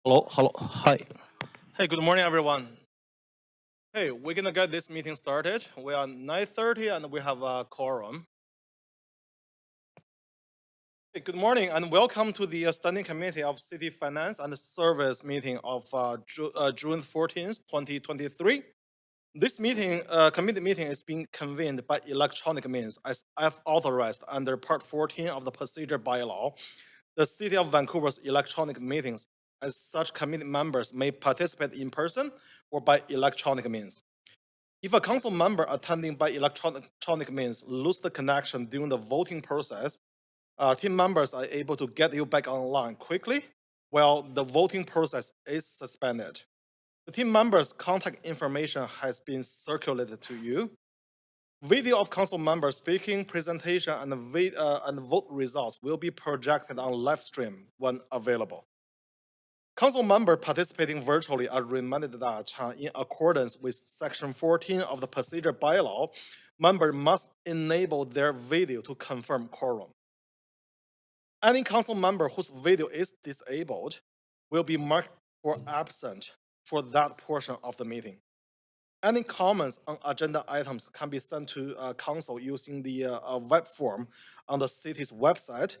Hello, hi. Hey, good morning, everyone. Hey, we're gonna get this meeting started. We are 9:30 and we have a quorum. Hey, good morning and welcome to the Standing Committee of City Finance and Service meeting of June 14th, 2023. This meeting, committee meeting is being convened by electronic means as authorized under Part 14 of the Procedure Bylaw. The City of Vancouver's electronic meetings, as such committee members may participate in person or by electronic means. If a council member attending by electronic means lose the connection during the voting process, team members are able to get you back online quickly while the voting process is suspended. The team members' contact information has been circulated to you. Video of council members speaking, presentation, and vote results will be projected on live stream when available. Council members participating virtually are reminded that in accordance with Section 14 of the Procedure Bylaw, members must enable their video to confirm quorum. Any council member whose video is disabled will be marked for absent for that portion of the meeting. Any comments on agenda items can be sent to council using the web form on the city's website.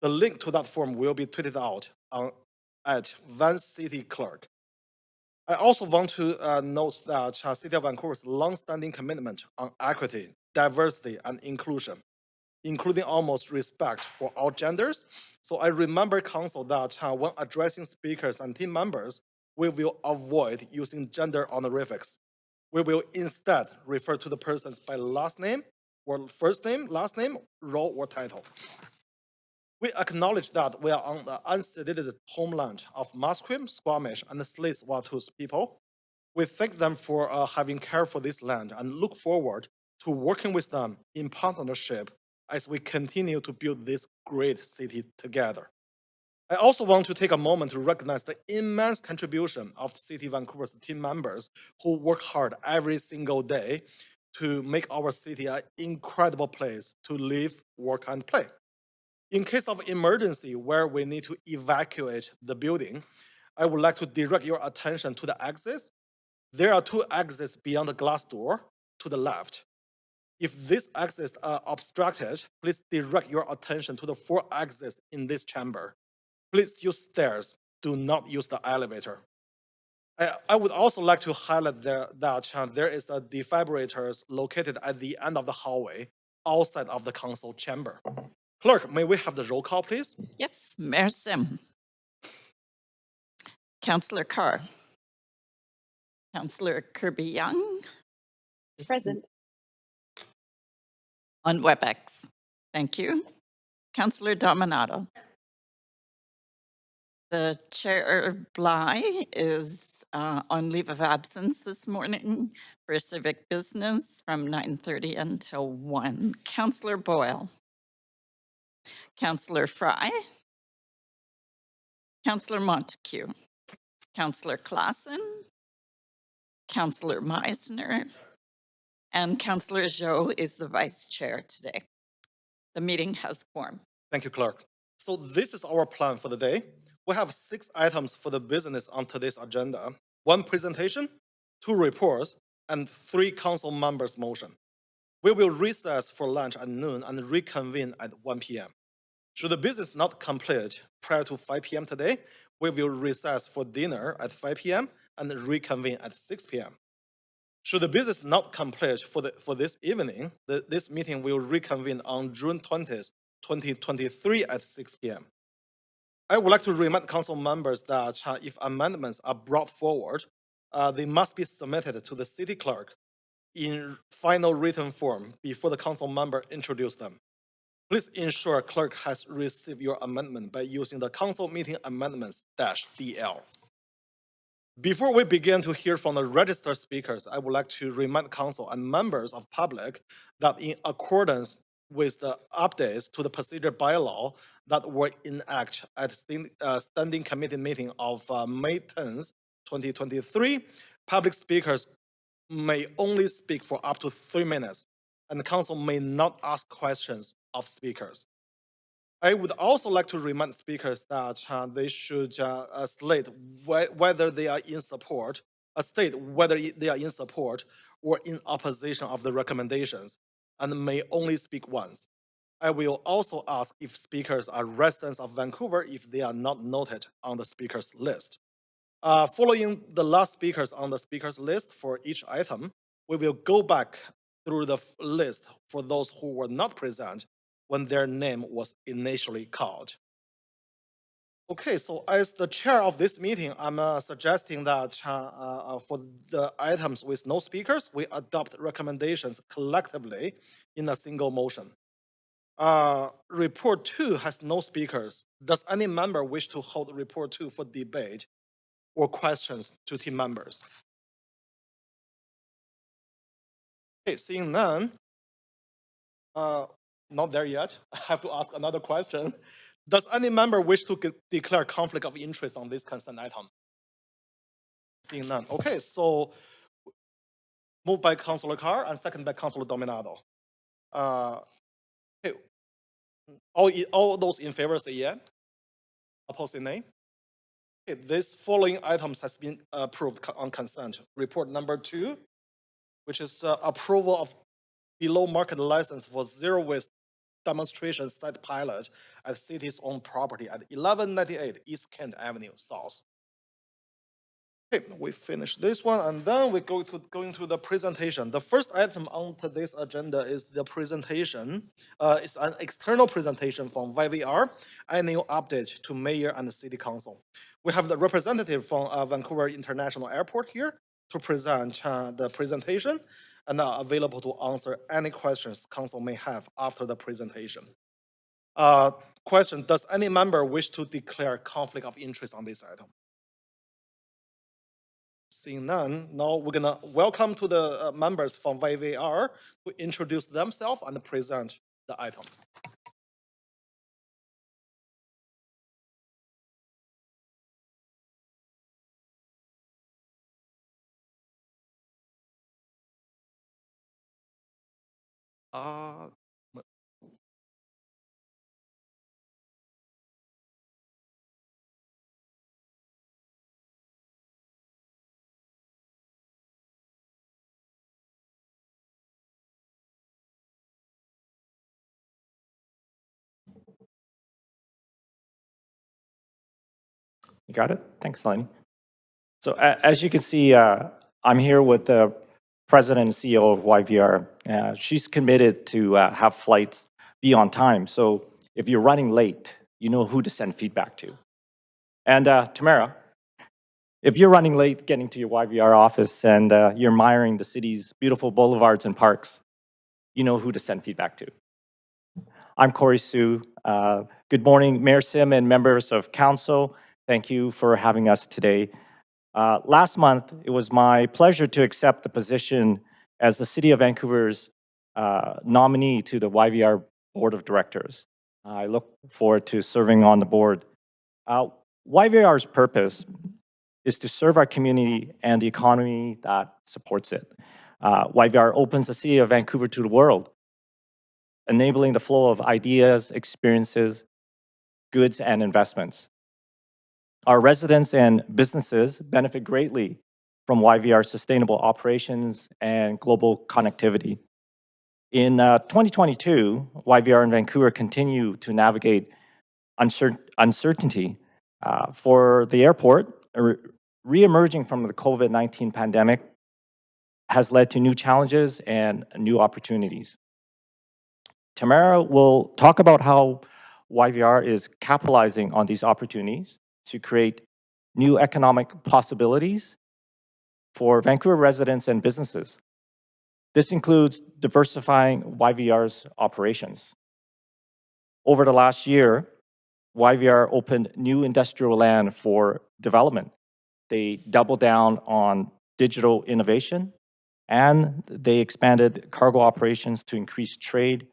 The link to that form will be tweeted out at Van City Clerk. I also want to note that City of Vancouver's long-standing commitment on equity, diversity, and inclusion, including almost respect for all genders. So I remember council that when addressing speakers and team members, we will avoid using gender honorifics. We will instead refer to the persons by last name or first name, last name, role, or title. We acknowledge that we are on the unceded homeland of Musqueam, Squamish, and Tsleil-Waututh people. We thank them for having care for this land and look forward to working with them in partnership as we continue to build this great city together. I also want to take a moment to recognize the immense contribution of City Vancouver's team members who work hard every single day to make our city an incredible place to live, work, and play. In case of emergency where we need to evacuate the building, I would like to direct your attention to the exits. There are 2 exits beyond the glass door to the left. If these exits are obstructed, please direct your attention to the 4 exits in this chamber. Please use stairs, do not use the elevator. I would also like to highlight that there is a defibrillator located at the end of the hallway outside of the council chamber. Clerk, may we have the roll call, please? Yes, Mayor Sim. Councillor Carr. Councillor Kirby Young. Present. On WebEx. Thank you. Councillor Dominato. The Chair Bligh is on leave of absence this morning for civic business from 9:30 until 1. Councillor Boyle. Councillor Fry. Councillor Montague. Councillor Claassen. Councillor Meisner. And Councillor Joe is the vice chair today. The meeting has quorum. Thank you, Clerk. So this is our plan for the day. We have 6 items for the business on today's agenda: 1 presentation, 2 reports, and 3 council members' motion. We will recess for lunch at noon and reconvene at 1 p.m. Should the business not complete prior to 5 p.m. today, we will recess for dinner at 5 p.m. and reconvene at 6 p.m. Should the business not complete for this evening, this meeting will reconvene on June 20th, 2023 at 6 p.m. I would like to remind council members that if amendments are brought forward, they must be submitted to the city clerk in final written form before the council member introduce them. Please ensure clerk has received your amendment by using the council meeting amendments-DL. Before we begin to hear from the registered speakers, I would like to remind council and members of public that in accordance with the updates to the procedure bylaw that were enacted at standing committee meeting of May 10th, 2023, public speakers may only speak for up to 3 minutes, and the council may not ask questions of speakers. I would also like to remind speakers that they should slate whether they are in support, state whether they are in support or in opposition of the recommendations, and may only speak once. I will also ask if speakers are residents of Vancouver if they are not noted on the speakers list. Following the last speakers on the speakers list for each item, we will go back through the list for those who were not present when their name was initially called. Okay, so as the chair of this meeting, I'm suggesting that for the items with no speakers, we adopt recommendations collectively in a single motion. Report 2 has no speakers. Does any member wish to hold report 2 for debate or questions to team members? Okay, seeing none, not there yet. I have to ask another question. Does any member wish to declare conflict of interest on this consent item? Seeing none. Okay, so moved by Councillor Carr and second by Councillor Dominado. Okay, all those in favor say yeah. Opposed say nay. Okay, these following items has been approved on consent. Report number 2, which is approval of below market license for zero waste demonstration site pilot at city's own property at 1198 East Kent Avenue South. Okay, we finish this one, and then we go into the presentation. The first item on today's agenda is the presentation. It's an external presentation from YVR, annual update to mayor and the city council. We have the representative from Vancouver International Airport here to present the presentation, and are available to answer any questions council may have after the presentation. Question, does any member wish to declare conflict of interest on this item? Seeing none, now we're gonna welcome to the members from YVR to introduce themselves and present the item. You got it? Thanks, Lenny. So as you can see, I'm here with the president and CEO of YVR. She's committed to have flights be on time. So if you're running late, you know who to send feedback to. And Tamara, if you're running late getting to your YVR office and you're admiring the city's beautiful boulevards and parks, you know who to send feedback to. I'm Corey Sue. Good morning, Mayor Sim and members of council. Thank you for having us today. Last month, it was my pleasure to accept the position as the City of Vancouver's nominee to the YVR Board of Directors. I look forward to serving on the board. YVR's purpose is to serve our community and the economy that supports it. YVR opens the City of Vancouver to the world, enabling the flow of ideas, experiences, goods, and investments. Our residents and businesses benefit greatly from YVR's sustainable operations and global connectivity. In 2022, YVR in Vancouver continue to navigate uncertainty. For the airport, re-emerging from the COVID-19 pandemic has led to new challenges and new opportunities. Tamara will talk about how YVR is capitalizing on these opportunities to create new economic possibilities for Vancouver residents and businesses. This includes diversifying YVR's operations. Over the last year, YVR opened new industrial land for development. They doubled down on digital innovation, and they expanded cargo operations to increase trade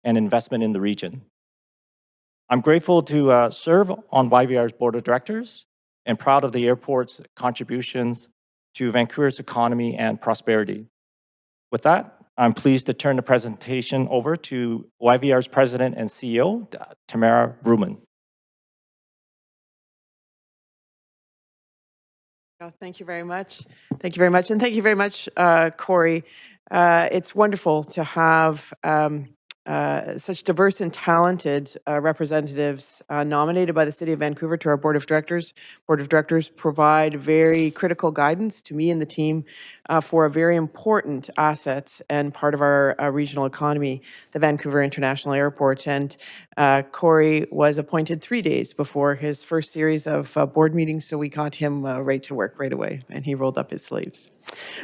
and investment in the region. I'm grateful to serve on YVR's board of directors and proud of the airport's contributions to Vancouver's economy and prosperity. With that, I'm pleased to turn the presentation over to YVR's president and CEO, Tamara Vrooman. Oh, thank you very much. Thank you very much. And thank you very much, Corey. It's wonderful to have such diverse and talented representatives nominated by the City of Vancouver to our Board of Directors. Board of Directors provide very critical guidance to me and the team for a very important asset and part of our regional economy, the Vancouver International Airport. And Corey was appointed 3 days before his first series of board meetings, so we got him right to work right away, and he rolled up his sleeves.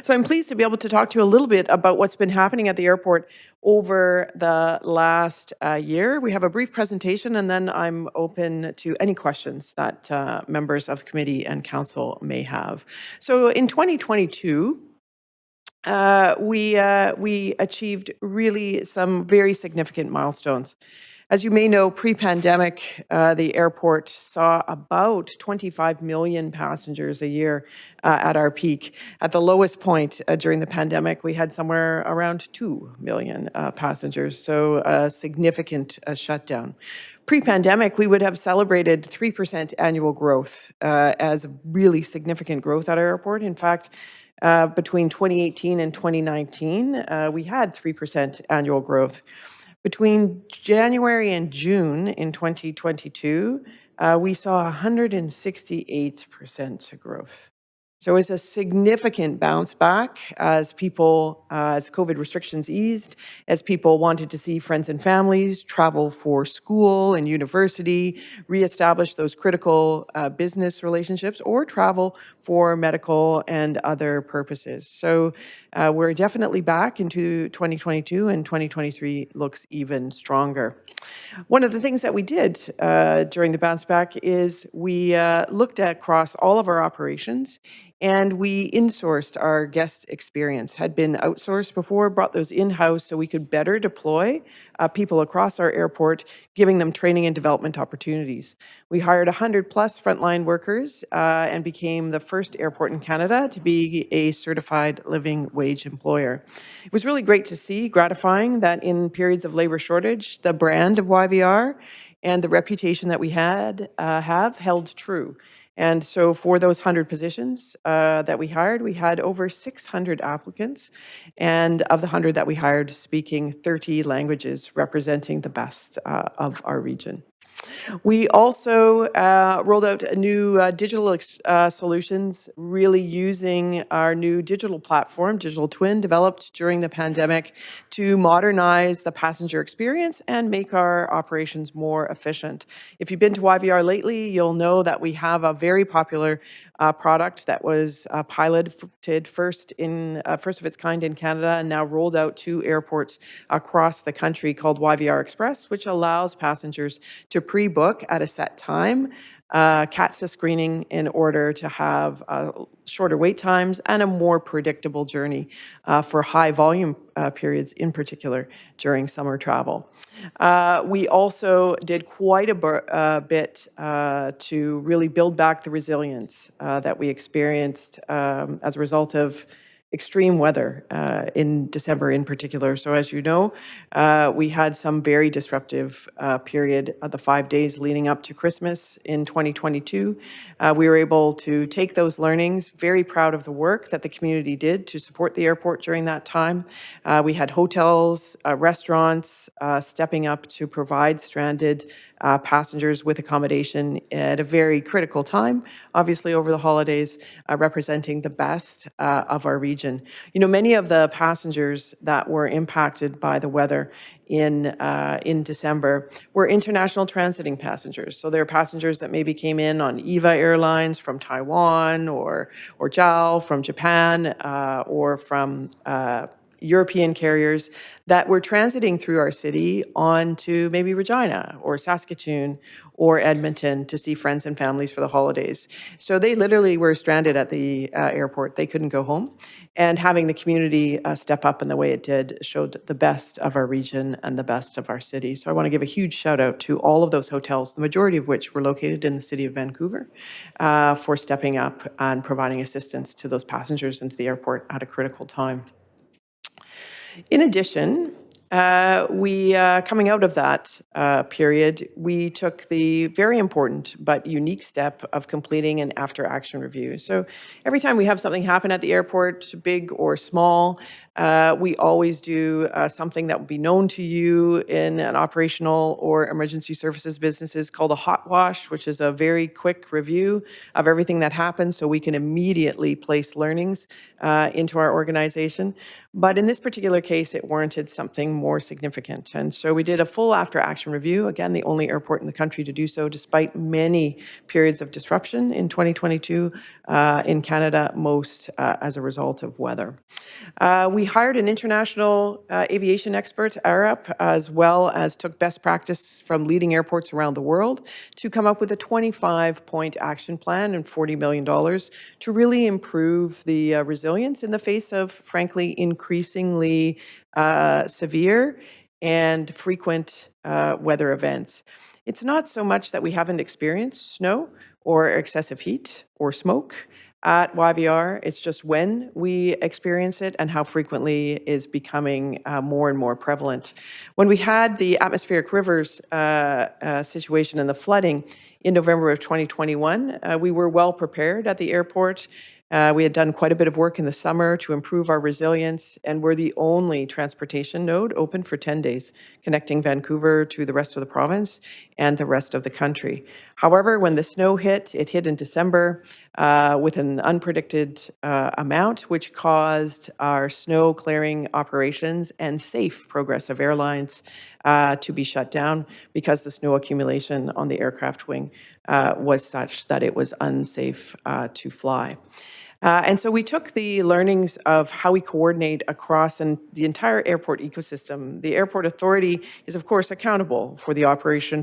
So I'm pleased to be able to talk to you a little bit about what's been happening at the airport over the last year. We have a brief presentation, and then I'm open to any questions that members of the committee and council may have. So in 2022, we achieved really some very significant milestones. As you may know, pre-pandemic, the airport saw about 25 million passengers a year at our peak. At the lowest point during the pandemic, we had somewhere around 2 million passengers, so a significant shutdown. Pre-pandemic, we would have celebrated 3% annual growth as really significant growth at our airport. In fact, between 2018 and 2019, we had 3% annual growth. Between January and June in 2022, we saw 168% growth. So it was a significant bounce back as people, as COVID restrictions eased, as people wanted to see friends and families, travel for school and university, reestablish those critical business relationships, or travel for medical and other purposes. So we're definitely back into 2022, and 2023 looks even stronger. One of the things that we did during the bounce back is we looked at across all of our operations, and we insourced our guest experience. Had been outsourced before, brought those in-house so we could better deploy people across our airport, giving them training and development opportunities. We hired 100 plus frontline workers and became the first airport in Canada to be a certified living wage employer. It was really great to see, gratifying, that in periods of labor shortage, the brand of YVR and the reputation that we have held true. And so for those 100 positions that we hired, we had over 600 applicants. And of the 100 that we hired, speaking 30 languages, representing the best of our region. We also rolled out a new digital solutions, really using our new digital platform, Digital Twin, developed during the pandemic to modernize the passenger experience and make our operations more efficient. If you've been to YVR lately, you'll know that we have a very popular product that was piloted first of its kind in Canada and now rolled out to airports across the country, called YVR Express, which allows passengers to pre-book at a set time, CATSA screening in order to have shorter wait times and a more predictable journey for high volume periods, in particular during summer travel. We also did quite a bit to really build back the resilience that we experienced as a result of extreme weather in December in particular. So as you know, we had some very disruptive period of the 5 days leading up to Christmas in 2022. We were able to take those learnings, very proud of the work that the community did to support the airport during that time. We had hotels, restaurants stepping up to provide stranded passengers with accommodation at a very critical time, obviously over the holidays, representing the best of our region. You know, many of the passengers that were impacted by the weather in December were international transiting passengers. So they're passengers that maybe came in on EVA Airlines from Taiwan or JAL from Japan or from European carriers that were transiting through our city on to maybe Regina or Saskatoon or Edmonton to see friends and families for the holidays. So they literally were stranded at the airport. They couldn't go home. And having the community step up in the way it did showed the best of our region and the best of our city. So I want to give a huge shout out to all of those hotels, the majority of which were located in the city of Vancouver, for stepping up and providing assistance to those passengers into the airport at a critical time. In addition, Coming out of that period, we took the very important but unique step of completing an after-action review. So every time we have something happen at the airport, big or small, we always do something that will be known to you in an operational or emergency services businesses called a hot wash, which is a very quick review of everything that happens so we can immediately place learnings into our organization. But in this particular case, it warranted something more significant. And so we did a full after-action review, again, the only airport in the country to do so, despite many periods of disruption in 2022 in Canada, most as a result of weather. We hired an international aviation expert, ARAP, as well as took best practice from leading airports around the world to come up with a 25-point action plan and $40 million to really improve the resilience in the face of, frankly, increasingly severe and frequent weather events. It's not so much that we haven't experienced snow or excessive heat or smoke at YVR. It's just when we experience it and how frequently is becoming more and more prevalent. When we had the atmospheric rivers situation and the flooding in November of 2021, we were well prepared at the airport. We had done quite a bit of work in the summer to improve our resilience, and we're the only transportation node open for 10 days, connecting Vancouver to the rest of the province and the rest of the country. However, when the snow hit, it hit in December with an unpredicted amount, which caused our snow clearing operations and safe progress of airlines to be shut down because the snow accumulation on the aircraft wing was such that it was unsafe to fly. And so we took the learnings of how we coordinate across the entire airport ecosystem. The airport authority is, of course, accountable for the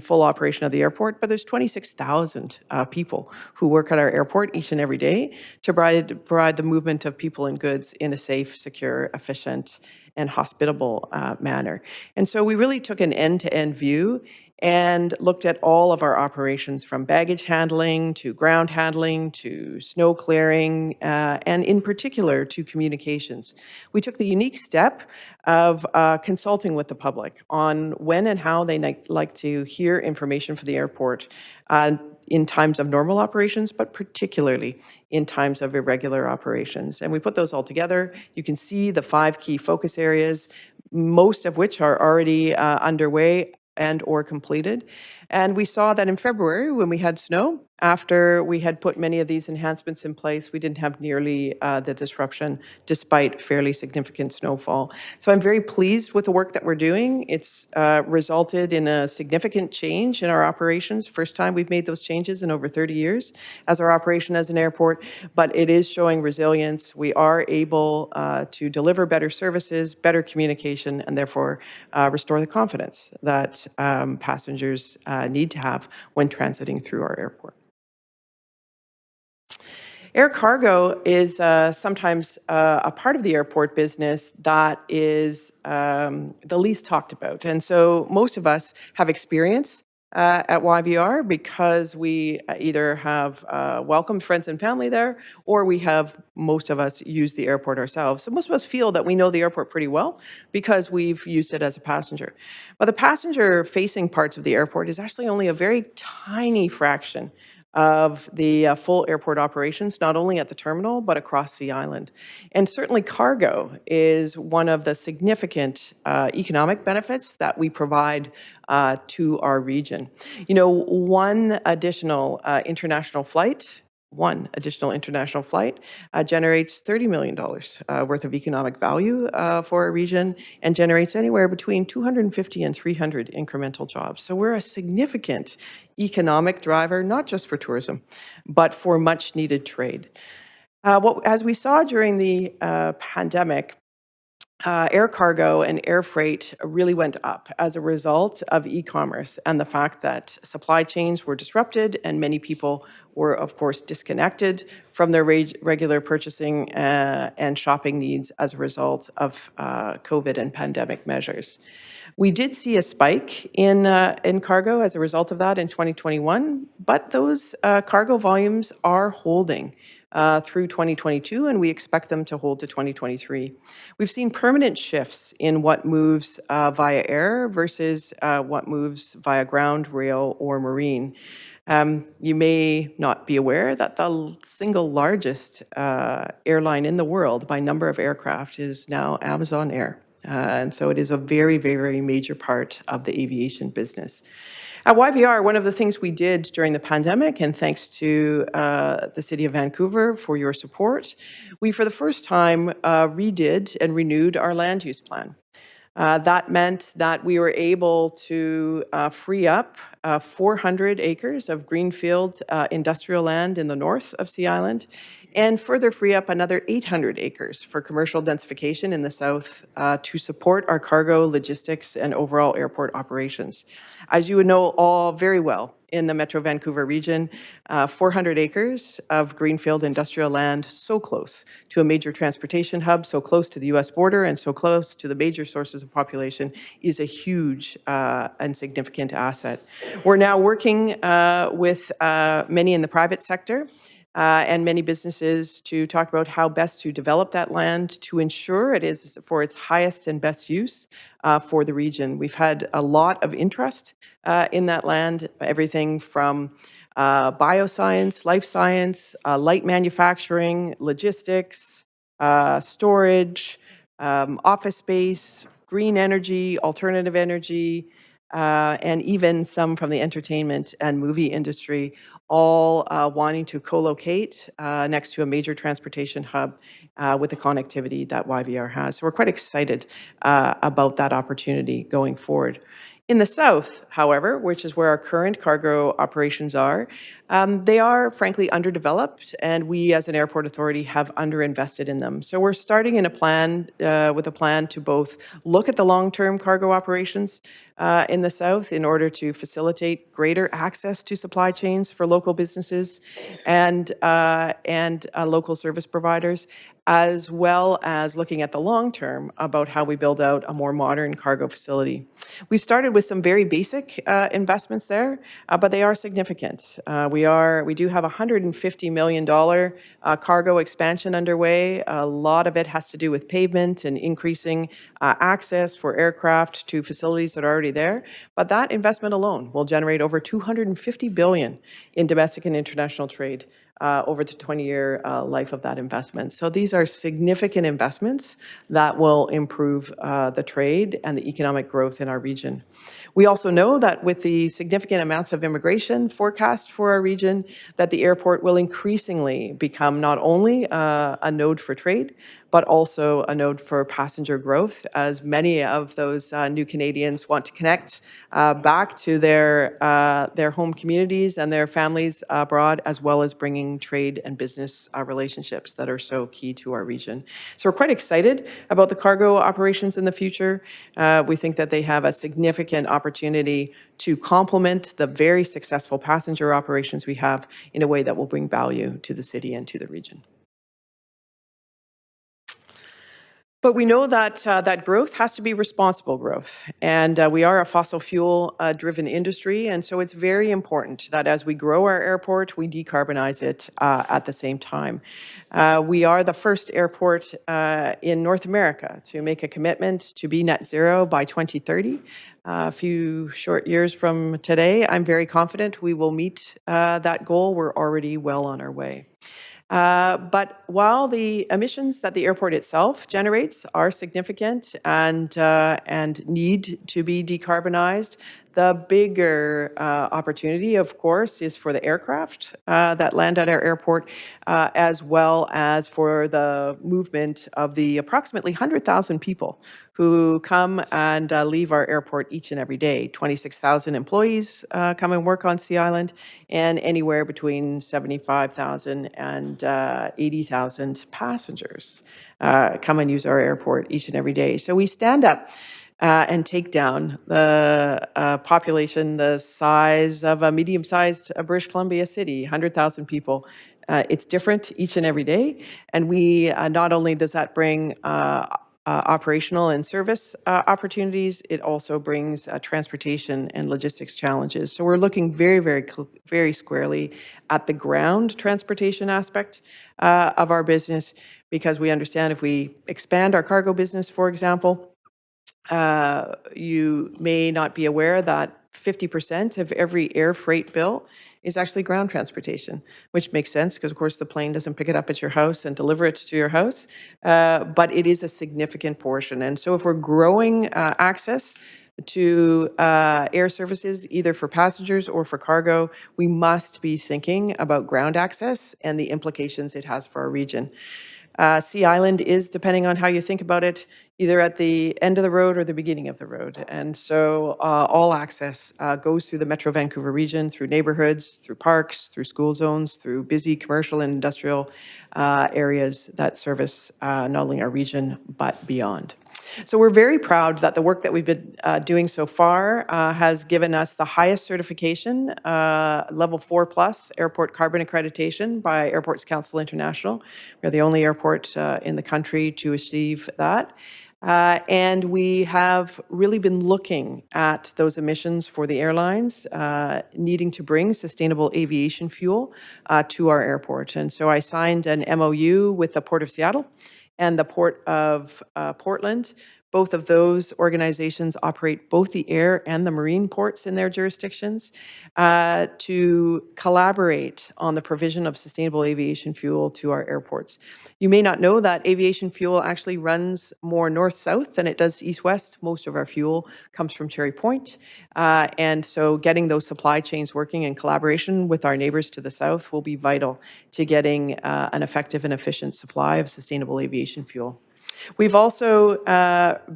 full operation of the airport, but there's 26,000 people who work at our airport each and every day to provide the movement of people and goods in a safe, secure, efficient, and hospitable manner. And so we really took an end-to-end view and looked at all of our operations from baggage handling to ground handling to snow clearing, and in particular to communications. We took the unique step of consulting with the public on when and how they like to hear information for the airport in times of normal operations, but particularly in times of irregular operations. And we put those all together. You can see the 5 key focus areas, most of which are already underway and or completed. And we saw that in February, when we had snow, after we had put many of these enhancements in place, we didn't have nearly the disruption despite fairly significant snowfall. So I'm very pleased with the work that we're doing. It's resulted in a significant change in our operations. First time we've made those changes in over 30 years as our operation as an airport, but it is showing resilience. We are able to deliver better services, better communication, and therefore restore the confidence that passengers need to have when transiting through our airport. Air cargo is sometimes a part of the airport business that is the least talked about. And so most of us have experience at YVR because we either have welcomed friends and family there, or most of us use the airport ourselves. So most of us feel that we know the airport pretty well because we've used it as a passenger. But the passenger-facing parts of the airport is actually only a very tiny fraction of the full airport operations, not only at the terminal, but across the island. And certainly cargo is one of the significant economic benefits that we provide to our region. You know, one additional international flight generates $30 million worth of economic value for our region and generates anywhere between 250 and 300 incremental jobs. So we're a significant economic driver, not just for tourism, but for much needed trade. As we saw during the pandemic, air cargo and air freight really went up as a result of e-commerce and the fact that supply chains were disrupted and many people were, of course, disconnected from their regular purchasing and shopping needs as a result of COVID and pandemic measures. We did see a spike in cargo as a result of that in 2021, but those cargo volumes are holding through 2022, and we expect them to hold to 2023. We've seen permanent shifts in what moves via air versus what moves via ground, rail, or marine. You may not be aware that the single largest airline in the world by number of aircraft is now Amazon Air. And so it is a very, very major part of the aviation business. At YVR, one of the things we did during the pandemic, and thanks to the City of Vancouver for your support, we for the first time redid and renewed our land use plan. That meant that we were able to free up 400 acres of greenfield industrial land in the north of Sea Island and further free up another 800 acres for commercial densification in the south to support our cargo, logistics, and overall airport operations. As you would know all very well, in the Metro Vancouver region, 400 acres of greenfield industrial land so close to a major transportation hub, so close to the US border, and so close to the major sources of population is a huge and significant asset. We're now working with many in the private sector and many businesses to talk about how best to develop that land to ensure it is for its highest and best use for the region. We've had a lot of interest in that land, everything from bioscience, life science, light manufacturing, logistics, storage, office space, green energy, alternative energy, and even some from the entertainment and movie industry, all wanting to co-locate next to a major transportation hub with the connectivity that YVR has. So we're quite excited about that opportunity going forward. In the south, however, which is where our current cargo operations are, they are frankly underdeveloped, and we as an airport authority have underinvested in them. So we're starting in a plan with a plan to both look at the long-term cargo operations in the south in order to facilitate greater access to supply chains for local businesses and local service providers, as well as looking at the long term about how we build out a more modern cargo facility. We started with some very basic investments there, but they are significant. We do have a $150 million cargo expansion underway. A lot of it has to do with pavement and increasing access for aircraft to facilities that are already there. But that investment alone will generate over $250 billion in domestic and international trade over the 20-year life of that investment. So these are significant investments that will improve the trade and the economic growth in our region. We also know that with the significant amounts of immigration forecast for our region, that the airport will increasingly become not only a node for trade, but also a node for passenger growth, as many of those new Canadians want to connect back to their home communities and their families abroad, as well as bringing trade and business relationships that are so key to our region. So we're quite excited about the cargo operations in the future. We think that they have a significant opportunity to complement the very successful passenger operations we have in a way that will bring value to the city and to the region. But we know that that growth has to be responsible growth, and we are a fossil fuel driven industry, and so it's very important that as we grow our airport, we decarbonize it at the same time. We are the first airport in North America to make a commitment to be net zero by 2030. A few short years from today, I'm very confident we will meet that goal. We're already well on our way. But while the emissions that the airport itself generates are significant and need to be decarbonized, the bigger opportunity, of course, is for the aircraft that land at our airport, as well as for the movement of the approximately 100,000 people who come and leave our airport each and every day. 26,000 employees come and work on Sea Island, and anywhere between 75,000 and 80,000 passengers come and use our airport each and every day. So we stand up and take down the population the size of a medium-sized British Columbia city, 100,000 people. It's different each and every day, and we not only does that bring operational and service opportunities, it also brings transportation and logistics challenges. So we're looking very squarely at the ground transportation aspect of our business, because we understand if we expand our cargo business, for example, you may not be aware that 50% of every air freight bill is actually ground transportation, which makes sense because, of course, the plane doesn't pick it up at your house and deliver it to your house, but it is a significant portion. And so if we're growing access to air services, either for passengers or for cargo, we must be thinking about ground access and the implications it has for our region. Sea Island is, depending on how you think about it, either at the end of the road or the beginning of the road. And so all access goes through the Metro Vancouver region, through neighborhoods, through parks, through school zones, through busy commercial and industrial areas that service not only our region, but beyond. So we're very proud that the work that we've been doing so far has given us the highest certification, level 4+ airport carbon accreditation by Airports Council International. We're the only airport in the country to achieve that. And we have really been looking at those emissions for the airlines, needing to bring sustainable aviation fuel to our airport. And so I signed an MOU with the Port of Seattle and the Port of Portland. Both of those organizations operate both the air and the marine ports in their jurisdictions to collaborate on the provision of sustainable aviation fuel to our airports. You may not know that aviation fuel actually runs more north-south than it does east-west. Most of our fuel comes from Cherry Point. And so getting those supply chains working in collaboration with our neighbors to the south will be vital to getting an effective and efficient supply of sustainable aviation fuel. We've also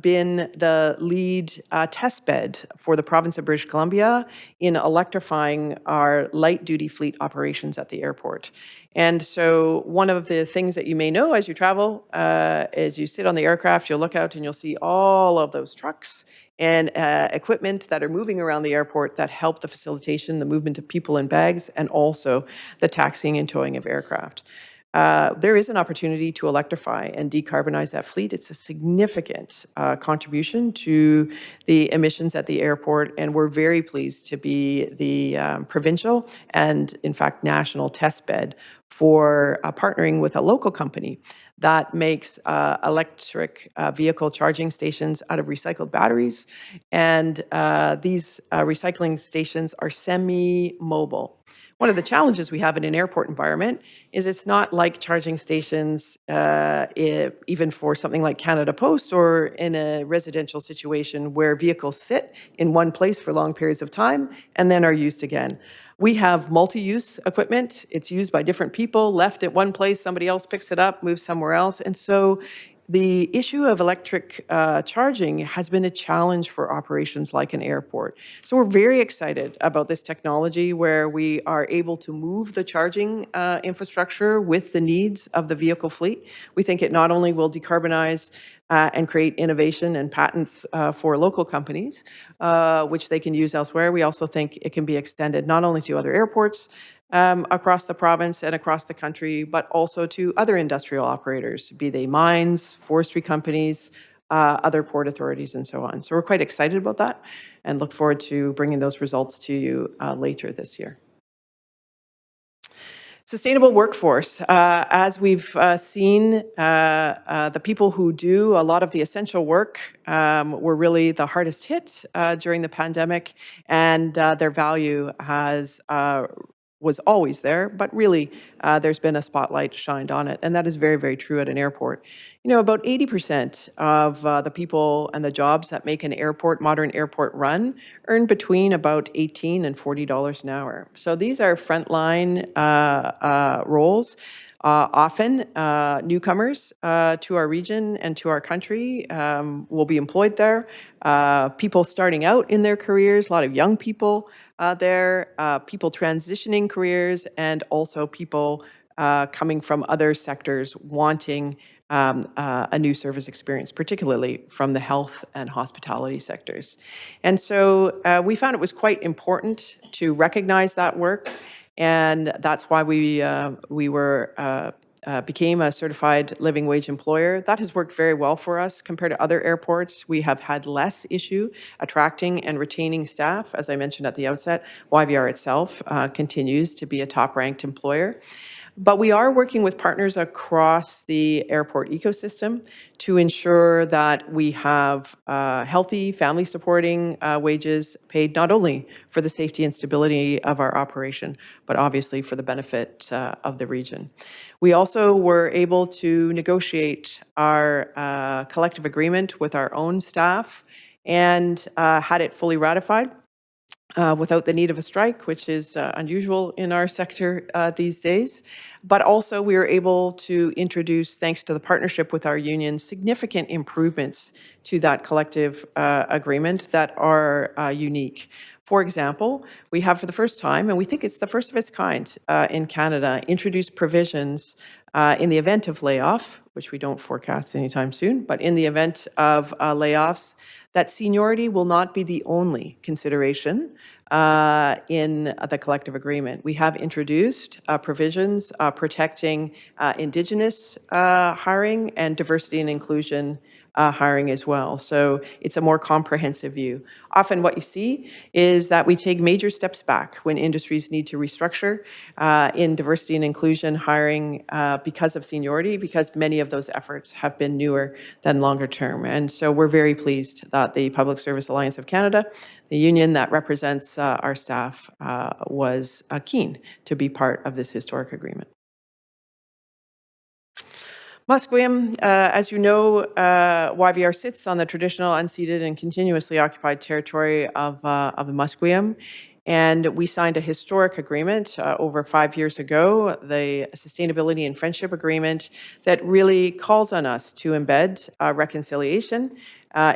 been the lead test bed for the province of British Columbia in electrifying our light-duty fleet operations at the airport. And so one of the things that you may know as you travel, as you sit on the aircraft, you'll look out and you'll see all of those trucks and equipment that are moving around the airport that help the facilitation, the movement of people and bags, and also the taxiing and towing of aircraft. There is an opportunity to electrify and decarbonize that fleet. It's a significant contribution to the emissions at the airport, and we're very pleased to be the provincial and, in fact, national test bed for partnering with a local company that makes electric vehicle charging stations out of recycled batteries. And these recycling stations are semi-mobile. One of the challenges we have in an airport environment is it's not like charging stations, even for something like Canada Post or in a residential situation where vehicles sit in one place for long periods of time and then are used again. We have multi-use equipment. It's used by different people, left at one place, somebody else picks it up, moves somewhere else. And so the issue of electric charging has been a challenge for operations like an airport. So we're very excited about this technology where we are able to move the charging infrastructure with the needs of the vehicle fleet. We think it not only will decarbonize and create innovation and patents for local companies, which they can use elsewhere. We also think it can be extended not only to other airports across the province and across the country, but also to other industrial operators, be they mines, forestry companies, other port authorities, and so on. So we're quite excited about that and look forward to bringing those results to you later this year. Sustainable workforce. As we've seen, the people who do a lot of the essential work were really the hardest hit during the pandemic, and their value was always there, but really there's been a spotlight shined on it, and that is very, very true at an airport. You know, about 80% of the people and the jobs that make an airport, modern airport run, earn between about $18 and $40 an hour. So these are frontline roles. Often newcomers to our region and to our country will be employed there. People starting out in their careers, a lot of young people there, people transitioning careers, and also people coming from other sectors wanting a new service experience, particularly from the health and hospitality sectors. And so we found it was quite important to recognize that work. And that's why we were became a certified living wage employer. That has worked very well for us compared to other airports. We have had less issue attracting and retaining staff. As I mentioned at the outset, YVR itself continues to be a top-ranked employer. But we are working with partners across the airport ecosystem to ensure that we have healthy, family-supporting wages paid not only for the safety and stability of our operation, but obviously for the benefit of the region. We also were able to negotiate our collective agreement with our own staff and had it fully ratified. Without the need of a strike, which is unusual in our sector these days. But also we were able to introduce, thanks to the partnership with our union, significant improvements to that collective agreement that are unique. For example, we have for the first time, and we think it's the first of its kind in Canada, introduced provisions in the event of layoff, which we don't forecast anytime soon, but in the event of layoffs, that seniority will not be the only consideration in the collective agreement. We have introduced provisions protecting Indigenous hiring and diversity and inclusion hiring as well. So it's a more comprehensive view. Often what you see is that we take major steps back when industries need to restructure in diversity and inclusion hiring because of seniority, because many of those efforts have been newer than longer term. And so we're very pleased that the Public Service Alliance of Canada, the union that represents our staff, was keen to be part of this historic agreement. Musqueam, as you know, YVR sits on the traditional, unceded, and continuously occupied territory of the Musqueam. And we signed a historic agreement over 5 years ago, the Sustainability and Friendship Agreement, that really calls on us to embed reconciliation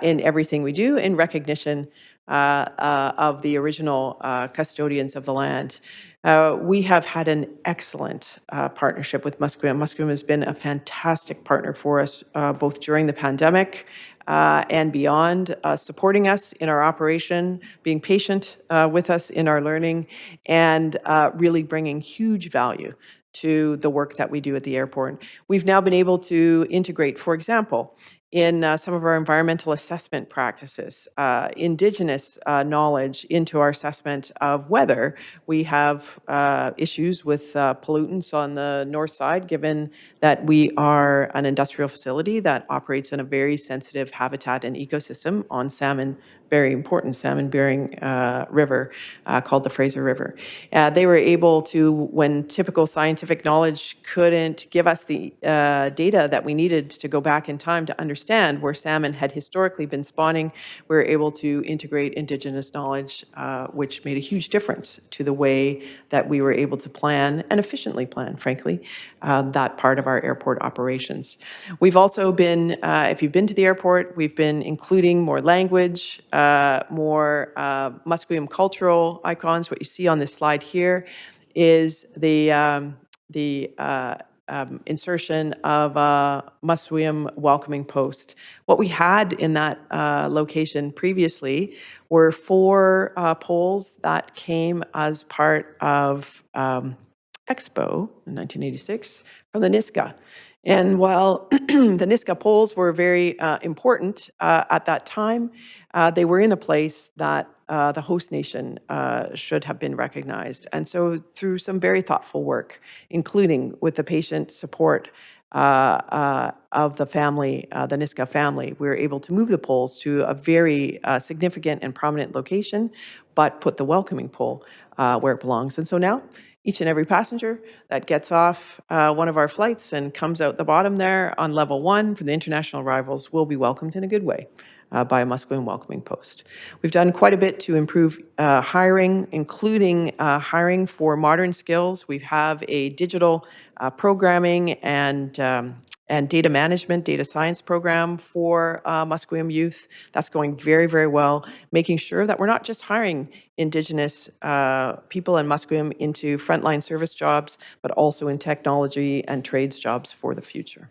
in everything we do in recognition of the original custodians of the land. We have had an excellent partnership with Musqueam. Musqueam has been a fantastic partner for us, both during the pandemic and beyond, supporting us in our operation, being patient with us in our learning, and really bringing huge value to the work that we do at the airport. We've now been able to integrate, for example, in some of our environmental assessment practices, Indigenous knowledge into our assessment of whether we have issues with pollutants on the north side, given that we are an industrial facility that operates in a very sensitive habitat and ecosystem on salmon, very important salmon-bearing river called the Fraser River. They were able to, when typical scientific knowledge couldn't give us the data that we needed to go back in time to understand where salmon had historically been spawning, we were able to integrate Indigenous knowledge, which made a huge difference to the way that we were able to plan, and efficiently plan, frankly, that part of our airport operations. We've also been, if you've been to the airport, we've been including more language, more Musqueam cultural icons. What you see on this slide here is the insertion of a Musqueam welcoming post. What we had in that location previously were 4 poles that came as part of Expo in 1986 from the Nisga'a. And while the Nisga'a poles were very important at that time, they were in a place that the host nation should have been recognized. And so through some very thoughtful work, including with the patient support of the family, the Nisga'a family, we were able to move the poles to a very significant and prominent location, but put the welcoming pole where it belongs. And so now, each and every passenger that gets off one of our flights and comes out the bottom there on level 1 for the international arrivals will be welcomed in a good way by a Musqueam welcoming post. We've done quite a bit to improve hiring, including hiring for modern skills. We have a digital programming and data management, data science program for Musqueam youth. That's going very, very well, making sure that we're not just hiring Indigenous people in Musqueam into frontline service jobs, but also in technology and trades jobs for the future.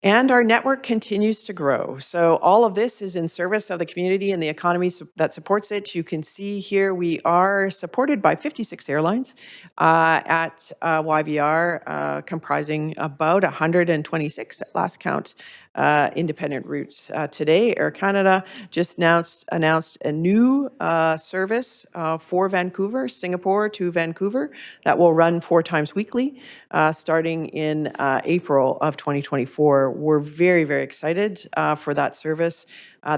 And our network continues to grow. So all of this is in service of the community and the economy that supports it. You can see here we are supported by 56 airlines at YVR, comprising about 126 at last count independent routes. Today, Air Canada just announced a new service for Vancouver, Singapore to Vancouver, that will run 4 times weekly, starting in April of 2024. We're very, very excited for that service.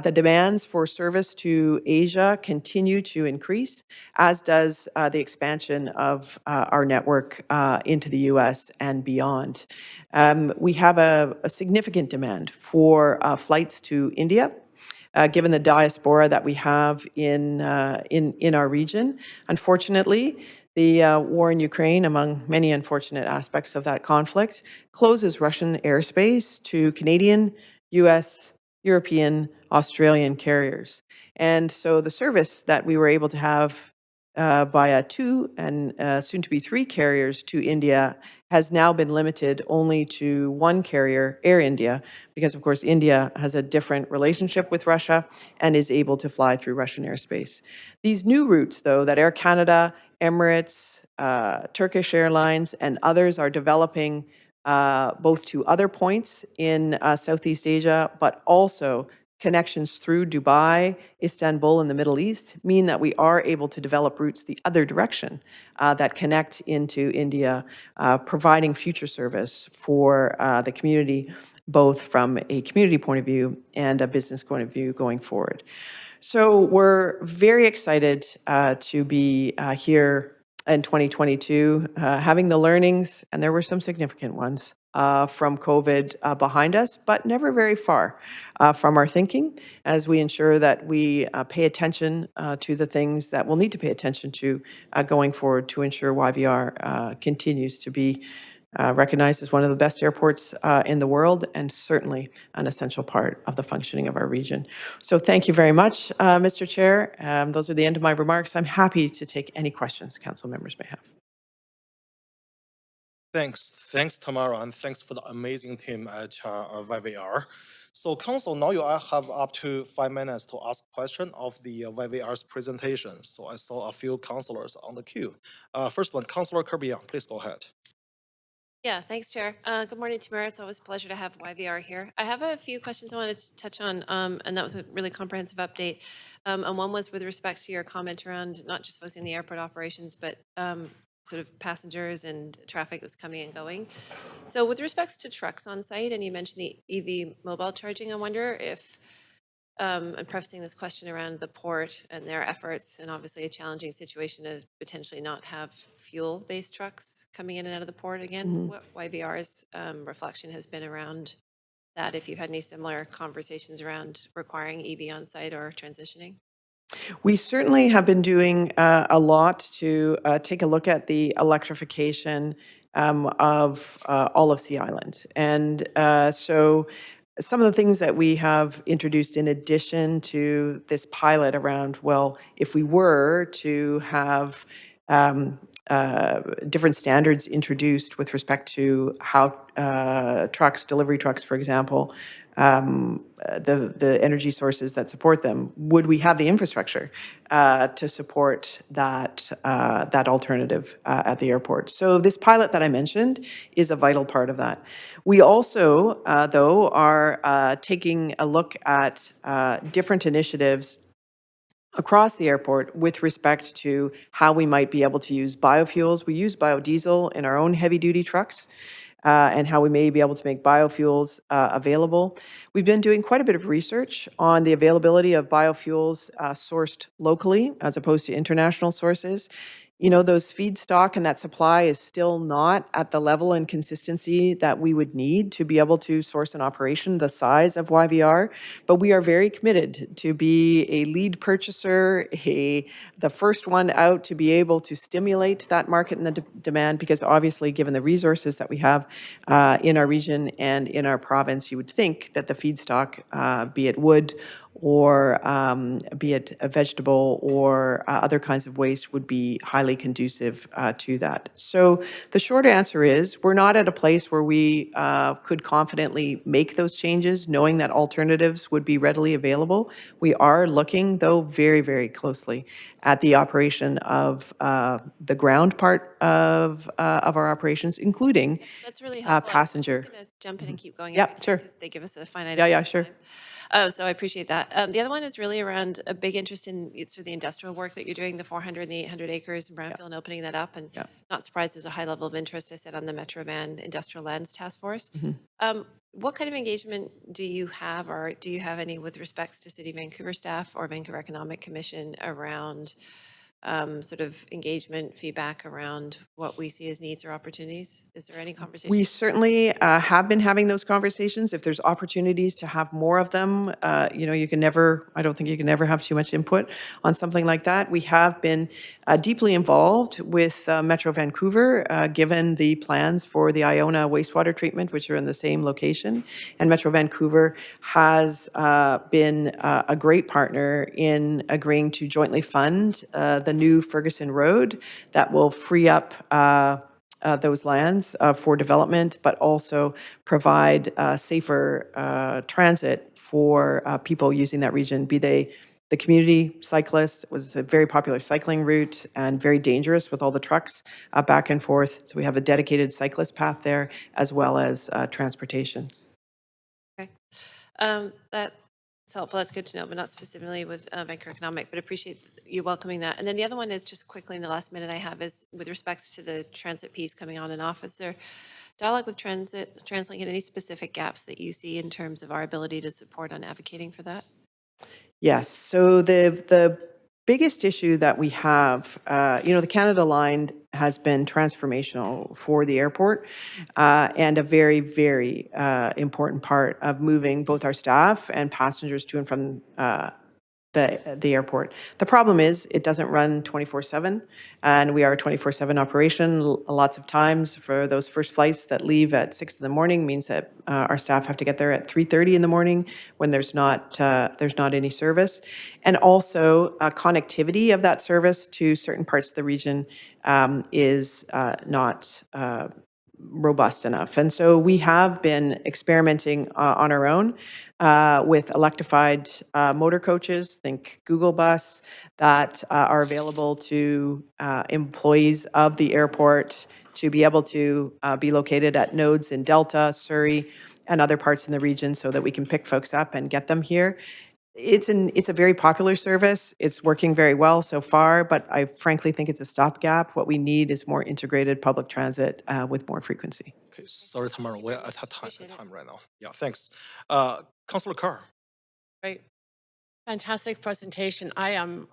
The demands for service to Asia continue to increase, as does the expansion of our network into the U.S. and beyond. We have a significant demand for flights to India. Given the diaspora that we have in our region. Unfortunately, the war in Ukraine, among many unfortunate aspects of that conflict, closes Russian airspace to Canadian, U.S., European, Australian carriers. And so the service that we were able to have via 2 and soon to be 3 carriers to India has now been limited only to 1 carrier, Air India, because of course India has a different relationship with Russia and is able to fly through Russian airspace. These new routes, though, that Air Canada, Emirates, Turkish Airlines, and others are developing both to other points in Southeast Asia, but also connections through Dubai, Istanbul, and the Middle East mean that we are able to develop routes the other direction that connect into India, providing future service for the community, both from a community point of view and a business point of view going forward. So we're very excited to be here in 2022, having the learnings, and there were some significant ones, from COVID behind us, but never very far from our thinking, as we ensure that we pay attention to the things that we'll need to pay attention to going forward to ensure YVR continues to be recognized as one of the best airports in the world, and certainly an essential part of the functioning of our region. So thank you very much, Mr. Chair. Those are the end of my remarks. I'm happy to take any questions council members may have. Thanks, Tamara, and thanks for the amazing team at YVR. So, Council, now you have up to 5 minutes to ask question of the YVR's presentation. So I saw a few councillors on the queue. First one, Councillor Kirby, please go ahead. Yeah, thanks, Chair. Good morning, Tamara. It's always a pleasure to have YVR here. I have a few questions I wanted to touch on, and that was a really comprehensive update. And one was with respect to your comment around not just focusing on the airport operations, but sort of passengers and traffic that's coming and going. So with respects to trucks on site, and you mentioned the EV mobile charging, I wonder if, and prefacing this question around the port and their efforts, and obviously a challenging situation to potentially not have fuel-based trucks coming in and out of the port again, what YVR's reflection has been around that, if you've had any similar conversations around requiring EV on site or transitioning? We certainly have been doing a lot to take a look at the electrification of all of Sea Island. And so some of the things that we have introduced in addition to this pilot around, well, if we were to have different standards introduced with respect to how trucks, delivery trucks, for example, the energy sources that support them, would we have the infrastructure to support that alternative at the airport? So this pilot that I mentioned is a vital part of that. We also, though, are taking a look at different initiatives across the airport with respect to how we might be able to use biofuels. We use biodiesel in our own heavy-duty trucks. And how we may be able to make biofuels available. We've been doing quite a bit of research on the availability of biofuels sourced locally as opposed to international sources. You know, those feedstock and that supply is still not at the level and consistency that we would need to be able to source an operation the size of YVR, but we are very committed to be a lead purchaser, the first one out to be able to stimulate that market and the demand, because obviously given the resources that we have in our region and in our province, you would think that the feedstock, be it wood or be it a vegetable or other kinds of waste would be highly conducive to that. So the short answer is we're not at a place where we could confidently make those changes, knowing that alternatives would be readily available. We are looking, though, very, very closely at the operation of the ground part of our operations, including That's really helpful. passenger. I'm just going to jump in and keep going. Yep, sure. Because they give us a finite Yeah, amount yeah, of sure. time. So I appreciate that. The other one is really around a big interest in sort of the industrial work that you're doing, the 400 and the 800 acres in Brownfield, and opening that up. And not surprised there's a high level of interest, I said, on the Metro Van Industrial Lands Task Force. What kind of engagement do you have, or do you have any with respects to City of Vancouver staff or Vancouver Economic Commission around sort of engagement, feedback around what we see as needs or opportunities? Is there any conversation? We certainly have been having those conversations. If there's opportunities to have more of them, you can never, I don't think you can never have too much input on something like that. We have been deeply involved with Metro Vancouver, given the plans for the Iona wastewater treatment, which are in the same location. And Metro Vancouver has been a great partner in agreeing to jointly fund the new Ferguson Road that will free up those lands for development, but also provide safer transit for people using that region, be they the community cyclists. It was a very popular cycling route and very dangerous with all the trucks back and forth. So we have a dedicated cyclist path there, as well as transportation. Okay. That's helpful. That's good to know, but not specifically with Vancouver Economic, but appreciate you welcoming that. And then the other one is just quickly in the last minute I have is with respects to the transit piece coming on and off. Is there dialogue with TransLink and any specific gaps that you see in terms of our ability to support on advocating for that? Yes. So the biggest issue that we have, the Canada Line has been transformational for the airport and a very, very important part of moving both our staff and passengers to and from the airport. The problem is it doesn't run 24/7, and we are a 24/7 operation. Lots of times for those first flights that leave at 6 in the morning means that our staff have to get there at 3:30 in the morning when there's not any service. And also connectivity of that service to certain parts of the region is not robust enough. And so we have been experimenting on our own with electrified motor coaches, think Google Bus, that are available to employees of the airport to be able to be located at nodes in Delta, Surrey, and other parts in the region so that we can pick folks up and get them here. It's a very popular service. It's working very well so far, but I frankly think it's a stopgap. What we need is more integrated public transit with more frequency. Okay, sorry, Tamara, we're at time right now. Yeah, thanks. Councillor Carr. Great. Fantastic presentation. I'm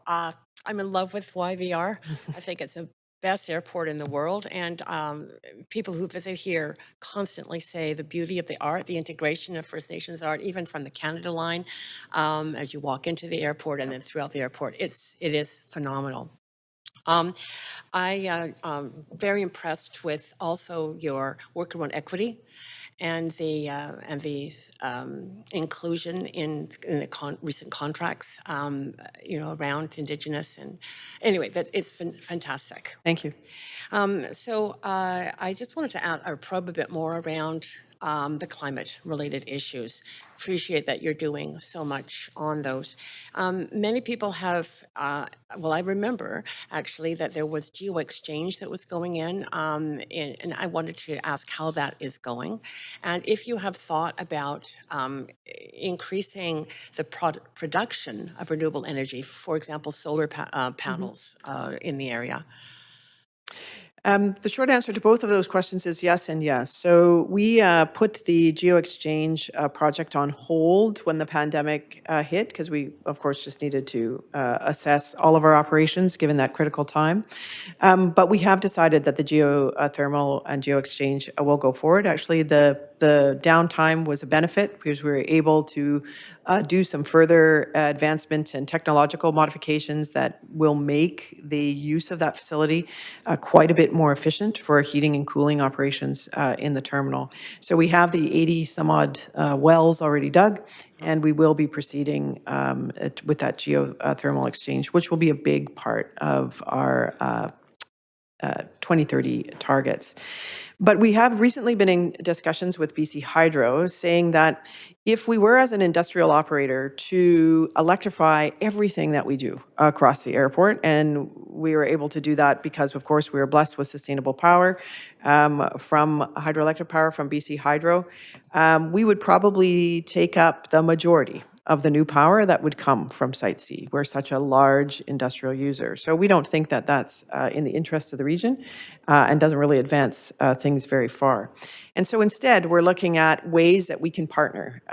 in love with YVR. I think it's the best airport in the world, and people who visit here constantly say the beauty of the art, the integration of First Nations art, even from the Canada Line, as you walk into the airport and then throughout the airport. It is phenomenal. I'm very impressed with also your work around equity and the inclusion in the recent contracts, around Indigenous, and anyway, that it's fantastic. Thank you. So I just wanted to probe a bit more around the climate-related issues. Appreciate that you're doing so much on those. Many people have, I remember actually that there was geo-exchange that was going in, and I wanted to ask how that is going. And if you have thought about increasing the production of renewable energy, for example, solar panels in the area. The short answer to both of those questions is yes and yes. So we put the GeoExchange project on hold when the pandemic hit, because we, of course, just needed to assess all of our operations given that critical time. But we have decided that the geothermal and GeoExchange will go forward. Actually, the the downtime was a benefit because we were able to do some further advancement and technological modifications that will make the use of that facility quite a bit more efficient for heating and cooling operations in the terminal. So we have the 80 some odd wells already dug, and we will be proceeding with that geothermal exchange, which will be a big part of our 2030 targets. But we have recently been in discussions with BC Hydro saying that if we were as an industrial operator to electrify everything that we do across the airport, and we were able to do that because, of course, we were blessed with sustainable power from hydroelectric power from BC Hydro, we would probably take up the majority of the new power that would come from Site C. We're such a large industrial user. So we don't think that that's in the interest of the region and doesn't really advance things very far. And so instead, we're looking at ways that we can partner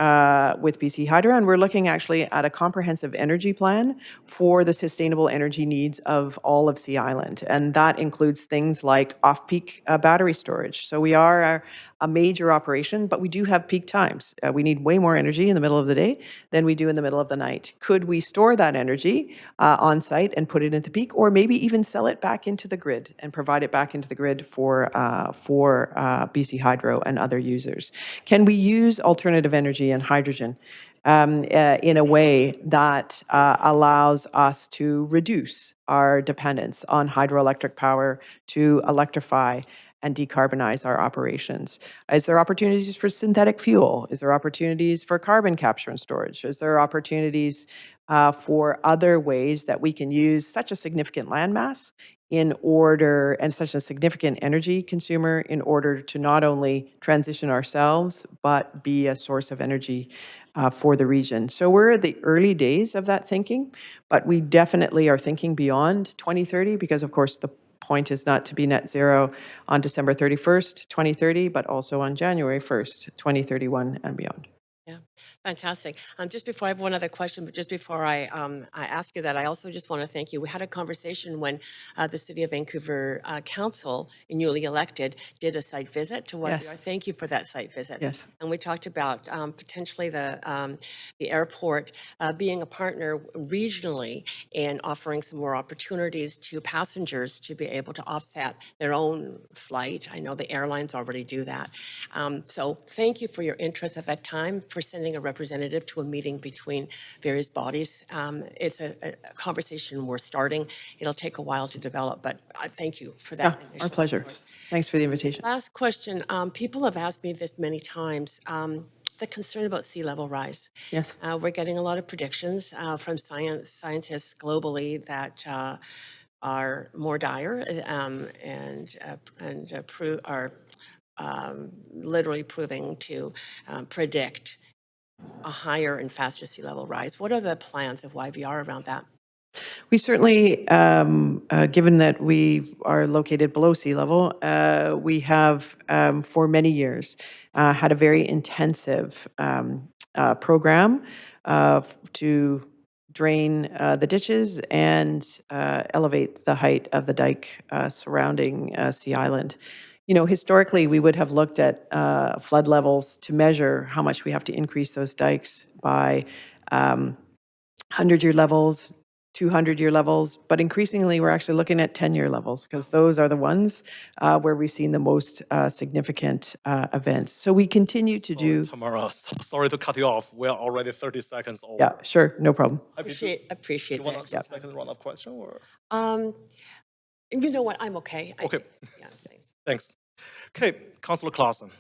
with BC Hydro, and we're looking actually at a comprehensive energy plan for the sustainable energy needs of all of Sea Island. And that includes things like off-peak battery storage. So we are a major operation, but we do have peak times. We need way more energy in the middle of the day than we do in the middle of the night. Could we store that energy on site and put it into peak, or maybe even sell it back into the grid and provide it back into the grid for BC Hydro and other users? Can we use alternative energy and hydrogen in a way that allows us to reduce our dependence on hydroelectric power to electrify and decarbonize our operations? Is there opportunities for synthetic fuel? Is there opportunities for carbon capture and storage? Is there opportunities for other ways that we can use such a significant landmass in order, and such a significant energy consumer, in order to not only transition ourselves, but be a source of energy for the region? So we're at the early days of that thinking, but we definitely are thinking beyond 2030 because, of course, the point is not to be net zero on December 31st, 2030, but also on January 1st, 2031 and beyond. Yeah, fantastic. Just before I have one other question, but just before I ask you that, I also just want to thank you. We had a conversation when the City of Vancouver Council, newly elected, did a site visit to YVR. Yes. Thank you for that site visit. Yes. And we talked about potentially the airport being a partner regionally and offering some more opportunities to passengers to be able to offset their own flight. I know the airlines already do that. So thank you for your interest at that time, for sending a representative to a meeting between various bodies. It's a conversation we're starting. It'll take a while to develop, but thank you for that. Our pleasure. Support. Thanks for the invitation. Last question. People have asked me this many times. The concern about sea level rise. Yes. We're getting a lot of predictions from scientists globally that are more dire and are literally proving to predict a higher and faster sea level rise. What are the plans of YVR around that? We certainly, given that we are located below sea level, we have for many years had a very intensive program to drain the ditches and elevate the height of the dike surrounding Sea Island. You know, historically, we would have looked at flood levels to measure how much we have to increase those dikes by 100-year levels, 200-year levels, but increasingly we're actually looking at 10-year levels because those are the ones where we've seen the most significant events. So we continue to do. Tamara, sorry to cut you off. We're already 30 seconds over. Yeah, sure, no problem. Appreciate Do you want that. a second round of question or? You know what? I'm okay. Okay. Yeah, thanks. Thanks. Okay, Councillor Clausen.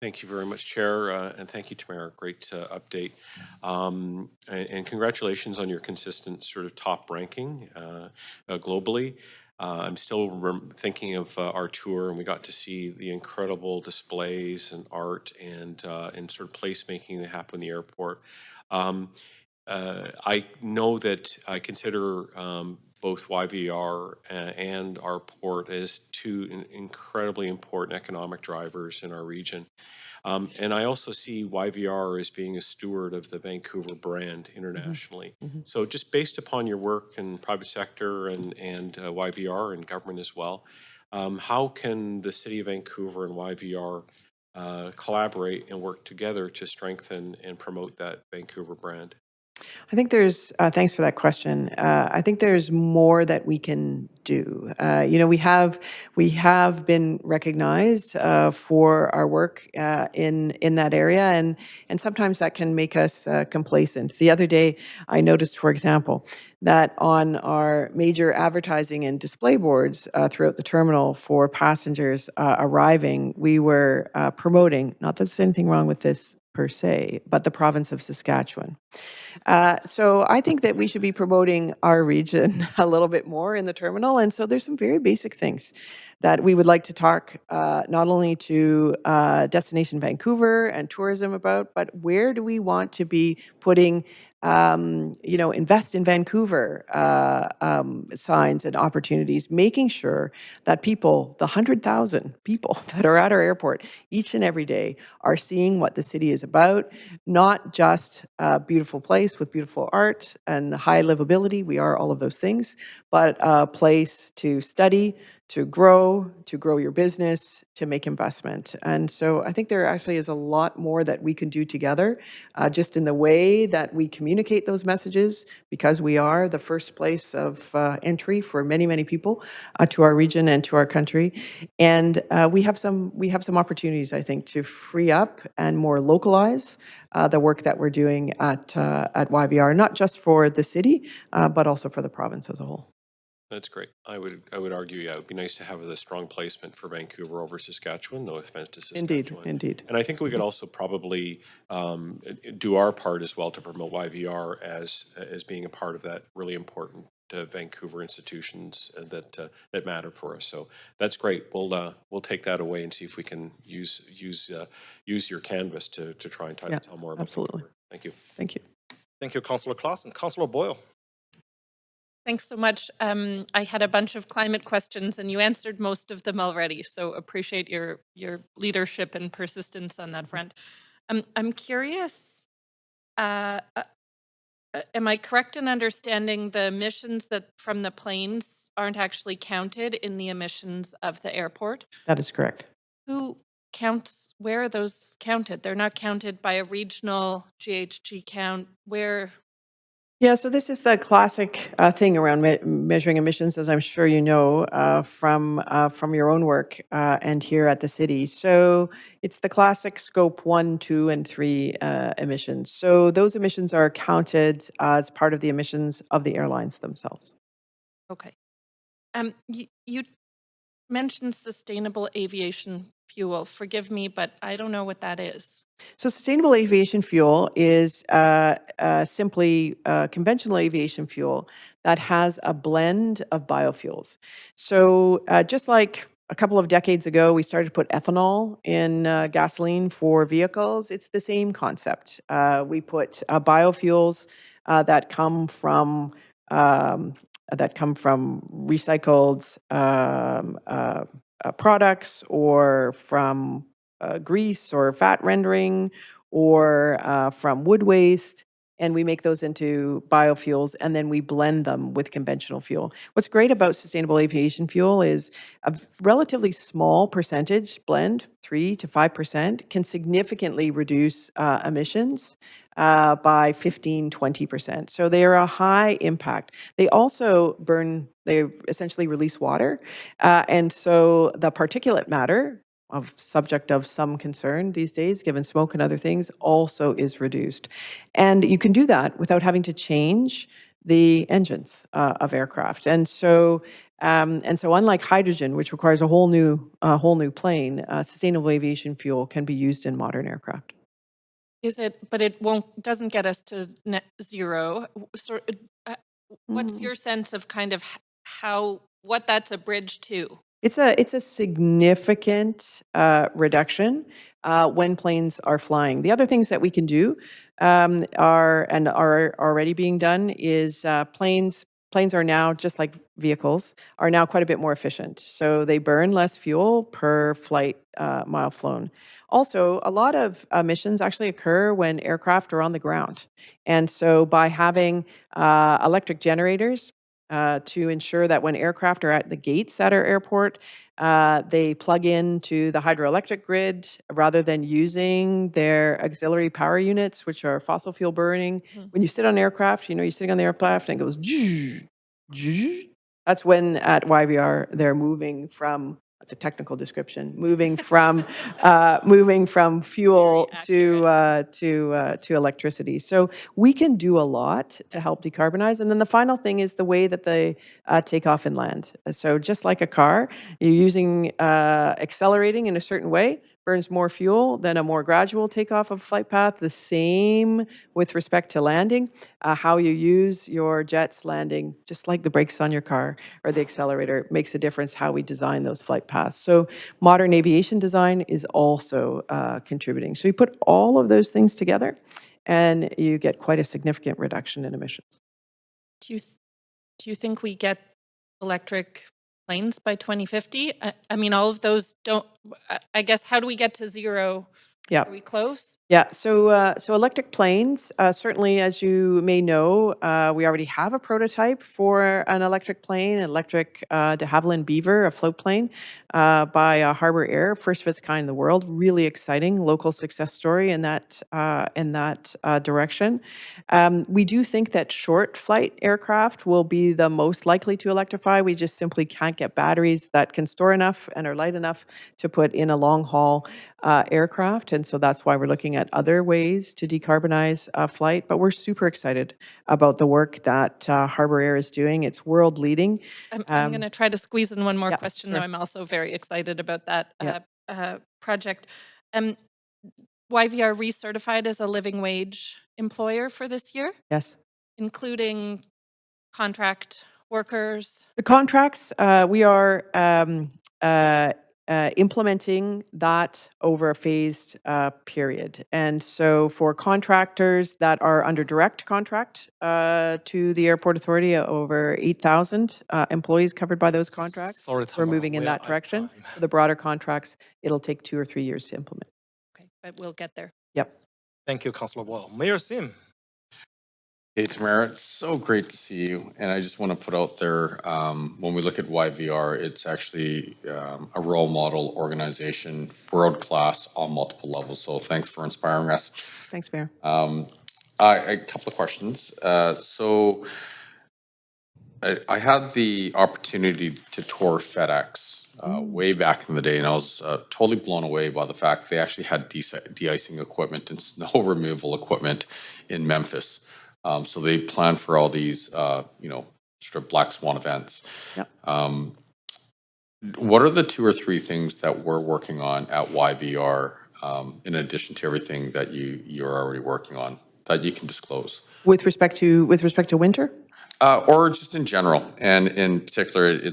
Thank you very much, Chair, and thank you, Tamara. Great update. And congratulations on your consistent sort of top ranking globally. I'm still thinking of our tour, and we got to see the incredible displays and art and sort of placemaking that happened in the airport. I know that I consider both YVR and our port as two incredibly important economic drivers in our region. And I also see YVR as being a steward of the Vancouver brand internationally. So just based upon your work in private sector and YVR and government as well, how can the City of Vancouver and YVR collaborate and work together to strengthen and promote that Vancouver brand? I think there's, thanks for that question. I think there's more that we can do. We have been recognized for our work in that area, and sometimes that can make us complacent. The other day, I noticed, for example, that on our major advertising and display boards throughout the terminal for passengers arriving, we were promoting, not that there's anything wrong with this per se, but the province of Saskatchewan. So I think that we should be promoting our region a little bit more in the terminal. And so there's some very basic things that we would like to talk not only to Destination Vancouver and tourism about, but where do we want to be putting invest in Vancouver signs and opportunities, making sure that people, the 100,000 people that are at our airport each and every day, are seeing what the city is about, not just a beautiful place with beautiful art and high livability. We are all of those things, but a place to study, to grow your business, to make investment. And so I think there actually is a lot more that we can do together, just in the way that we communicate those messages, because we are the first place of entry for many, many people to our region and to our country. And we have some opportunities, I think, to free up and more localize the work that we're doing at YVR, not just for the city, but also for the province as a whole. That's great. I would argue, yeah, it would be nice to have a strong placement for Vancouver over Saskatchewan. No offense to Saskatchewan. Indeed. And I think we could also probably do our part as well to promote YVR as being a part of that really important Vancouver institutions that matter for us. So that's great. We'll take that away and see if we can use your canvas to try and tell more about absolutely. Vancouver. Thank you. Thank you. Thank you, Councillor Claassen. Councillor Boyle. Thanks so much. I had a bunch of climate questions and you answered most of them already. So appreciate your leadership and persistence on that front. I'm curious, am I correct in understanding the emissions that from the planes aren't actually counted in the emissions of the airport? That is correct. Who counts, where are those counted? They're not counted by a regional GHG count. Where? Yeah, so this is the classic thing around measuring emissions, as I'm sure you know from your own work and here at the city. So it's the classic scope 1, 2, and 3 emissions. So those emissions are counted as part of the emissions of the airlines themselves. Okay. You mentioned sustainable aviation fuel. Forgive me, but I don't know what that is. So sustainable aviation fuel is simply conventional aviation fuel that has a blend of biofuels. So just like a couple of decades ago, we started to put ethanol in gasoline for vehicles. It's the same concept. We put biofuels that come from recycled products or from grease or fat rendering or from wood waste, and we make those into biofuels, and then we blend them with conventional fuel. What's great about sustainable aviation fuel is a relatively small percentage blend, 3 to 5%, can significantly reduce emissions by 15, 20%. So they are a high impact. They also they essentially release water. And so the particulate matter, of subject of some concern these days, given smoke and other things, also is reduced. And you can do that without having to change the engines of aircraft. And so unlike hydrogen, which requires a whole new plane, sustainable aviation fuel can be used in modern aircraft. Is it? But it doesn't get us to net zero. So, what's your sense of kind of what that's a bridge to? It's a significant reduction when planes are flying. The other things that we can do are already being done is planes are now, just like vehicles, are now quite a bit more efficient. So they burn less fuel per flight mile flown. Also, a lot of emissions actually occur when aircraft are on the ground. And so by having electric generators to ensure that when aircraft are at the gates at our airport, they plug into the hydroelectric grid rather than using their auxiliary power units, which are fossil fuel burning. When you sit on an aircraft, you're sitting on the aircraft and it goes, zzz, zzz. That's when at YVR they're moving from, that's a technical description, moving from fuel to electricity. So we can do a lot to help decarbonize. And then the final thing is the way that they take off and land. So just like a car, you're using accelerating in a certain way, burns more fuel than a more gradual takeoff of flight path. The same with respect to landing, how you use your jets landing, just like the brakes on your car or the accelerator, makes a difference how we design those flight paths. So modern aviation design is also contributing. So you put all of those things together and you get quite a significant reduction in emissions. Do you think we get electric planes by 2050? I mean, all of those don't, I guess, how do we get to zero? Yeah. Are we close? Yeah, so electric planes, certainly, as you may know, we already have a prototype for an electric plane, electric de Havilland Beaver, a float plane by Harbour Air, first of its kind in the world. Really exciting local success story in that direction. We do think that short flight aircraft will be the most likely to electrify. We just simply can't get batteries that can store enough and are light enough to put in a long haul aircraft. And so that's why we're looking at other ways to decarbonize flight. But we're super excited about the work that Harbour Air is doing. It's world leading. I'm going to try to squeeze in one more yeah, question, sure. though. I'm also very excited about that Yeah. project. YVR recertified as a living wage employer for this year, Yes. including contract workers. The contracts, we are implementing that over a phased period. And so for contractors that are under direct contract to the Airport Authority, over 8,000 employees covered by those contracts, Sorry, we're Tamara, moving in we that are at direction. time. For the broader contracts, it'll take 2 or 3 years to implement. Okay, but we'll get there. Yep. Thank you, Councillor Boyle. Mayor Sim. Hey, Tamara, it's so great to see you. And I just want to put out there, when we look at YVR, it's actually a role model organization, world class on multiple levels. So thanks for inspiring us. Thanks, Mayor. A couple of questions. So I had the opportunity to tour FedEx way back in the day, and I was totally blown away by the fact they actually had de-icing equipment and snow removal equipment in Memphis. So they planned for all these, sort of black swan events. Yep. What are the 2 or 3 things that we're working on at YVR, in addition to everything that you're already working on, that you can disclose? With respect to winter? Or just in general, and in particular, it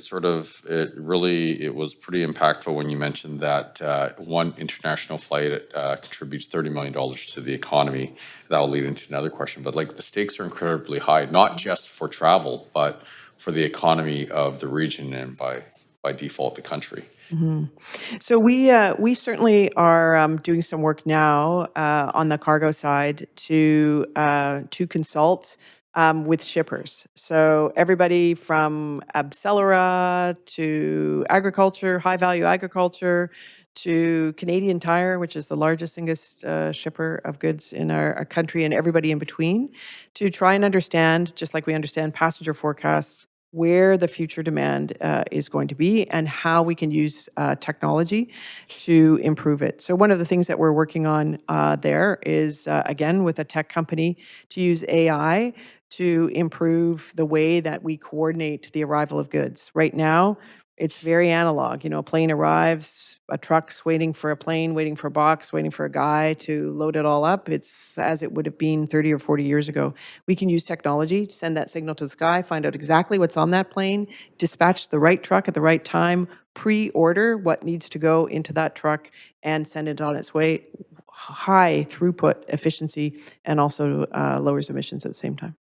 was pretty impactful when you mentioned that one international flight contributes $30 million to the economy. That will lead into another question, but like the stakes are incredibly high, not just for travel, but for the economy of the region and by default the country. Mm-hmm. So we certainly are doing some work now on the cargo side to consult with shippers. So everybody from Abcelera to agriculture, high value agriculture, to Canadian Tire, which is the largest single shipper of goods in our country, and everybody in between, to try and understand, just like we understand passenger forecasts, where the future demand is going to be and how we can use technology to improve it. So one of the things that we're working on there is, again, with a tech company, to use AI to improve the way that we coordinate the arrival of goods. Right now, it's very analog. A plane arrives, a truck's waiting for a plane, waiting for a box, waiting for a guy to load it all up. It's as it would have been 30 or 40 years ago. We can use technology, send that signal to the sky, find out exactly what's on that plane, dispatch the right truck at the right time, pre-order what needs to go into that truck, and send it on its way. High throughput efficiency, and also lowers emissions at the same time.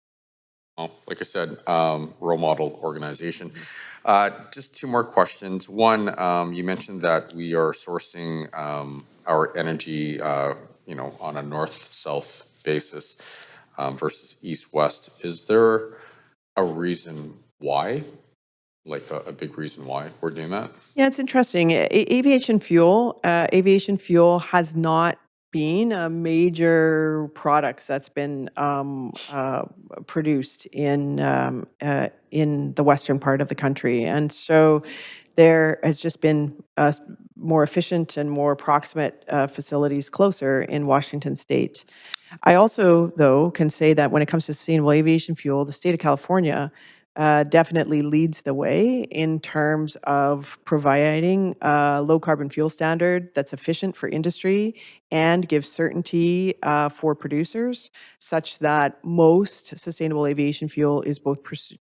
Well, like I said, role model organization. Just 2 more questions. One, you mentioned that we are sourcing our energy, on a north-south basis versus east-west. Is there a reason why? Like a big reason why we're doing that? Yeah, it's interesting. Aviation fuel has not been a major product that's been produced in the western part of the country, and so there has just been more efficient and more proximate facilities closer in Washington State. I also, though, can say that when it comes to sustainable aviation fuel, the state of California definitely leads the way in terms of providing a low carbon fuel standard that's efficient for industry and gives certainty for producers, such that most sustainable aviation fuel is both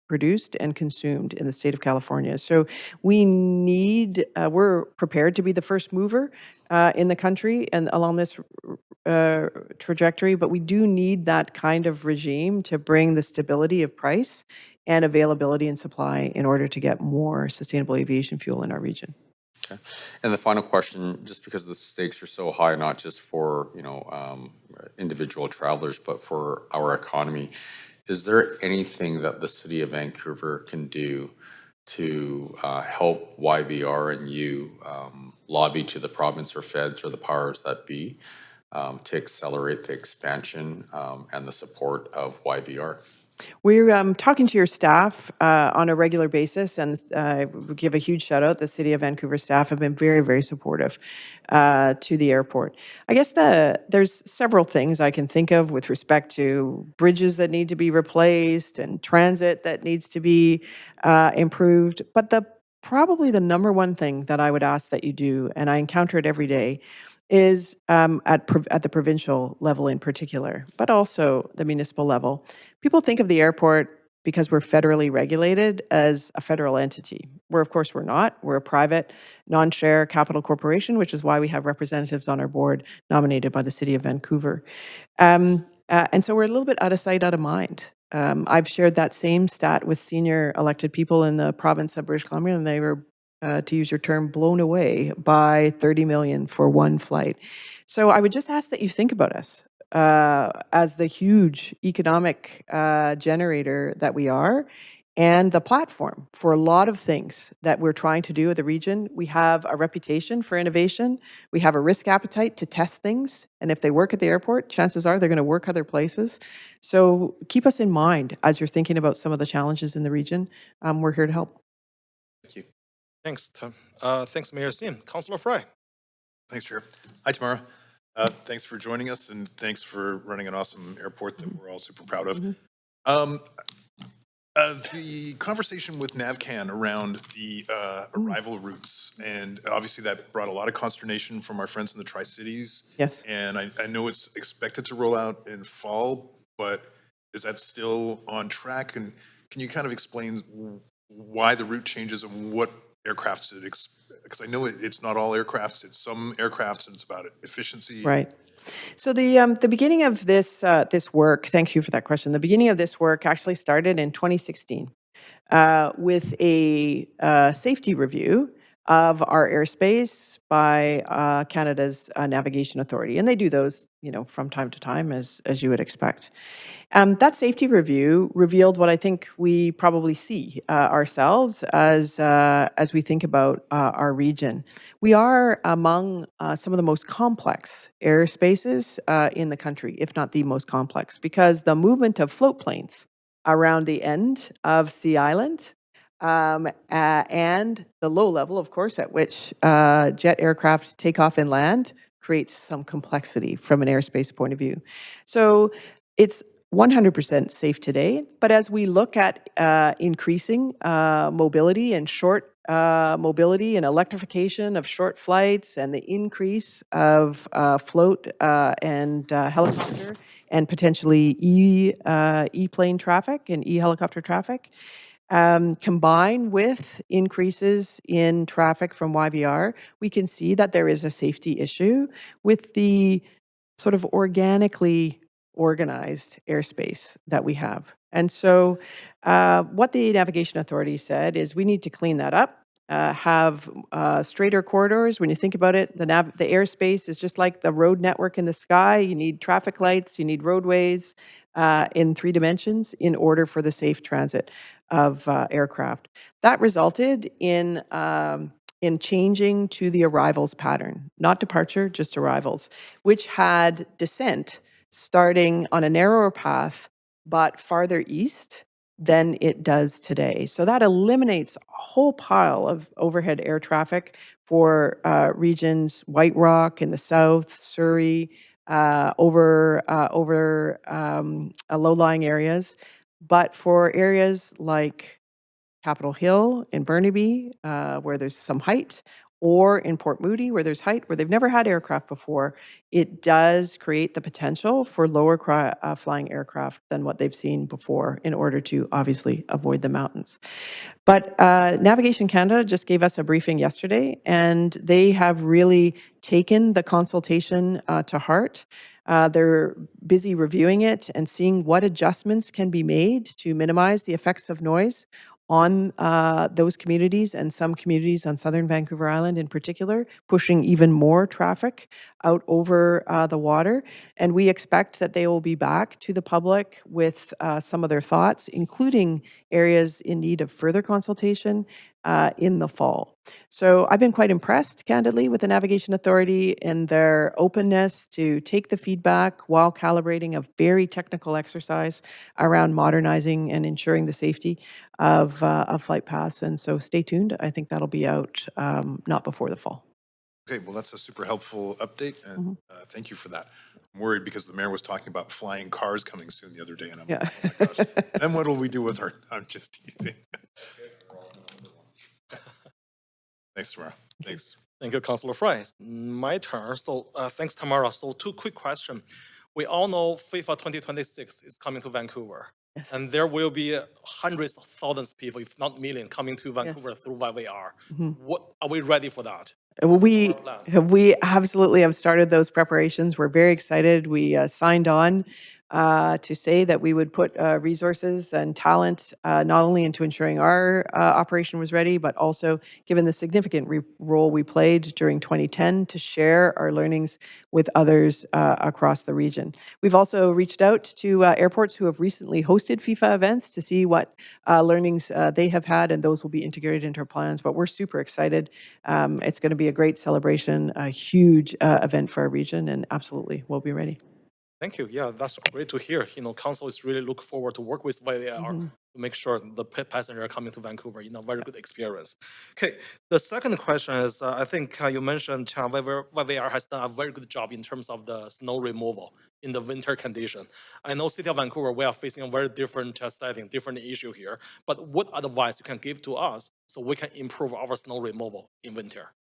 produced and consumed in the state of California. So we're prepared to be the first mover in the country and along this trajectory, but we do need that kind of regime to bring the stability of price and availability and supply in order to get more sustainable aviation fuel in our region. Okay. And the final question, just because the stakes are so high, not just for, individual travelers, but for our economy, is there anything that the city of Vancouver can do to help YVR and you lobby to the province or feds or the powers that be to accelerate the expansion and the support of YVR? We're talking to your staff on a regular basis, and we give a huge shout out. The City of Vancouver staff have been very, very supportive to the airport. I guess there's several things I can think of with respect to bridges that need to be replaced and transit that needs to be improved. But probably the number one thing that I would ask that you do, and I encounter it every day, is at the provincial level in particular, but also the municipal level. People think of the airport, because we're federally regulated, as a federal entity, where of course we're not. We're a private, non-share capital corporation, which is why we have representatives on our board nominated by the City of Vancouver. And so we're a little bit out of sight, out of mind. I've shared that same stat with senior elected people in the province of British Columbia, and they were, to use your term, blown away by 30 million for one flight. So I would just ask that you think about us as the huge economic generator that we are, and the platform for a lot of things that we're trying to do at the region. We have a reputation for innovation. We have a risk appetite to test things. And if they work at the airport, chances are they're going to work other places. So keep us in mind as you're thinking about some of the challenges in the region. We're here to help. Thank you. Thanks, Tom. Thanks, Mayor Sim. Councillor Fry. Thanks, Chair. Hi, Tamara. Thanks for joining us, and thanks for running an awesome airport that we're all super proud of. The conversation with NavCan around the arrival routes, and obviously that brought a lot of consternation from our friends in the Tri-Cities. Yes. And I know it's expected to roll out in fall, but is that still on track? And can you kind of explain why the route changes and what aircrafts it because I know it's not all aircrafts, it's some aircrafts, and it's about efficiency. Right. So the beginning of this work, thank you for that question. The beginning of this work actually started in 2016 with a safety review of our airspace by Canada's Navigation Authority, and they do those, from time to time, as you would expect. That safety review revealed what I think we probably see ourselves as we think about our region. We are among some of the most complex airspaces in the country, if not the most complex, because the movement of float planes around the end of Sea Island and the low level, of course, at which jet aircraft take off and land creates some complexity from an airspace point of view. So it's 100% safe today, but as we look at increasing mobility and short mobility and electrification of short flights and the increase of float and helicopter and potentially e-plane traffic and e-helicopter traffic, combined with increases in traffic from YVR, we can see that there is a safety issue with the sort of organically organized airspace that we have. And so what the Navigation Authority said is we need to clean that up, have straighter corridors. When you think about it, the airspace is just like the road network in the sky. You need traffic lights, you need roadways in 3 dimensions in order for the safe transit of aircraft. That resulted in changing to the arrivals pattern, not departure, just arrivals, which had descent starting on a narrower path, but farther east than it does today. So that eliminates a whole pile of overhead air traffic for regions, White Rock in the south, Surrey, over low-lying areas. But for areas like Capitol Hill in Burnaby, where there's some height, or in Port Moody, where there's height, where they've never had aircraft before, it does create the potential for lower flying aircraft than what they've seen before in order to obviously avoid the mountains. But Navigation Canada just gave us a briefing yesterday, and they have really taken the consultation to heart. They're busy reviewing it and seeing what adjustments can be made to minimize the effects of noise on those communities and some communities on southern Vancouver Island in particular, pushing even more traffic out over the water. And we expect that they will be back to the public with some of their thoughts, including areas in need of further consultation in the fall. So I've been quite impressed, candidly, with the Navigation Authority and their openness to take the feedback while calibrating a very technical exercise around modernizing and ensuring the safety of flight paths. And so stay tuned. I think that'll be out not before the fall. Okay, well, that's a super helpful update, and thank you for that. I'm worried because the mayor was talking about flying cars coming soon the other day, and I'm like, oh my gosh, then what will we do with her? I'm just teasing. Thanks, Tamara. Thanks. Thank you, Councillor Fry. It's my turn. So thanks, Tamara. So two quick questions. We all know FIFA 2026 is coming to Vancouver. Yes. And there will be hundreds of thousands of people, if not millions, coming to Vancouver through YVR. What are we ready for that? We absolutely have started those preparations. We're very excited. We signed on to say that we would put resources and talent not only into ensuring our operation was ready, but also given the significant role we played during 2010 to share our learnings with others across the region. We've also reached out to airports who have recently hosted FIFA events to see what learnings they have had, and those will be integrated into our plans. But we're super excited. It's going to be a great celebration, a huge event for our region, and absolutely, we'll be ready. Thank you. Yeah, that's great to hear. You know, Council is really looking forward to work with YVR to make sure the passengers are coming to Vancouver in a very good experience. Okay, the second question is, I think you mentioned YVR has done a very good job in terms of the snow removal in the winter condition. I know City of Vancouver, we are facing a very different setting, different issue here, but what advice you can give to us so we can improve our snow removal in winter?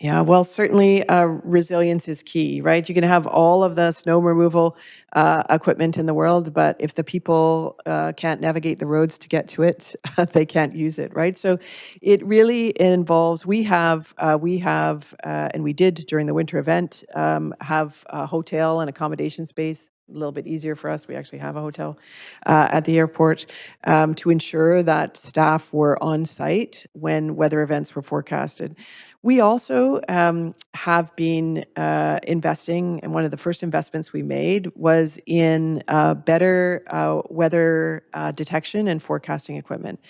Yeah, well, certainly resilience is key, right? You can have all of the snow removal equipment in the world, but if the people can't navigate the roads to get to it, they can't use it, right? So it really involves, we have, and we did during the winter event, have a hotel and accommodation space. A little bit easier for us. We actually have a hotel at the airport to ensure that staff were on site when weather events were forecasted. We also have been investing, and one of the first investments we made was in better weather detection and forecasting equipment.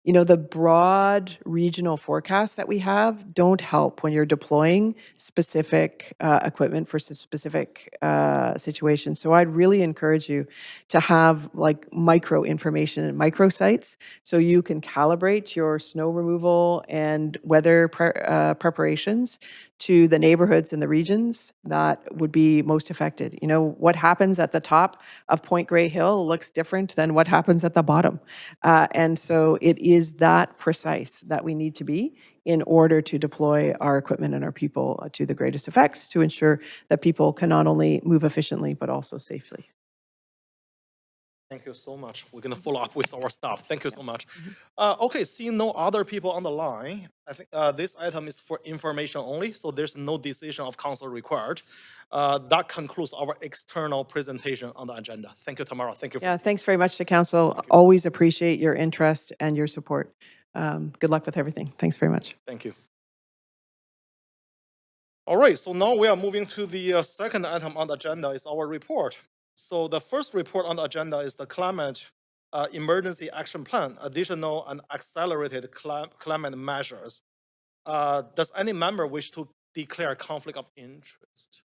You know, the broad regional forecasts that we have don't help when you're deploying specific equipment for specific situations. So I'd really encourage you to have like micro information and micro sites so you can calibrate your snow removal and weather preparations to the neighborhoods and the regions that would be most affected. You know, what happens at the top of Point Grey Hill looks different than what happens at the bottom. And so it is that precise that we need to be in order to deploy our equipment and our people to the greatest effect to ensure that people can not only move efficiently, but also safely. Thank you so much. We're going to follow up with our staff. Thank you so much. Okay, seeing no other people on the line, I think this item is for information only, so there's no decision of council required. That concludes our external presentation on the agenda. Thank you, Tamara. Thank you. Yeah, thanks very much to council. Always appreciate your interest and your support. Good luck with everything. Thanks very much. Thank you. All right, so now we are moving to the second item on the agenda is our report. So the first report on the agenda is the climate emergency action plan, additional and accelerated climate measures. Does any member wish to declare conflict of interest?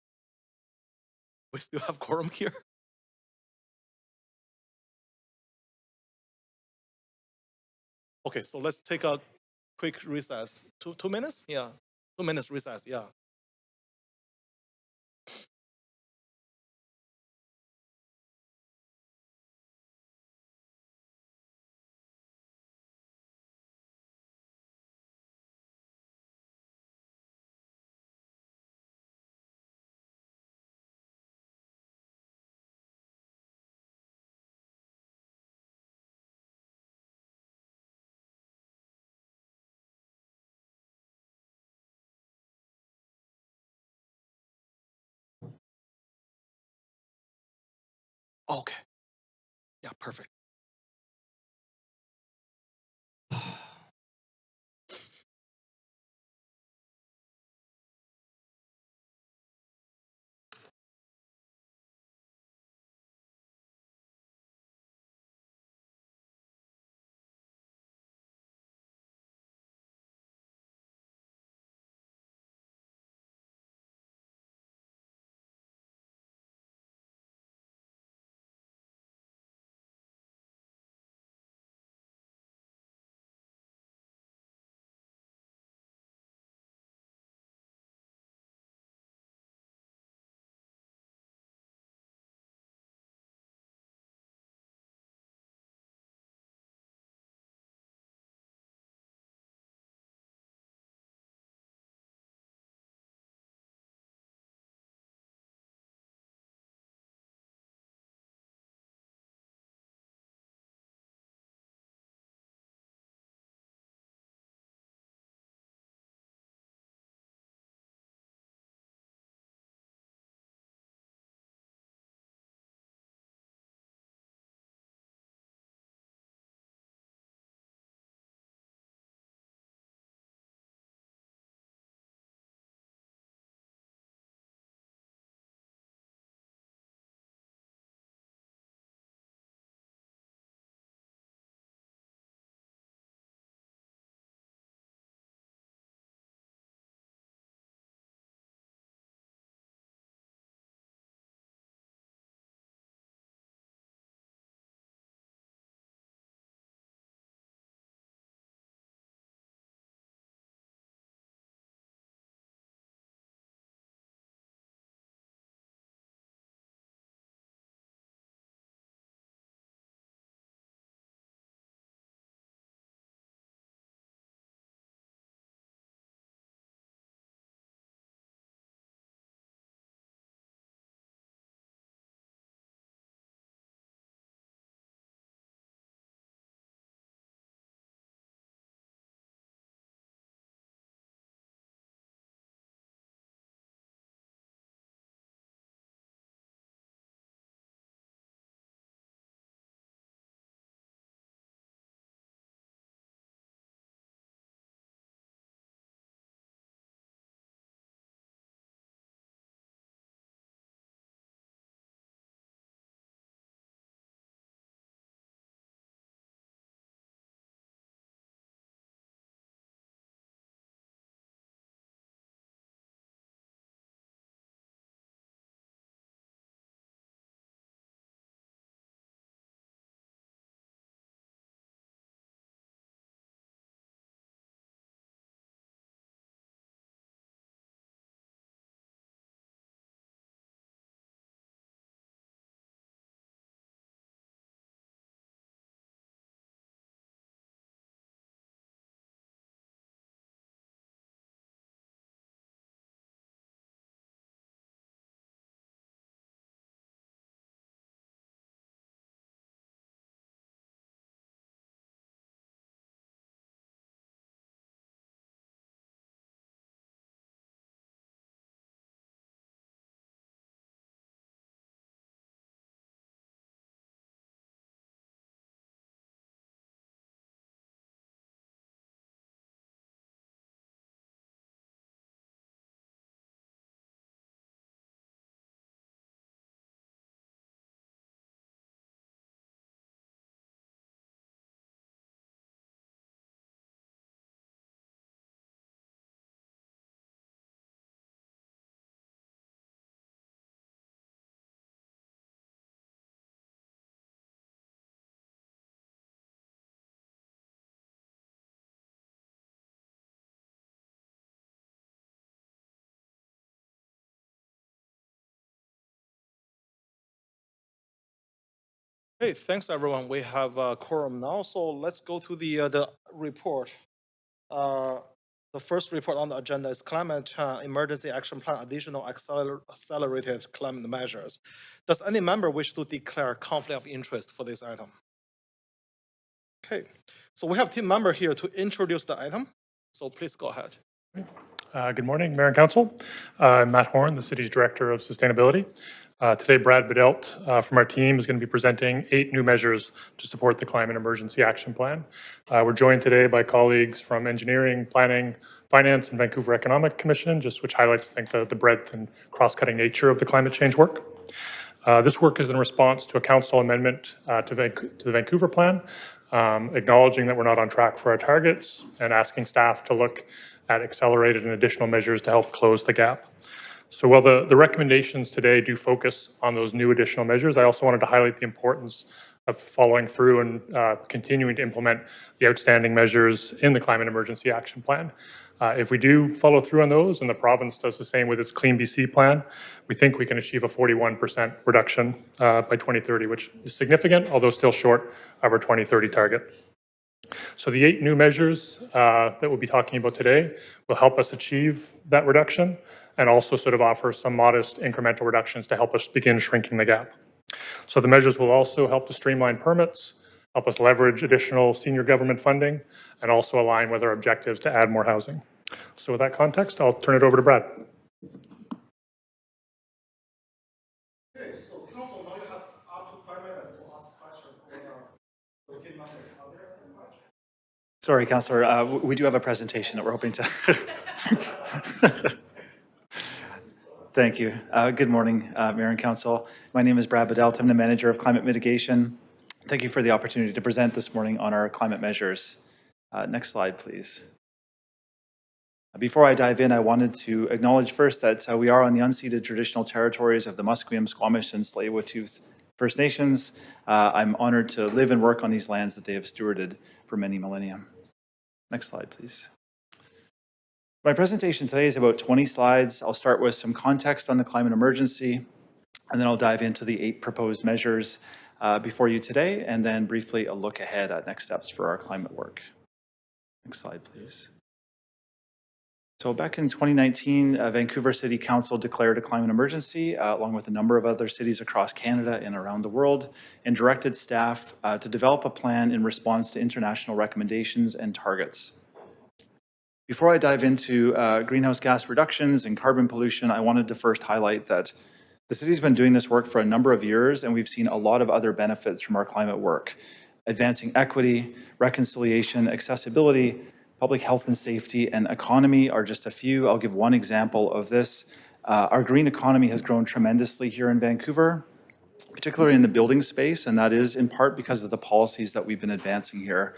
We still have quorum here. Okay, so let's take a quick recess. 2 minutes? Yeah, 2 minutes recess, yeah. Okay, yeah, perfect. Hey, thanks everyone. We have a quorum now, so let's go to the report. The first report on the agenda is Climate Emergency Action Plan, additional accelerated climate measures. Does any member wish to declare conflict of interest for this item? Okay, so we have team member here to introduce the item, so please go ahead. Good morning, Mayor and Council. I'm Matt Horn, the city's Director of Sustainability. Today, Brad Bedelt from our team is going to be presenting 8 new measures to support the Climate Emergency Action Plan. We're joined today by colleagues from Engineering, Planning, Finance, and Vancouver Economic Commission, which highlights, I think, the breadth and cross-cutting nature of the climate change work. This work is in response to a council amendment to the Vancouver plan, acknowledging that we're not on track for our targets and asking staff to look at accelerated and additional measures to help close the gap. So while the recommendations today do focus on those new additional measures, I also wanted to highlight the importance of following through and continuing to implement the outstanding measures in the Climate Emergency Action Plan. If we do follow through on those, and the province does the same with its Clean BC plan, we think we can achieve a 41% reduction by 2030, which is significant, although still short of our 2030 target. So the 8 new measures that we'll be talking about today will help us achieve that reduction and also sort of offer some modest incremental reductions to help us begin shrinking the gap. So the measures will also help to streamline permits, help us leverage additional senior government funding, and also align with our objectives to add more housing. So with that context, I'll turn it over to Brad. Okay, so council, now you have up to 5 minutes to ask questions for team members. Are there any questions? Sorry, Councillor, we do have a presentation that we're hoping to. Thank you. Good morning, Mayor and Council. My name is Brad Bedelt. I'm the Manager of Climate Mitigation. Thank you for the opportunity to present this morning on our climate measures. Next slide, please. Before I dive in, I wanted to acknowledge first that we are on the unceded traditional territories of the Musqueam, Squamish, and Tsleil-Waututh First Nations. I'm honored to live and work on these lands that they have stewarded for many millennia. Next slide, please. My presentation today is about 20 slides. I'll start with some context on the climate emergency, and then I'll dive into the 8 proposed measures before you today, and then briefly a look ahead at next steps for our climate work. Next slide, please. So back in 2019, Vancouver City Council declared a climate emergency, along with a number of other cities across Canada and around the world, and directed staff to develop a plan in response to international recommendations and targets. Before I dive into greenhouse gas reductions and carbon pollution, I wanted to first highlight that the city's been doing this work for a number of years, and we've seen a lot of other benefits from our climate work. Advancing equity, reconciliation, accessibility, public health and safety, and economy are just a few. I'll give one example of this. Our green economy has grown tremendously here in Vancouver, particularly in the building space, and that is in part because of the policies that we've been advancing here.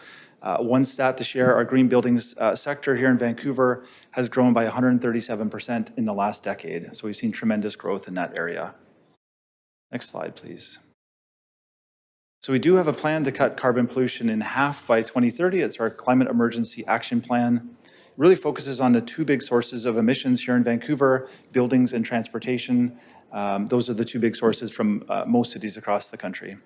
One stat to share, our green buildings sector here in Vancouver has grown by 137% in the last decade. So we've seen tremendous growth in that area. Next slide, please. So we do have a plan to cut carbon pollution in half by 2030. It's our Climate Emergency Action Plan. It really focuses on the 2 big sources of emissions here in Vancouver, buildings and transportation. Those are the 2 big sources from most cities across the country.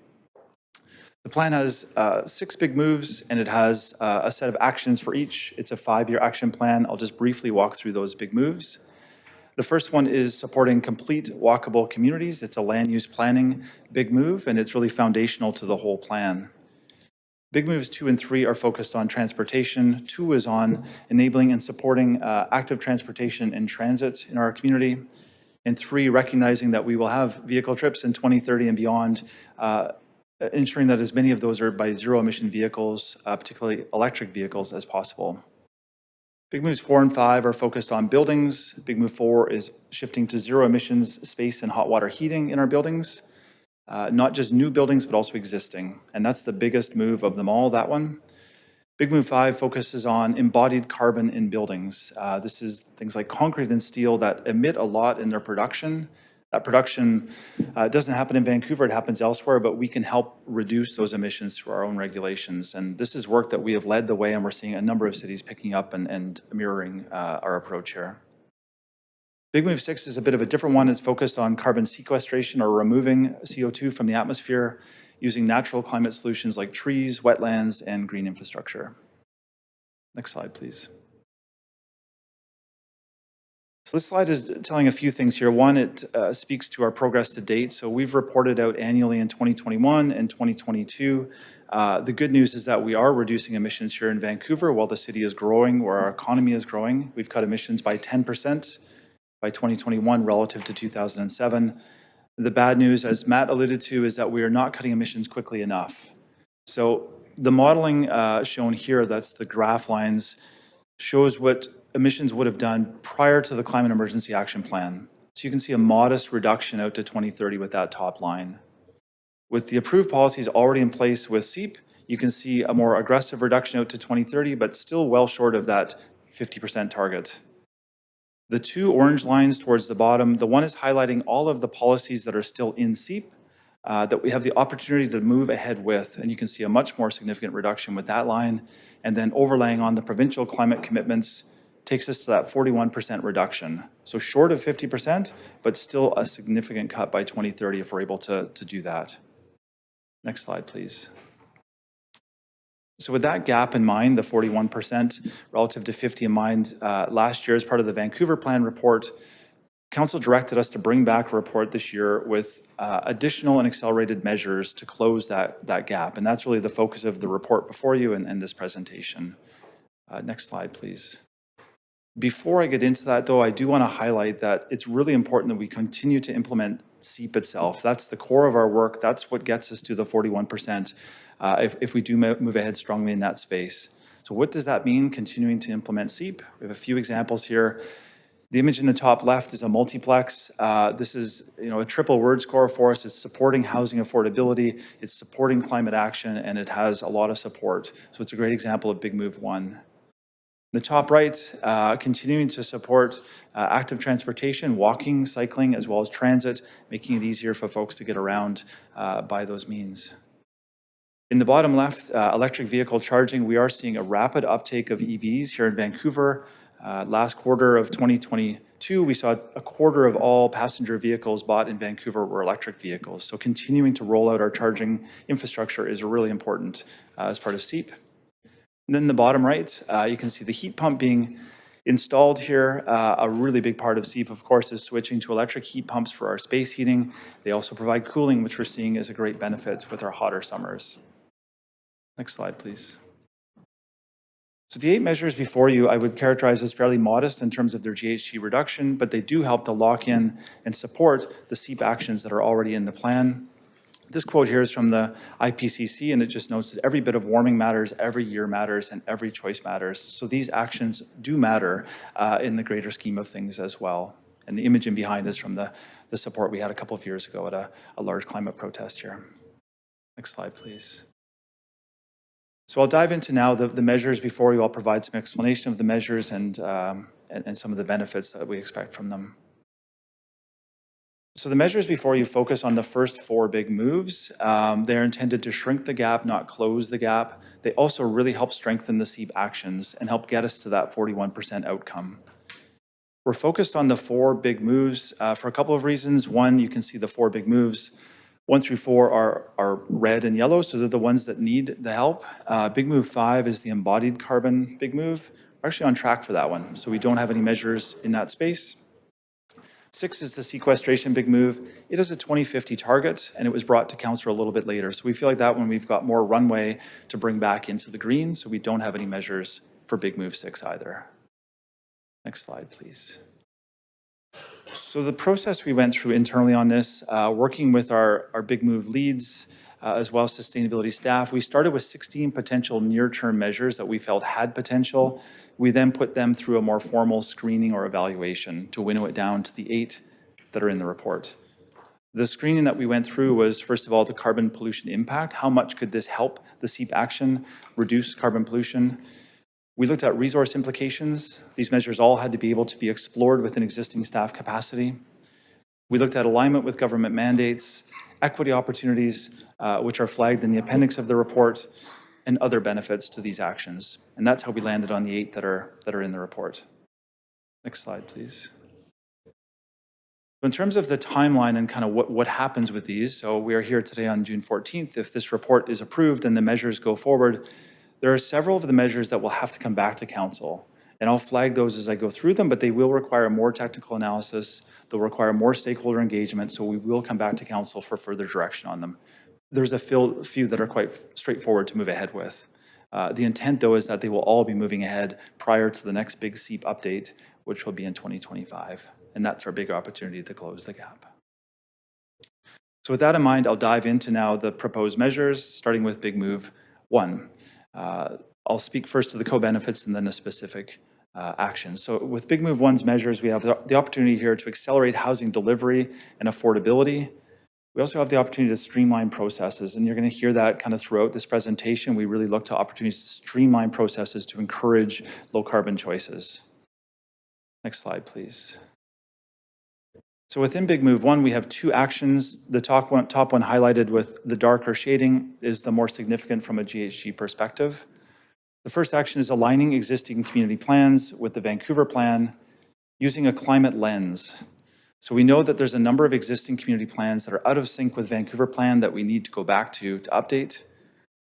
The plan has 6 big moves, and it has a set of actions for each. It's a 5-year action plan. I'll just briefly walk through those big moves. The first one is supporting complete walkable communities. It's a land use planning big move, and it's really foundational to the whole plan. Big moves 2 and 3 are focused on transportation. 2 is on enabling and supporting active transportation and transit in our community. And 3, recognizing that we will have vehicle trips in 2030 and beyond, ensuring that as many of those are by zero-emission vehicles, particularly electric vehicles, as possible. Big moves 4 and 5 are focused on buildings. Big move 4 is shifting to zero emissions space and hot water heating in our buildings, not just new buildings, but also existing. And that's the biggest move of them all, that one. Big move 5 focuses on embodied carbon in buildings. This is things like concrete and steel that emit a lot in their production. That production doesn't happen in Vancouver, it happens elsewhere, but we can help reduce those emissions through our own regulations. And this is work that we have led the way, and we're seeing a number of cities picking up and mirroring our approach here. Big Move 6 is a bit of a different one. It's focused on carbon sequestration or removing CO2 from the atmosphere. using natural climate solutions like trees, wetlands, and green infrastructure. Next slide, please. So this slide is telling a few things here. One, it speaks to our progress to date. So we've reported out annually in 2021 and 2022. The good news is that we are reducing emissions here in Vancouver while the city is growing, where our economy is growing. We've cut emissions by 10% by 2021 relative to 2007. The bad news, as Matt alluded to, is that we are not cutting emissions quickly enough. So the modeling shown here, that's the graph lines, shows what emissions would have done prior to the Climate Emergency Action Plan. So you can see a modest reduction out to 2030 with that top line. With the approved policies already in place with SEEP, you can see a more aggressive reduction out to 2030, but still well short of that 50% target. The two orange lines towards the bottom, the one is highlighting all of the policies that are still in SEEP that we have the opportunity to move ahead with, and you can see a much more significant reduction with that line, and then overlaying on the provincial climate commitments takes us to that 41% reduction. So short of 50%, but still a significant cut by 2030 if we're able to do that. Next slide, please. So with that gap in mind, the 41% relative to 50 in mind, last year as part of the Vancouver Plan report, Council directed us to bring back a report this year with additional and accelerated measures to close that gap. And that's really the focus of the report before you and this presentation. Next slide, please. Before I get into that, though, I do want to highlight that it's really important that we continue to implement SEEP itself. That's the core of our work. That's what gets us to the 41% if we do move ahead strongly in that space. So what does that mean, continuing to implement SEEP? We have a few examples here. The image in the top left is a multiplex. This is a triple word score for us. It's supporting housing affordability, it's supporting climate action, and it has a lot of support. So it's a great example of Big Move 1. The top right, continuing to support active transportation, walking, cycling, as well as transit, making it easier for folks to get around by those means. In the bottom left, electric vehicle charging, we are seeing a rapid uptake of EVs here in Vancouver. Last quarter of 2022, we saw a quarter of all passenger vehicles bought in Vancouver were electric vehicles. So continuing to roll out our charging infrastructure is really important as part of SEEP. And then the bottom right, you can see the heat pump being installed here. A really big part of SEEP, of course, is switching to electric heat pumps for our space heating. They also provide cooling, which we're seeing is a great benefit with our hotter summers. Next slide, please. So the 8 measures before you, I would characterize as fairly modest in terms of their GHG reduction, but they do help to lock in and support the SEEP actions that are already in the plan. This quote here is from the IPCC, and it just notes that every bit of warming matters, every year matters, and every choice matters. So these actions do matter in the greater scheme of things as well. And the image in behind is from the support we had a couple of years ago at a large climate protest here. Next slide, please. So I'll dive into now the measures before you. I'll provide some explanation of the measures and some of the benefits that we expect from them. So the measures before you focus on the first 4 big moves. They're intended to shrink the gap, not close the gap. They also really help strengthen the SEEP actions and help get us to that 41% outcome. We're focused on the 4 big moves for a couple of reasons. One, you can see the 4 big moves. 1 through 4 are red and yellow, so they're the ones that need the help. Big move 5 is the embodied carbon big move. We're actually on track for that one, so we don't have any measures in that space. 6 is the sequestration big move. It is a 2050 target, and it was brought to Council a little bit later. So we feel like that one we've got more runway to bring back into the green, so we don't have any measures for big move 6 either. Next slide, please. So the process we went through internally on this, working with our big move leads, as well as sustainability staff, we started with 16 potential near-term measures that we felt had potential. We then put them through a more formal screening or evaluation to winnow it down to the 8 that are in the report. The screening that we went through was, first of all, the carbon pollution impact. How much could this help the SEEP action reduce carbon pollution? We looked at resource implications. These measures all had to be able to be explored within existing staff capacity. We looked at alignment with government mandates, equity opportunities, which are flagged in the appendix of the report, and other benefits to these actions. And that's how we landed on the 8 that are in the report. Next slide, please. In terms of the timeline and kind of what happens with these, so we are here today on June 14th. If this report is approved and the measures go forward, there are several of the measures that will have to come back to council. And I'll flag those as I go through them, but they will require more technical analysis. They'll require more stakeholder engagement, so we will come back to council for further direction on them. There's a few that are quite straightforward to move ahead with. The intent, though, is that they will all be moving ahead prior to the next big SEEP update, which will be in 2025. And that's our big opportunity to close the gap. So with that in mind, I'll dive into now the proposed measures, starting with Big Move 1. I'll speak first to the co-benefits and then the specific actions. So with Big Move 1's measures, we have the opportunity here to accelerate housing delivery and affordability. We also have the opportunity to streamline processes, and you're going to hear that kind of throughout this presentation. We really look to opportunities to streamline processes to encourage low carbon choices. Next slide, please. So within Big Move 1, we have two actions. The top one highlighted with the darker shading is the more significant from a GHG perspective. The first action is aligning existing community plans with the Vancouver plan using a climate lens. So we know that there's a number of existing community plans that are out of sync with Vancouver plan that we need to go back to update.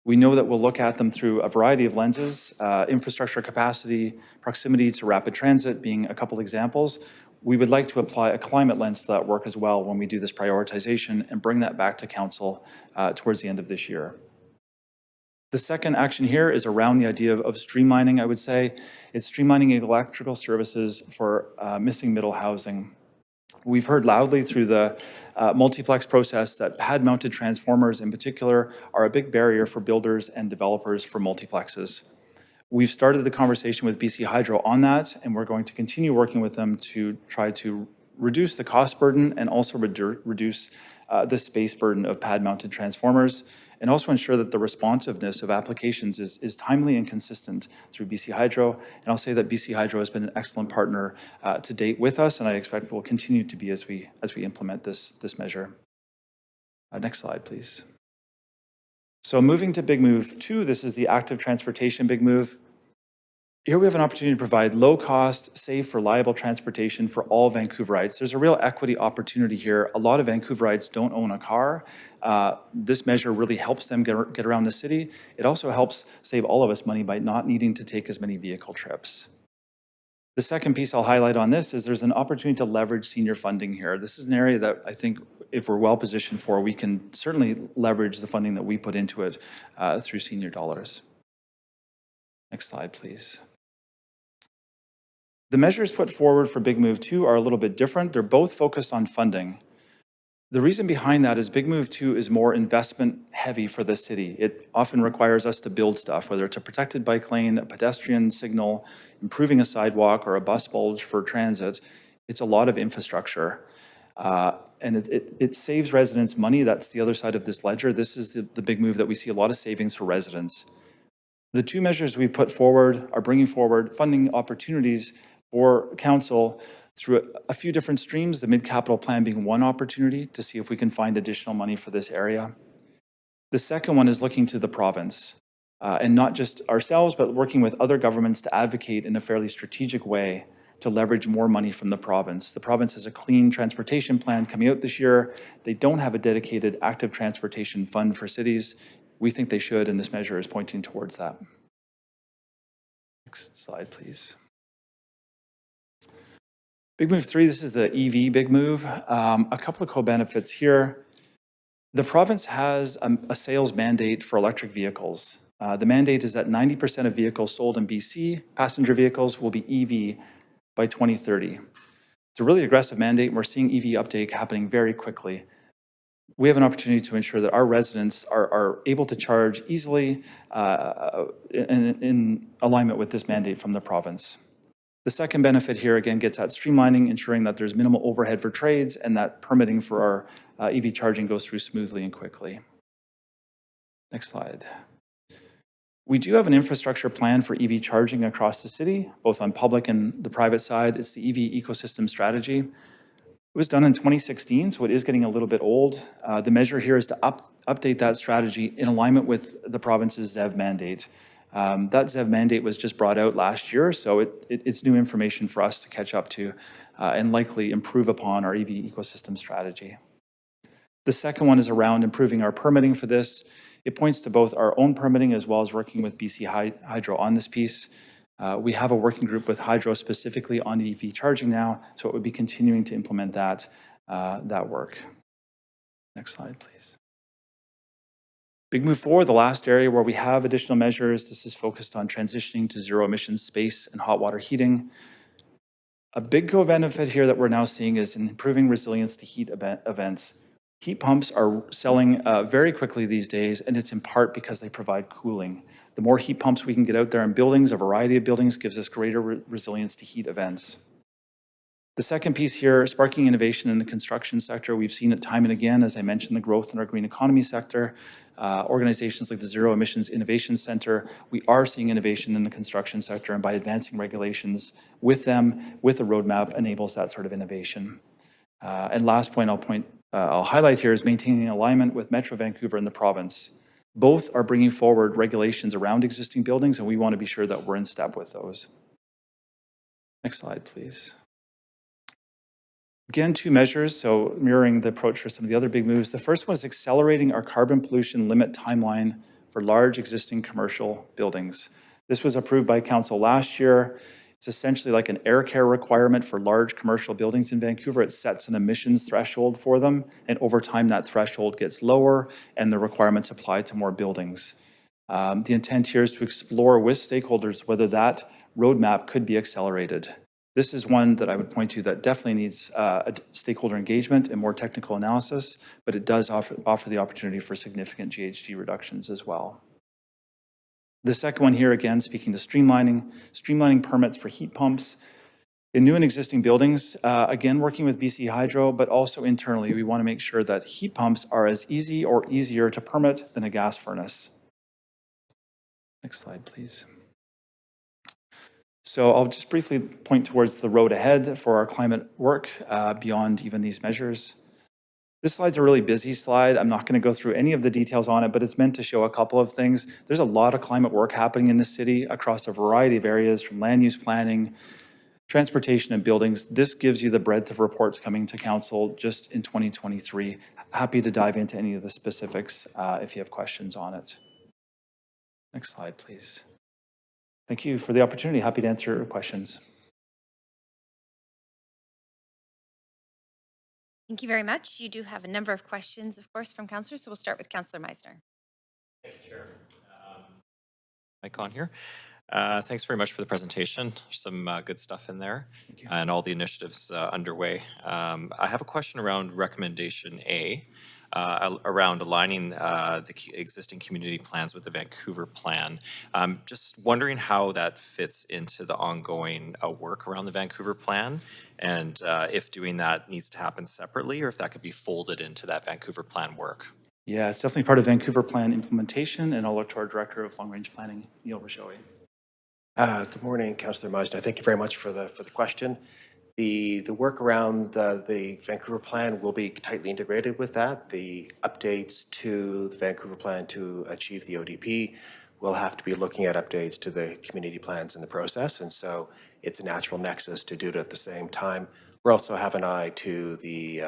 We know that we'll look at them through a variety of lenses, infrastructure capacity, proximity to rapid transit being a couple examples. We would like to apply a climate lens to that work as well when we do this prioritization and bring that back to council towards the end of this year. The second action here is around the idea of streamlining, I would say. It's streamlining electrical services for missing middle housing. We've heard loudly through the multiplex process that pad-mounted transformers in particular are a big barrier for builders and developers for multiplexes. We've started the conversation with BC Hydro on that, and we're going to continue working with them to try to reduce the cost burden and also reduce the space burden of pad-mounted transformers, and also ensure that the responsiveness of applications is timely and consistent through BC Hydro. And I'll say that BC Hydro has been an excellent partner to date with us, and I expect will continue to be as we implement this measure. Next slide, please. So moving to Big Move 2, this is the active transportation Big Move. Here we have an opportunity to provide low-cost, safe, reliable transportation for all Vancouverites. There's a real equity opportunity here. A lot of Vancouverites don't own a car. This measure really helps them get around the city. It also helps save all of us money by not needing to take as many vehicle trips. The second piece I'll highlight on this is there's an opportunity to leverage senior funding here. This is an area that I think if we're well positioned for, we can certainly leverage the funding that we put into it through senior dollars. Next slide, please. The measures put forward for Big Move 2 are a little bit different. They're both focused on funding. The reason behind that is Big Move 2 is more investment heavy for the city. It often requires us to build stuff, whether it's a protected bike lane, a pedestrian signal, improving a sidewalk, or a bus bulge for transit. It's a lot of infrastructure. And it saves residents money. That's the other side of this ledger. This is the big move that we see a lot of savings for residents. The two measures we put forward are bringing forward funding opportunities for council through a few different streams, the mid-capital plan being one opportunity to see if we can find additional money for this area. The second one is looking to the province, and not just ourselves, but working with other governments to advocate in a fairly strategic way to leverage more money from the province. The province has a clean transportation plan coming out this year. They don't have a dedicated active transportation fund for cities. We think they should, and this measure is pointing towards that. Next slide, please. Big Move 3, this is the EV Big Move. A couple of co-benefits here. The province has a sales mandate for electric vehicles. The mandate is that 90% of vehicles sold in BC, passenger vehicles, will be EV by 2030. It's a really aggressive mandate, and we're seeing EV uptake happening very quickly. We have an opportunity to ensure that our residents are able to charge easily in alignment with this mandate from the province. The second benefit here, again, gets at streamlining, ensuring that there's minimal overhead for trades and that permitting for our EV charging goes through smoothly and quickly. Next slide. We do have an infrastructure plan for EV charging across the city, both on public and the private side. It's the EV ecosystem strategy. It was done in 2016, so it is getting a little bit old. The measure here is to update that strategy in alignment with the province's ZEV mandate. That ZEV mandate was just brought out last year, so it's new information for us to catch up to and likely improve upon our EV ecosystem strategy. The second one is around improving our permitting for this. It points to both our own permitting as well as working with BC Hydro on this piece. We have a working group with Hydro specifically on EV charging now, so it would be continuing to implement that work. Next slide, please. Big move forward, the last area where we have additional measures, this is focused on transitioning to zero emission space and hot water heating. A big co-benefit here that we're now seeing is in improving resilience to heat events. Heat pumps are selling very quickly these days, and it's in part because they provide cooling. The more heat pumps we can get out there in buildings, a variety of buildings, gives us greater resilience to heat events. The second piece here, sparking innovation in the construction sector. We've seen it time and again, as I mentioned, the growth in our green economy sector. Organizations like the Zero Emissions Innovation Center, we are seeing innovation in the construction sector, and by advancing regulations with them, with a roadmap, enables that sort of innovation. And last point I'll highlight here is maintaining alignment with Metro Vancouver and the province. Both are bringing forward regulations around existing buildings, and we want to be sure that we're in step with those. Next slide, please. Again, two measures, so mirroring the approach for some of the other big moves. The first one is accelerating our carbon pollution limit timeline for large existing commercial buildings. This was approved by Council last year. It's essentially like an air care requirement for large commercial buildings in Vancouver. It sets an emissions threshold for them, and over time that threshold gets lower and the requirements apply to more buildings. The intent here is to explore with stakeholders whether that roadmap could be accelerated. This is one that I would point to that definitely needs stakeholder engagement and more technical analysis, but it does offer the opportunity for significant GHG reductions as well. The second one here, again, speaking to streamlining permits for heat pumps. In new and existing buildings, again, working with BC Hydro, but also internally, we want to make sure that heat pumps are as easy or easier to permit than a gas furnace. Next slide, please. So I'll just briefly point towards the road ahead for our climate work beyond even these measures. This slide's a really busy slide. I'm not going to go through any of the details on it, but it's meant to show a couple of things. There's a lot of climate work happening in the city across a variety of areas, from land use planning, transportation, and buildings. This gives you the breadth of reports coming to council just in 2023. Happy to dive into any of the specifics if you have questions on it. Next slide, please. Thank you for the opportunity. Happy to answer questions. Thank you very much. You do have a number of questions, of course, from councillors, so we'll start with Councillor Meisner. Thank you, Chair. Mike on here. Thanks very much for the presentation. There's some good stuff in there and all the initiatives underway. I have a question around recommendation A, around aligning the existing community plans with the Vancouver plan. Just wondering how that fits into the ongoing work around the Vancouver plan, and if doing that needs to happen separately or if that could be folded into that Vancouver plan work. Yeah, it's definitely part of Vancouver plan implementation, and I'll look to our Director of Long Range Planning, Neil Rashowi. Good morning, Councillor Meisner. Thank you very much for the question. The work around the Vancouver plan will be tightly integrated with that. The updates to the Vancouver plan to achieve the ODP will have to be looking at updates to the community plans in the process, and so it's a natural nexus to do it at the same time. We also have an eye to the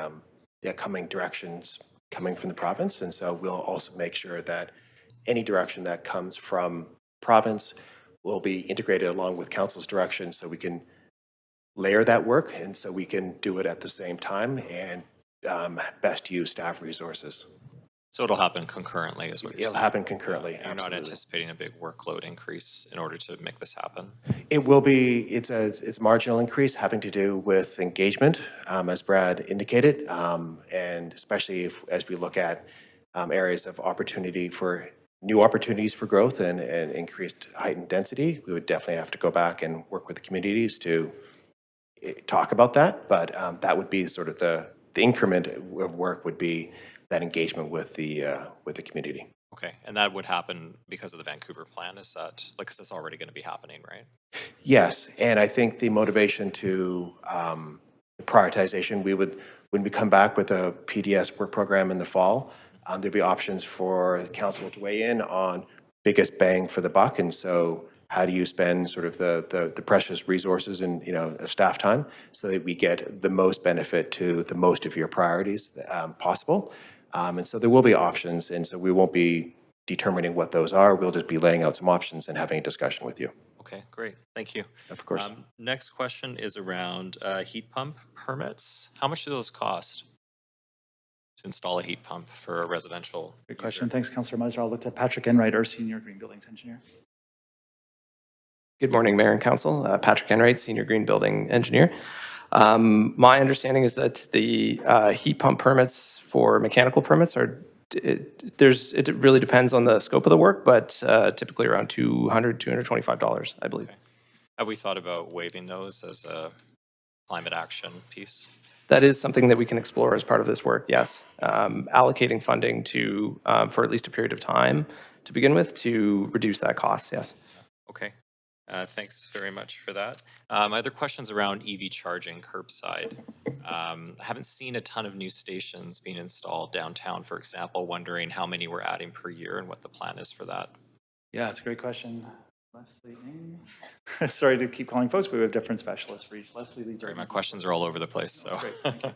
upcoming directions coming from the province, and so we'll also make sure that any direction that comes from province will be integrated along with council's direction, so we can layer that work, and so we can do it at the same time and best use staff resources. So it'll happen concurrently, is what you're saying? It'll happen concurrently, You're absolutely. not anticipating a big workload increase in order to make this happen? It will be, it's a marginal increase having to do with engagement, as Brad indicated, and especially as we look at areas of opportunity for new opportunities for growth and increased heightened density. We would definitely have to go back and work with the communities to talk about that, but that would be sort of the increment of work would be that engagement with the community. Okay, and that would happen because of the Vancouver plan, is that, like, because it's already going to be happening, right? Yes, and I think the motivation to prioritization, when we come back with a PDS work program in the fall, there'll be options for council to weigh in on biggest bang for the buck. And so how do you spend sort of the precious resources and, of staff time so that we get the most benefit to the most of your priorities possible? And so there will be options. And so we won't be determining what those are. We'll just be laying out some options and having a discussion with you. Okay, great. Thank you. Of course. Next question is around heat pump permits. How much do those cost to install a heat pump for a residential Good question. Thanks, Councillor Miser. I'll look to Patrick Enright, our Senior Green Buildings Engineer. Good morning, Mayor and Council. Patrick Enright, Senior Green Building Engineer. My understanding is that the heat pump permits for mechanical permits are, it really depends on the scope of the work, but typically around $200, $225, I believe. Okay. Have we thought about waiving those as a climate action piece? That is something that we can explore as part of this work, yes. Allocating funding to, for at least a period of time to begin with to reduce that cost, yes. Okay. Thanks very much for that. My other questions around EV charging curbside. I haven't seen a ton of new stations being installed downtown, for example, wondering how many we're adding per year and what the plan is for that. Yeah, it's a great question. Leslie, sorry to keep calling folks, but we have different specialists for each. Leslie leads our. Sorry, my questions are all over the place, so. Great, thank you.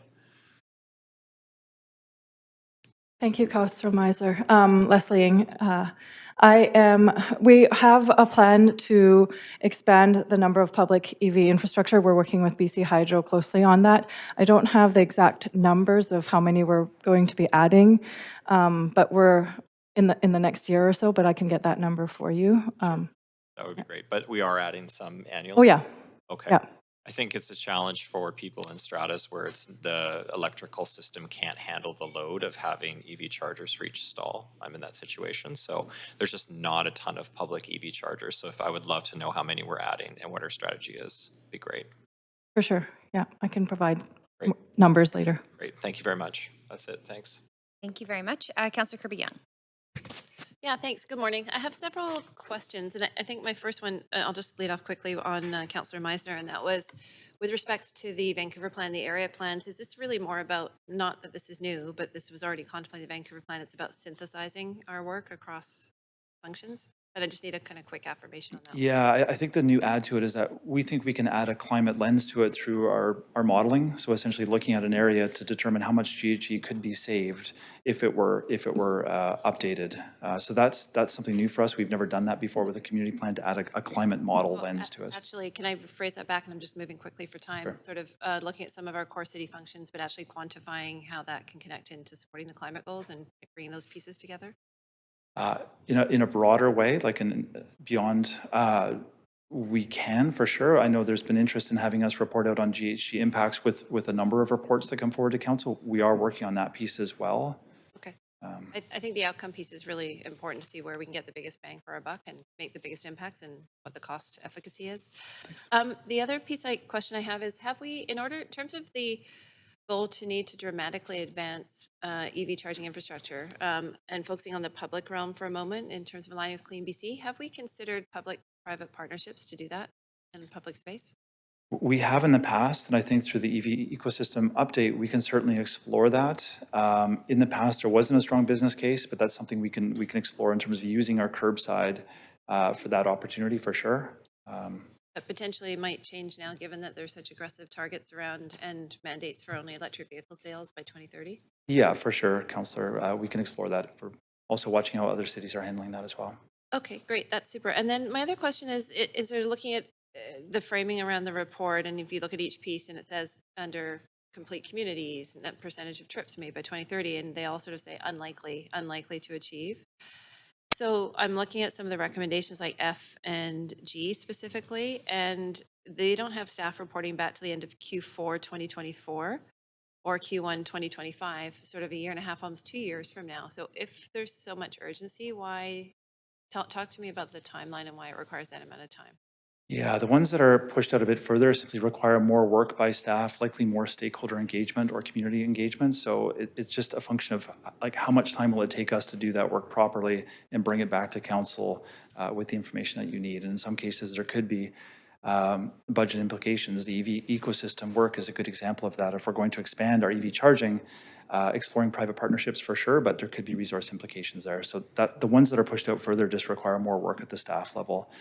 Thank you, Councillor Miser. Leslie Ng. We have a plan to expand the number of public EV infrastructure. We're working with BC Hydro closely on that. I don't have the exact numbers of how many we're going to be adding, but we're in the next year or so, but I can get that number for you. That would be great, but we are adding some annually? Oh, yeah. Okay. Yeah. I think it's a challenge for people in Stratus where it's the electrical system can't handle the load of having EV chargers for each stall. I'm in that situation. So there's just not a ton of public EV chargers. So if I would love to know how many we're adding and what our strategy is, it'd be great. For sure. Yeah, I can provide numbers later. Great. Thank you very much. That's it. Thanks. Thank you very much. Councillor Kirby Young. Yeah, thanks. Good morning. I have several questions, and I think my first one, I'll just lead off quickly on Councillor Meisner, and that was with respects to the Vancouver plan, the area plans. Is this really more about, not that this is new, but this was already contemplated in the Vancouver plan, it's about synthesizing our work across functions? And I just need a kind of quick affirmation on that. Yeah, I think the new add to it is that we think we can add a climate lens to it through our modeling. So essentially looking at an area to determine how much GHG could be saved if it were updated. So that's something new for us. We've never done that before with a community plan to add a climate model lens to it. Actually, can I phrase that back? And I'm just moving quickly for time. Sure. Sort of looking at some of our core city functions, but actually quantifying how that can connect into supporting the climate goals and bringing those pieces together. In a broader way, like beyond, we can for sure. I know there's been interest in having us report out on GHG impacts with a number of reports that come forward to council. We are working on that piece as well. Okay. I think the outcome piece is really important to see where we can get the biggest bang for our buck and make the biggest impacts and what the cost efficacy is. The other question I have is, have we, in terms of the goal to need to dramatically advance EV charging infrastructure and focusing on the public realm for a moment in terms of aligning with Clean BC, have we considered public-private partnerships to do that in public space? We have in the past, and I think through the EV ecosystem update, we can certainly explore that. In the past, there wasn't a strong business case, but that's something we can explore in terms of using our curbside for that opportunity for sure. But potentially might change now, given that there's such aggressive targets around and mandates for only electric vehicle sales by 2030? Yeah, for sure, Councillor. We can explore that. We're also watching how other cities are handling that as well. Okay, great. That's super. And then my other question is there looking at the framing around the report, and if you look at each piece and it says under complete communities, net percentage of trips made by 2030, and they all sort of say unlikely to achieve. So I'm looking at some of the recommendations like F and G specifically, and they don't have staff reporting back to the end of Q4 2024 or Q1 2025, sort of a year and a half, almost 2 years from now. So if there's so much urgency, why, talk to me about the timeline and why it requires that amount of time. Yeah, the ones that are pushed out a bit further simply require more work by staff, likely more stakeholder engagement or community engagement. So it's just a function of like how much time will it take us to do that work properly and bring it back to council with the information that you need. And in some cases, there could be budget implications. The EV ecosystem work is a good example of that. If we're going to expand our EV charging, exploring private partnerships for sure, but there could be resource implications there. So that the ones that are pushed out further just require more work at the staff level,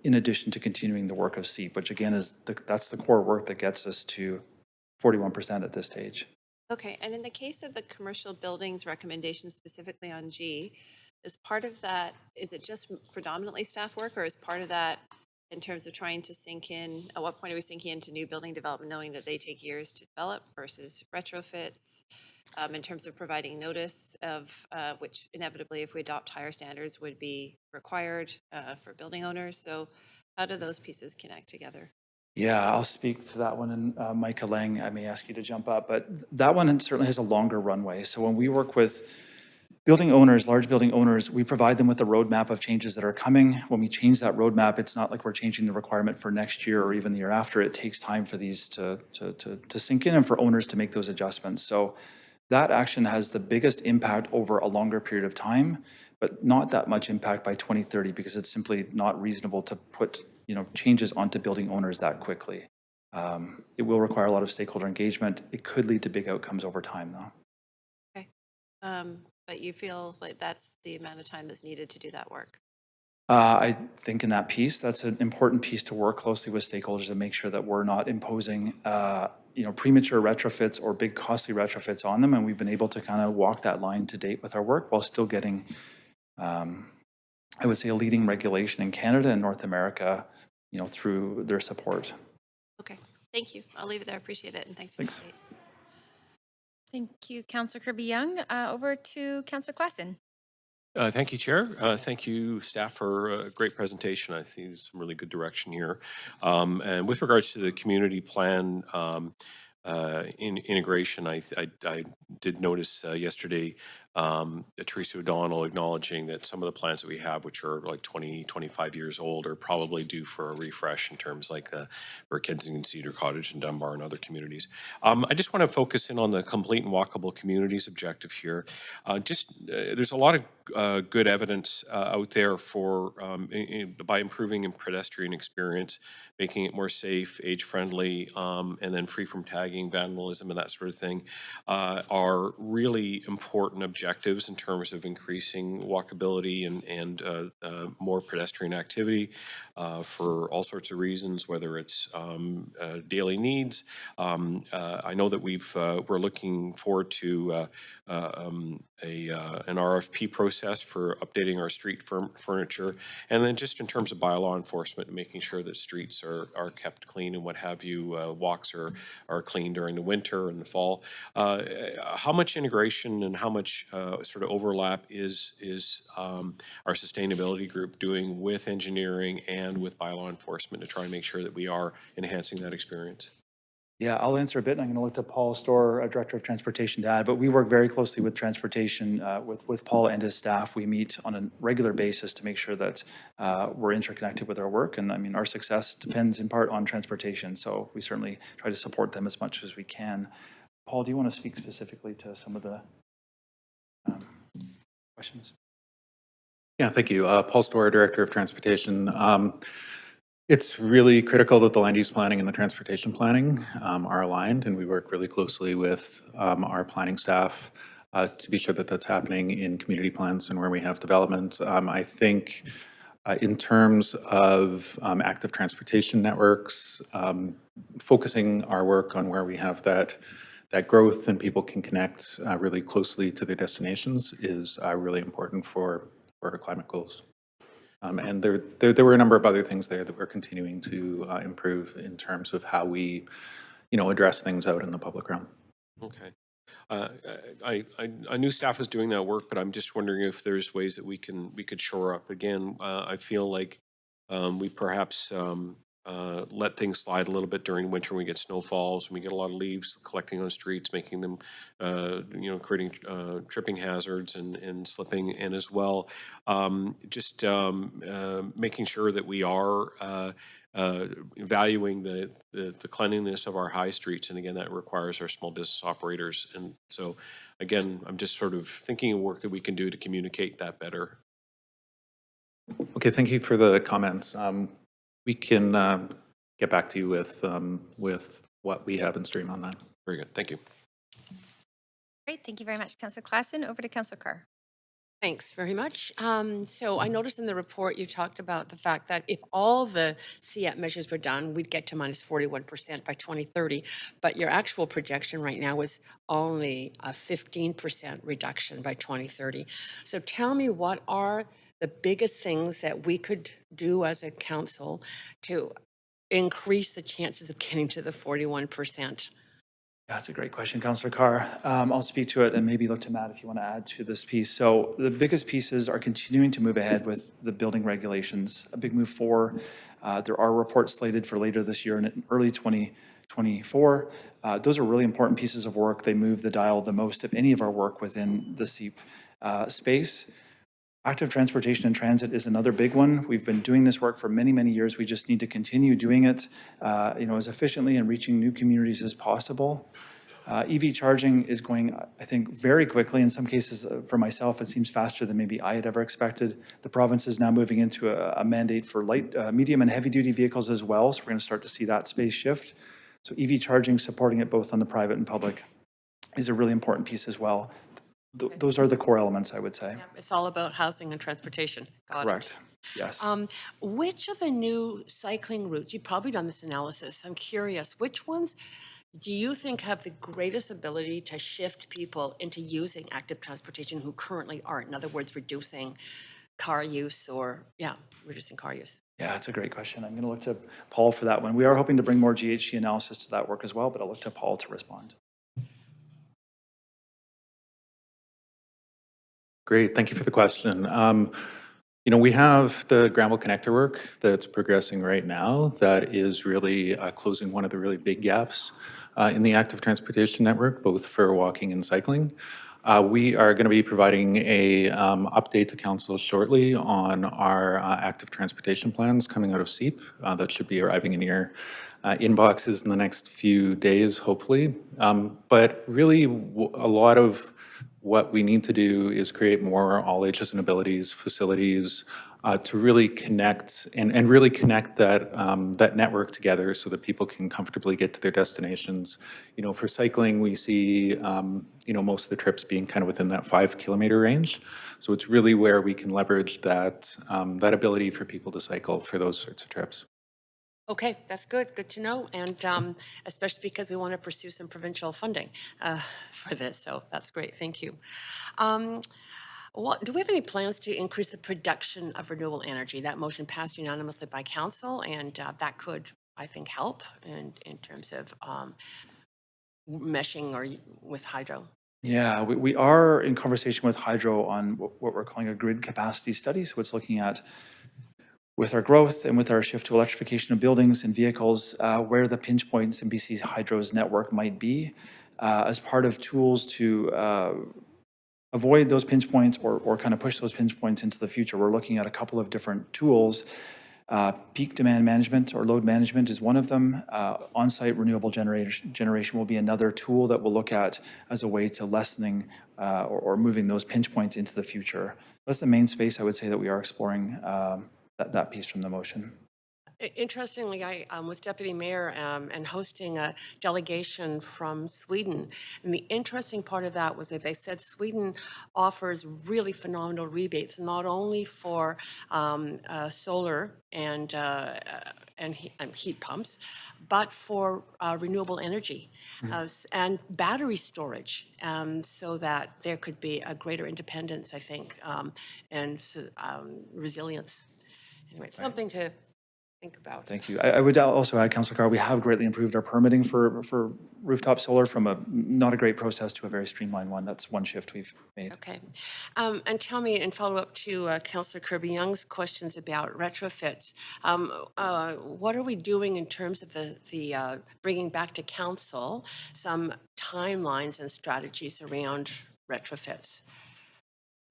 in addition to continuing the work of SEEP, which again is that's the core work that gets us to 41% at this stage. Okay, and in the case of the commercial buildings recommendation specifically on G, is part of that, is it just predominantly staff work, or is part of that in terms of trying to sink in, at what point are we sinking into new building development, knowing that they take years to develop versus retrofits, in terms of providing notice of, which inevitably, if we adopt higher standards, would be required for building owners. So how do those pieces connect together? Yeah, I'll speak to that one, and Micah Lang, I may ask you to jump up, but that one certainly has a longer runway. So when we work with building owners, large building owners, we provide them with a roadmap of changes that are coming. When we change that roadmap, it's not like we're changing the requirement for next year or even the year after. It takes time for these to sink in and for owners to make those adjustments. So that action has the biggest impact over a longer period of time, but not that much impact by 2030 because it's simply not reasonable to put changes onto building owners that quickly. It will require a lot of stakeholder engagement. It could lead to big outcomes over time, though. Okay. But you feel like that's the amount of time that's needed to do that work? I think in that piece, that's an important piece to work closely with stakeholders and make sure that we're not imposing premature retrofits or big costly retrofits on them. And we've been able to kind of walk that line to date with our work while still getting, I would say, a leading regulation in Canada and North America, through their support. Okay, thank you. I'll leave it there. Appreciate it, and thanks for the update. Thank you, Councillor Kirby-Young. Over to Councillor Klassen. Thank you, Chair. Thank you, staff, for a great presentation. I think there's some really good direction here. And with regards to the community plan integration, I did notice yesterday Teresa O'Donnell acknowledging that some of the plans that we have, which are like 20, 25 years old, are probably due for a refresh in terms like for Kensington, Cedar Cottage, and Dunbar, and other communities. I just want to focus in on the complete and walkable communities objective here. There's a lot of good evidence out there for by improving in pedestrian experience, making it more safe, age-friendly, and then free from tagging, vandalism, and that sort of thing, are really important objectives in terms of increasing walkability and more pedestrian activity for all sorts of reasons, whether it's daily needs. I know that we're looking forward to an RFP process for updating our street furniture, and then just in terms of bylaw enforcement, making sure that streets are kept clean and what have you, walks are clean during the winter and the fall. How much integration and how much sort of overlap is our sustainability group doing with engineering and with bylaw enforcement to try and make sure that we are enhancing that experience? Yeah, I'll answer a bit, and I'm going to look to Paul Storr, Director of Transportation, to add, but we work very closely with transportation, with Paul and his staff. We meet on a regular basis to make sure that we're interconnected with our work, and I mean, our success depends in part on transportation, so we certainly try to support them as much as we can. Paul, do you want to speak specifically to some of the questions? Yeah, thank you. Paul Storr, Director of Transportation. It's really critical that the land use planning and the transportation planning are aligned, and we work really closely with our planning staff to be sure that that's happening in community plans and where we have development. I think in terms of active transportation networks, focusing our work on where we have that growth and people can connect really closely to their destinations is really important for our climate goals. And there were a number of other things there that we're continuing to improve in terms of how we, address things out in the public realm. Okay. I knew staff was doing that work, but I'm just wondering if there's ways that we could shore up. Again, I feel like we perhaps let things slide a little bit during winter when we get snowfalls and we get a lot of leaves collecting on streets, making them, creating tripping hazards and slipping, and as well, making sure that we are valuing the cleanliness of our high streets. And again, that requires our small business operators. And so again, I'm just sort of thinking of work that we can do to communicate that better. Okay, thank you for the comments. we can get back to you with what we have in stream on that. Very good. Thank you. Great, thank you very much, Councillor Klassen. Over to Councillor Carr. Thanks very much. So I noticed in the report you talked about the fact that if all the CEP measures were done, we'd get to minus 41% by 2030. But your actual projection right now is only a 15% reduction by 2030. So tell me, what are the biggest things that we could do as a council to increase the chances of getting to the 41%? That's a great question, Councillor Carr. I'll speak to it and maybe look to Matt if you want to add to this piece. So the biggest pieces are continuing to move ahead with the building regulations. A big move forward. There are reports slated for later this year and in early 2024. Those are really important pieces of work. They move the dial the most of any of our work within the CEP space. Active transportation and transit is another big one. We've been doing this work for many, many years. We just need to continue doing it, as efficiently and reaching new communities as possible. EV charging is going, I think, very quickly. In some cases, for myself, it seems faster than maybe I had ever expected. The province is now moving into a mandate for light, medium and heavy-duty vehicles as well, so we're going to start to see that space shift. So EV charging, supporting it both on the private and public, is a really important piece as well. Those are the core elements, I would say. Yeah, it's all about housing and transportation. Got Correct. it. Yes. Which of the new cycling routes, you've probably done this analysis, I'm curious, which ones do you think have the greatest ability to shift people into using active transportation who currently aren't? In other words, reducing car use reducing car use. Yeah, that's a great question. I'm going to look to Paul for that one. We are hoping to bring more GHG analysis to that work as well, but I'll look to Paul to respond. Great, thank you for the question. We have the Granville Connector work that's progressing right now that is really closing one of the really big gaps in the active transportation network, both for walking and cycling. We are going to be providing a update to council shortly on our active transportation plans coming out of CEP. That should be arriving in your inboxes in the next few days, hopefully. But really, a lot of what we need to do is create more all ages and abilities facilities to really connect and really connect that that network together so that people can comfortably get to their destinations. For cycling, we see most of the trips being kind of within that 5 kilometer range. So it's really where we can leverage that that ability for people to cycle for those sorts of trips. Okay, that's good. Good to know. And especially because we want to pursue some provincial funding for this. So that's great. Thank you. Do we have any plans to increase the production of renewable energy? That motion passed unanimously by council, and that could, I think, help in terms of meshing or with hydro. Yeah, we are in conversation with Hydro on what we're calling a grid capacity study. So it's looking at, with our growth and with our shift to electrification of buildings and vehicles, where the pinch points in BC Hydro's network might be as part of tools to avoid those pinch points or kind of push those pinch points into the future. We're looking at a couple of different tools. Peak demand management or load management is one of them. On-site renewable generation will be another tool that we'll look at as a way to lessening or moving those pinch points into the future. That's the main space I would say that we are exploring that piece from the motion. Interestingly, I was deputy mayor and hosting a delegation from Sweden. And the interesting part of that was that they said Sweden offers really phenomenal rebates, not only for solar and heat pumps, but for renewable energy and battery storage, so that there could be a greater independence, I think, and resilience. Anyway, something to think about. Thank you. I would also add, Councillor Carr, we have greatly improved our permitting for rooftop solar from a not a great process to a very streamlined one. That's one shift we've made. Okay. And tell me, in follow-up to Councillor Kirby Young's questions about retrofits, what are we doing in terms of the bringing back to council some timelines and strategies around retrofits?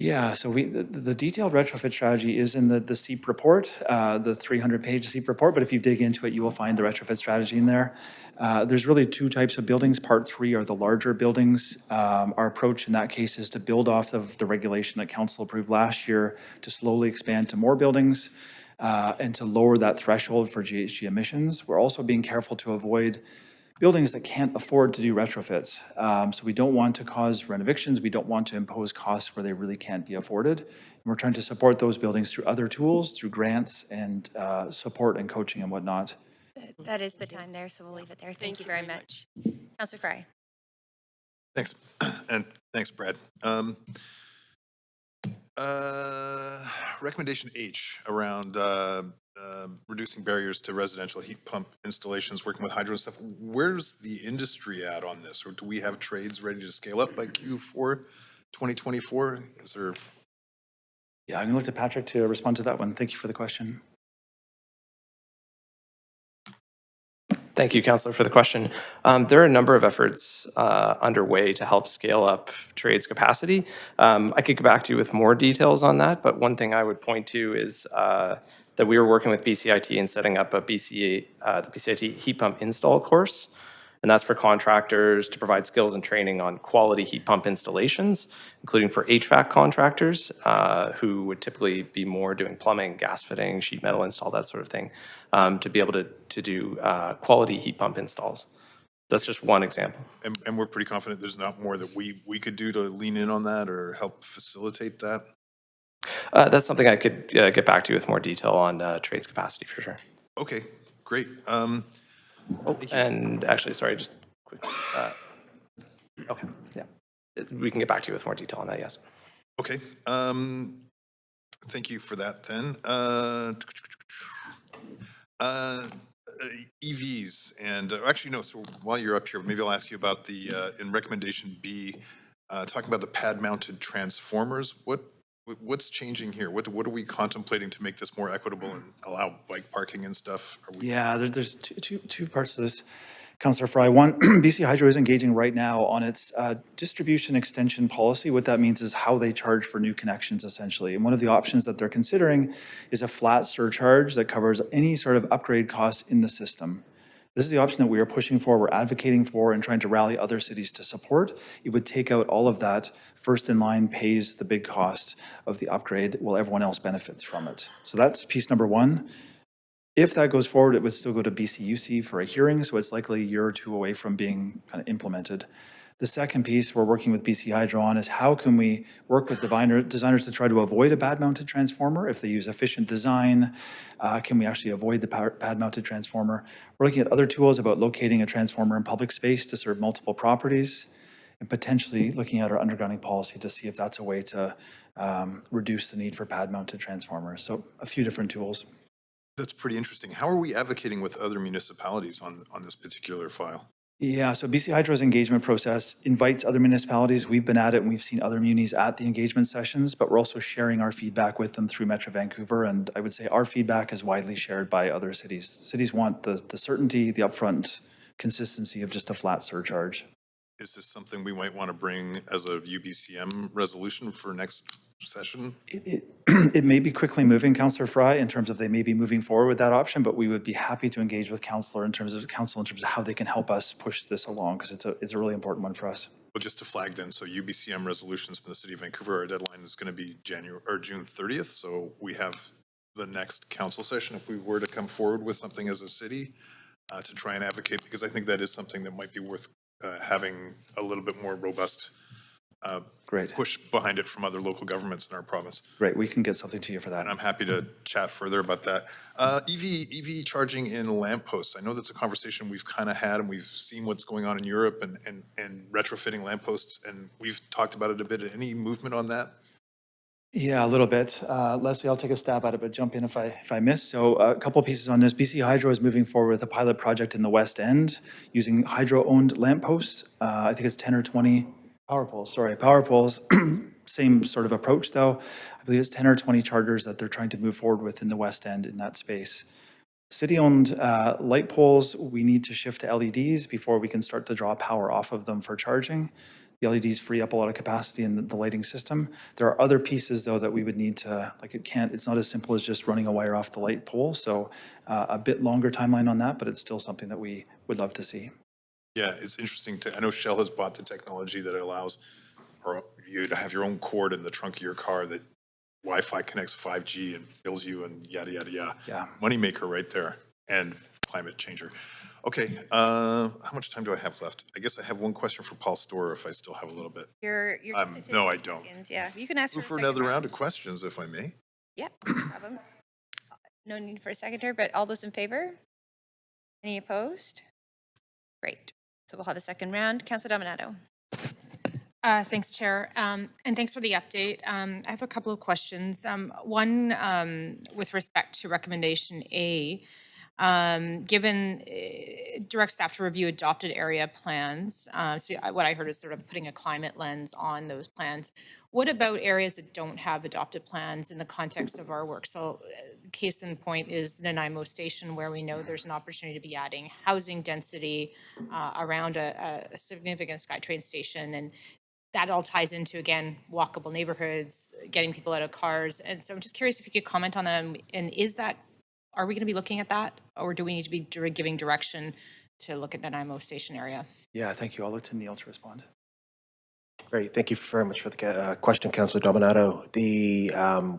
Yeah, so the detailed retrofit strategy is in the CEP report, the 300-page CEP report, but if you dig into it, you will find the retrofit strategy in there. There's really two types of buildings. Part 3 are the larger buildings. Our approach in that case is to build off of the regulation that council approved last year to slowly expand to more buildings. and to lower that threshold for GHG emissions. We're also being careful to avoid buildings that can't afford to do retrofits. So we don't want to cause renovictions. We don't want to impose costs where they really can't be afforded. And we're trying to support those buildings through other tools, through grants and support and coaching and whatnot. That is the time there, so we'll leave it there. Thank you very much. Councillor Fry. Thanks, and thanks, Brad. Recommendation H around reducing barriers to residential heat pump installations, working with hydro and stuff. Where's the industry at on this? Or do we have trades ready to scale up by Q4 2024? Is there? Yeah, I'm going to look to Patrick to respond to that one. Thank you for the question. Thank you, Councillor, for the question. There are a number of efforts underway to help scale up trades capacity. I could go back to you with more details on that, but one thing I would point to is that we were working with BCIT in setting up the BCIT heat pump install course. And that's for contractors to provide skills and training on quality heat pump installations, including for HVAC contractors who would typically be more doing plumbing, gas fitting, sheet metal install, that sort of thing, to be able to do quality heat pump installs. That's just one example. And we're pretty confident there's not more that we could do to lean in on that or help facilitate that? That's something I could get back to you with more detail on trades capacity for sure. Okay, great. And actually, sorry, just quick. Okay, yeah. We can get back to you with more detail on that, yes. Okay. Thank you for that then. EVs and actually no, so while you're up here, maybe I'll ask you about the, in recommendation B, talking about the pad mounted transformers. What's changing here? What are we contemplating to make this more equitable and allow bike parking and stuff? Yeah, there's two parts to this, Councillor Fry. One, BC Hydro is engaging right now on its distribution extension policy. What that means is how they charge for new connections, essentially. And one of the options that they're considering is a flat surcharge that covers any sort of upgrade costs in the system. This is the option that we are pushing for, we're advocating for, and trying to rally other cities to support. It would take out all of that. First in line pays the big cost of the upgrade while everyone else benefits from it. So that's piece number one. If that goes forward, it would still go to BCUC for a hearing, so it's likely a year or two away from being kind of implemented. The second piece we're working with BC Hydro on is how can we work with designers to try to avoid a pad-mounted transformer? If they use efficient design, can we actually avoid the pad-mounted transformer? We're looking at other tools about locating a transformer in public space to serve multiple properties, and potentially looking at our undergrounding policy to see if that's a way to reduce the need for pad-mounted transformers. So a few different tools. That's pretty interesting. How are we advocating with other municipalities on this particular file? Yeah, so BC Hydro's engagement process invites other municipalities. We've been at it and we've seen other munis at the engagement sessions, but we're also sharing our feedback with them through Metro Vancouver. And I would say our feedback is widely shared by other cities. Cities want the certainty, the upfront consistency of just a flat surcharge. Is this something we might want to bring as a UBCM resolution for next session? It may be quickly moving, Councillor Fry, in terms of they may be moving forward with that option, but we would be happy to engage with Councillor in terms of how they can help us push this along, because it's a really important one for us. Well, just to flag then, so UBCM resolutions from the City of Vancouver, our deadline is going to be June 30th. So we have the next council session if we were to come forward with something as a city to try and advocate, because I think that is something that might be worth having a little bit more robust Great. push behind it from other local governments in our province. Great, we can get something to you for that. And I'm happy to chat further about that. EV charging in lampposts. I know that's a conversation we've kind of had, and we've seen what's going on in Europe and retrofitting lampposts, and we've talked about it a bit. Any movement on that? Yeah, a little bit. Leslie, I'll take a stab at it, but jump in if I miss. So a couple of pieces on this. BC Hydro is moving forward with a pilot project in the West End using hydro-owned lampposts. I think it's 10 or 20 power poles. Same sort of approach though. I believe it's 10 or 20 chargers that they're trying to move forward with in the West End in that space. City-owned light poles, we need to shift to LEDs before we can start to draw power off of them for charging. The LEDs free up a lot of capacity in the lighting system. There are other pieces though that we would need to, it's not as simple as just running a wire off the light pole. So a bit longer timeline on that, but it's still something that we would love to see. Yeah, it's interesting I know Shell has bought the technology that allows you to have your own cord in the trunk of your car that Wi-Fi connects 5G and bills you and yada, yada, yada. Yeah. Moneymaker right there, and climate changer. Okay, how much time do I have left? I guess I have one question for Paul Storer if I still have a little bit. You're just at No, I 15 don't. seconds. Yeah, you can ask For for a another second round of questions, if I may. Yeah, no problem. No need for a seconder, but all those in favor? Any opposed? Great. So we'll have a second round. Councillor Dominato. Thanks, Chair. And thanks for the update. I have a couple of questions. One, with respect to recommendation A, given direct staff to review adopted area plans, so what I heard is sort of putting a climate lens on those plans. What about areas that don't have adopted plans in the context of our work? So case in point is Nanaimo Station, where we know there's an opportunity to be adding housing density around a significant SkyTrain station. And that all ties into, again, walkable neighborhoods, getting people out of cars. And so I'm just curious if you could comment on them. And are we going to be looking at that? Or do we need to be giving direction to look at Nanaimo Station area? Yeah, thank you. I'll look to Neil to respond. Great. Thank you very much for the question, Councillor Dominato.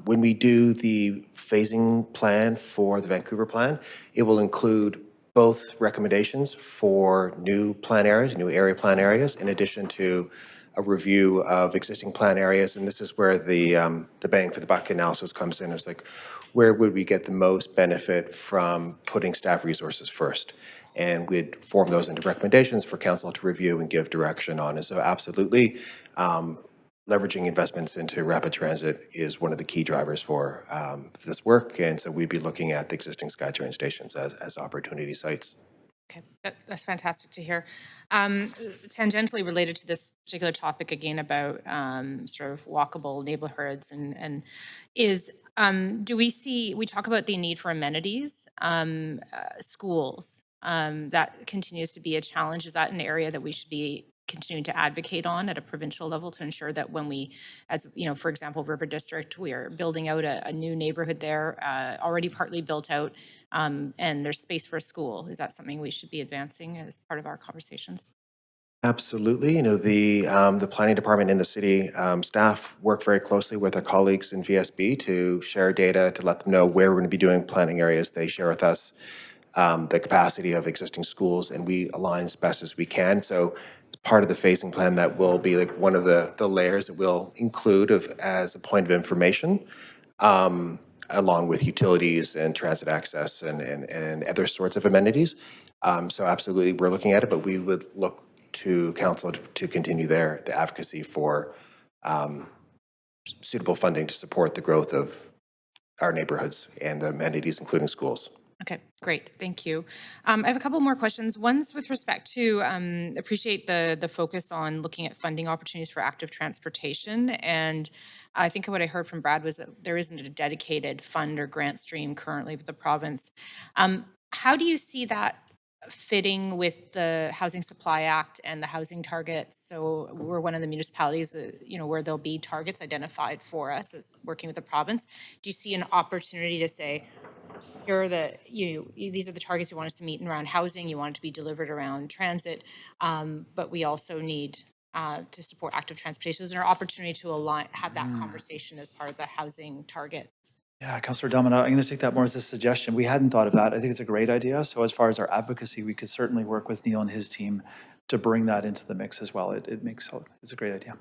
When we do the phasing plan for the Vancouver plan, it will include both recommendations for new plan areas, new area plan areas, in addition to a review of existing plan areas. And this is where the bang for the buck analysis comes in. It's like, where would we get the most benefit from putting staff resources first? And we'd form those into recommendations for council to review and give direction on. And so absolutely, leveraging investments into rapid transit is one of the key drivers for this work. And so we'd be looking at the existing SkyTrain stations as opportunity sites. Okay, that's fantastic to hear. Tangentially related to this particular topic, again, about sort of walkable neighborhoods we talk about the need for amenities, schools, that continues to be a challenge. Is that an area that we should be continuing to advocate on at a provincial level to ensure that when we, as you know, for example, River District, we are building out a new neighborhood there, already partly built out, and there's space for a school. Is that something we should be advancing as part of our conversations? Absolutely. You know, the planning department in the city staff work very closely with our colleagues in VSB to share data, to let them know where we're going to be doing planning areas. They share with us the capacity of existing schools, and we align as best as we can. So part of the phasing plan that will be like one of the layers that we'll include as a point of information, along with utilities and transit access and other sorts of amenities. So absolutely, we're looking at it, but we would look to council to continue the advocacy for suitable funding to support the growth of our neighborhoods and the amenities, including schools. Okay, great. Thank you. I have a couple more questions. One's with respect to appreciate the focus on looking at funding opportunities for active transportation. And I think what I heard from Brad was that there isn't a dedicated fund or grant stream currently with the province. How do you see that fitting with the Housing Supply Act and the housing targets? So we're one of the municipalities, where there'll be targets identified for us as working with the province. Do you see an opportunity to say, here are these are the targets you want us to meet around housing, you want it to be delivered around transit, but we also need to support active transportation? Is there an opportunity to have that conversation as part of the housing targets? Yeah, Councillor Domino, I'm going to take that more as a suggestion. We hadn't thought of that. I think it's a great idea. So as far as our advocacy, we could certainly work with Neil and his team to bring that into the mix as well. It's a great idea.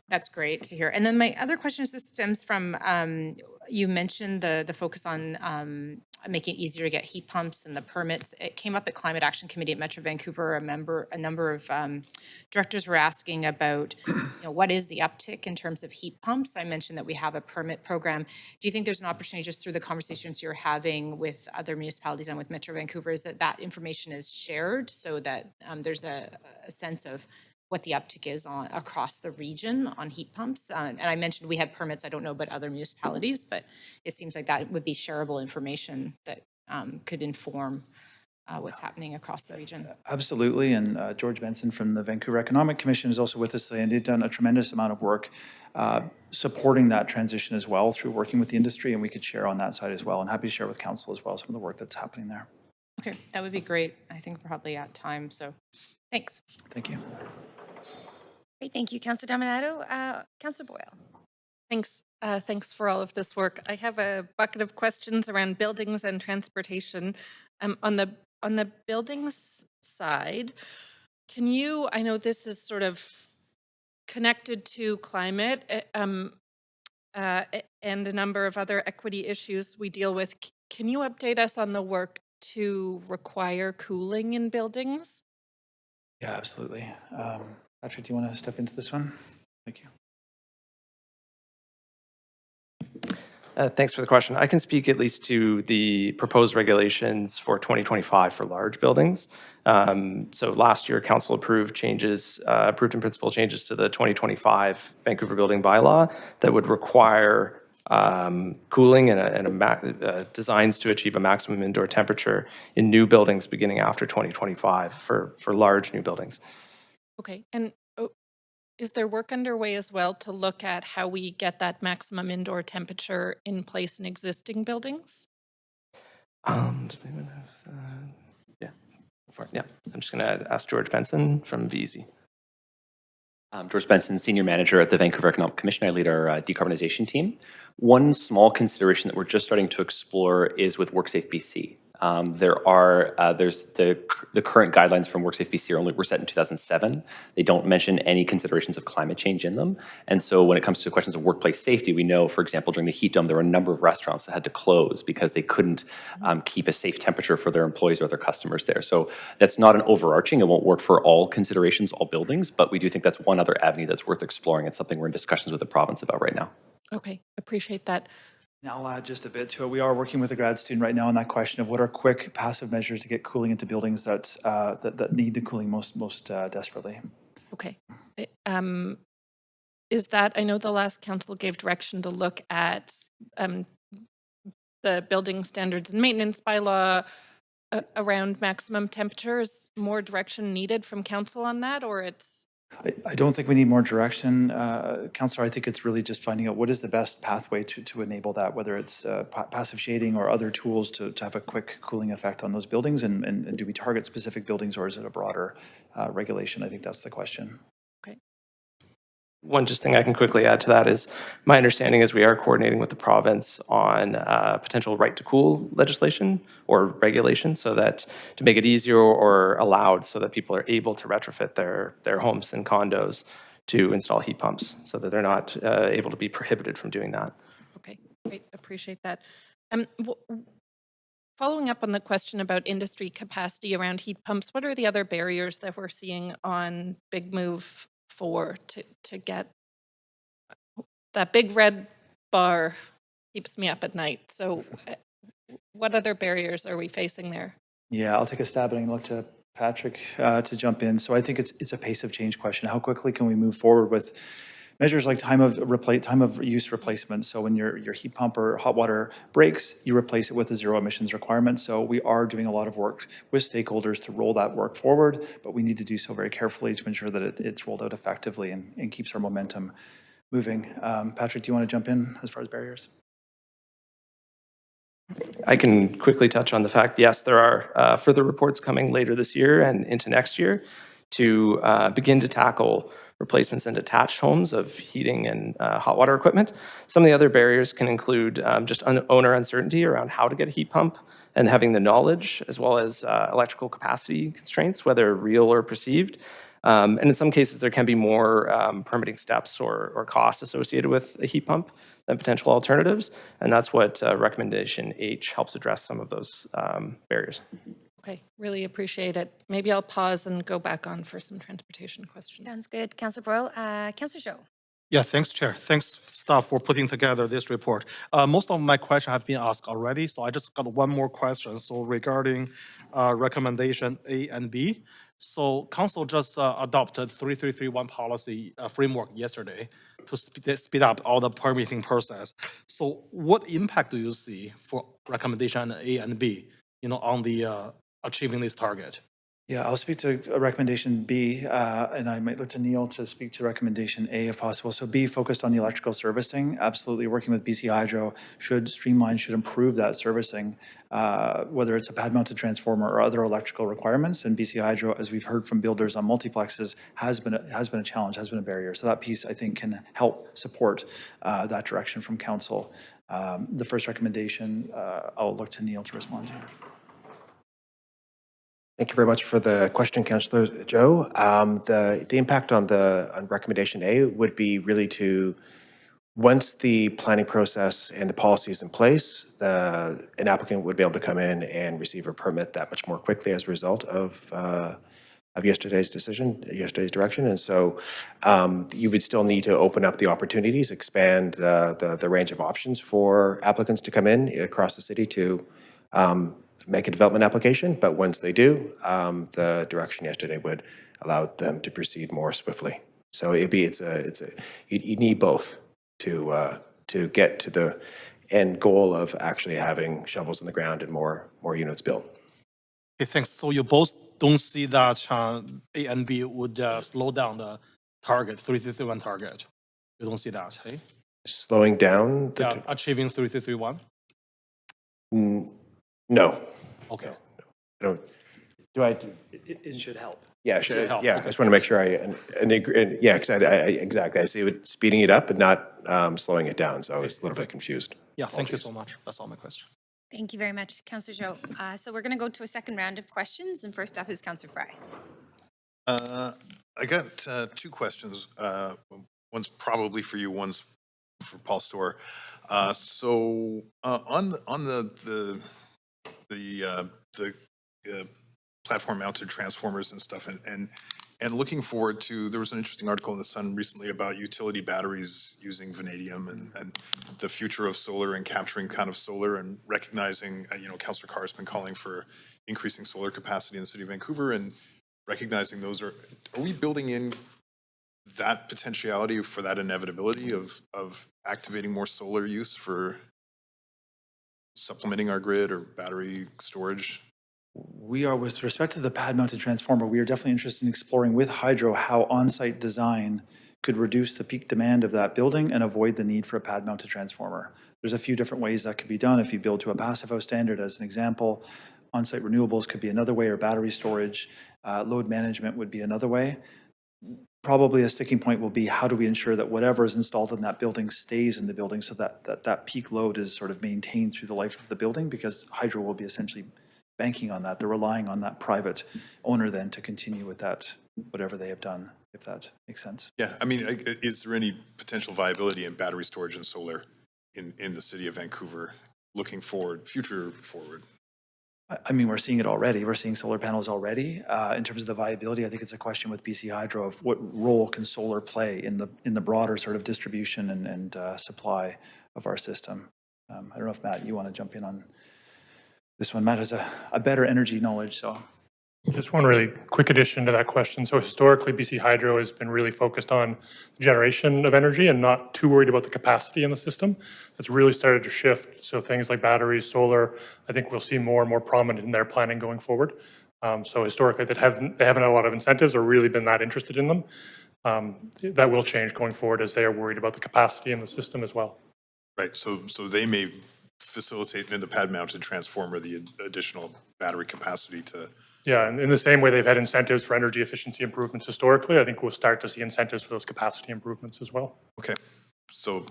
That's great to hear. And then my other question is, this stems from, you mentioned the focus on making it easier to get heat pumps and the permits. It came up at Climate Action Committee at Metro Vancouver. A number of directors were asking about, what is the uptick in terms of heat pumps? I mentioned that we have a permit program. Do you think there's an opportunity, just through the conversations you're having with other municipalities and with Metro Vancouver, is that information is shared so that there's a sense of what the uptick is across the region on heat pumps? And I mentioned we have permits. I don't know about other municipalities, but it seems like that would be shareable information that could inform what's happening across the region. Absolutely. And George Benson from the Vancouver Economic Commission is also with us today, and they've done a tremendous amount of work supporting that transition as well through working with the industry, and we could share on that side as well. And happy to share with council as well some of the work that's happening there. Okay, that would be great. I think we're probably at time, so thanks. Thank you. Great, thank you, Councillor Dominato. Councillor Boyle. Thanks for all of this work. I have a bucket of questions around buildings and transportation. On the buildings side, can you, I know this is sort of connected to climate and a number of other equity issues we deal with. Can you update us on the work to require cooling in buildings? Yeah, absolutely. Patrick, do you want to step into this one? Thank you. Thanks for the question. I can speak at least to the proposed regulations for 2025 for large buildings. So last year, Council approved changes, approved in principle changes to the 2025 Vancouver Building Bylaw that would require cooling and designs to achieve a maximum indoor temperature in new buildings beginning after 2025 for large new buildings. Okay, and is there work underway as well to look at how we get that maximum indoor temperature in place in existing buildings? Does anyone have, yeah, I'm just going to ask George Benson from VZ. George Benson, Senior Manager at the Vancouver Economic Commission. I lead our decarbonization team. One small consideration that we're just starting to explore is with WorkSafe BC. There's the current guidelines from WorkSafe BC were set in 2007. They don't mention any considerations of climate change in them. And so when it comes to questions of workplace safety, we know, for example, during the heat dome, there were a number of restaurants that had to close because they couldn't keep a safe temperature for their employees or their customers there. So that's not an overarching, it won't work for all considerations, all buildings, but we do think that's one other avenue that's worth exploring. It's something we're in discussions with the province about right now. Okay, appreciate that. Now I'll add just a bit to it. We are working with a grad student right now on that question of what are quick passive measures to get cooling into buildings that need the cooling most desperately. Okay. Is that, I know the last council gave direction to look at the building standards and maintenance bylaw around maximum temperatures. More direction needed from council on that, or it's? I don't think we need more direction, Councillor. I think it's really just finding out what is the best pathway to enable that, whether it's passive shading or other tools to have a quick cooling effect on those buildings, and do we target specific buildings or is it a broader regulation? I think that's the question. One just thing I can quickly add to that is my understanding is we are coordinating with the province on potential right to cool legislation or regulation so that to make it easier or allowed so that people are able to retrofit their homes and condos to install heat pumps so that they're not able to be prohibited from doing that. Okay, great, appreciate that. Following up on the question about industry capacity around heat pumps, what are the other barriers that we're seeing on Big Move to get that big red bar keeps me up at night. So what other barriers are we facing there? Yeah, I'll take a stab at it and look to Patrick to jump in. So I think it's a pace of change question. How quickly can we move forward with measures like time of use replacement? So when your heat pump or hot water breaks, you replace it with a zero emissions requirement. So we are doing a lot of work with stakeholders to roll that work forward, but we need to do so very carefully to ensure that it's rolled out effectively and keeps our momentum moving. Patrick, do you want to jump in as far as barriers? I can quickly touch on the fact, yes, there are further reports coming later this year and into next year to begin to tackle replacements in detached homes of heating and hot water equipment. Some of the other barriers can include just owner uncertainty around how to get a heat pump and having the knowledge, as well as electrical capacity constraints, whether real or perceived. And in some cases, there can be more permitting steps or costs associated with a heat pump than potential alternatives. And that's what recommendation H helps address some of those barriers. Okay, really appreciate it. Maybe I'll pause and go back on for some transportation questions. Sounds good. Councillor Boyle. Councillor Zhou. Yeah, thanks, Chair. Thanks, staff, for putting together this report. Most of my questions have been asked already, so I just got one more question. So regarding recommendation A and B, so Council just adopted 3331 policy framework yesterday to speed up all the permitting process. So what impact do you see for recommendation A and B, on the achieving this target? Yeah, I'll speak to recommendation B, and I might look to Neil to speak to recommendation A if possible. So B, focused on the electrical servicing, absolutely working with BC Hydro should streamline, should improve that servicing, whether it's a pad-mounted transformer or other electrical requirements. And BC Hydro, as we've heard from builders on multiplexes, has been a challenge, has been a barrier. So that piece, I think, can help support that direction from council. The first recommendation, I'll look to Neil to respond to. Thank you very much for the question, Councillor Joe. The impact on recommendation A would be really to, once the planning process and the policy is in place, an applicant would be able to come in and receive a permit that much more quickly as a result of yesterday's decision, yesterday's direction. And so you would still need to open up the opportunities, expand the range of options for applicants to come in across the city to make a development application, but once they do, the direction yesterday would allow them to proceed more swiftly. So you need both to get to the end goal of actually having shovels in the ground and more units built. Okay, thanks. So you both don't see that A and B would slow down the target, 3331 target. You don't see that, hey? Slowing down achieving 3331? No. Okay. I don't. It should help. Yeah, It should help. yeah. Okay. I just want to make sure yeah, because exactly. I see it speeding it up and not slowing it down. So I was a little bit confused. Yeah, thank you so much. That's all my question. Thank you very much, Councillor Joe. So we're going to go to a second round of questions, and first up is Councillor Fry. I got two questions. One's probably for you, one's for Paul Storr. So on the platform-mounted transformers and stuff, and looking forward to, there was an interesting article in the Sun recently about utility batteries using vanadium and the future of solar and capturing kind of solar and recognizing, Councillor Carr has been calling for increasing solar capacity in the city of Vancouver and recognizing those are we building in that potentiality for that inevitability of activating more solar use for supplementing our grid or battery storage? We are, with respect to the pad-mounted transformer, we are definitely interested in exploring with Hydro how on-site design could reduce the peak demand of that building and avoid the need for a pad-mounted transformer. There's a few different ways that could be done. If you build to a passive house standard, as an example, on-site renewables could be another way, or battery storage, load management would be another way. Probably a sticking point will be, how do we ensure that whatever is installed in that building stays in the building so that peak load is sort of maintained through the life of the building, because Hydro will be essentially banking on that. They're relying on that private owner then to continue with that, whatever they have done, if that makes sense. Yeah, I mean, is there any potential viability in battery storage and solar in the city of Vancouver looking forward, future forward? I mean, we're seeing it already. We're seeing solar panels already. In terms of the viability, I think it's a question with BC Hydro of what role can solar play in the broader sort of distribution and supply of our system. I don't know if, Matt, you want to jump in on this one. Matt has a better energy knowledge, so. Just one really quick addition to that question. So historically, BC Hydro has been really focused on the generation of energy and not too worried about the capacity in the system. That's really started to shift. So things like batteries, solar, I think we'll see more and more prominent in their planning going forward. So historically, they haven't had a lot of incentives or really been that interested in them. That will change going forward as they are worried about the capacity in the system as well. Right, so they may facilitate in the pad-mounted transformer the additional battery capacity to. Yeah, and in the same way they've had incentives for energy efficiency improvements historically, I think we'll start to see incentives for those capacity improvements as well. Okay, so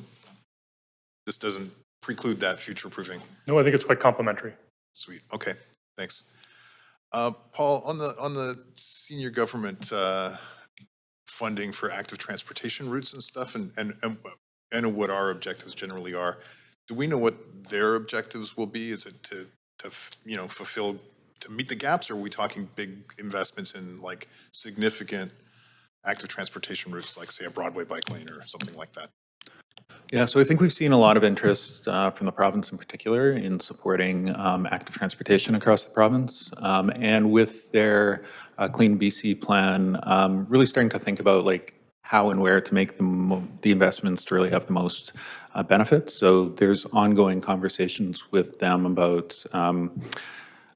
this doesn't preclude that future-proofing? No, I think it's quite complementary. Sweet, okay, thanks. Paul, on the senior government funding for active transportation routes and stuff, and what our objectives generally are, do we know what their objectives will be? Is it to fulfill, to meet the gaps, or are we talking big investments in like significant active transportation routes, like say a Broadway bike lane or something like that? Yeah, so I think we've seen a lot of interest from the province in particular in supporting active transportation across the province. And with their Clean BC plan, really starting to think about like how and where to make the investments to really have the most benefits. So there's ongoing conversations with them about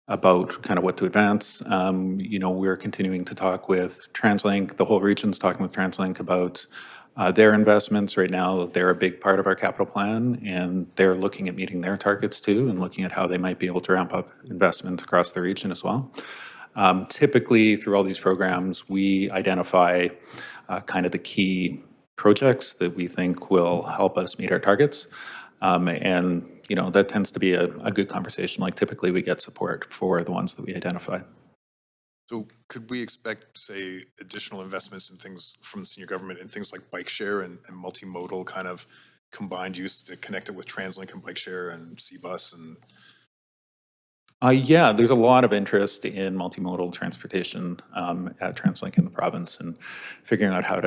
about kind of what to advance. We're continuing to talk with TransLink. The whole region's talking with TransLink about their investments. Right now, they're a big part of our capital plan, and they're looking at meeting their targets too, and looking at how they might be able to ramp up investment across the region as well. Typically, through all these programs, we identify kind of the key projects that we think will help us meet our targets. That tends to be a good conversation. Like typically we get support for the ones that we identify. So could we expect, say, additional investments in things from the senior government in things like bike share and multimodal kind of combined use to connect it with TransLink and bike share and C-Bus and Yeah, there's a lot of interest in multimodal transportation at TransLink in the province and figuring out how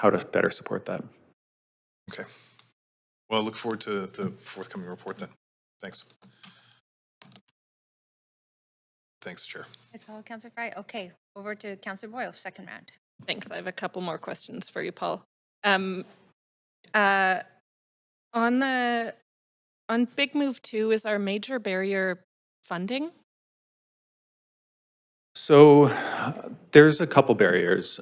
to better support that. Okay. Well, I look forward to the forthcoming report then. Thanks. Thanks, Chair. That's all, Councillor Fry. Okay, over to Councillor Boyle, second round. Thanks. I have a couple more questions for you, Paul. On Big Move 2, is our major barrier funding? So there's a couple barriers.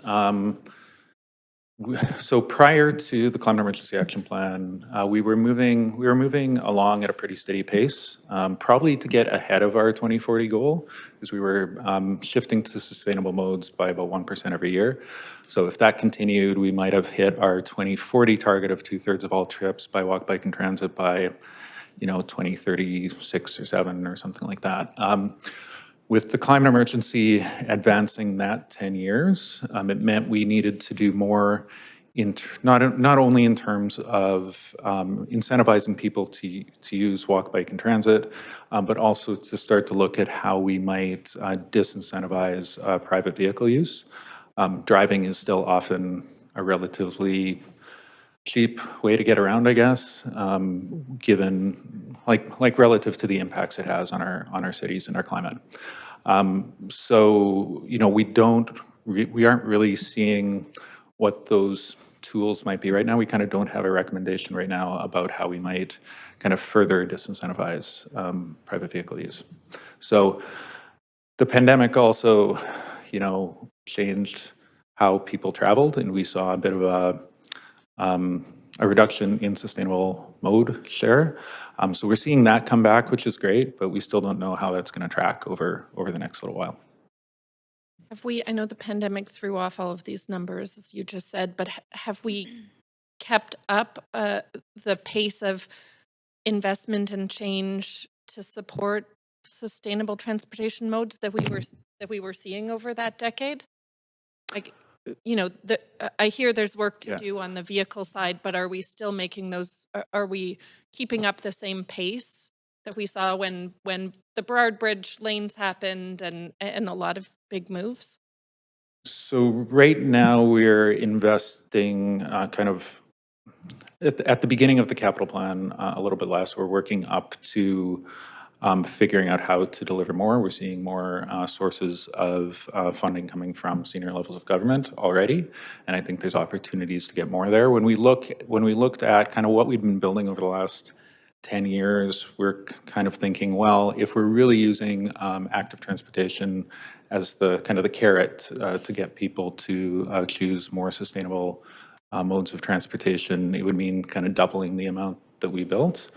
So prior to the Climate Emergency Action Plan, we were moving along at a pretty steady pace, probably to get ahead of our 2040 goal, because we were shifting to sustainable modes by about 1% every year. So if that continued, we might have hit our 2040 target of 2/3 of all trips by walk, bike, and transit by, 2036 or 7 or something like that. With the climate emergency advancing that 10 years, it meant we needed to do more, not only in terms of incentivizing people to use walk, bike, and transit, but also to start to look at how we might disincentivize private vehicle use. Driving is still often a relatively cheap way to get around, I guess, given like relative to the impacts it has on our cities and our climate. We aren't really seeing what those tools might be right now. We kind of don't have a recommendation right now about how we might kind of further disincentivize private vehicle use. So the pandemic also, changed how people traveled, and we saw a bit of a reduction in sustainable mode share. So we're seeing that come back, which is great, but we still don't know how that's going to track over the next little while. I know the pandemic threw off all of these numbers, as you just said, but have we kept up the pace of investment and change to support sustainable transportation modes that we were seeing over that decade? Like, I hear there's work to do on the vehicle side, but are we still making those? Are we keeping up the same pace that we saw when the Burrard Bridge lanes happened and a lot of big moves? So right now we're investing kind of at the beginning of the capital plan a little bit less. We're working up to figuring out how to deliver more. We're seeing more sources of funding coming from senior levels of government already, and I think there's opportunities to get more there. When we looked at kind of what we've been building over the last 10 years, we're kind of thinking, well, if we're really using active transportation as the kind of the carrot to get people to choose more sustainable modes of transportation, it would mean kind of doubling the amount that we built.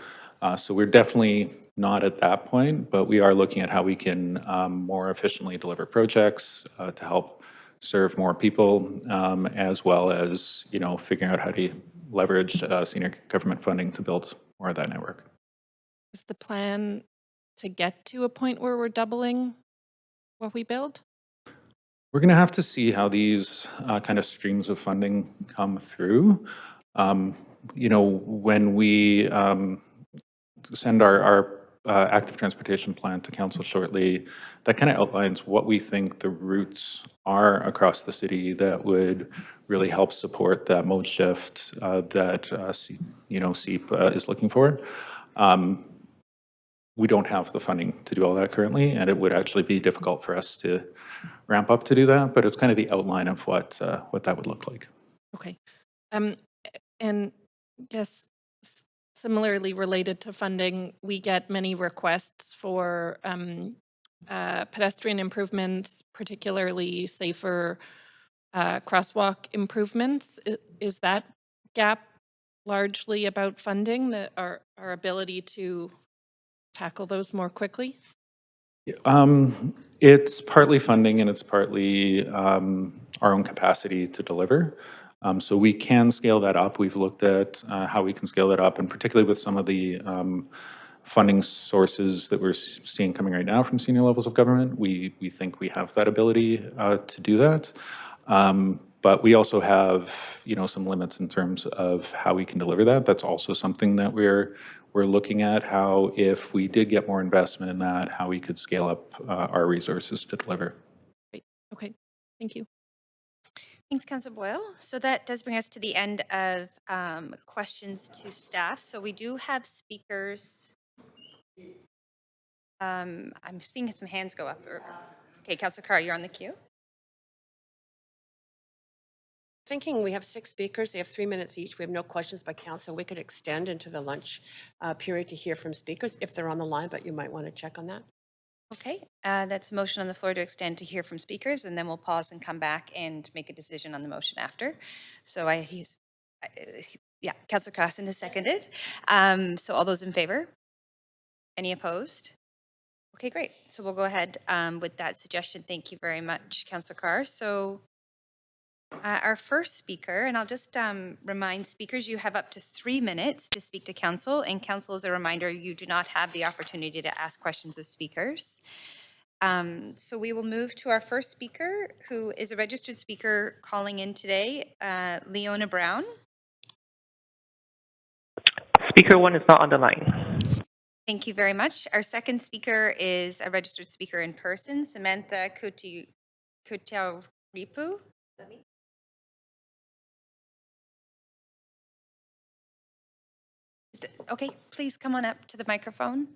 So we're definitely not at that point, but we are looking at how we can more efficiently deliver projects to help serve more people, as well as figuring out how to leverage senior government funding to build more of that network. Is the plan to get to a point where we're doubling what we build? We're going to have to see how these kind of streams of funding come through. When we send our active transportation plan to council shortly, that kind of outlines what we think the routes are across the city that would really help support that mode shift that SEEP is looking for. We don't have the funding to do all that currently, and it would actually be difficult for us to ramp up to do that, but it's kind of the outline of what that would look like. Okay. And guess similarly related to funding, we get many requests for pedestrian improvements, particularly safer crosswalk improvements. Is that gap largely about funding, our ability to tackle those more quickly? It's partly funding and it's partly our own capacity to deliver. So we can scale that up. We've looked at how we can scale that up, and particularly with some of the funding sources that we're seeing coming right now from senior levels of government, we think we have that ability to do that. But we also have, some limits in terms of how we can deliver that. That's also something that we're looking at, how if we did get more investment in that, how we could scale up our resources to deliver. Great. Okay. Thank you. Thanks, Councillor Boyle. So that does bring us to the end of questions to staff. So we do have speakers. I'm seeing some hands go up. Okay, Councillor Carr, you're on the queue. Thinking we have 6 speakers, they have 3 minutes each. We have no questions by council. We could extend into the lunch period to hear from speakers if they're on the line, but you might want to check on that. Okay, that's a motion on the floor to extend to hear from speakers, and then we'll pause and come back and make a decision on the motion after. So Councillor Carson is seconded. So all those in favor? Any opposed? Okay, great. So we'll go ahead with that suggestion. Thank you very much, Councillor Carr. So our first speaker, and I'll just remind speakers, you have up to 3 minutes to speak to council, and council, as a reminder, you do not have the opportunity to ask questions of speakers. So we will move to our first speaker, who is a registered speaker calling in today, Leona Brown. Speaker 1 is not on the line. Thank you very much. Our second speaker is a registered speaker in person, Samantha Kutauripu. Okay, please come on up to the microphone.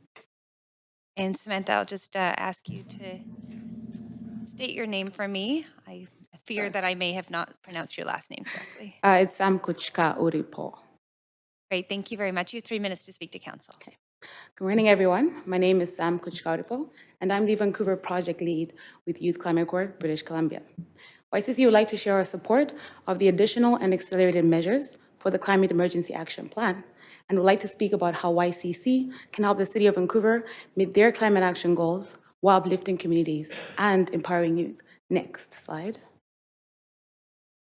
And Samantha, I'll just ask you to state your name for me. I fear that I may have not pronounced your last name correctly. It's Sam Kutauripu. Great, thank you very much. You have 3 minutes to speak to council. Okay. Good morning, everyone. My name is Sam Kutauripu, and I'm the Vancouver Project Lead with Youth Climate Corps, British Columbia. YCC would like to share our support of the additional and accelerated measures for the Climate Emergency Action Plan, and would like to speak about how YCC can help the City of Vancouver meet their climate action goals while uplifting communities and empowering youth. Next slide.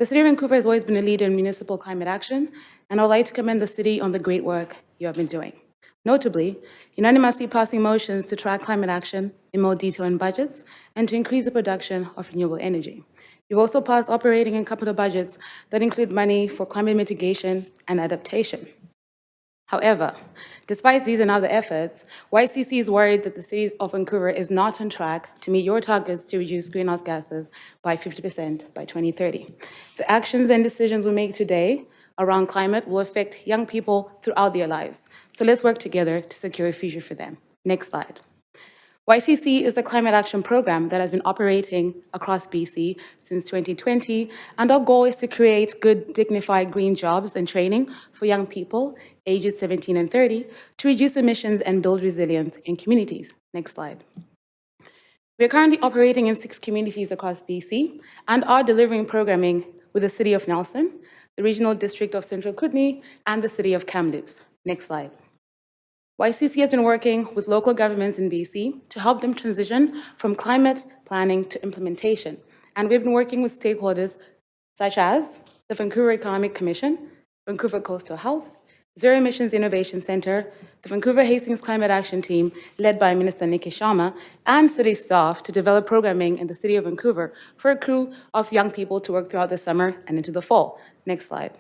The City of Vancouver has always been a leader in municipal climate action, and I would like to commend the City on the great work you have been doing. Notably, unanimously passing motions to track climate action in more detail in budgets and to increase the production of renewable energy. You've also passed operating and capital budgets that include money for climate mitigation and adaptation. However, despite these and other efforts, YCC is worried that the City of Vancouver is not on track to meet your targets to reduce greenhouse gases by 50% by 2030. The actions and decisions we make today around climate will affect young people throughout their lives. So let's work together to secure a future for them. Next slide. YCC is a climate action program that has been operating across BC since 2020, and our goal is to create good, dignified green jobs and training for young people ages 17 and 30 to reduce emissions and build resilience in communities. Next slide. We are currently operating in 6 communities across BC and are delivering programming with the City of Nelson, the Regional District of Central Kootenay, and the City of Kamloops. Next slide. YCC has been working with local governments in BC to help them transition from climate planning to implementation. And we've been working with stakeholders such as the Vancouver Economic Commission, Vancouver Coastal Health, Zero Emissions Innovation Centre, the Vancouver Hastings Climate Action Team, led by Minister Nikki Sharma, and city staff to develop programming in the City of Vancouver for a crew of young people to work throughout the summer and into the fall. Next slide.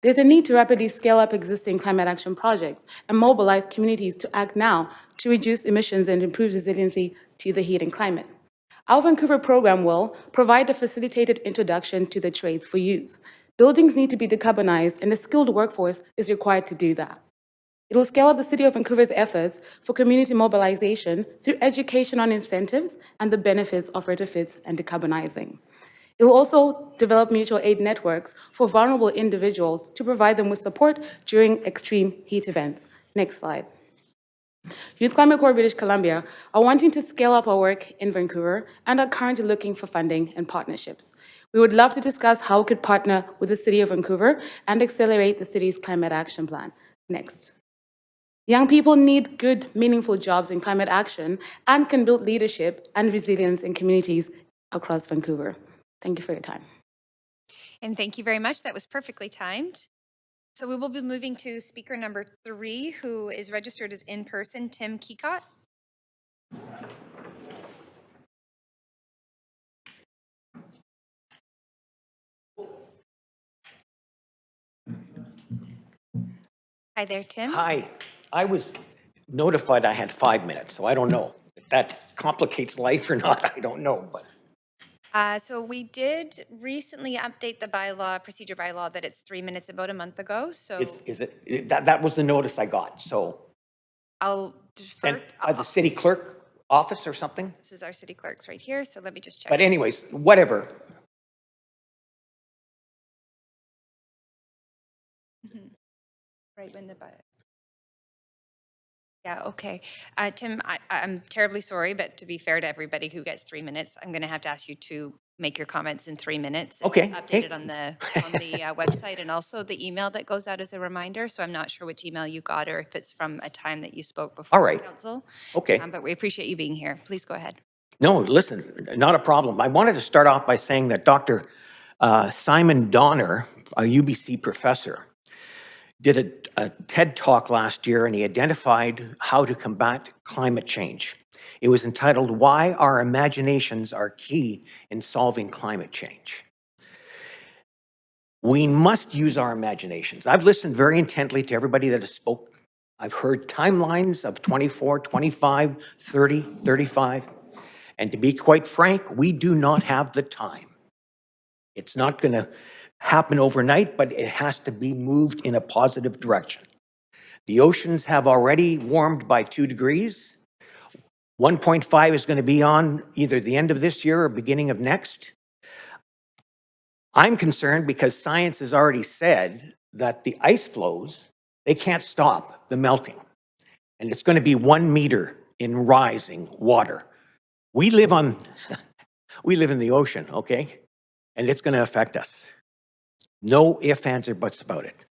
There's a need to rapidly scale up existing climate action projects and mobilize communities to act now to reduce emissions and improve resiliency to the heat and climate. Our Vancouver program will provide a facilitated introduction to the trades for youth. Buildings need to be decarbonized, and a skilled workforce is required to do that. It will scale up the City of Vancouver's efforts for community mobilization through education on incentives and the benefits of retrofits and decarbonizing. It will also develop mutual aid networks for vulnerable individuals to provide them with support during extreme heat events. Next slide. Youth Climate Corps British Columbia are wanting to scale up our work in Vancouver and are currently looking for funding and partnerships. We would love to discuss how we could partner with the City of Vancouver and accelerate the city's climate action plan. Next. Young people need good, meaningful jobs in climate action and can build leadership and resilience in communities across Vancouver. Thank you for your time. And thank you very much. That was perfectly timed. So we will be moving to speaker number 3, who is registered as in person, Tim Kekot. Hi there, Tim. Hi. I was notified I had 5 minutes, so I don't know if that complicates life or not. I don't know, but So we did recently update the procedure bylaw, that it's 3 minutes about a month ago. So that was the notice I got. So I'll defer. sent by the city clerk office or something. This is our city clerks right here. So let me just check. But anyways, whatever. Right when the bias. Yeah, okay. Tim, I'm terribly sorry, but to be fair to everybody who gets 3 minutes, I'm going to have to ask you to make your comments in 3 minutes. Okay. It's updated on the website, and also the email that goes out as a reminder. So I'm not sure which email you got or if it's from a time that you spoke before. All right. Council. Okay. But we appreciate you being here. Please go ahead. No, listen, not a problem. I wanted to start off by saying that Dr. Simon Donner, a UBC professor, did a TED Talk last year, and he identified how to combat climate change. It was entitled, "Why Our Imaginations Are Key in Solving Climate Change." We must use our imaginations. I've listened very intently to everybody that has spoke. I've heard timelines of 24, 25, 30, 35. And to be quite frank, we do not have the time. It's not going to happen overnight, but it has to be moved in a positive direction. The oceans have already warmed by 2 degrees. 1.5 is going to be on either the end of this year or beginning of next. I'm concerned because science has already said that the ice flows, they can't stop the melting. And it's going to be 1 meter in rising water. We live in the ocean, okay? And it's going to affect us. No ifs, ands, or buts about it.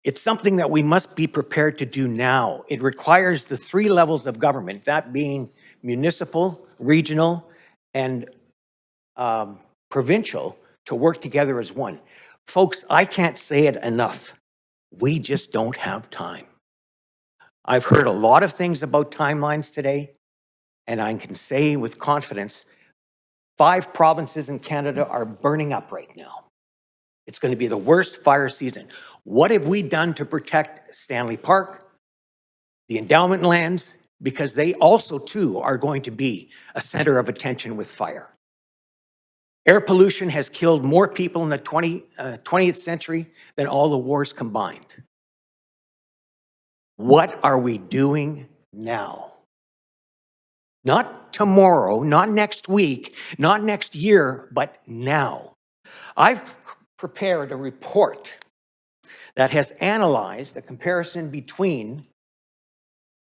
It's something that we must be prepared to do now. It requires the 3 levels of government, that being municipal, regional, and provincial, to work together as one. Folks, I can't say it enough. We just don't have time. I've heard a lot of things about timelines today, and I can say with confidence, 5 provinces in Canada are burning up right now. It's going to be the worst fire season. What have we done to protect Stanley Park, the endowment lands? Because they also, too, are going to be a center of attention with fire. Air pollution has killed more people in the 20th century than all the wars combined. What are we doing now? Not tomorrow, not next week, not next year, but now. I've prepared a report that has analyzed a comparison between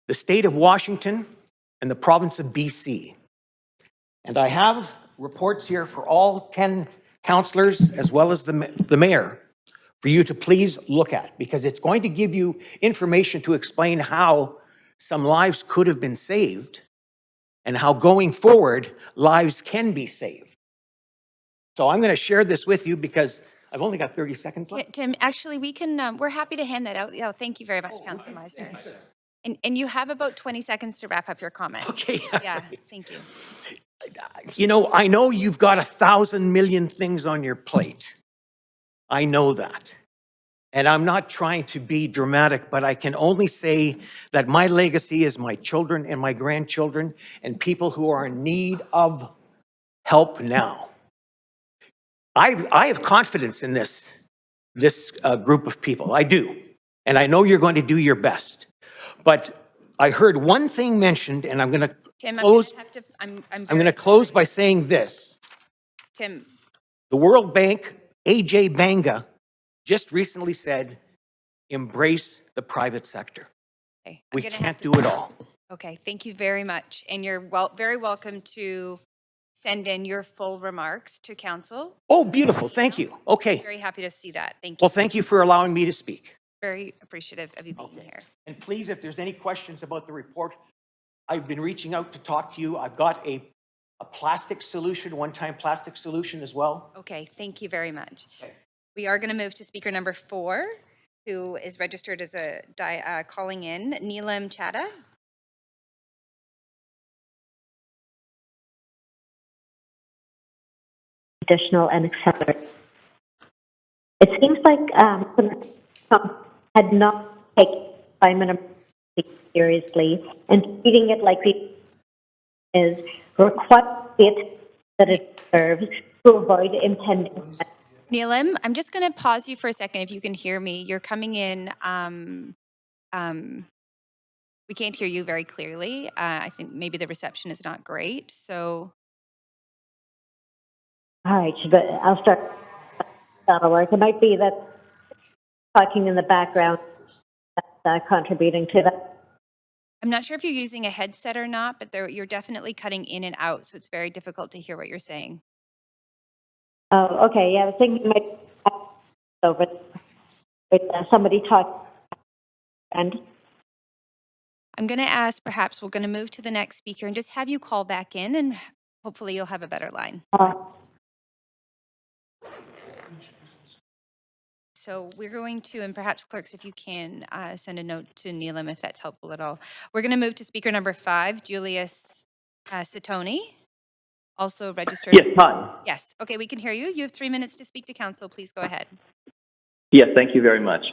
the state of Washington and the province of BC. And I have reports here for all 10 councillors as well as the mayor for you to please look at, because it's going to give you information to explain how some lives could have been saved and how going forward lives can be saved. So I'm going to share this with you because I've only got 30 seconds left. Tim, actually, we can, we're happy to hand that out. Oh, thank you very much, Councillor Meisner. And you have about 20 seconds to wrap up your comment. Okay. Yeah, thank you. You know, I know you've got 1,000 million things on your plate. I know that. And I'm not trying to be dramatic, but I can only say that my legacy is my children and my grandchildren and people who are in need of help now. I have confidence in this group of people. I do. And I know you're going to do your best. But I heard one thing mentioned, and I'm going to close. I'm going to close by saying this. Tim. The World Bank, AJ Banga, just recently said, embrace the private sector. Okay, We can't do it all. Okay, thank you very much. And you're very welcome to send in your full remarks to council. Oh, beautiful. Thank you. Okay. Very happy to see that. Thank you. Well, thank you for allowing me to speak. Very appreciative of you being here. And please, if there's any questions about the report, I've been reaching out to talk to you. I've got a plastic solution, one-time plastic solution as well. Okay, thank you very much. Okay. We are going to move to speaker number 4, who is registered as a calling in, Neelam Chadha. Additional and accelerate. It seems like some had not taken climate emergency seriously, and treating it like it is required it that it serves to avoid impending. Neelam, I'm just going to pause you for a second if you can hear me. You're coming in. We can't hear you very clearly. I think maybe the reception is not great. So. All right, but I'll start. That'll work. It might be that talking in the background that's contributing to that. I'm not sure if you're using a headset or not, but you're definitely cutting in and out, so it's very difficult to hear what you're saying. Oh, okay. Yeah, I was thinking maybe over with somebody talk. And I'm going to ask, perhaps we're going to move to the next speaker and just have you call back in, and hopefully you'll have a better line. So we're going to, and perhaps clerks, if you can send a note to Neelam if that's helpful at all. We're going to move to speaker number 5, Julius Satoni, also registered. Yes, hi. Yes. Okay, we can hear you. You have 3 minutes to speak to council. Please go ahead. Yes, thank you very much.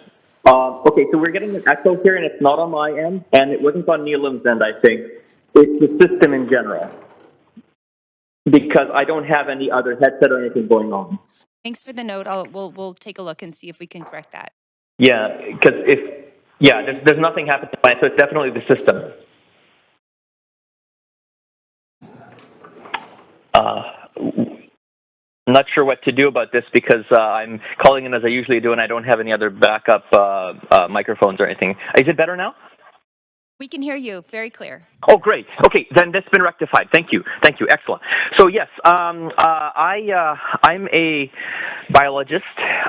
Okay, so we're getting an echo here, and it's not on my end, and it wasn't on Neelam's end, I think. It's the system in general, because I don't have any other headset or anything going on. Thanks for the note. We'll take a look and see if we can correct that. Yeah, because there's nothing happening, so it's definitely the system. I'm not sure what to do about this because I'm calling in as I usually do, and I don't have any other backup microphones or anything. Is it better now? We can hear you very clear. Oh, great. Okay, then that's been rectified. Thank you. Thank you. Excellent. So yes, I'm a biologist,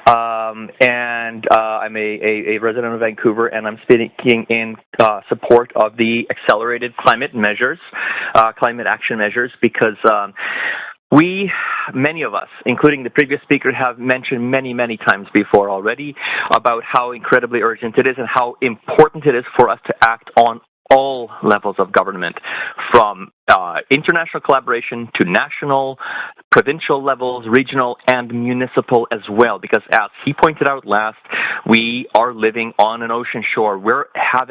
and I'm a resident of Vancouver, and I'm speaking in support of the accelerated climate measures, climate action measures, because many of us, including the previous speaker, have mentioned many times before already about how incredibly urgent it is and how important it is for us to act on all levels of government, from international collaboration to national, provincial levels, regional, and municipal as well. Because as he pointed out last, we are living on an ocean shore. We have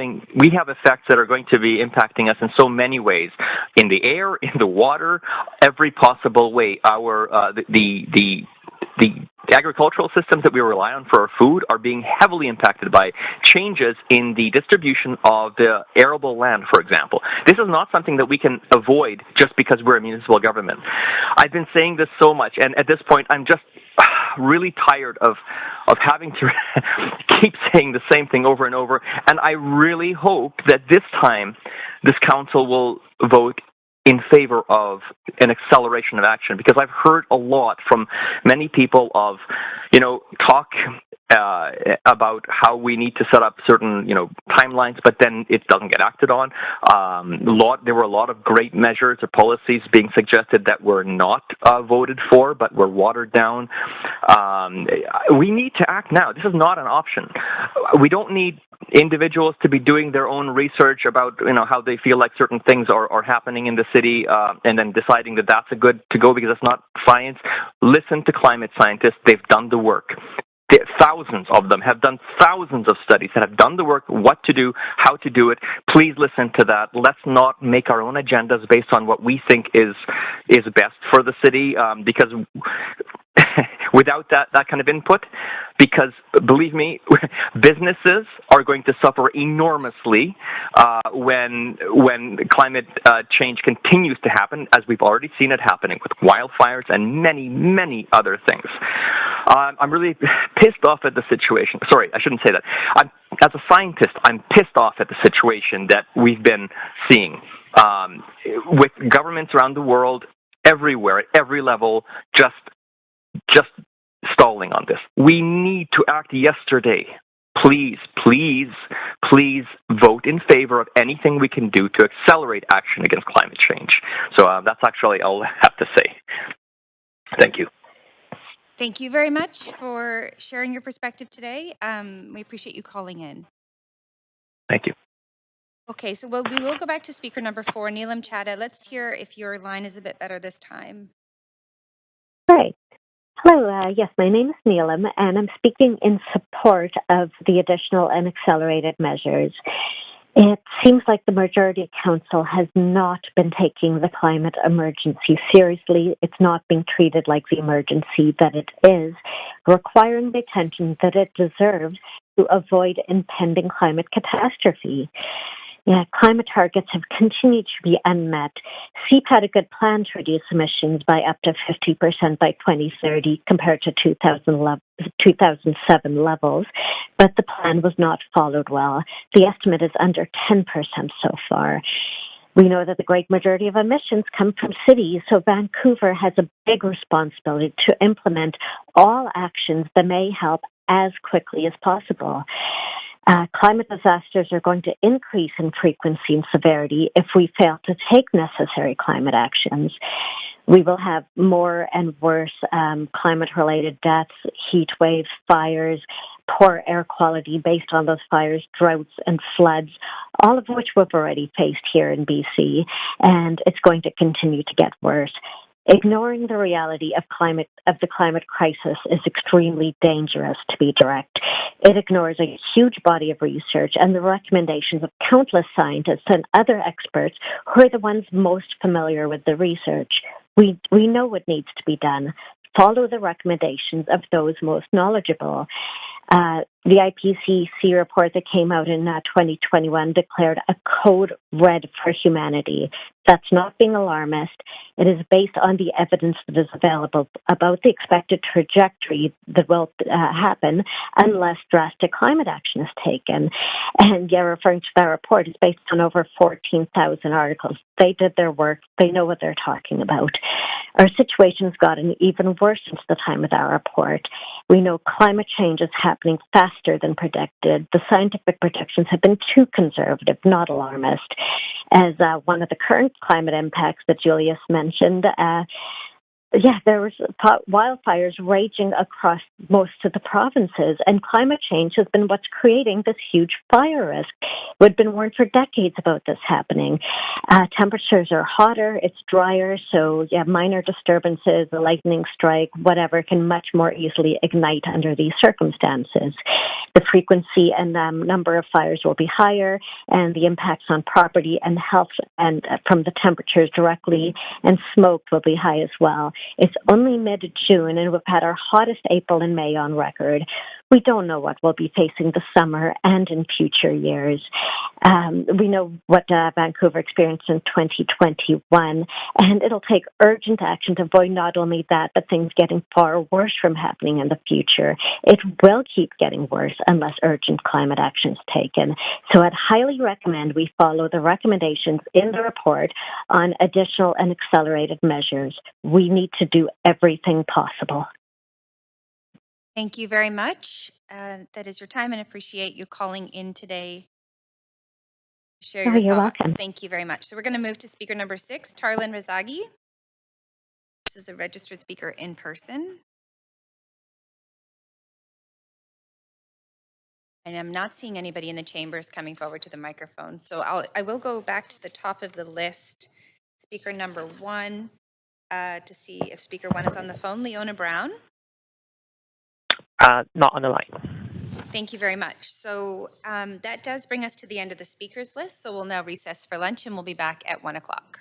effects that are going to be impacting us in so many ways, in the air, in the water, every possible way. The agricultural systems that we rely on for our food are being heavily impacted by changes in the distribution of the arable land, for example. This is not something that we can avoid just because we're a municipal government. I've been saying this so much, and at this point, I'm just really tired of having to keep saying the same thing over and over, and I really hope that this time this council will vote in favor of an acceleration of action, because I've heard a lot from many people of, talk about how we need to set up certain, timelines, but then it doesn't get acted on. There were a lot of great measures or policies being suggested that were not voted for, but were watered down. We need to act now. This is not an option. We don't need individuals to be doing their own research about, how they feel like certain things are happening in the city, and then deciding that that's a good to go because it's not science. Listen to climate scientists. They've done the work. Thousands of them have done thousands of studies that have done the work, what to do, how to do it. Please listen to that. Let's not make our own agendas based on what we think is best for the city, because without that kind of input, because believe me, businesses are going to suffer enormously when climate change continues to happen, as we've already seen it happening with wildfires and many other things. I'm really pissed off at the situation. Sorry, I shouldn't say that. As a scientist, I'm pissed off at the situation that we've been seeing with governments around the world, everywhere, at every level, just stalling on this. We need to act yesterday. Please, please, please vote in favor of anything we can do to accelerate action against climate change. So that's actually all I have to say. Thank you. Thank you very much for sharing your perspective today. We appreciate you calling in. Thank you. Okay, so we will go back to speaker number 4, Neelam Chadha. Let's hear if your line is a bit better this time. Great. Hello, yes, my name is Neelam, and I'm speaking in support of the additional and accelerated measures. It seems like the majority council has not been taking the climate emergency seriously. It's not being treated like the emergency that it is, requiring the attention that it deserves to avoid impending climate catastrophe. Yeah, climate targets have continued to be unmet. CEP had a good plan to reduce emissions by up to 50% by 2030 compared to 2007 levels, but the plan was not followed well. The estimate is under 10% so far. We know that the great majority of emissions come from cities, so Vancouver has a big responsibility to implement all actions that may help as quickly as possible. Climate disasters are going to increase in frequency and severity if we fail to take necessary climate actions. We will have more and worse climate-related deaths, heat waves, fires, poor air quality based on those fires, droughts and floods, all of which we've already faced here in BC, and it's going to continue to get worse. Ignoring the reality of the climate crisis is extremely dangerous, to be direct. It ignores a huge body of research and the recommendations of countless scientists and other experts who are the ones most familiar with the research. We know what needs to be done. Follow the recommendations of those most knowledgeable. The IPCC report that came out in 2021 declared a code red for humanity. That's not being alarmist. It is based on the evidence that is available about the expected trajectory that will happen unless drastic climate action is taken. And referring to that report, it's based on over 14,000 articles. They did their work. They know what they're talking about. Our situation has gotten even worse since the time of that report. We know climate change is happening faster than predicted. The scientific projections have been too conservative, not alarmist. As one of the current climate impacts that Julius mentioned, there was wildfires raging across most of the provinces, and climate change has been what's creating this huge fire risk. We've been warned for decades about this happening. Temperatures are hotter, it's drier, so minor disturbances, a lightning strike, whatever, can much more easily ignite under these circumstances. The frequency and number of fires will be higher, and the impacts on property and health and from the temperatures directly and smoke will be high as well. It's only mid-June, and we've had our hottest April and May on record. We don't know what we'll be facing this summer and in future years. We know what Vancouver experienced in 2021, and it'll take urgent action to avoid not only that, but things getting far worse from happening in the future. It will keep getting worse unless urgent climate action is taken. So I'd highly recommend we follow the recommendations in the report on additional and accelerated measures. We need to do everything possible. Thank you very much. That is your time, and appreciate you calling in today to share your You're thoughts. welcome. Thank you very much. So we're going to move to speaker number 6, Tarlin Razagi. This is a registered speaker in person. And I'm not seeing anybody in the chambers coming forward to the microphone. So I will go back to the top of the list, speaker number 1, to see if speaker 1 is on the phone. Leona Brown. Not on the line. Thank you very much. So that does bring us to the end of the speakers list. So we'll now recess for lunch, and we'll be back at 1 o'clock.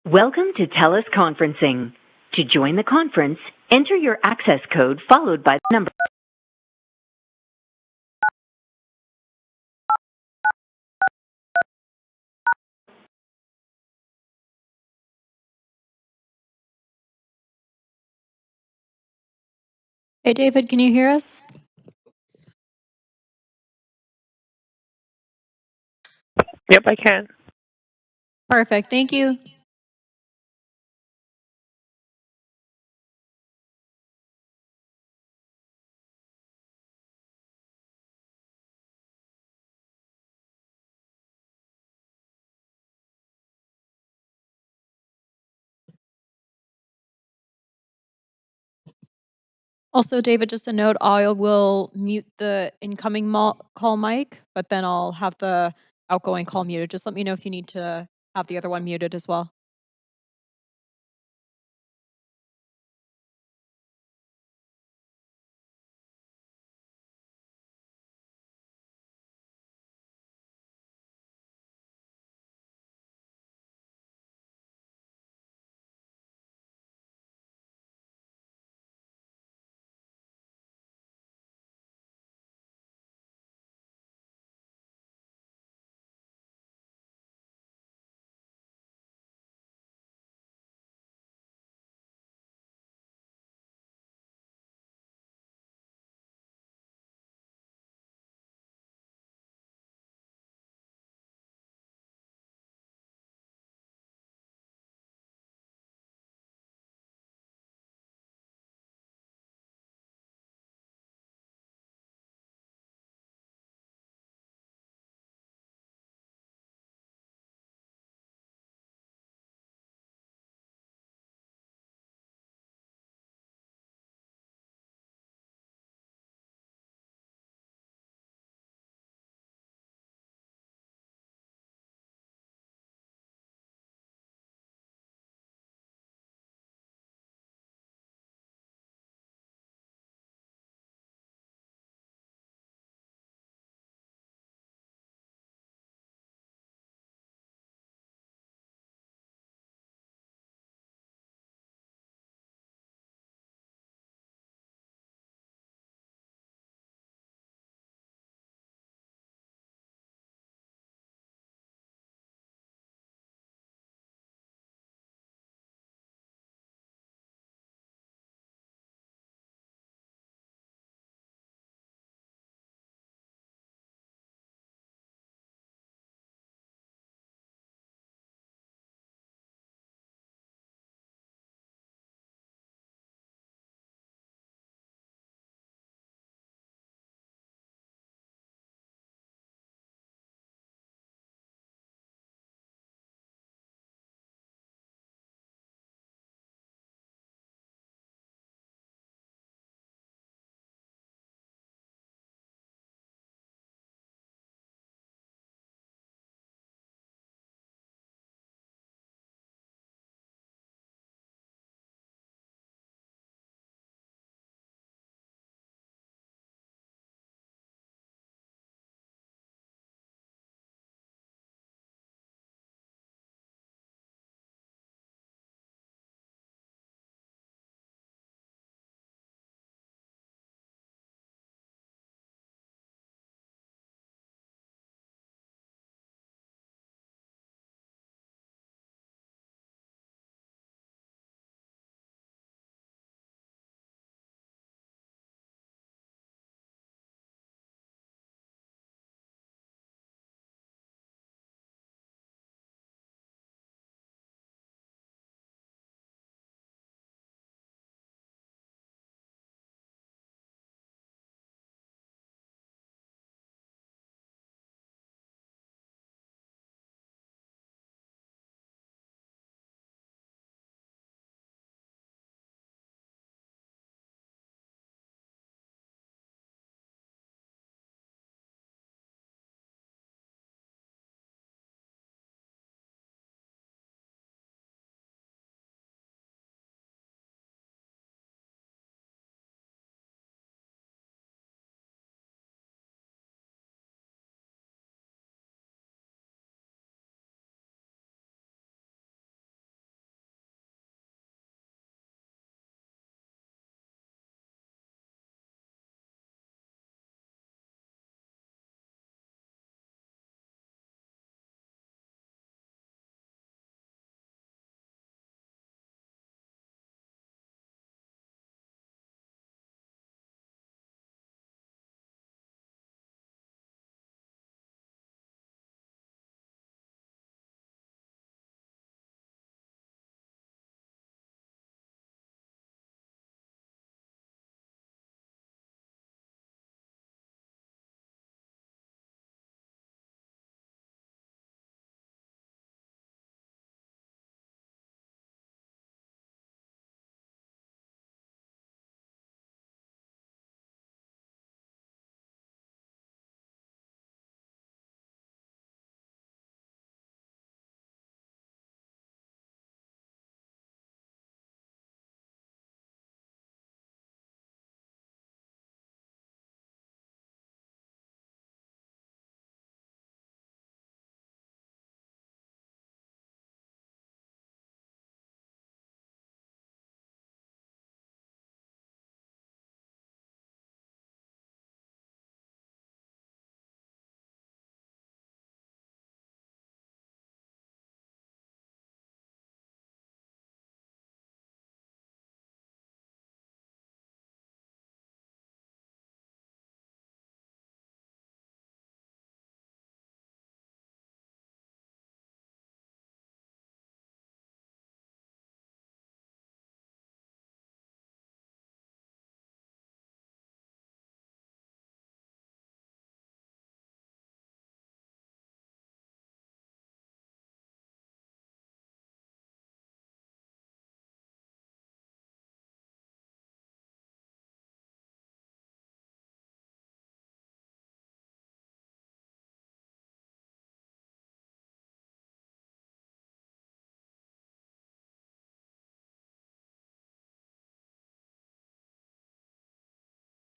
Welcome to TELUS Conferencing. To join the conference, enter your access code followed by the number. Hey, David, can you hear us? Yep, I can. Perfect. Thank you. Also, David, just a note, I will mute the incoming call mic, but then I'll have the outgoing call muted. Just let me know if you need to have the other one muted as well.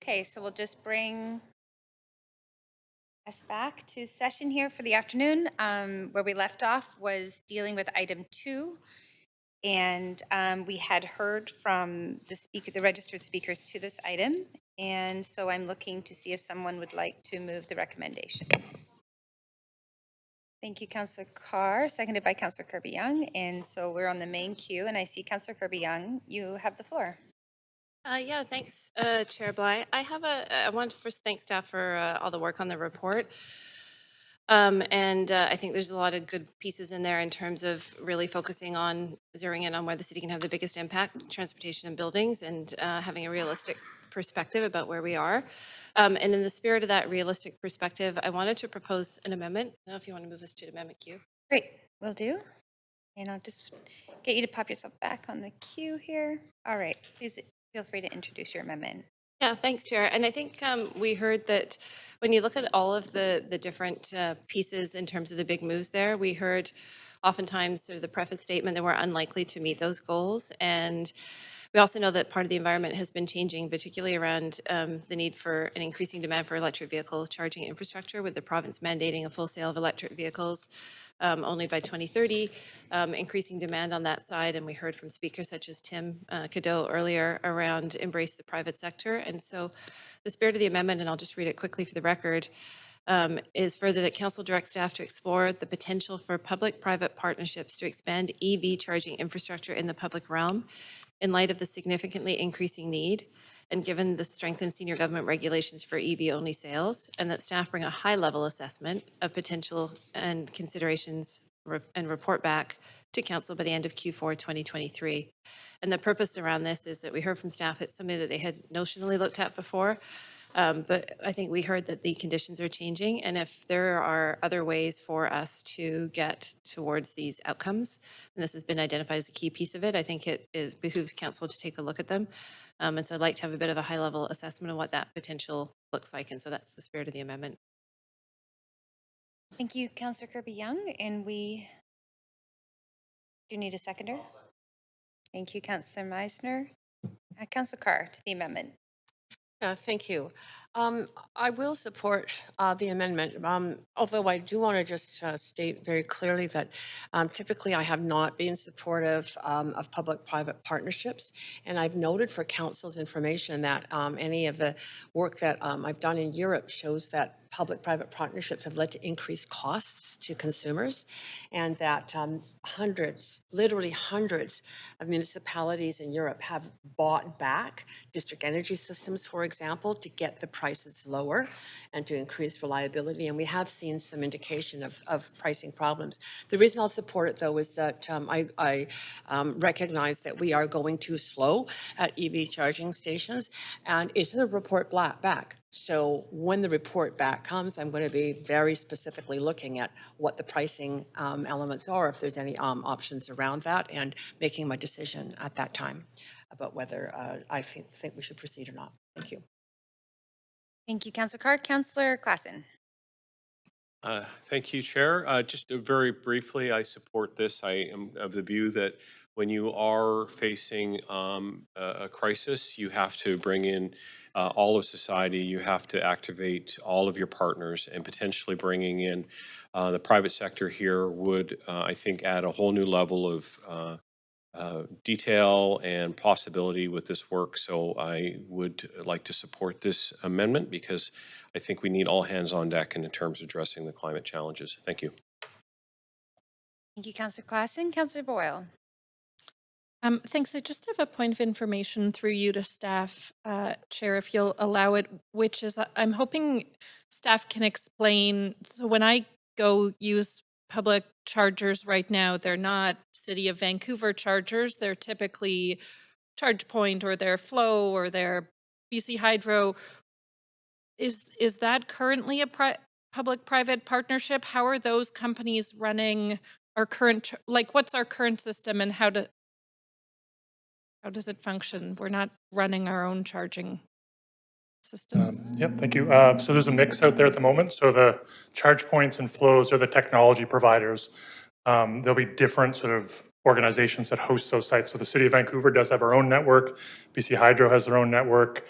Okay, so we'll just bring us back to session here for the afternoon. Where we left off was dealing with item 2. And we had heard from the registered speakers to this item. And so I'm looking to see if someone would like to move the recommendations. Thank you, Councillor Carr, seconded by Councillor Kirby Young. And so we're on the main queue, and I see Councillor Kirby Young. You have the floor. Yeah, thanks, Chair Bligh. I want to first thank staff for all the work on the report. I think there's a lot of good pieces in there in terms of really focusing on zeroing in on where the city can have the biggest impact, transportation and buildings, and having a realistic perspective about where we are. And in the spirit of that realistic perspective, I wanted to propose an amendment. I don't know if you want to move us to the amendment queue. Great, will do. And I'll just get you to pop yourself back on the queue here. All right, please feel free to introduce your amendment. Yeah, thanks, Chair. And I think we heard that when you look at all of the different pieces in terms of the big moves there, we heard oftentimes sort of the preface statement that we're unlikely to meet those goals. And we also know that part of the environment has been changing, particularly around the need for an increasing demand for electric vehicle charging infrastructure, with the province mandating a full sale of electric vehicles only by 2030, increasing demand on that side. And we heard from speakers such as Tim Cadeau earlier around embrace the private sector. And so the spirit of the amendment, and I'll just read it quickly for the record, is further that council directs staff to explore the potential for public-private partnerships to expand EV charging infrastructure in the public realm in light of the significantly increasing need, and given the strengthened senior government regulations for EV-only sales, and that staff bring a high-level assessment of potential and considerations and report back to council by the end of Q4 2023. And the purpose around this is that we heard from staff it's something that they had notionally looked at before, but I think we heard that the conditions are changing, and if there are other ways for us to get towards these outcomes, and this has been identified as a key piece of it, I think it behooves council to take a look at them. And so I'd like to have a bit of a high-level assessment of what that potential looks like, and so that's the spirit of the amendment. Thank you, Councillor Kirby Young, and we do need a seconder. Thank you, Councillor Meisner. Councillor Carr to the amendment. Thank you. I will support the amendment, although I do want to just state very clearly that typically I have not been supportive of public-private partnerships, and I've noted for council's information that any of the work that I've done in Europe shows that public-private partnerships have led to increased costs to consumers, and that literally hundreds of municipalities in Europe have bought back district energy systems, for example, to get the prices lower and to increase reliability. And we have seen some indication of pricing problems. The reason I'll support it, though, is that I recognize that we are going too slow at EV charging stations, and it's a report back. So when the report back comes, I'm going to be very specifically looking at what the pricing elements are, if there's any options around that, and making my decision at that time about whether I think we should proceed or not. Thank you. Thank you, Councillor Carr. Councillor Klassen. Thank you, Chair. Just very briefly, I support this. I am of the view that when you are facing a crisis, you have to bring in all of society. You have to activate all of your partners, and potentially bringing in the private sector here would, I think, add a whole new level of detail and possibility with this work. So I would like to support this amendment because I think we need all hands on deck in terms of addressing the climate challenges. Thank you. Thank you, Councillor Klassen. Councillor Boyle. Thanks. I just have a point of information through you to staff, Chair, if you'll allow it, which is I'm hoping staff can explain. So when I go use public chargers right now, they're not City of Vancouver chargers. They're typically ChargePoint or their Flow or their BC Hydro. Is that currently a public-private partnership? How are those companies running our current, like what's our current system and how does it function? We're not running our own charging systems. Yep, thank you. So there's a mix out there at the moment. So the ChargePoints and Flows are the technology providers. There'll be different sort of organizations that host those sites. So the City of Vancouver does have our own network. BC Hydro has their own network.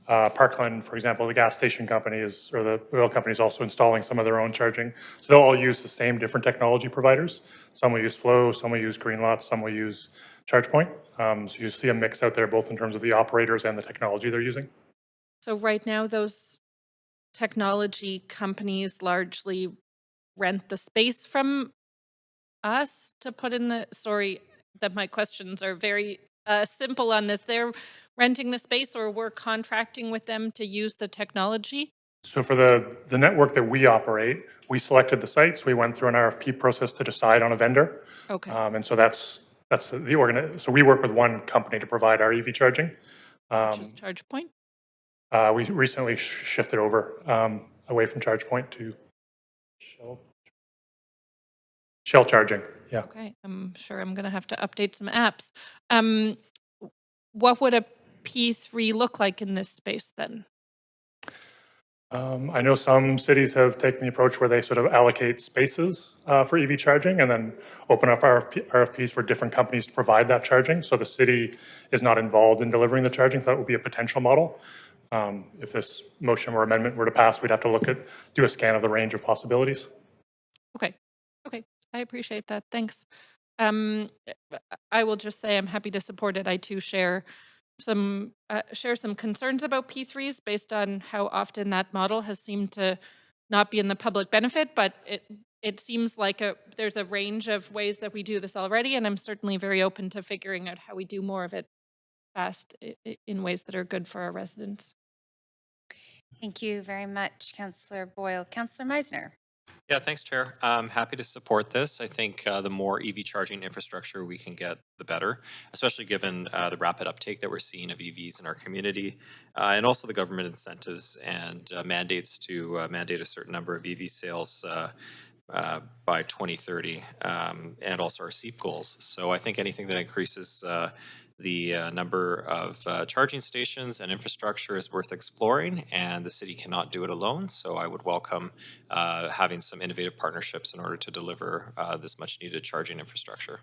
Parkland, for example, the gas station company is, or the oil company is also installing some of their own charging. So they'll all use the same different technology providers. Some will use Flow, some will use Greenlots, some will use ChargePoint. So you see a mix out there both in terms of the operators and the technology they're using. So right now, those technology companies largely rent the space from us to put in the, sorry that my questions are very simple on this. They're renting the space or we're contracting with them to use the technology? So for the network that we operate, we selected the sites. We went through an RFP process to decide on a vendor. Okay. And so that's the so we work with one company to provide our EV charging. Which is ChargePoint? We recently shifted over away from ChargePoint to Shell charging. Yeah. Okay, I'm sure I'm going to have to update some apps. What would a P3 look like in this space then? I know some cities have taken the approach where they sort of allocate spaces for EV charging and then open up RFPs for different companies to provide that charging. So the city is not involved in delivering the charging. So that would be a potential model. If this motion or amendment were to pass, we'd have to do a scan of the range of possibilities. Okay, okay, I appreciate that. Thanks. I will just say I'm happy to support it. I too share some concerns about P3s based on how often that model has seemed to not be in the public benefit, but it seems like there's a range of ways that we do this already, and I'm certainly very open to figuring out how we do more of it fast in ways that are good for our residents. Thank you very much, Councillor Boyle. Councillor Meisner. Yeah, thanks, Chair. I'm happy to support this. I think the more EV charging infrastructure we can get, the better, especially given the rapid uptake that we're seeing of EVs in our community, and also the government incentives and mandates to mandate a certain number of EV sales by 2030, and also our SEEP goals. So I think anything that increases the number of charging stations and infrastructure is worth exploring, and the city cannot do it alone. So I would welcome having some innovative partnerships in order to deliver this much needed charging infrastructure.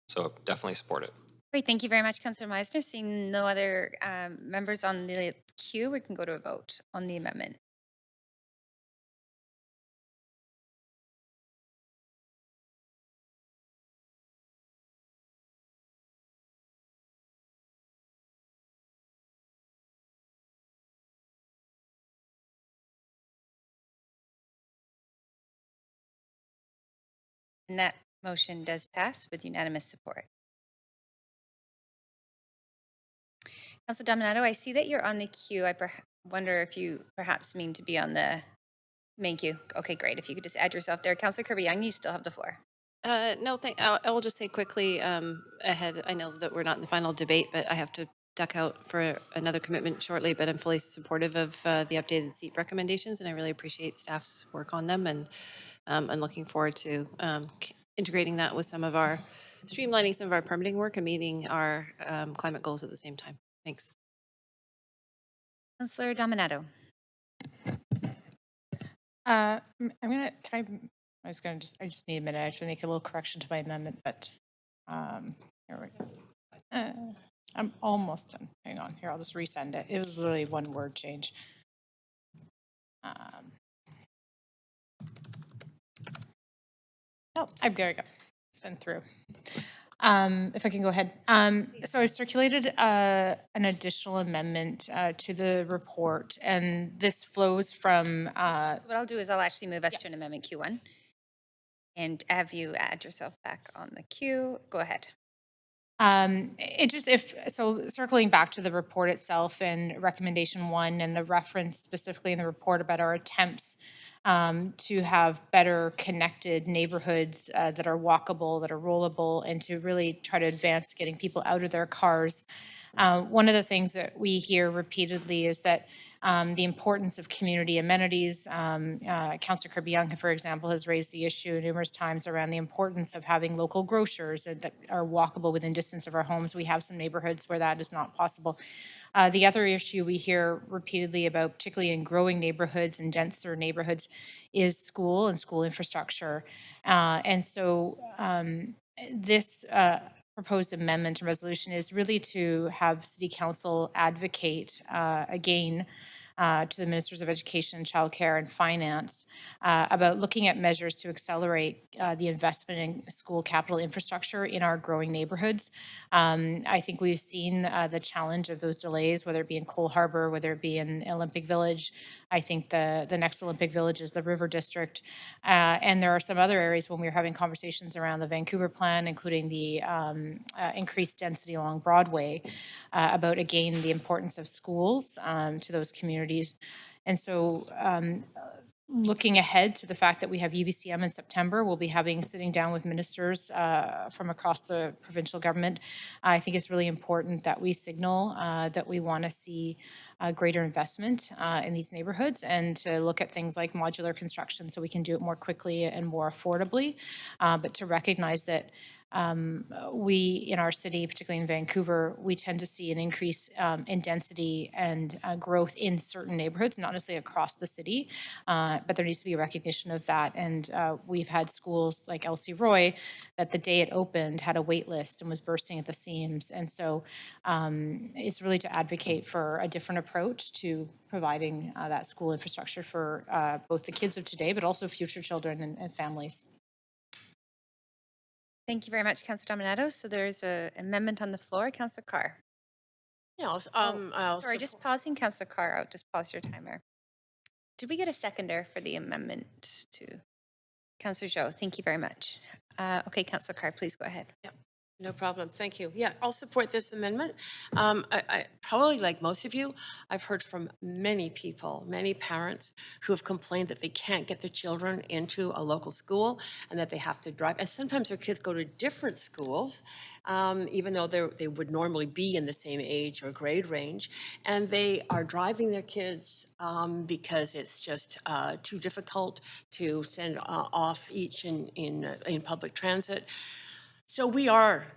So definitely support it. Great, thank you very much, Councillor Meisner. Seeing no other members on the queue, we can go to a vote on the amendment. And that motion does pass with unanimous support. Councillor Dominato, I see that you're on the queue. I wonder if you perhaps mean to be on the main queue. Okay, great. If you could just add yourself there. Councillor Kirby Young, you still have the floor. No, I will just say quickly ahead. I know that we're not in the final debate, but I have to duck out for another commitment shortly, but I'm fully supportive of the updated SEEP recommendations, and I really appreciate staff's work on them, and I'm looking forward to integrating that with streamlining some of our permitting work and meeting our climate goals at the same time. Thanks. Councillor Dominato. I just need a minute. I have to make a little correction to my amendment, but here we go. I'm almost done. Hang on here. I'll just resend it. It was literally one word change. There we go. Send through. If I can go ahead. So I've circulated an additional amendment to the report, and this flows from... So what I'll do is I'll actually move us to an amendment Q1 and have you add yourself back on the queue. Go ahead. Circling back to the report itself and recommendation 1 and the reference specifically in the report about our attempts to have better connected neighborhoods that are walkable, that are rollable, and to really try to advance getting people out of their cars. One of the things that we hear repeatedly is that the importance of community amenities. Councillor Kirby Young, for example, has raised the issue numerous times around the importance of having local grocers that are walkable within distance of our homes. We have some neighborhoods where that is not possible. The other issue we hear repeatedly about, particularly in growing neighborhoods and denser neighborhoods, is school and school infrastructure. This proposed amendment and resolution is really to have City Council advocate again to the Ministers of Education, Childcare, and Finance about looking at measures to accelerate the investment in school capital infrastructure in our growing neighborhoods. I think we've seen the challenge of those delays, whether it be in Cole Harbour, whether it be in Olympic Village. I think the next Olympic Village is the River District. And there are some other areas when we were having conversations around the Vancouver plan, including the increased density along Broadway, about, again, the importance of schools to those communities. And so looking ahead to the fact that we have UBCM in September, we'll be sitting down with ministers from across the provincial government. I think it's really important that we signal that we want to see greater investment in these neighborhoods and to look at things like modular construction so we can do it more quickly and more affordably, but to recognize that we in our city, particularly in Vancouver, we tend to see an increase in density and growth in certain neighborhoods, not necessarily across the city, but there needs to be a recognition of that. And we've had schools like Elsie Roy that the day it opened had a wait list and was bursting at the seams. And so it's really to advocate for a different approach to providing that school infrastructure for both the kids of today, but also future children and families. Thank you very much, Councillor Dominato. So there's an amendment on the floor. Councillor Carr. Yeah, Sorry, just pausing, Councillor Carr. I'll just pause your timer. Did we get a seconder for the amendment to Councillor Zhou? Thank you very much. Okay, Councillor Carr, please go ahead. Yep. No problem. Thank you. Yeah, I'll support this amendment. I probably, like most of you, I've heard from many people, many parents who have complained that they can't get their children into a local school and that they have to drive. And sometimes their kids go to different schools, even though they would normally be in the same age or grade range. And they are driving their kids because it's just too difficult to send off each in public transit. So we are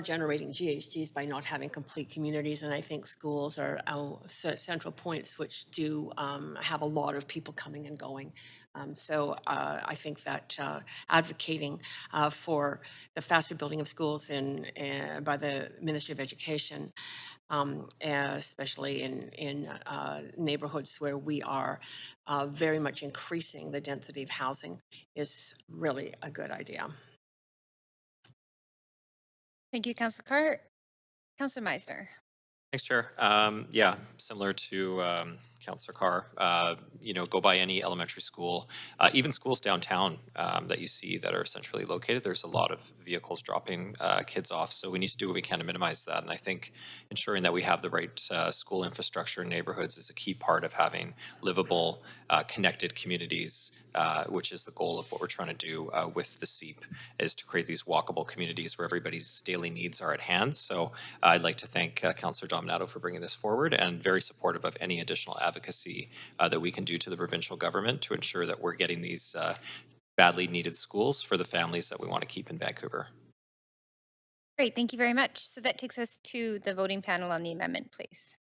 generating GHGs by not having complete communities, and I think schools are central points which do have a lot of people coming and going. So I think that advocating for the faster building of schools by the Ministry of Education, especially in neighborhoods where we are very much increasing the density of housing, is really a good idea. Thank you, Councillor Carr. Councillor Meisner. Thanks, Chair. Yeah, similar to Councillor Carr, go by any elementary school, even schools downtown that you see that are centrally located, there's a lot of vehicles dropping kids off. So we need to do what we can to minimize that. And I think ensuring that we have the right school infrastructure in neighborhoods is a key part of having livable, connected communities, which is the goal of what we're trying to do with the SEEP, is to create these walkable communities where everybody's daily needs are at hand. So I'd like to thank Councillor Dominato for bringing this forward, and very supportive of any additional advocacy that we can do to the provincial government to ensure that we're getting these badly needed schools for the families that we want to keep in Vancouver. Great, thank you very much. So that takes us to the voting panel on the amendment, please.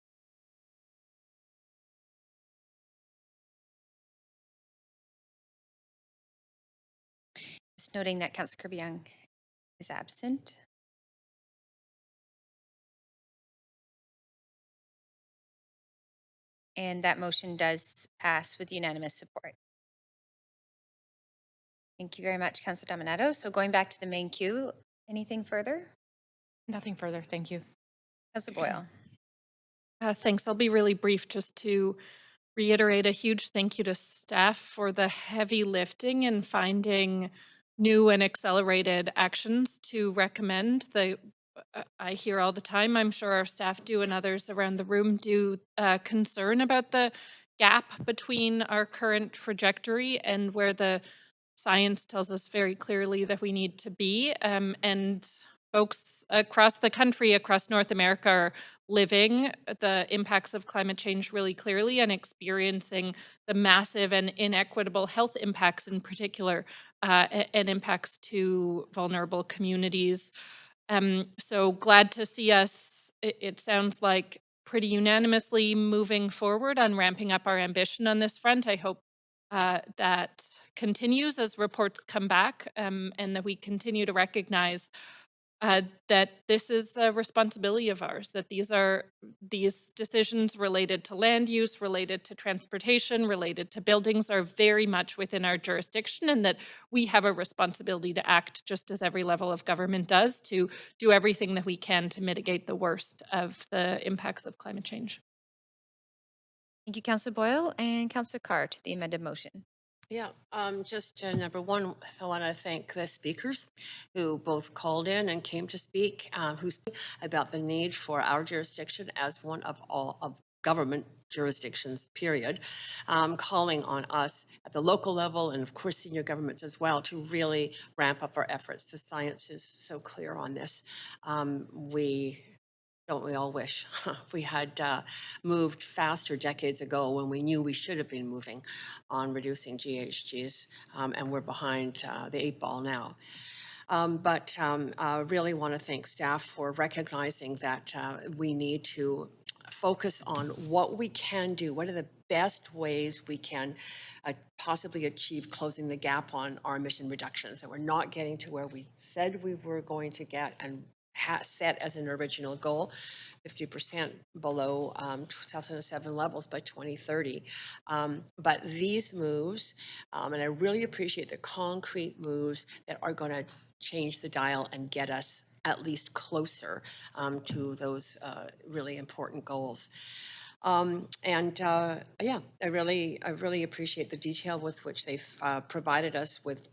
Just noting that Councillor Kirby Young is absent. And that motion does pass with unanimous support. Thank you very much, Councillor Dominato. So going back to the main queue, anything further? Nothing further. Thank you. Councillor Boyle. Thanks. I'll be really brief, just to reiterate a huge thank you to staff for the heavy lifting and finding new and accelerated actions to recommend. I hear all the time, I'm sure our staff do and others around the room do, concern about the gap between our current trajectory and where the science tells us very clearly that we need to be. And folks across the country, across North America, are living the impacts of climate change really clearly and experiencing the massive and inequitable health impacts in particular, and impacts to vulnerable communities. So glad to see us, it sounds like, pretty unanimously moving forward on ramping up our ambition on this front. I hope that continues as reports come back, and that we continue to recognize that this is a responsibility of ours, that these decisions related to land use, related to transportation, related to buildings are very much within our jurisdiction, and that we have a responsibility to act just as every level of government does to do everything that we can to mitigate the worst of the impacts of climate change. Thank you, Councillor Boyle, and Councillor Carr to the amended motion. Yeah, just number one, I want to thank the speakers who both called in and came to speak, who spoke about the need for our jurisdiction as one of all of government jurisdictions, period, calling on us at the local level and of course senior governments as well to really ramp up our efforts. The science is so clear on this. Don't we all wish we had moved faster decades ago when we knew we should have been moving on reducing GHGs, and we're behind the 8 ball now. But I really want to thank staff for recognizing that we need to focus on what we can do. What are the best ways we can possibly achieve closing the gap on our emission reductions? And we're not getting to where we said we were going to get and set as an original goal, 50% below 2007 levels by 2030. But these moves, and I really appreciate the concrete moves that are going to change the dial and get us at least closer to those really important goals. Yeah, I really appreciate the detail with which they've provided us with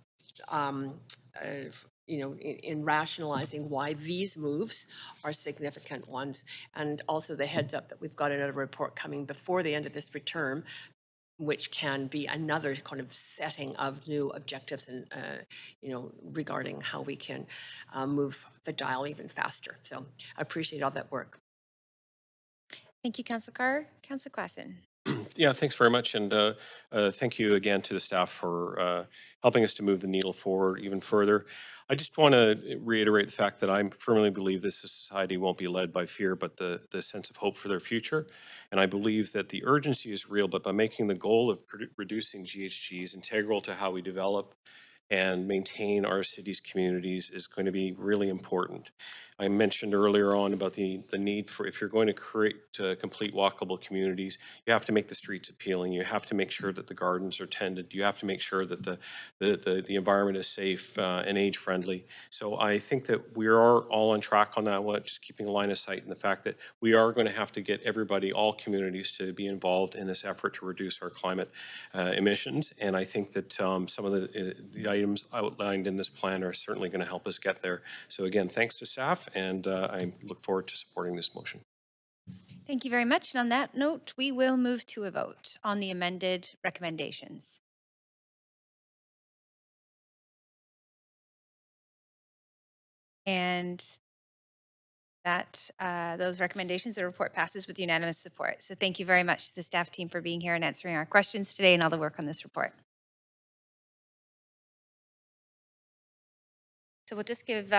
in rationalizing why these moves are significant ones, and also the heads up that we've got another report coming before the end of this term, which can be another kind of setting of new objectives and, regarding how we can move the dial even faster. So I appreciate all that work. Thank you, Councillor Carr. Councillor Klassen. Yeah, thanks very much. And thank you again to the staff for helping us to move the needle forward even further. I just want to reiterate the fact that I firmly believe this society won't be led by fear, but the sense of hope for their future. And I believe that the urgency is real, but by making the goal of reducing GHGs integral to how we develop and maintain our cities' communities is going to be really important. I mentioned earlier on about the need for, if you're going to create complete walkable communities, you have to make the streets appealing. You have to make sure that the gardens are tended. You have to make sure that the environment is safe and age-friendly. So I think that we are all on track on that one, just keeping a line of sight in the fact that we are going to have to get everybody, all communities, to be involved in this effort to reduce our climate emissions. And I think that some of the items outlined in this plan are certainly going to help us get there. So again, thanks to staff, and I look forward to supporting this motion. Thank you very much. And on that note, we will move to a vote on the amended recommendations. And that those recommendations, the report passes with unanimous support. So thank you very much to the staff team for being here and answering our questions today and all the work on this report. So we'll just give,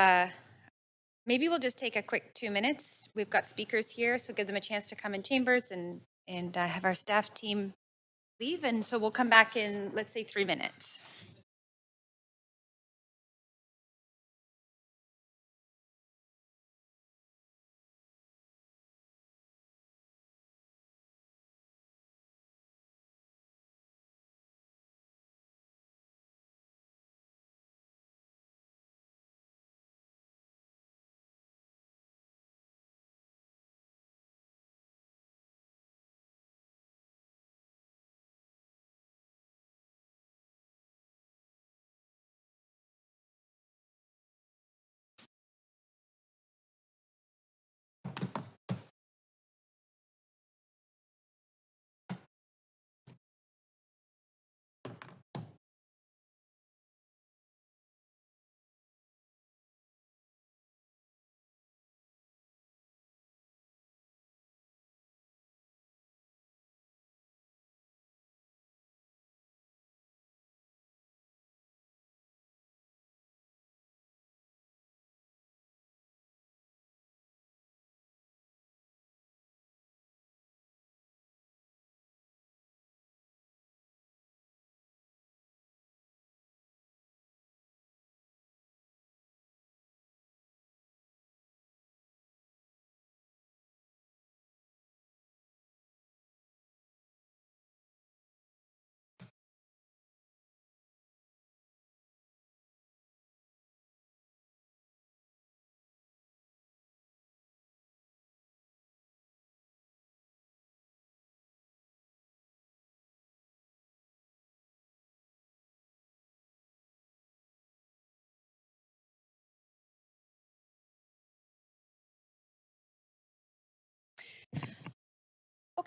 maybe we'll just take a quick 2 minutes. We've got speakers here, so give them a chance to come in chambers and have our staff team leave. And so we'll come back in, let's say, 3 minutes.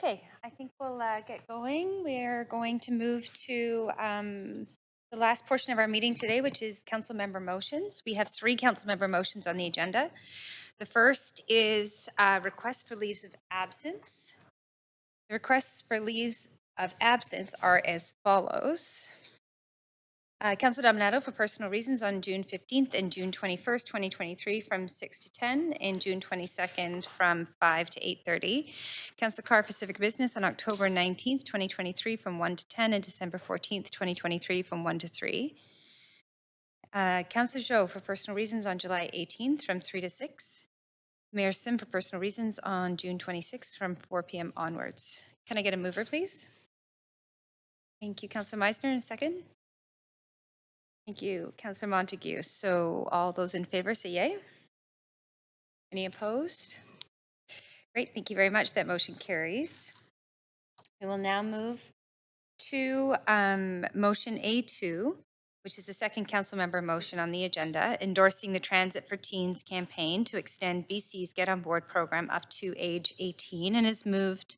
Okay, I think we'll get going. We're going to move to the last portion of our meeting today, which is council member motions. We have 3 council member motions on the agenda. The first is requests for leaves of absence. The requests for leaves of absence are as follows. Councillor Dominato for personal reasons on June 15th and June 21st, 2023 from 6 to 10 and June 22nd from 5 to 8:30. Councillor Carr for civic business on October 19th, 2023 from 1 to 10 and December 14th, 2023 from 1 to 3. Councillor Joe for personal reasons on July 18th from 3 to 6. Mayor Sim for personal reasons on June 26th from 4 p.m. onwards. Can I get a mover, please? Thank you, Councillor Meisner, and a second. Thank you, Councillor Montague. So all those in favor say yay. Any opposed? Great, thank you very much. That motion carries. We will now move to motion A2, which is the second council member motion on the agenda, endorsing the Transit for Teens campaign to extend BC's Get On Board program up to age 18, and is moved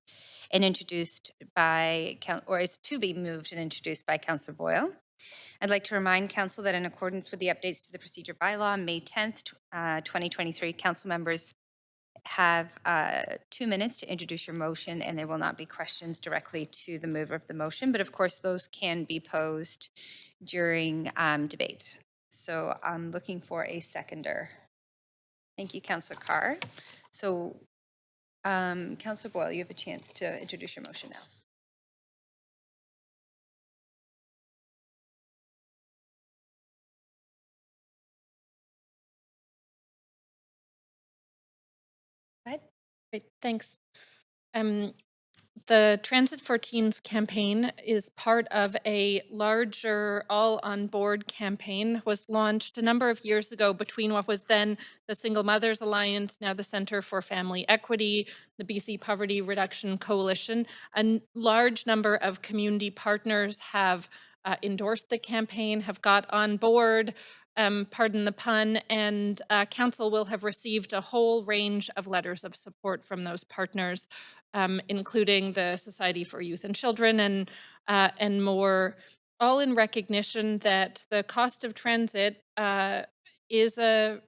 and introduced by, or is to be moved and introduced by Councillor Boyle. I'd like to remind Council that in accordance with the updates to the procedure bylaw, May 10th, 2023, Council members have 2 minutes to introduce your motion, and there will not be questions directly to the mover of the motion, but of course those can be posed during debate. So I'm looking for a seconder. Thank you, Councillor Carr. So Councillor Boyle, you have a chance to introduce your motion now. Go ahead. Great, thanks. The Transit for Teens campaign is part of a larger All On Board campaign that was launched a number of years ago between what was then the Single Mothers Alliance, now the Centre for Family Equity, the BC Poverty Reduction Coalition. A large number of community partners have endorsed the campaign, have got on board, pardon the pun, and Council will have received a whole range of letters of support from those partners, including the Society for Youth and Children and more, all in recognition that the cost of transit is an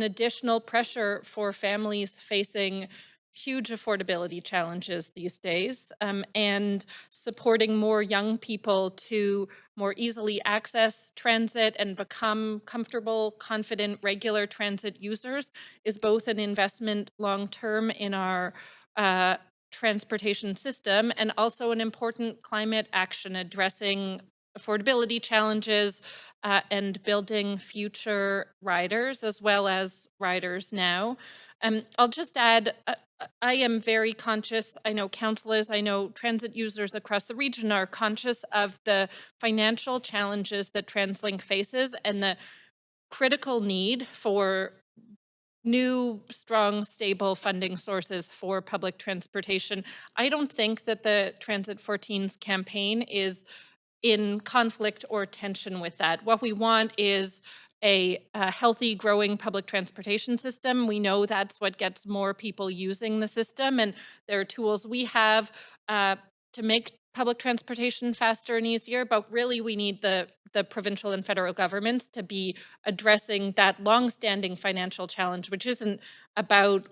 additional pressure for families facing huge affordability challenges these days, and supporting more young people to more easily access transit and become comfortable, confident, regular transit users is both an investment long-term in our transportation system and also an important climate action addressing affordability challenges and building future riders as well as riders now. I'll just add, I am very conscious, I know council is, I know transit users across the region are conscious of the financial challenges that TransLink faces and the critical need for new, strong, stable funding sources for public transportation. I don't think that the Transit for Teens campaign is in conflict or tension with that. What we want is a healthy, growing public transportation system. We know that's what gets more people using the system, and there are tools we have to make public transportation faster and easier, but really we need the provincial and federal governments to be addressing that long-standing financial challenge, which isn't about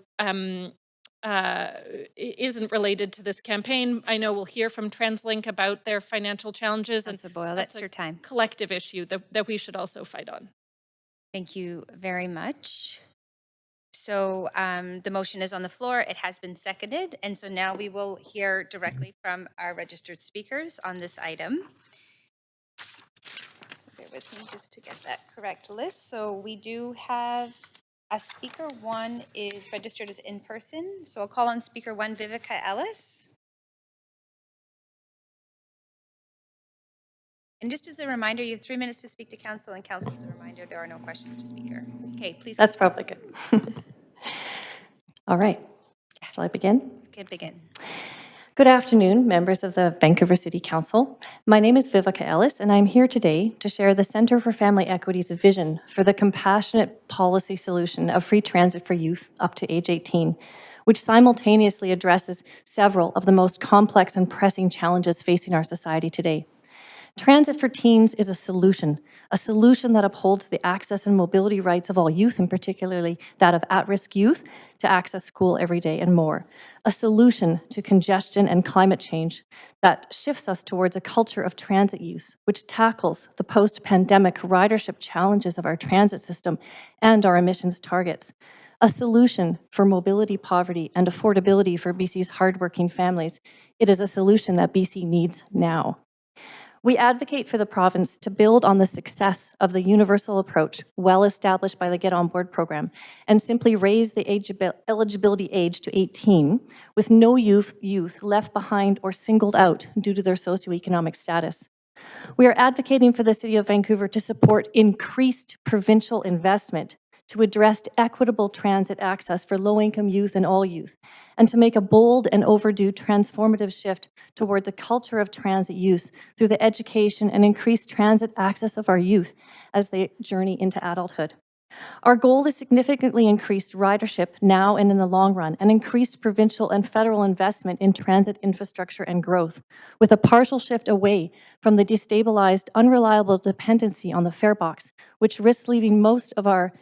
isn't related to this campaign. I know we'll hear from TransLink about their financial challenges. Councillor Boyle, that's your time. Collective issue that we should also fight on. Thank you very much. So the motion is on the floor. It has been seconded. And so now we will hear directly from our registered speakers on this item. Bear with me just to get that correct list. So we do have a speaker one is registered as in person. So I'll call on speaker one, Vivica Ellis. And just as a reminder, you have 3 minutes to speak to council, and council as a reminder, there are no questions to speaker. Okay, please. That's probably good. All right. Shall I begin? You can begin. Good afternoon, members of the Vancouver City Council. My name is Vivica Ellis, and I'm here today to share the Centre for Family Equity's vision for the compassionate policy solution of free transit for youth up to age 18, which simultaneously addresses several of the most complex and pressing challenges facing our society today. Transit for Teens is a solution that upholds the access and mobility rights of all youth, and particularly that of at-risk youth, to access school every day and more. A solution to congestion and climate change that shifts us towards a culture of transit use, which tackles the post-pandemic ridership challenges of our transit system and our emissions targets. A solution for mobility poverty and affordability for BC's hardworking families. It is a solution that BC needs now. We advocate for the province to build on the success of the universal approach, well established by the Get On Board program, and simply raise the eligibility age to 18, with no youth left behind or singled out due to their socioeconomic status. We are advocating for the City of Vancouver to support increased provincial investment to address equitable transit access for low-income youth and all youth, and to make a bold and overdue transformative shift towards a culture of transit use through the education and increased transit access of our youth as they journey into adulthood. Our goal is significantly increased ridership now and in the long run, and increased provincial and federal investment in transit infrastructure and growth, with a partial shift away from the destabilized, unreliable dependency on the fare box, which risks leaving most of our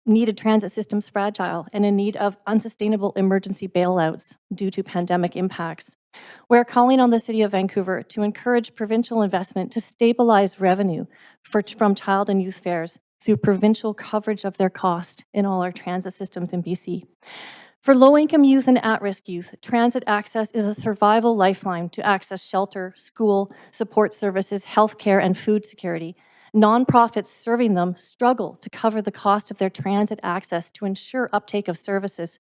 needed transit systems fragile and in need of unsustainable emergency bailouts due to pandemic impacts. We're calling on the City of Vancouver to encourage provincial investment to stabilize revenue from child and youth fares through provincial coverage of their cost in all our transit systems in BC. For low-income youth and at-risk youth, transit access is a survival lifeline to access shelter, school, support services, healthcare, and food security. Nonprofits serving them struggle to cover the cost of their transit access to ensure uptake of services.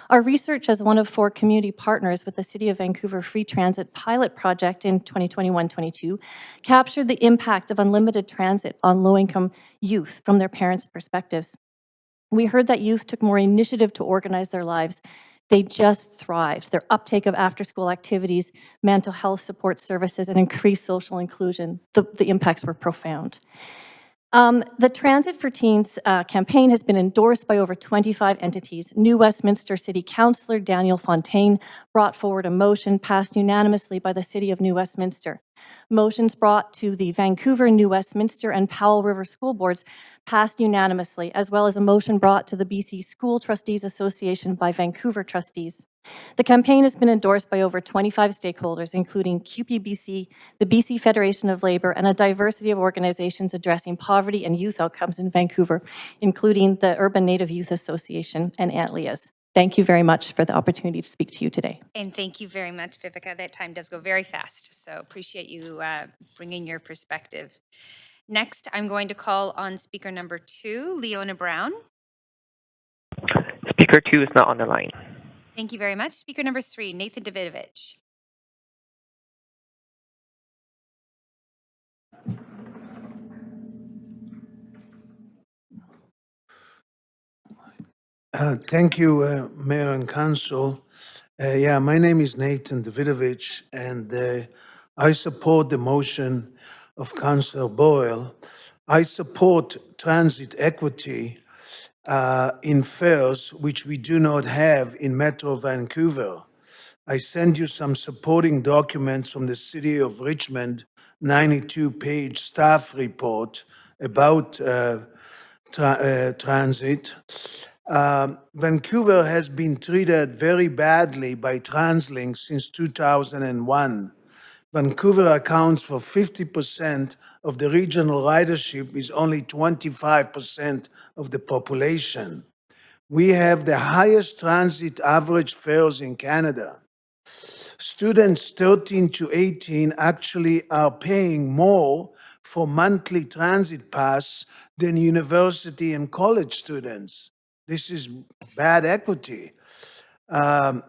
Our research as one of 4 community partners with the City of Vancouver Free Transit pilot project in 2021-22 captured the impact of unlimited transit on low-income youth from their parents' perspectives. We heard that youth took more initiative to organize their lives. They just thrived. Their uptake of after-school activities, mental health support services, and increased social inclusion, the impacts were profound. The Transit for Teens campaign has been endorsed by over 25 entities. New Westminster City Councillor Daniel Fontaine brought forward a motion passed unanimously by the City of New Westminster. Motions brought to the Vancouver, New Westminster, and Powell River School Boards passed unanimously, as well as a motion brought to the BC School Trustees Association by Vancouver trustees. The campaign has been endorsed by over 25 stakeholders, including QPBC, the BC Federation of Labour, and a diversity of organizations addressing poverty and youth outcomes in Vancouver, including the Urban Native Youth Association and Aunt Leah's. Thank you very much for the opportunity to speak to you today. And thank you very much, Vivica. That time does go very fast, so appreciate you bringing your perspective. Next, I'm going to call on speaker number 2, Leona Brown. Speaker 2 is not on the line. Thank you very much. Speaker number 3, Nathan Davidovich. Thank you, Mayor and Council. My name is Nathan Davidovich, and I support the motion of Councillor Boyle. I support transit equity in fares, which we do not have in Metro Vancouver. I send you some supporting documents from the City of Richmond, 92-page staff report about transit. Vancouver has been treated very badly by TransLink since 2001. Vancouver accounts for 50% of the regional ridership, is only 25% of the population. We have the highest transit average fares in Canada. Students 13 to 18 actually are paying more for monthly transit pass than university and college students. This is bad equity. In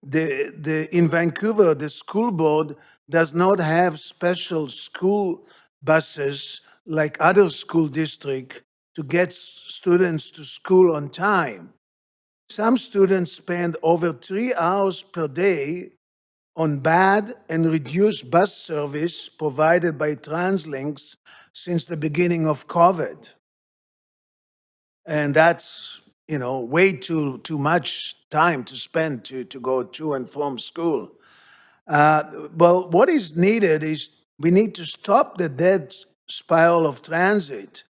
Vancouver, the school board does not have special school buses like other school districts to get students to school on time. Some students spend over 3 hours per day on bad and reduced bus service provided by TransLinks since the beginning of COVID. And that's way too much time to spend to go to and from school. Well, what is needed is we need to stop the dead spiral of transit.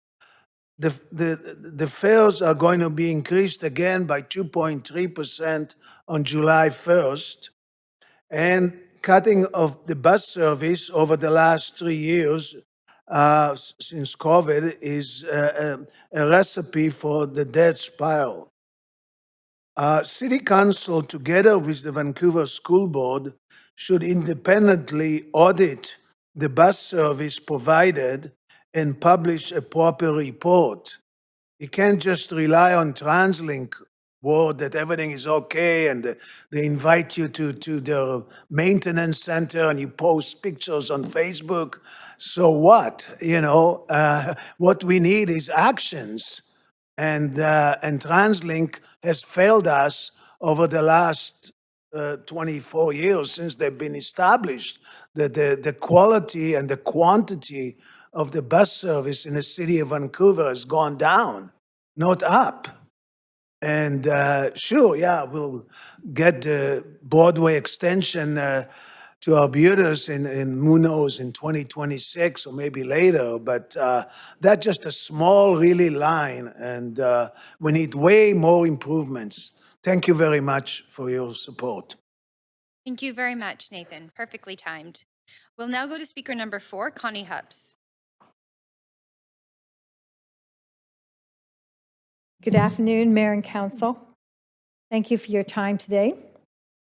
The fares are going to be increased again by 2.3% on July 1st. And cutting of the bus service over the last 3 years since COVID is a recipe for the dead spiral. City Council, together with the Vancouver School Board, should independently audit the bus service provided and publish a proper report. You can't just rely on TransLink word that everything is okay and they invite you to their maintenance center and you post pictures on Facebook. So what? What we need is actions. And TransLink has failed us over the last 24 years since they've been established. The quality and the quantity of the bus service in the city of Vancouver has gone down, not up. And sure, yeah, we'll get the Broadway extension to Arbutus in who knows, in 2026 or maybe later. But that's just a small, really line, and we need way more improvements. Thank you very much for your support. Thank you very much, Nathan. Perfectly timed. We'll now go to speaker number 4, Connie Hubbs. Good afternoon, Mayor and Council. Thank you for your time today.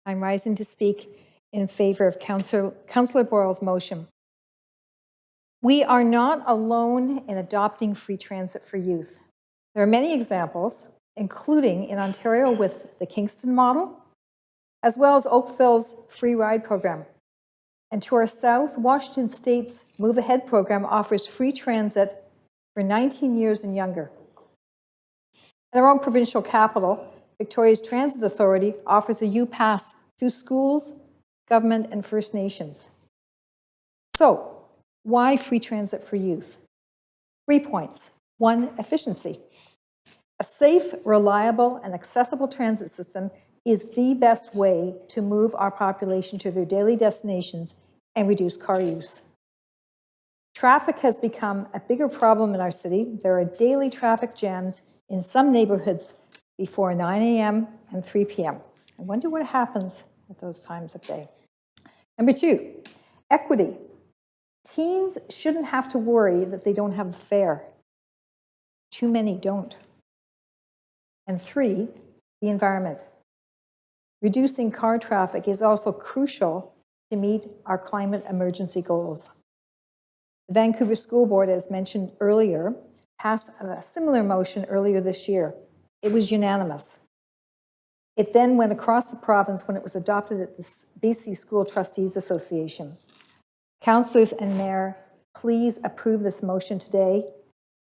I'm rising to speak in favor of Councillor Boyle's motion. We are not alone in adopting free transit for youth. There are many examples, including in Ontario with the Kingston model, as well as Oakville's free ride program. And to our south, Washington State's Move Ahead program offers free transit for 19 years and younger. In our own provincial capital, Victoria's Transit Authority offers a U-Pass through schools, government, and First Nations. So, why free transit for youth? 3 points. 1, efficiency. A safe, reliable, and accessible transit system is the best way to move our population to their daily destinations and reduce car use. Traffic has become a bigger problem in our city. There are daily traffic jams in some neighborhoods before 9 a.m. and 3 p.m. I wonder what happens at those times of day. Number 2, equity. Teens shouldn't have to worry that they don't have the fare. Too many don't. And 3, the environment. Reducing car traffic is also crucial to meet our climate emergency goals. The Vancouver School Board, as mentioned earlier, passed a similar motion earlier this year. It was unanimous. It then went across the province when it was adopted at the BC School Trustees Association. Councillors and Mayor, please approve this motion today.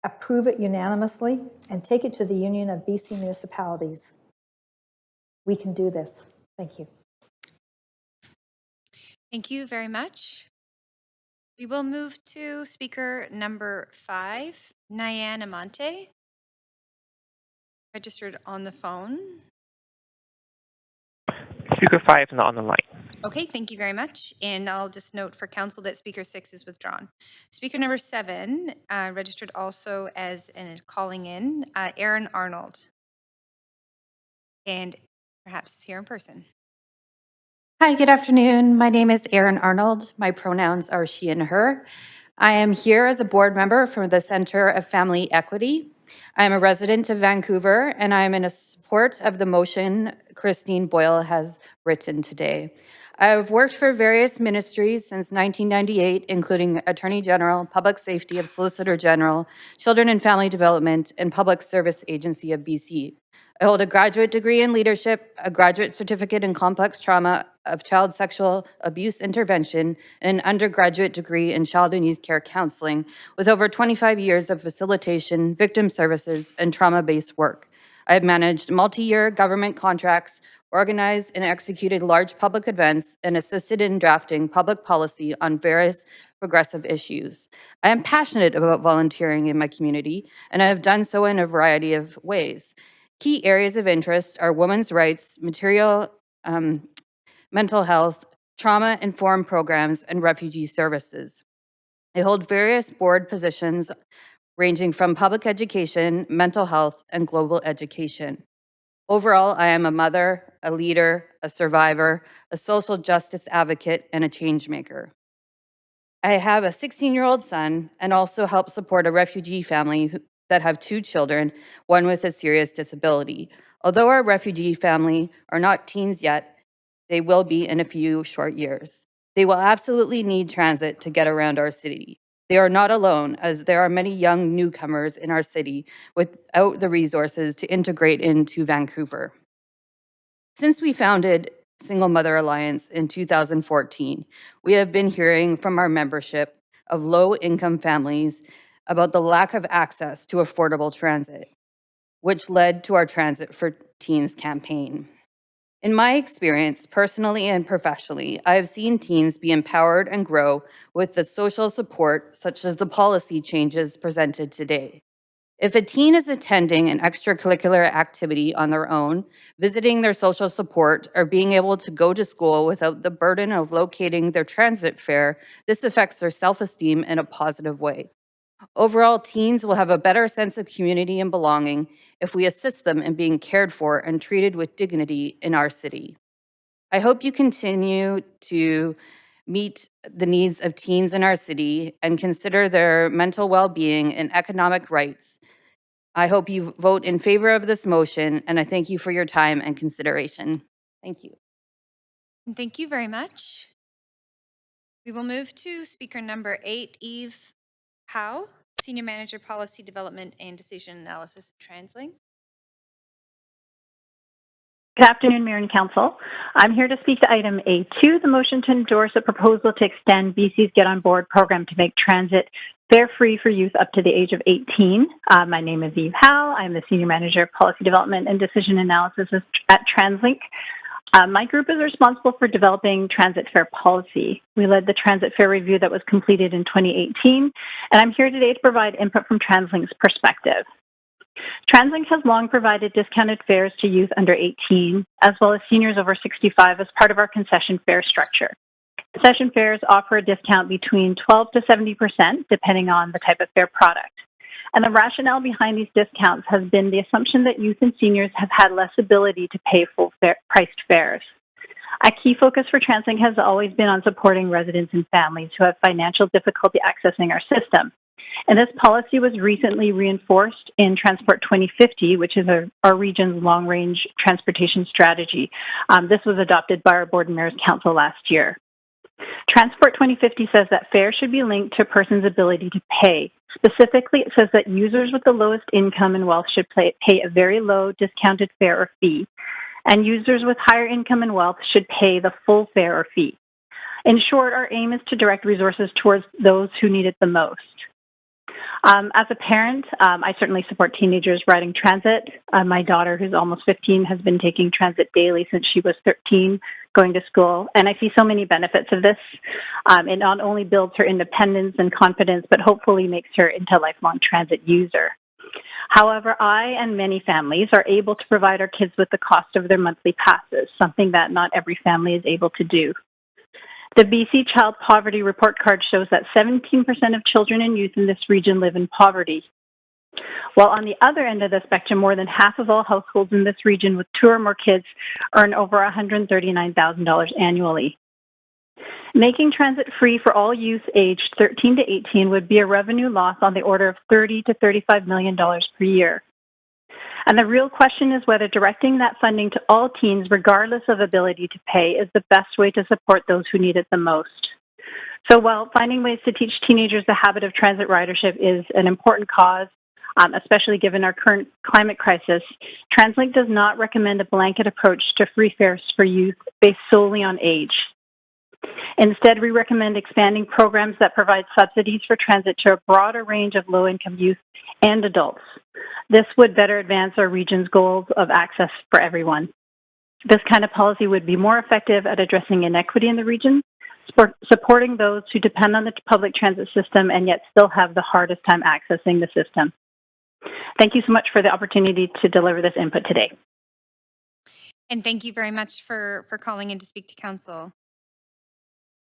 Approve it unanimously and take it to the Union of BC Municipalities. We can do this. Thank you. Thank you very much. We will move to speaker number 5, Nyan Amante, registered on the phone. Speaker 5 is not on the line. Okay, thank you very much. And I'll just note for council that speaker 6 is withdrawn. Speaker number 7, registered also as calling in, Aaron Arnold. And perhaps here in person. Hi, good afternoon. My name is Erin Arnold. My pronouns are she and her. I am here as a board member for the Center of Family Equity. I am a resident of Vancouver, and I am in support of the motion Christine Boyle has written today. I've worked for various ministries since 1998, including Attorney General, Public Safety of Solicitor General, Children and Family Development, and Public Service Agency of BC. I hold a graduate degree in leadership, a graduate certificate in complex trauma of child sexual abuse intervention, and an undergraduate degree in child and youth care counseling, with over 25 years of facilitation, victim services, and trauma-based work. I have managed multi-year government contracts, organized and executed large public events, and assisted in drafting public policy on various progressive issues. I am passionate about volunteering in my community, and I have done so in a variety of ways. Key areas of interest are women's rights, mental health, trauma-informed programs, and refugee services. I hold various board positions ranging from public education, mental health, and global education. Overall, I am a mother, a leader, a survivor, a social justice advocate, and a change maker. I have a 16-year-old son and also help support a refugee family that have 2 children, one with a serious disability. Although our refugee family are not teens yet, they will be in a few short years. They will absolutely need transit to get around our city. They are not alone, as there are many young newcomers in our city without the resources to integrate into Vancouver. Since we founded Single Mother Alliance in 2014, we have been hearing from our membership of low-income families about the lack of access to affordable transit, which led to our Transit for Teens campaign. In my experience, personally and professionally, I have seen teens be empowered and grow with the social support, such as the policy changes presented today. If a teen is attending an extracurricular activity on their own, visiting their social support, or being able to go to school without the burden of locating their transit fare, this affects their self-esteem in a positive way. Overall, teens will have a better sense of community and belonging if we assist them in being cared for and treated with dignity in our city. I hope you continue to meet the needs of teens in our city and consider their mental well-being and economic rights. I hope you vote in favor of this motion, and I thank you for your time and consideration. Thank you. Thank you very much. We will move to speaker number 8, Eve Howe, Senior Manager, Policy Development and Decision Analysis at TransLink. Good afternoon, Mayor and Council. I'm here to speak to item A2, the motion to endorse a proposal to extend BC's Get On Board program to make transit fare-free for youth up to the age of 18. My name is Eve Howe. I'm the Senior Manager of Policy Development and Decision Analysis at TransLink. My group is responsible for developing transit fare policy. We led the transit fare review that was completed in 2018, and I'm here today to provide input from TransLink's perspective. TransLink has long provided discounted fares to youth under 18, as well as seniors over 65 as part of our concession fare structure. Concession fares offer a discount between 12 to 70%, depending on the type of fare product. And the rationale behind these discounts has been the assumption that youth and seniors have had less ability to pay full-priced fares. A key focus for TransLink has always been on supporting residents and families who have financial difficulty accessing our system. And this policy was recently reinforced in Transport 2050, which is our region's long-range transportation strategy. This was adopted by our Board and Mayor's Council last year. Transport 2050 says that fares should be linked to a person's ability to pay. Specifically, it says that users with the lowest income and wealth should pay a very low discounted fare or fee, and users with higher income and wealth should pay the full fare or fee. In short, our aim is to direct resources towards those who need it the most. As a parent, I certainly support teenagers riding transit. My daughter, who's almost 15, has been taking transit daily since she was 13, going to school. And I see so many benefits of this. It not only builds her independence and confidence, but hopefully makes her into a lifelong transit user. However, I and many families are able to provide our kids with the cost of their monthly passes, something that not every family is able to do. The BC Child Poverty Report Card shows that 17% of children and youth in this region live in poverty. While on the other end of the spectrum, more than half of all households in this region with 2 or more kids earn over $139,000 annually. Making transit free for all youth aged 13 to 18 would be a revenue loss on the order of $30 to $35 million per year. And the real question is whether directing that funding to all teens, regardless of ability to pay, is the best way to support those who need it the most. So while finding ways to teach teenagers the habit of transit ridership is an important cause, especially given our current climate crisis, TransLink does not recommend a blanket approach to free fares for youth based solely on age. Instead, we recommend expanding programs that provide subsidies for transit to a broader range of low-income youth and adults. This would better advance our region's goals of access for everyone. This kind of policy would be more effective at addressing inequity in the region, supporting those who depend on the public transit system and yet still have the hardest time accessing the system. Thank you so much for the opportunity to deliver this input today. And thank you very much for calling in to speak to council.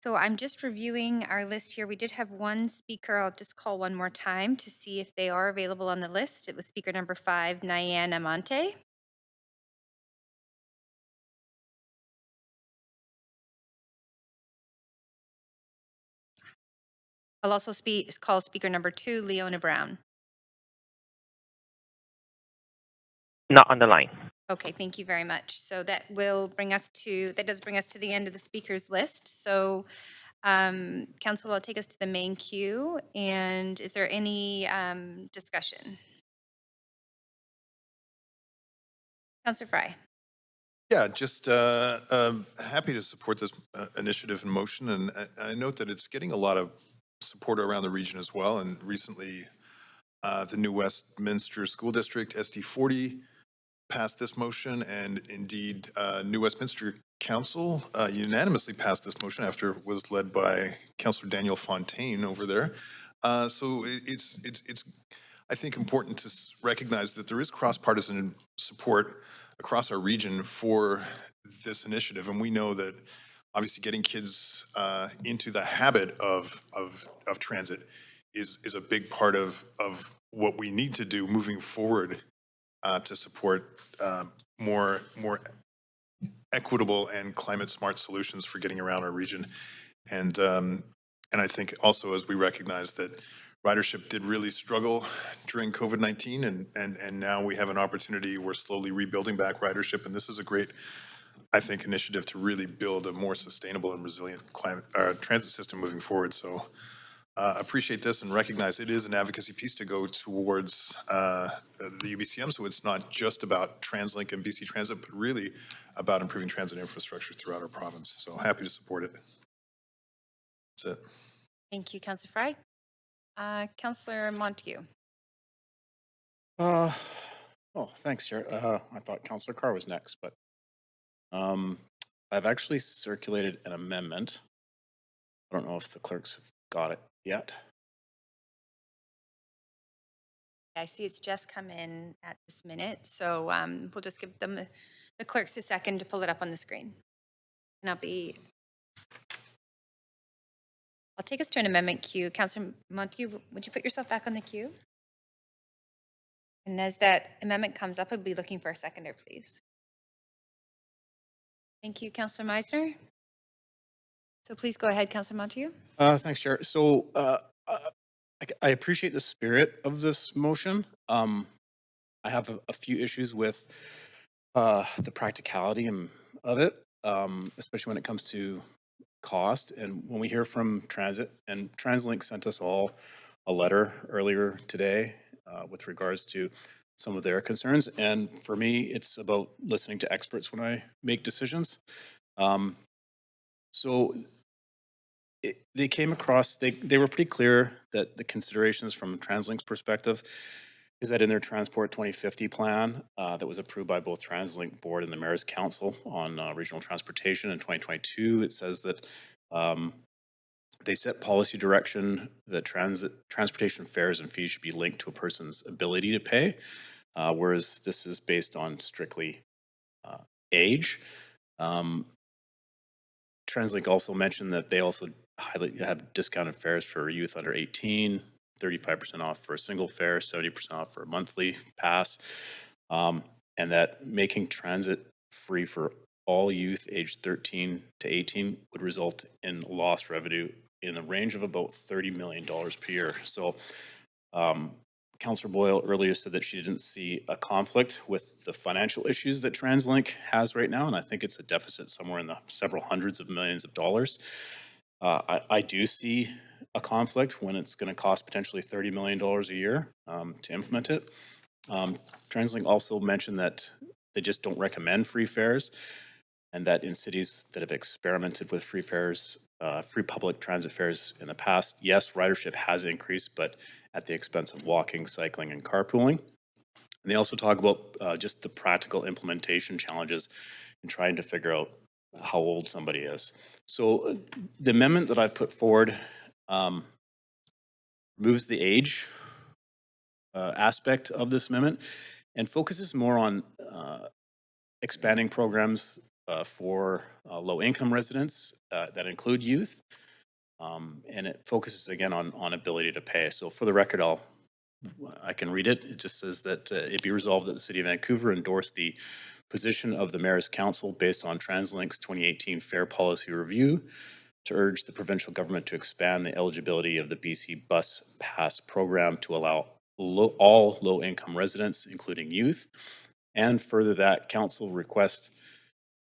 So I'm just reviewing our list here. We did have one speaker. I'll just call one more time to see if they are available on the list. It was speaker number 5, Nyan Amante. I'll also call speaker number 2, Leona Brown. Not on the line. Okay, thank you very much. So that does bring us to the end of the speakers list. So council, I'll take us to the main queue. And is there any discussion? Councillor Fry. Yeah, just happy to support this initiative in motion. And I note that it's getting a lot of support around the region as well. And recently, the New Westminster School District, SD40, passed this motion. And indeed, New Westminster Council unanimously passed this motion after it was led by Councillor Daniel Fontaine over there. So it's I think, important to recognize that there is cross-partisan support across our region for this initiative. And we know that obviously getting kids into the habit of transit is a big part of what we need to do moving forward to support more equitable and climate smart solutions for getting around our region. And I think also, as we recognize that ridership did really struggle during COVID-19, and now we have an opportunity. We're slowly rebuilding back ridership, and this is a great, I think, initiative to really build a more sustainable and resilient transit system moving forward. So appreciate this and recognize it is an advocacy piece to go towards the UBCM. So it's not just about TransLink and BC Transit, but really about improving transit infrastructure throughout our province. So happy to support it. That's it. Thank you, Councillor Fry. Councillor Montague. Thanks, Chair. I thought Councillor Carr was next, but I've actually circulated an amendment. I don't know if the clerks have got it yet. I see it's just come in at this minute, so we'll just give them the clerks a second to pull it up on the screen. And I'll take us to an amendment queue. Councillor Montague, would you put yourself back on the queue? And as that amendment comes up, I'll be looking for a seconder, please. Thank you, Councillor Meisner. So please go ahead, Councillor Montague. Thanks, Chair. So I appreciate the spirit of this motion. I have a few issues with the practicality of it, especially when it comes to cost. And when we hear from Transit, and TransLink sent us all a letter earlier today with regards to some of their concerns. And for me, it's about listening to experts when I make decisions. They came across, they were pretty clear that the considerations from TransLink's perspective is that in their Transport 2050 plan that was approved by both TransLink Board and the Mayor's Council on Regional Transportation in 2022, it says that they set policy direction that transportation fares and fees should be linked to a person's ability to pay, whereas this is based on strictly age. TransLink also mentioned that they also have discounted fares for youth under 18, 35% off for a single fare, 70% off for a monthly pass, and that making transit free for all youth aged 13 to 18 would result in lost revenue in the range of about $30 million per year. So Councillor Boyle earlier said that she didn't see a conflict with the financial issues that TransLink has right now, and I think it's a deficit somewhere in the several hundreds of millions of dollars. I do see a conflict when it's going to cost potentially $30 million a year to implement it. TransLink also mentioned that they just don't recommend free fares, and that in cities that have experimented with free fares, free public transit fares in the past, yes, ridership has increased, but at the expense of walking, cycling, and carpooling. And they also talk about just the practical implementation challenges in trying to figure out how old somebody is. So the amendment that I put forward removes the age aspect of this amendment and focuses more on expanding programs for low-income residents that include youth. And it focuses again on ability to pay. So for the record, I can read it. It just says that it be resolved that the City of Vancouver endorse the position of the Mayor's Council based on TransLink's 2018 Fair Policy Review to urge the provincial government to expand the eligibility of the BC Bus Pass program to allow all low-income residents, including youth, and further that Council request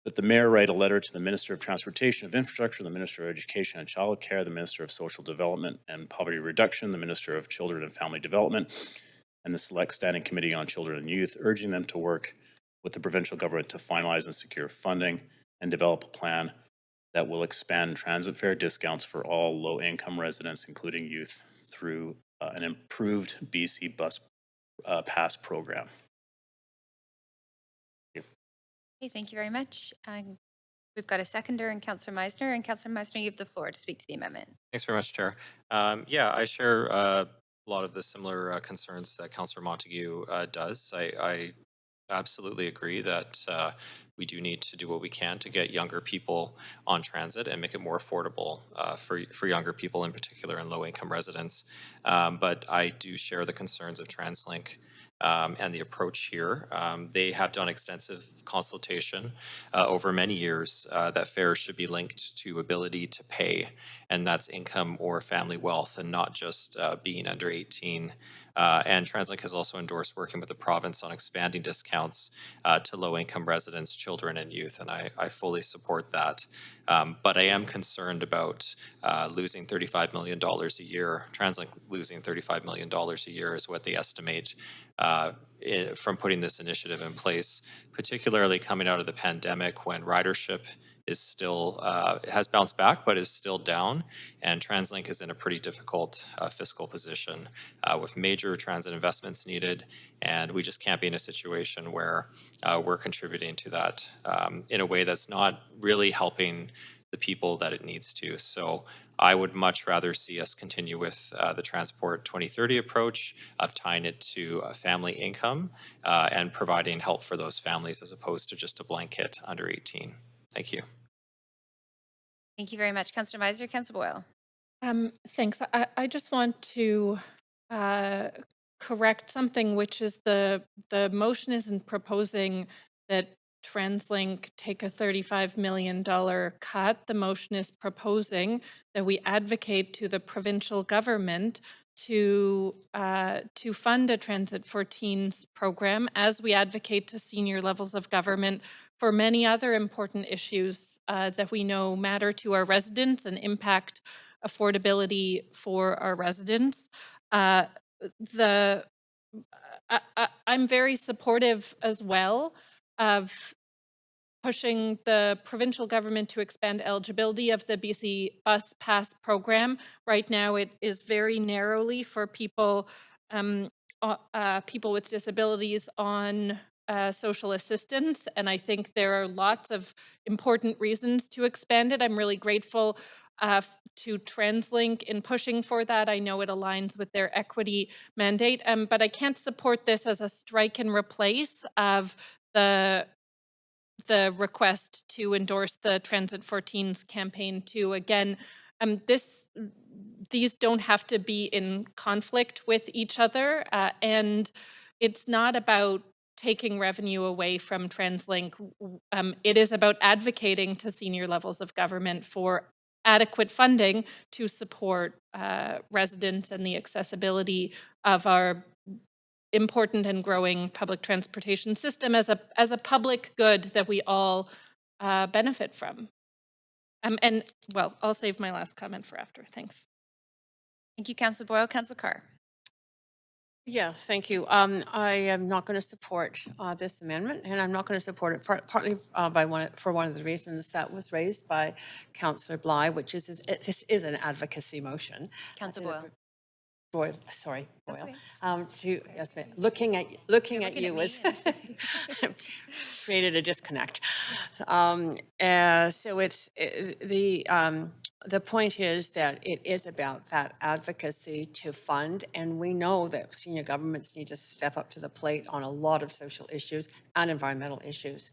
that the Mayor write a letter to the Minister of Transportation and Infrastructure, the Minister of Education and Child Care, the Minister of Social Development and Poverty Reduction, the Minister of Children and Family Development, and the Select Standing Committee on Children and Youth, urging them to work with the provincial government to finalize and secure funding and develop a plan that will expand transit fare discounts for all low-income residents, including youth, through an improved BC Bus Pass program. Okay, thank you very much. We've got a seconder in Councillor Meisner, and Councillor Meisner, you have the floor to speak to the amendment. Thanks very much, Chair. Yeah, I share a lot of the similar concerns that Councillor Montague does. I absolutely agree that we do need to do what we can to get younger people on transit and make it more affordable for younger people in particular and low-income residents. But I do share the concerns of TransLink and the approach here. They have done extensive consultation over many years that fares should be linked to ability to pay, and that's income or family wealth and not just being under 18. And TransLink has also endorsed working with the province on expanding discounts to low-income residents, children, and youth, and I fully support that. But I am concerned about losing $35 million a year. TransLink losing $35 million a year is what they estimate from putting this initiative in place, particularly coming out of the pandemic when ridership is still, has bounced back, but is still down. And TransLink is in a pretty difficult fiscal position with major transit investments needed. And we just can't be in a situation where we're contributing to that in a way that's not really helping the people that it needs to. So I would much rather see us continue with the Transport 2030 approach of tying it to family income and providing help for those families as opposed to just a blanket under 18. Thank you. Thank you very much. Councillor Meisner, Councillor Boyle. Thanks. I just want to correct something, which is the motion isn't proposing that TransLink take a $35 million cut. The motion is proposing that we advocate to the provincial government to fund a Transit for Teens program, as we advocate to senior levels of government for many other important issues that we know matter to our residents and impact affordability for our residents. I'm very supportive as well of pushing the provincial government to expand eligibility of the BC Bus Pass program. Right now, it is very narrowly for people with disabilities on social assistance, and I think there are lots of important reasons to expand it. I'm really grateful to TransLink in pushing for that. I know it aligns with their equity mandate, but I can't support this as a strike and replace of the request to endorse the Transit for Teens campaign too. Again, these don't have to be in conflict with each other, and it's not about taking revenue away from TransLink. It is about advocating to senior levels of government for adequate funding to support residents and the accessibility of our important and growing public transportation system as a public good that we all benefit from. And well, I'll save my last comment for after. Thanks. Thank you, Councillor Boyle. Councillor Carr. Yeah, thank you. I am not going to support this amendment, and I'm not going to support it partly for one of the reasons that was raised by Councillor Bligh, which is this is an advocacy motion. Councillor Boyle. Sorry, Boyle. Okay. Looking at you was created a disconnect. So it's the the point is that it is about that advocacy to fund, and we know that senior governments need to step up to the plate on a lot of social issues and environmental issues.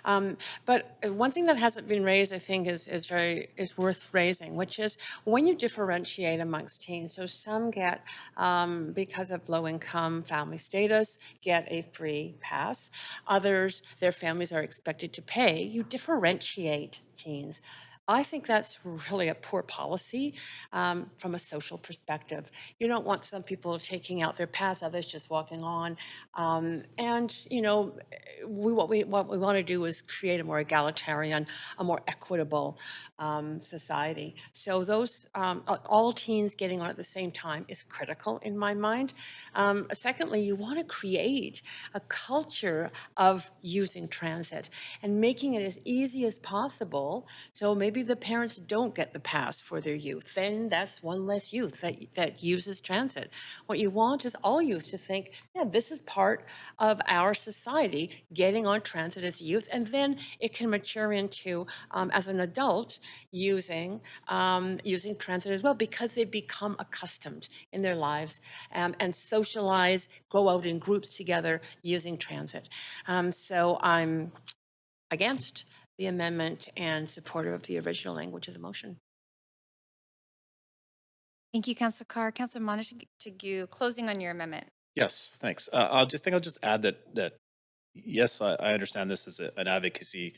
But one thing that hasn't been raised, I think, is worth raising, which is when you differentiate amongst teens. So some get, because of low-income family status, get a free pass. Others, their families are expected to pay. You differentiate teens. I think that's really a poor policy from a social perspective. You don't want some people taking out their pass, others just walking on. And, you know, what we want to do is create a more egalitarian, a more equitable society. So those, all teens getting on at the same time is critical in my mind. Secondly, you want to create a culture of using transit and making it as easy as possible. So maybe the parents don't get the pass for their youth. Then that's one less youth that uses transit. What you want is all youth to think, yeah, this is part of our society, getting on transit as a youth, and then it can mature into, as an adult, using transit as well, because they've become accustomed in their lives and socialize, go out in groups together using transit. So I'm against the amendment and supportive of the original language of the motion. Thank you, Councillor Carr. Councillor Montague, closing on your amendment. Yes, thanks. I'll just add that yes, I understand this is an advocacy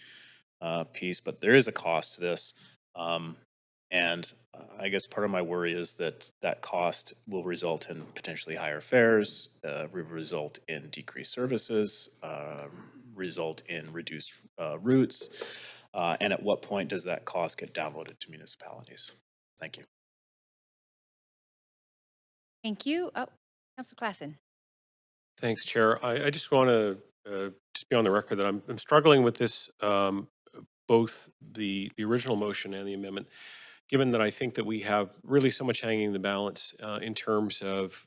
piece, but there is a cost to this. And I guess part of my worry is that cost will result in potentially higher fares, result in decreased services, result in reduced routes. And at what point does that cost get downloaded to municipalities? Thank you. Thank you. Oh, Councillor Klassen. Thanks, Chair. I just want to just be on the record that I'm struggling with this, both the original motion and the amendment, given that I think that we have really so much hanging in the balance in terms of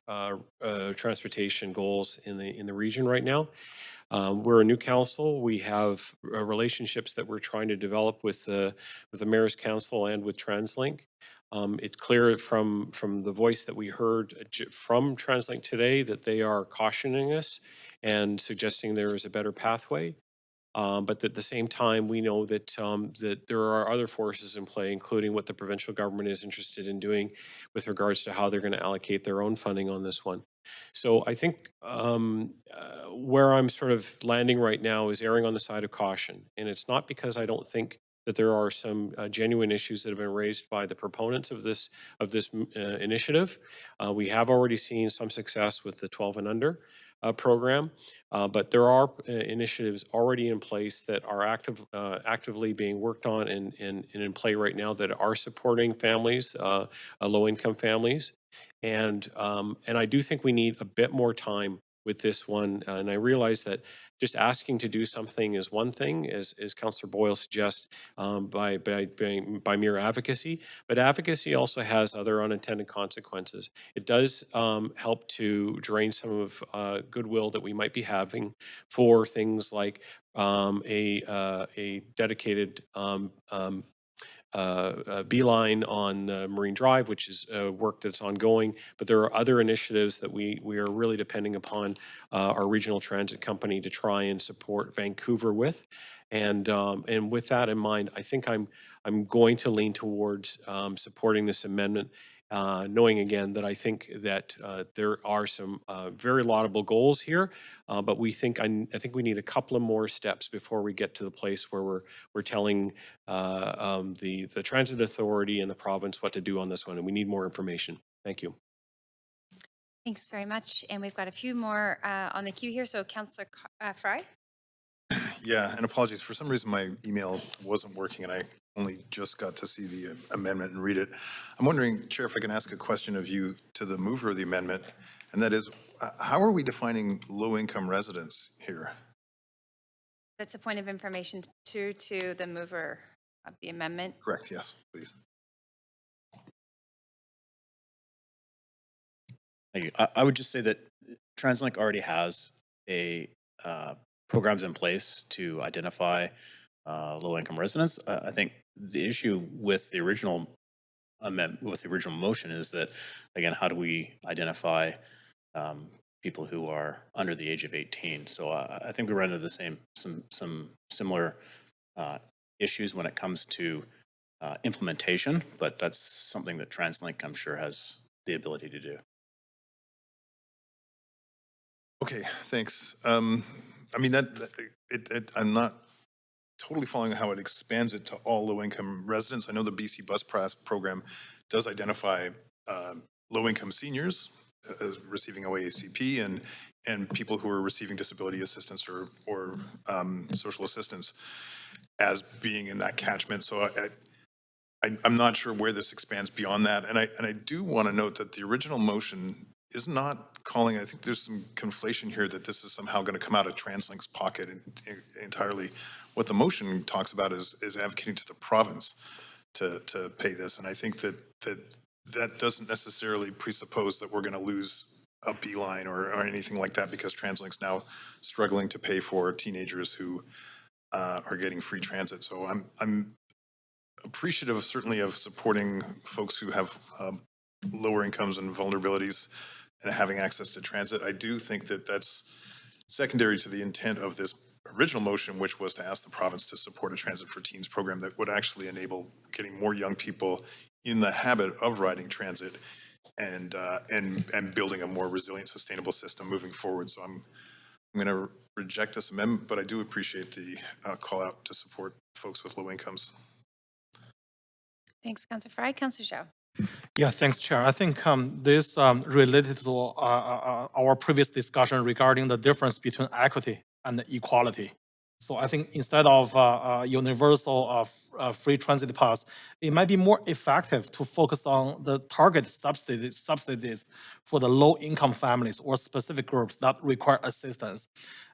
transportation goals in the region right now. We're a new council. We have relationships that we're trying to develop with the Mayor's Council and with TransLink. It's clear from the voice that we heard from TransLink today that they are cautioning us and suggesting there is a better pathway. But at the same time, we know that that there are other forces in play, including what the provincial government is interested in doing with regards to how they're going to allocate their own funding on this one. So I think where I'm sort of landing right now is erring on the side of caution, and it's not because I don't think that there are some genuine issues that have been raised by the proponents of this initiative. We have already seen some success with the 12 and under program, but there are initiatives already in place that are actively being worked on and in play right now that are supporting families, low-income families, and I do think we need a bit more time with this one. And I realize that just asking to do something is one thing, as Councillor Boyle suggests, by mere advocacy. But advocacy also has other unintended consequences. It does help to drain some of goodwill that we might be having for things like a dedicated beeline on Marine Drive, which is work that's ongoing. But there are other initiatives that we are really depending upon our regional transit company to try and support Vancouver with. And with that in mind, I think I'm going to lean towards supporting this amendment, knowing again that I think that there are some very laudable goals here, but I think we need a couple of more steps before we get to the place where we're telling the transit authority and the province what to do on this one, and we need more information. Thank you. Thanks very much. And we've got a few more on the queue here. So Councillor Fry. Yeah, and apologies. For some reason, my email wasn't working, and I only just got to see the amendment and read it. I'm wondering, Chair, if I can ask a question of you to the mover of the amendment, and that is, how are we defining low-income residents here? That's a point of information to the mover of the amendment. Correct, yes, please. Thank you. I would just say that TransLink already has programs in place to identify low-income residents. I think the issue with the original with the original motion is that, again, how do we identify people who are under the age of 18? So I think we run into the some similar issues when it comes to implementation, but that's something that TransLink, I'm sure, has the ability to do. Okay, thanks. I mean, I'm not totally following how it expands it to all low-income residents. I know the BC Bus Pass program does identify low-income seniors as receiving OACP and people who are receiving disability assistance or social assistance as being in that catchment. So I'm not sure where this expands beyond that. And I do want to note that the original motion is not calling, I think there's some conflation here that this is somehow going to come out of TransLink's pocket entirely. What the motion talks about is advocating to the province to pay this. And I think that doesn't necessarily presuppose that we're going to lose a beeline or anything like that, because TransLink's now struggling to pay for teenagers who are getting free transit. So I'm appreciative certainly of supporting folks who have lower incomes and vulnerabilities and having access to transit. I do think that that's secondary to the intent of this original motion, which was to ask the province to support a Transit for Teens program that would actually enable getting more young people in the habit of riding transit and building a more resilient, sustainable system moving forward. So I'm going to reject this amendment, but I do appreciate the call out to support folks with low incomes. Thanks, Councillor Fry. Councillor Zhao. Yeah, thanks, Chair. I think this related to our previous discussion regarding the difference between equity and equality. So I think instead of universal free transit pass, it might be more effective to focus on the target subsidies for the low-income families or specific groups that require assistance.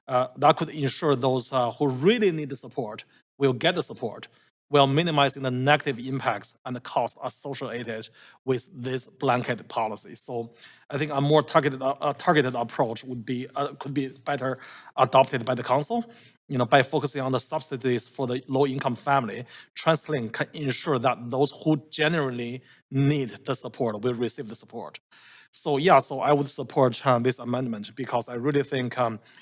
That could ensure those who really need the support will get the support, while minimizing the negative impacts and the costs associated with this blanket policy. So I think a more targeted approach would be could be better adopted by the council. You know, by focusing on the subsidies for the low-income family, TransLink can ensure that those who genuinely need the support will receive the support. So yeah, so I would support this amendment because I really think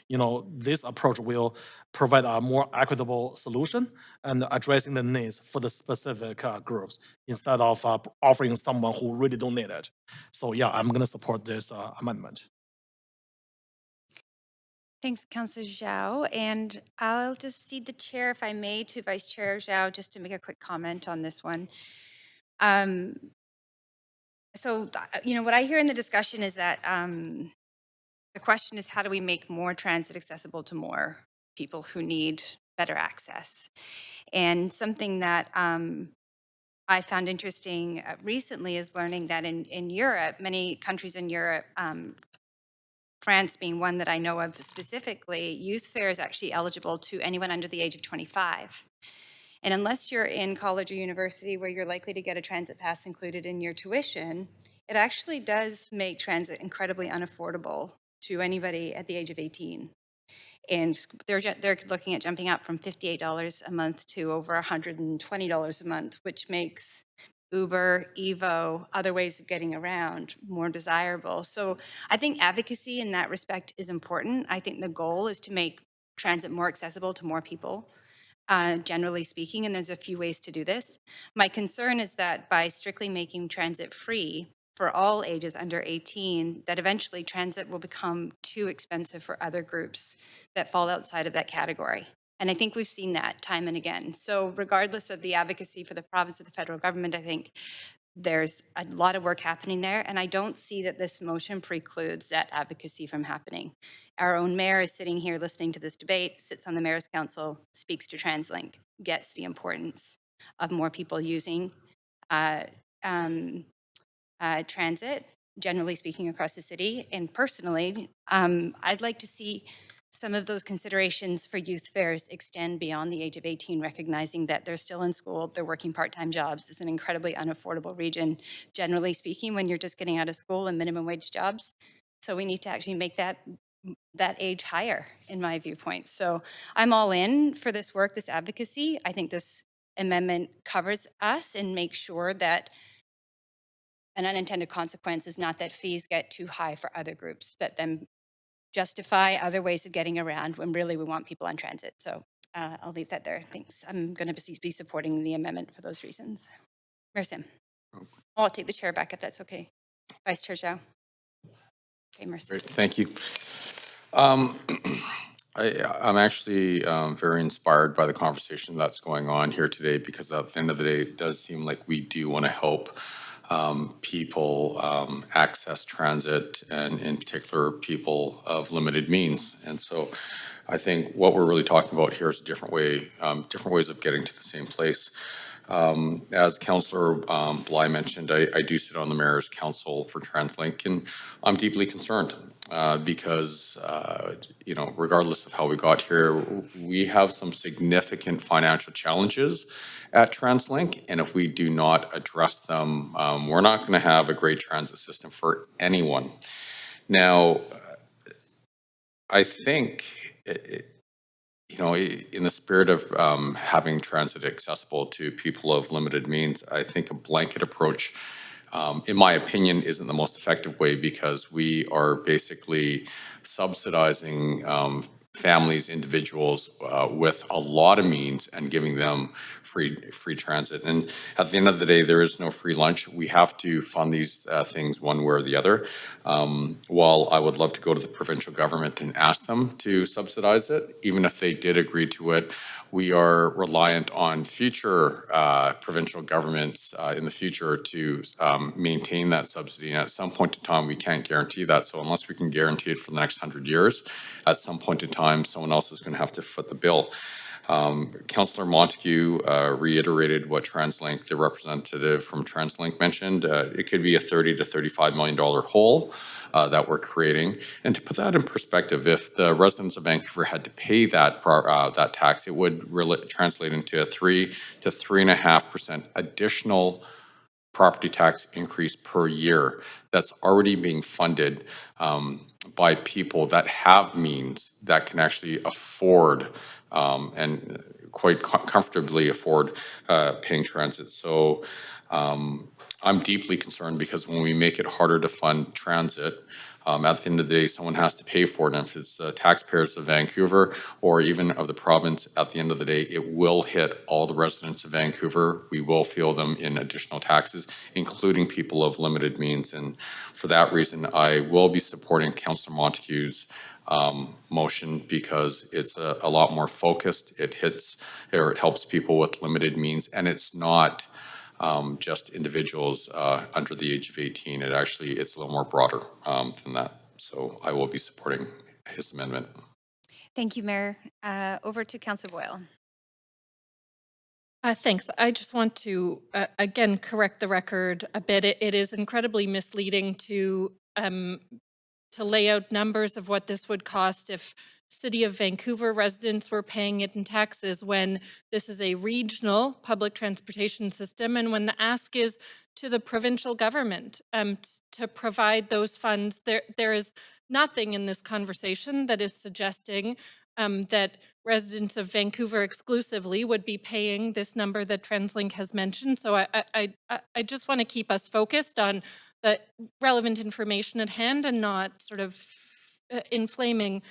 you know, this approach will provide a more equitable solution and addressing the needs for the specific groups instead of offering someone who really don't need it. So yeah, I'm going to support this amendment. Thanks, Councillor Zhao. And I'll just cede the chair, if I may, to Vice Chair Zhao, just to make a quick comment on this one. So, you know, what I hear in the discussion is that the question is, how do we make more transit accessible to more people who need better access? And something that I found interesting recently is learning that in Europe, many countries in Europe, France being one that I know of specifically, youth fare is actually eligible to anyone under the age of 25. And unless you're in college or university where you're likely to get a transit pass included in your tuition, it actually does make transit incredibly unaffordable to anybody at the age of 18. And they're looking at jumping up from $58 a month to over $120 a month, which makes Uber, Evo, other ways of getting around more desirable. So I think advocacy in that respect is important. I think the goal is to make transit more accessible to more people, generally speaking, and there's a few ways to do this. My concern is that by strictly making transit free for all ages under 18, that eventually transit will become too expensive for other groups that fall outside of that category. And I think we've seen that time and again. So regardless of the advocacy for the province or the federal government, I think there's a lot of work happening there. And I don't see that this motion precludes that advocacy from happening. Our own mayor is sitting here listening to this debate, sits on the mayor's council, speaks to TransLink, gets the importance of more people using transit, generally speaking, across the city. And personally, I'd like to see some of those considerations for youth fares extend beyond the age of 18, recognizing that they're still in school, they're working part-time jobs. It's an incredibly unaffordable region, generally speaking, when you're just getting out of school and minimum wage jobs. So we need to actually make that age higher, in my viewpoint. So I'm all in for this work, this advocacy. I think this amendment covers us and makes sure that an unintended consequence is not that fees get too high for other groups that then justify other ways of getting around when really we want people on transit. So I'll leave that there. Thanks. I'm going to be supporting the amendment for those reasons. Mayor Sim. I'll take the chair back if that's okay. Vice Chair Zhao. Okay, Mercy. Great, thank you. I'm actually very inspired by the conversation that's going on here today, because at the end of the day, it does seem like we do want to help people access transit, and in particular, people of limited means. And so I think what we're really talking about here is a different ways of getting to the same place. As Councillor Bligh mentioned, I do sit on the Mayor's Council for TransLink, and I'm deeply concerned because, you know, regardless of how we got here, we have some significant financial challenges at TransLink, and if we do not address them, we're not going to have a great transit system for anyone. Now, I think you know, in the spirit of having transit accessible to people of limited means, I think a blanket approach, in my opinion, isn't the most effective way, because we are basically subsidizing families, individuals with a lot of means and giving them free transit. And at the end of the day, there is no free lunch. We have to fund these things one way or the other. While I would love to go to the provincial government and ask them to subsidize it, even if they did agree to it, we are reliant on future provincial governments in the future to maintain that subsidy. And at some point in time, we can't guarantee that. So unless we can guarantee it for the next 100 years, at some point in time, someone else is going to have to foot the bill. Councillor Montague reiterated what TransLink, the representative from TransLink, mentioned. It could be a $30 to $35 million hole that we're creating. And to put that in perspective, if the residents of Vancouver had to pay that that tax, it would really translate into a 3 to 3.5% additional property tax increase per year that's already being funded by people that have means, that can actually afford and quite comfortably afford paying transit. So I'm deeply concerned, because when we make it harder to fund transit, at the end of the day, someone has to pay for it. And if it's the taxpayers of Vancouver or even of the province, at the end of the day, it will hit all the residents of Vancouver. We will feel them in additional taxes, including people of limited means. And for that reason, I will be supporting Councillor Montague's motion, because it's a lot more focused. It helps people with limited means, and it's not just individuals under the age of 18. It's a little more broader than that. So I will be supporting his amendment. Thank you, Mayor. Over to Councillor Boyle. Thanks. I just want to, again, correct the record a bit. It is incredibly misleading to lay out numbers of what this would cost if City of Vancouver residents were paying it in taxes, when this is a regional public transportation system, and when the ask is to the provincial government to provide those funds. There is nothing in this conversation that is suggesting that residents of Vancouver exclusively would be paying this number that TransLink has mentioned. So I just want to keep us focused on the relevant information at hand, and not sort of inflaming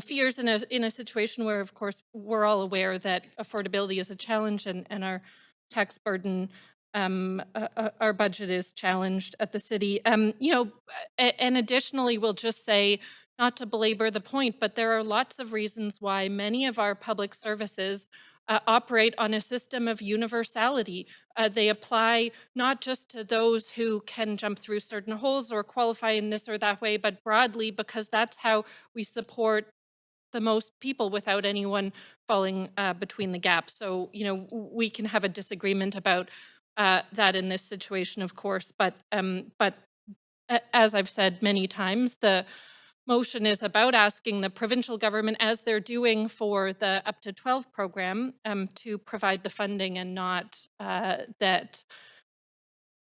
fears in a situation where, of course, we're all aware that affordability is a challenge, and our tax burden, our budget is challenged at the city. You know, and additionally, we'll just say, not to belabor the point, but there are lots of reasons why many of our public services operate on a system of universality. They apply not just to those who can jump through certain holes or qualify in this or that way, but broadly, because that's how we support the most people without anyone falling between the gaps. So, you know, we can have a disagreement about that in this situation, of course, but as I've said many times, the motion is about asking the provincial government, as they're doing for the Up to 12 program, to provide the funding, and not that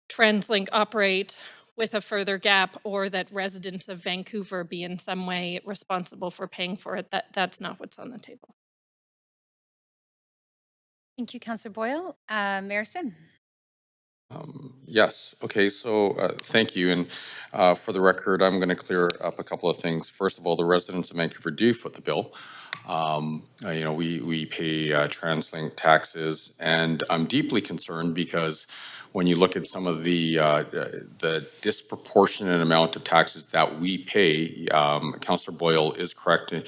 TransLink operate with a further gap, or that residents of Vancouver be in some way responsible for paying for it. That's not what's on the table. Thank you, Councillor Boyle. Mayor Sim. Yes. Okay. So thank you. And for the record, I'm going to clear up a couple of things. First of all, the residents of Vancouver do foot the bill. We pay TransLink taxes, and I'm deeply concerned because when you look at some of the disproportionate amount of taxes that we pay, Councillor Boyle is correct in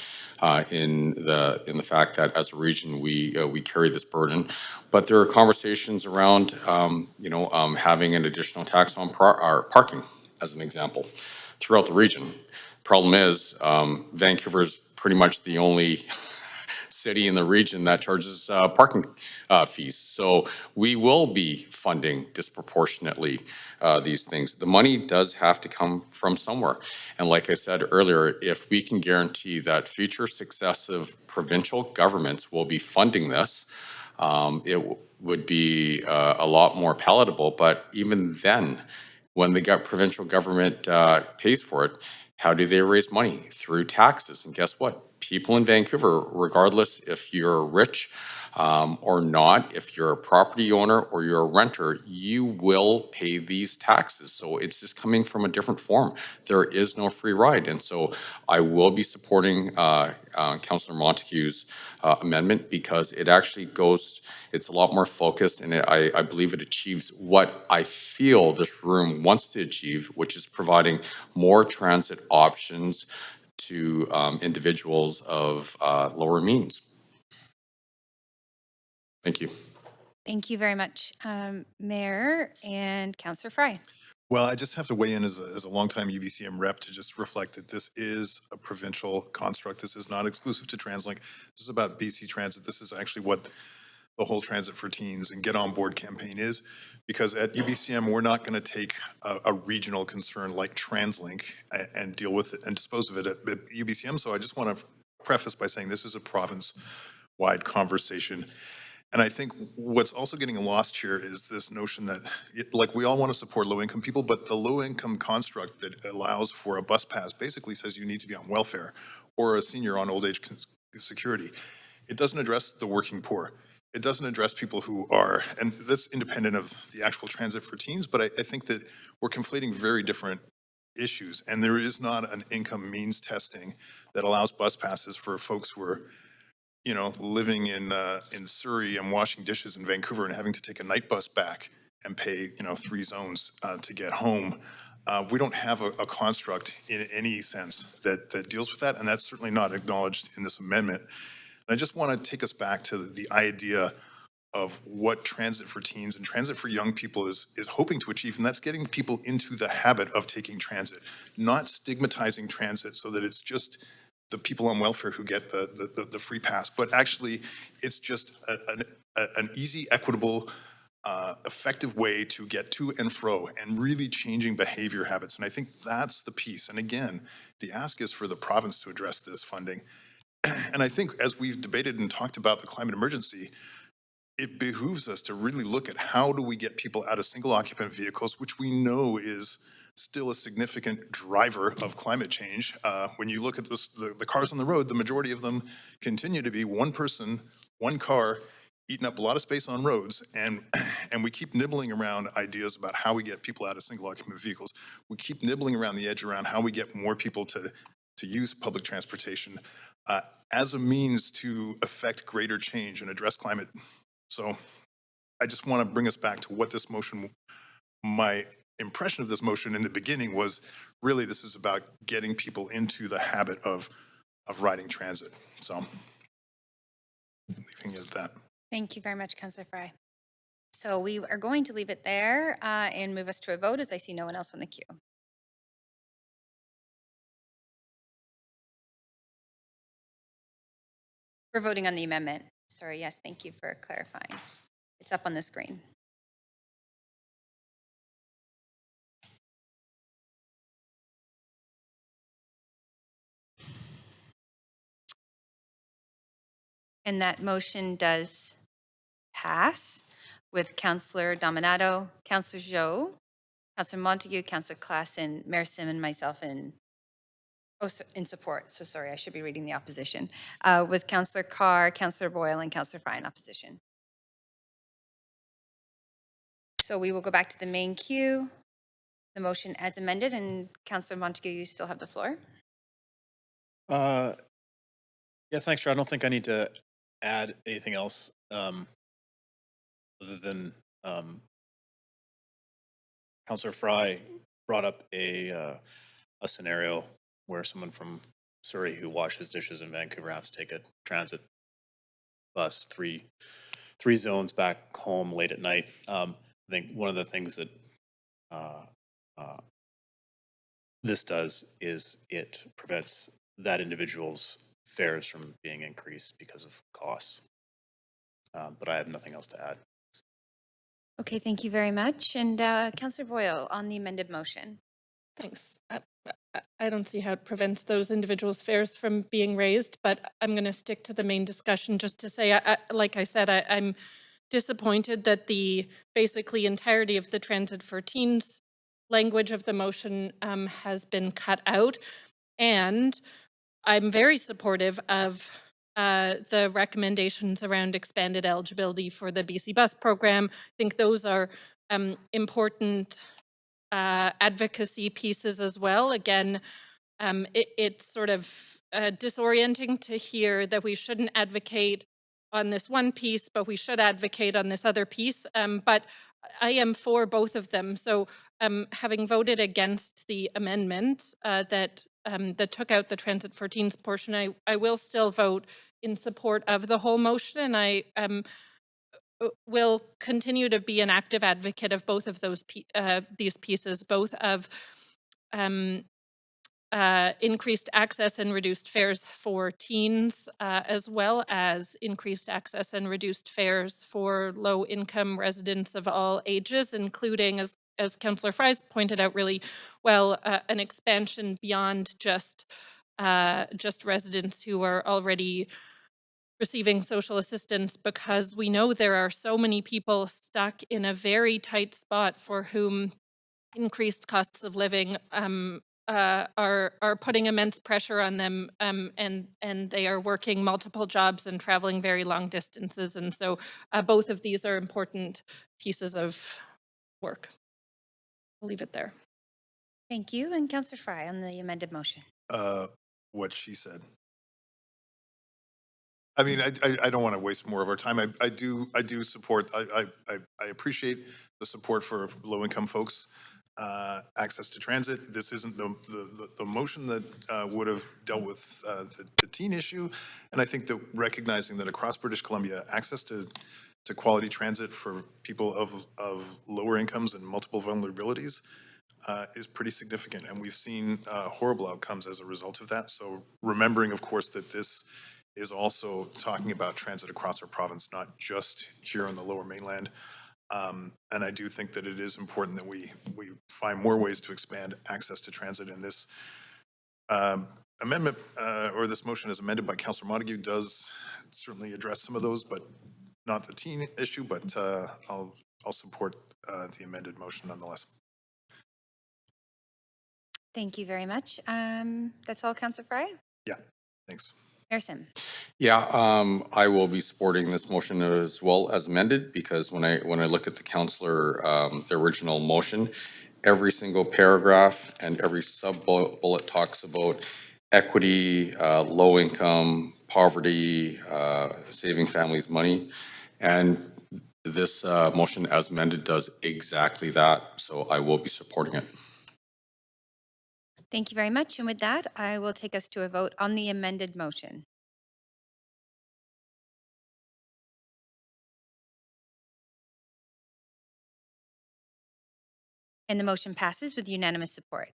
the fact that as a region we carry this burden. But there are conversations around having an additional tax on parking, as an example, throughout the region. Problem is, Vancouver's pretty much the only city in the region that charges parking fees. So we will be funding disproportionately these things. The money does have to come from somewhere. And like I said earlier, if we can guarantee that future successive provincial governments will be funding this, it would be a lot more palatable. But even then, when the provincial government pays for it, how do they raise money? Through taxes. And guess what? People in Vancouver, regardless if you're rich or not, if you're a property owner or you're a renter, you will pay these taxes. So it's just coming from a different form. There is no free ride. And so I will be supporting Councillor Montague's amendment because it actually goes, it's a lot more focused, and I believe it achieves what I feel this room wants to achieve, which is providing more transit options to individuals of lower means. Thank you. Thank you very much, Mayor and Councillor Fry. Well, I just have to weigh in as a longtime UBCM rep to just reflect that this is a provincial construct. This is not exclusive to TransLink. This is about BC Transit. This is actually what the whole Transit for Teens and Get On Board campaign is, because at UBCM, we're not going to take a regional concern like TransLink and deal with it and dispose of it at UBCM. So I just want to preface by saying this is a province-wide conversation. And I think what's also getting lost here is this notion that, like, we all want to support low-income people, but the low-income construct that allows for a bus pass basically says you need to be on welfare or a senior on old age security. It doesn't address the working poor. It doesn't address people who are, and that's independent of the actual Transit for Teens, but I think that we're conflating very different issues. And there is not an income means testing that allows bus passes for folks who are, you know, living in Surrey and washing dishes in Vancouver and having to take a night bus back and pay, 3 zones to get home. We don't have a construct in any sense that deals with that, and that's certainly not acknowledged in this amendment. And I just want to take us back to the idea of what Transit for Teens and Transit for Young People is hoping to achieve, and that's getting people into the habit of taking transit, not stigmatizing transit so that it's just the people on welfare who get the free pass, but actually it's just an easy, equitable, effective way to get to and fro and really changing behavior habits. And I think that's the piece. And again, the ask is for the province to address this funding. And I think as we've debated and talked about the climate emergency, it behooves us to really look at how do we get people out of single occupant vehicles, which we know is still a significant driver of climate change. When you look at this, the cars on the road, the majority of them continue to be one person, one car, eating up a lot of space on roads. And we keep nibbling around ideas about how we get people out of single occupant vehicles. We keep nibbling around the edge around how we get more people to use public transportation as a means to affect greater change and address climate. So I just want to bring us back to what this motion, my impression of this motion in the beginning was really this is about getting people into the habit of riding transit. So leaving it at that. Thank you very much, Councillor Fry. So we are going to leave it there and move us to a vote as I see no one else on the queue. We're voting on the amendment. Sorry, yes, thank you for clarifying. It's up on the screen. And that motion does pass with Councillor Dominato, Councillor Zhou, Councillor Montague, Councillor Klassen, Mayor Sim, and myself in support. So sorry, I should be reading the opposition. With Councillor Carr, Councillor Boyle, and Councillor Fry in opposition. So we will go back to the main queue, the motion as amended, and Councillor Montague, you still have the floor. Yeah, thanks, Chair. I don't think I need to add anything else other than Councillor Fry brought up a scenario where someone from Surrey who washes dishes in Vancouver has to take a transit bus three zones back home late at night. I think one of the things that this does is it prevents that individual's fares from being increased because of costs. But I have nothing else to add. Okay, thank you very much. And Councillor Boyle on the amended motion. Thanks. I don't see how it prevents those individuals' fares from being raised, but I'm going to stick to the main discussion just to say, like I said, I'm disappointed that the basically entirety of the Transit for Teens language of the motion has been cut out. And I'm very supportive of the recommendations around expanded eligibility for the BC Bus program. I think those are important advocacy pieces as well. Again, it's sort of disorienting to hear that we shouldn't advocate on this one piece, but we should advocate on this other piece. But I am for both of them. So having voted against the amendment that took out the Transit for Teens portion, I will still vote in support of the whole motion. And I will continue to be an active advocate of both of those these pieces, both of increased access and reduced fares for teens, as well as increased access and reduced fares for low-income residents of all ages, including, as Councillor Fries pointed out really well, an expansion beyond just residents who are already receiving social assistance, because we know there are so many people stuck in a very tight spot for whom increased costs of living are putting immense pressure on them, and they are working multiple jobs and traveling very long distances. And so both of these are important pieces of work. I'll leave it there. Thank you. And Councillor Fry on the amended motion. What she said. I mean, I don't want to waste more of our time. I do support, I appreciate the support for low-income folks, access to transit. This isn't the motion that would have dealt with the teen issue. And I think that recognizing that across British Columbia, access to quality transit for people of lower incomes and multiple vulnerabilities is pretty significant. And we've seen horrible outcomes as a result of that. So remembering, of course, that this is also talking about transit across our province, not just here on the Lower Mainland. And I do think that it is important that we find more ways to expand access to transit. And this amendment or this motion as amended by Councillor Montague does certainly address some of those, but not the teen issue. But I'll support the amended motion nonetheless. Thank you very much. That's all, Councillor Fry? Yeah, thanks. Harrison. Yeah, I will be supporting this motion as well as amended, because when I look at the councillor, the original motion, every single paragraph and every sub-bullet talks about equity, low income, poverty, saving families money. And this motion as amended does exactly that. So I will be supporting it. Thank you very much. And with that, I will take us to a vote on the amended motion. And the motion passes with unanimous support.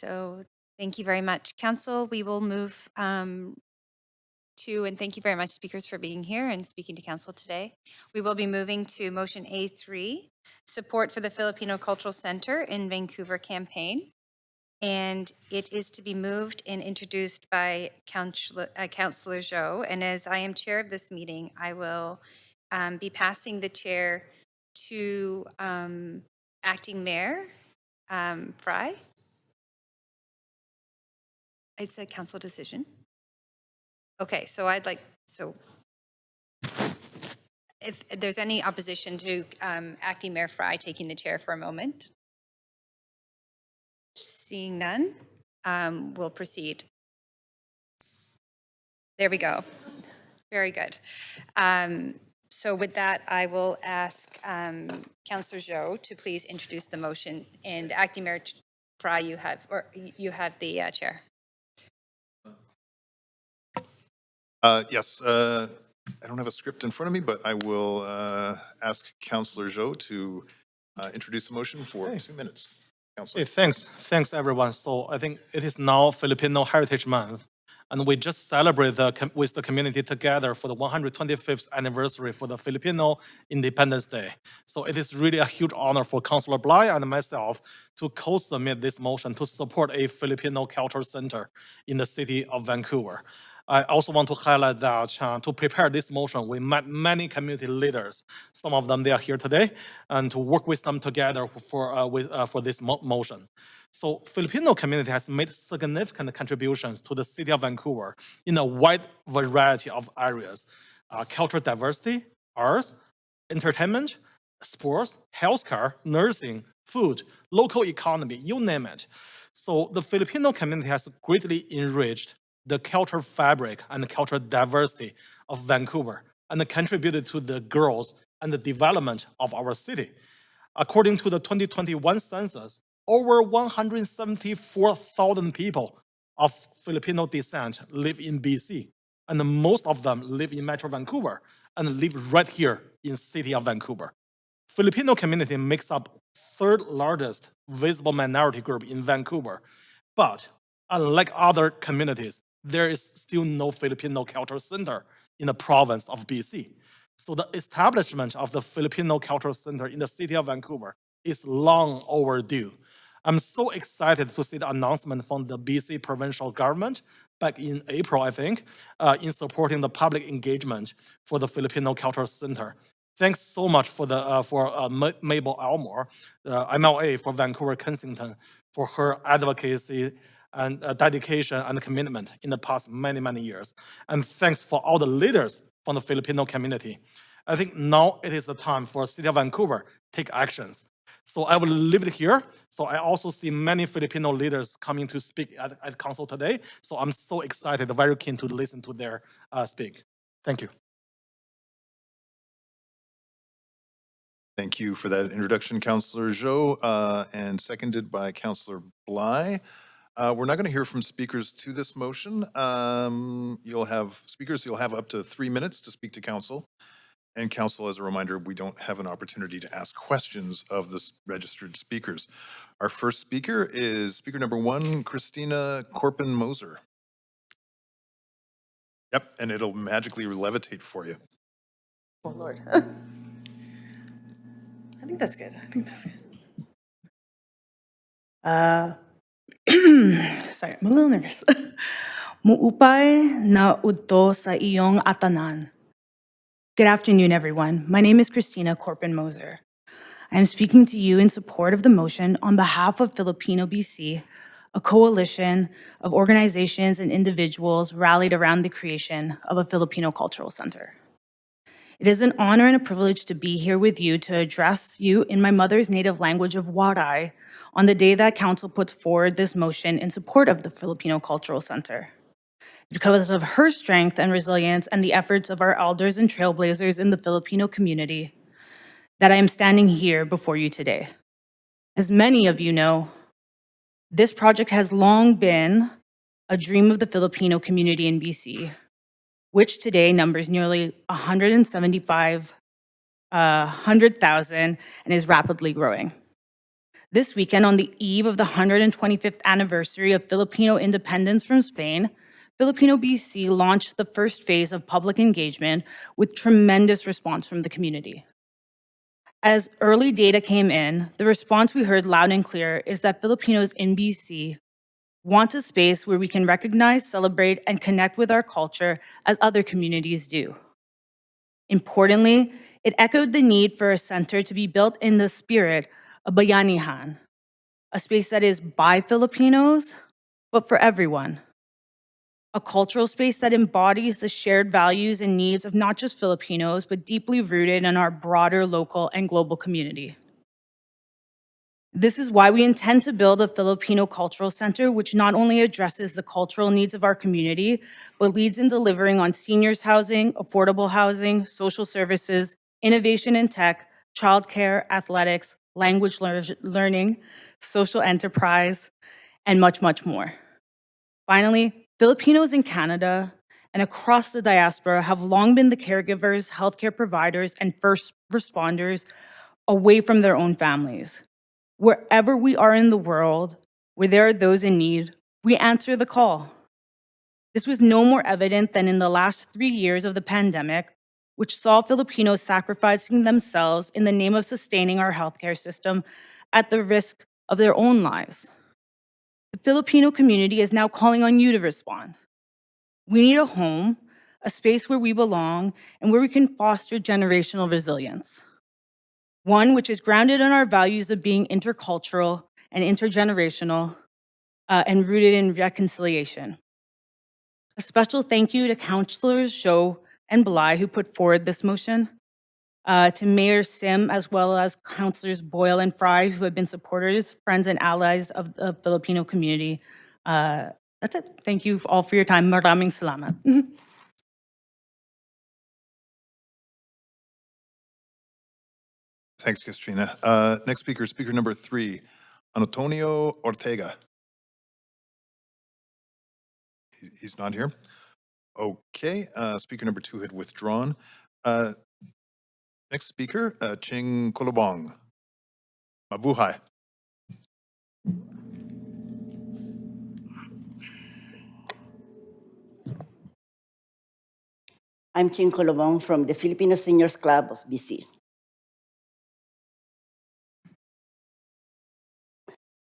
So thank you very much, Council. We will move to, and thank you very much, speakers, for being here and speaking to Council today. We will be moving to motion A3, support for the Filipino Cultural Center in Vancouver campaign. And it is to be moved and introduced by Councillor Zhou. And as I am chair of this meeting, I will be passing the chair to Acting Mayor Fry. It's a council decision. Okay, so if there's any opposition to Acting Mayor Fry taking the chair for a moment. Seeing none, we'll proceed. There we go. Very good. So with that, I will ask Councillor Zhou to please introduce the motion. And Acting Mayor Fry, you have the chair. Yes, I don't have a script in front of me, but I will ask Councillor Zhou to introduce the motion for 2 minutes. Councillor. Hey, thanks everyone. So I think it is now Filipino Heritage Month, and we just celebrate with the community together for the 125th anniversary for the Filipino Independence Day. So it is really a huge honor for Councillor Bligh and myself to co-submit this motion to support a Filipino cultural center in the city of Vancouver. I also want to highlight that to prepare this motion, we met many community leaders. Some of them, they are here today, and to work with them together for this motion. So Filipino community has made significant contributions to the city of Vancouver in a wide variety of areas. Cultural diversity, arts, entertainment, sports, healthcare, nursing, food, local economy, you name it. So the Filipino community has greatly enriched the cultural fabric and the cultural diversity of Vancouver and contributed to the growth and the development of our city. According to the 2021 census, over 174,000 people of Filipino descent live in BC, and most of them live in Metro Vancouver and live right here in city of Vancouver. Filipino community makes up third largest visible minority group in Vancouver, but unlike other communities, there is still no Filipino Cultural Center in the province of BC. So the establishment of the Filipino Cultural Center in the city of Vancouver is long overdue. I'm so excited to see the announcement from the BC provincial government back in April, I think, in supporting the public engagement for the Filipino Cultural Center. Thanks so much for Mabel Elmore, MLA for Vancouver Kensington, for her advocacy and dedication and commitment in the past many, many years. And thanks for all the leaders from the Filipino community. I think now it is the time for City of Vancouver to take actions. So I will leave it here. So I also see many Filipino leaders coming to speak at council today. So I'm so excited, very keen to listen to their speak. Thank you. Thank you for that introduction, Councillor Zhou, and seconded by Councillor Bligh. We're not going to hear from speakers to this motion. You'll have up to 3 minutes to speak to council. And council, as a reminder, we don't have an opportunity to ask questions of the registered speakers. Our first speaker is speaker number 1, Christina Corpin-Moser. Yep, and it'll magically levitate for you. Oh, Lord. I think that's good. Sorry, I'm a little nervous. Muupay na udto sa iyong atanan. Good afternoon, everyone. My name is Christina Corpin-Moser. I am speaking to you in support of the motion on behalf of Filipino BC, a coalition of organizations and individuals rallied around the creation of a Filipino Cultural Center. It is an honor and a privilege to be here with you to address you in my mother's native language of Waray on the day that Council puts forward this motion in support of the Filipino Cultural Center. Because of her strength and resilience and the efforts of our elders and trailblazers in the Filipino community, that I am standing here before you today. As many of you know, this project has long been a dream of the Filipino community in BC, which today numbers nearly 100,000 and is rapidly growing. This weekend, on the eve of the 125th anniversary of Filipino independence from Spain, Filipino BC launched the first phase of public engagement with tremendous response from the community. As early data came in, the response we heard loud and clear is that Filipinos in BC want a space where we can recognize, celebrate, and connect with our culture as other communities do. Importantly, it echoed the need for a center to be built in the spirit of Bayanihan, a space that is by Filipinos, but for everyone. a cultural space that embodies the shared values and needs of not just Filipinos, but deeply rooted in our broader local and global community. This is why we intend to build a Filipino cultural center, which not only addresses the cultural needs of our community, but leads in delivering on seniors housing, affordable housing, social services, innovation in tech, childcare, athletics, language learning, social enterprise, and much, much more. Finally, Filipinos in Canada and across the diaspora have long been the caregivers, healthcare providers, and first responders away from their own families. Wherever we are in the world, where there are those in need, we answer the call. This was no more evident than in the last 3 years of the pandemic, which saw Filipinos sacrificing themselves in the name of sustaining our healthcare system at the risk of their own lives. The Filipino community is now calling on you to respond. We need a home, a space where we belong, and where we can foster generational resilience. One which is grounded in our values of being intercultural and intergenerational and rooted in reconciliation. A special thank you to Councillors Zhou and Bligh who put forward this motion, to Mayor Sim, as well as Councillors Boyle and Fry who have been supporters, friends, and allies of the Filipino community. That's it. Thank you all for your time. Maraming salamat. Thanks, Katrina. Next speaker, speaker number 3, Antonio Ortega. He's not here. Okay, speaker number 2 had withdrawn. Next speaker, Ching Kolobong. Mabuhay. I'm Ching Kolobong from the Filipino Seniors Club of BC.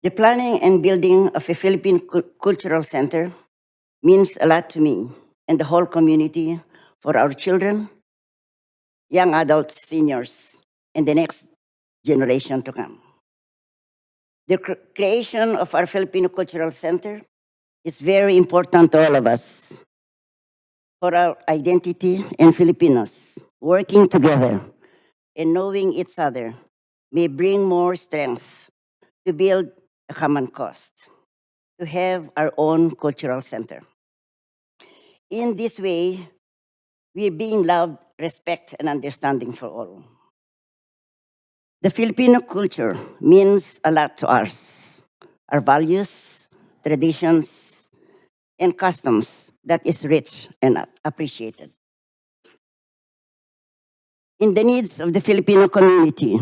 The planning and building of a Philippine Cultural Center means a lot to me and the whole community for our children, young adults, seniors, and the next generation to come. The creation of our Filipino Cultural Center is very important to all of us for our identity and Filipinos. Working together and knowing each other may bring more strength to build a common cause, to have our own cultural center. In this way, we are being loved, respect, and understanding for all. The Filipino culture means a lot to us. Our values, traditions, and customs that is rich and appreciated. In the needs of the Filipino community,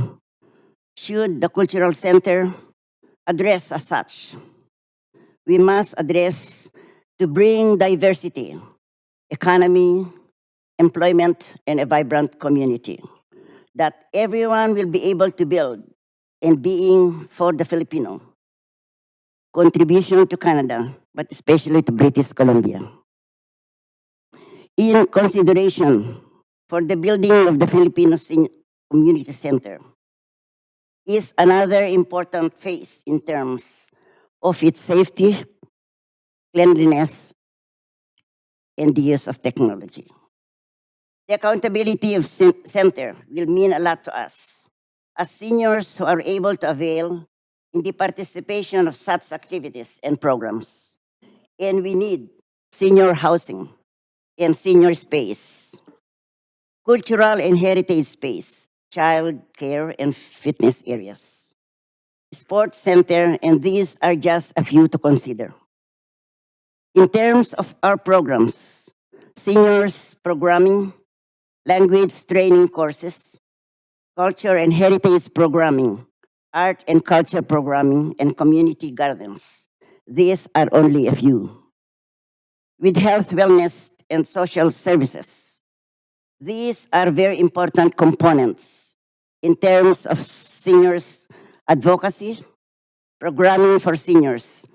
should the cultural center address as such, we must address to bring diversity, economy, employment, and a vibrant community that everyone will be able to build and being for the Filipino. Contribution to Canada, but especially to British Columbia. In consideration for the building of the Filipino Community Center is another important phase in terms of its safety, cleanliness, and the use of technology. The accountability of center will mean a lot to us as seniors who are able to avail in the participation of such activities and programs. And we need senior housing and senior space, cultural and heritage space, child care and fitness areas, sports center, and these are just a few to consider. In terms of our programs, seniors programming, language training courses, culture and heritage programming, art and culture programming, and community gardens. These are only a few. With health, wellness, and social services, these are very important components in terms of seniors advocacy, programming for seniors,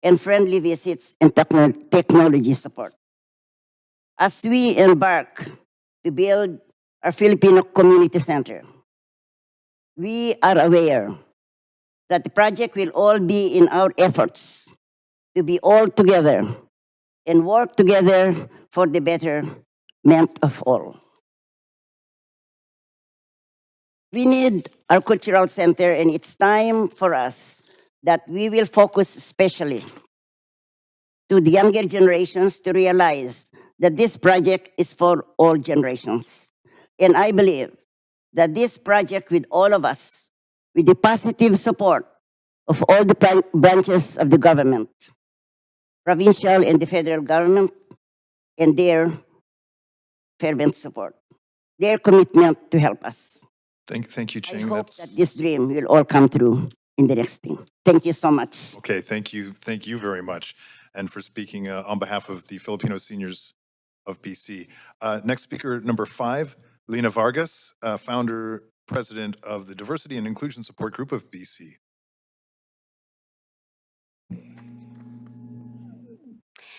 and friendly visits and technology support. As we embark to build our Filipino Community Center, we are aware that the project will all be in our efforts to be all together and work together for the betterment of all. We need our cultural center, and it's time for us that we will focus especially to the younger generations to realize that this project is for all generations. And I believe that this project with all of us, with the positive support of all the branches of the government, provincial and the federal government, and their fervent support, their commitment to help us. Thank you, I Ching. hope that this dream will all come true in the next thing. Thank you so much. Okay, thank you very much, and for speaking on behalf of the Filipino seniors of BC. Next speaker, number 5, Lena Vargas, founder, president of the Diversity and Inclusion Support Group of BC.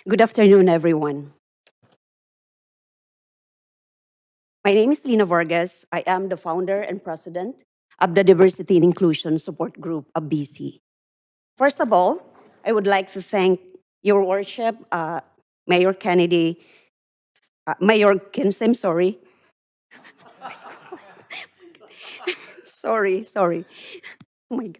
Good afternoon, everyone. My name is Lena Vargas. I am the founder and president of the Diversity and Inclusion Support Group of BC. First of all, I would like to thank Your Worship, Mayor Kennedy, Mayor Kinsim, sorry. sorry. Oh my God.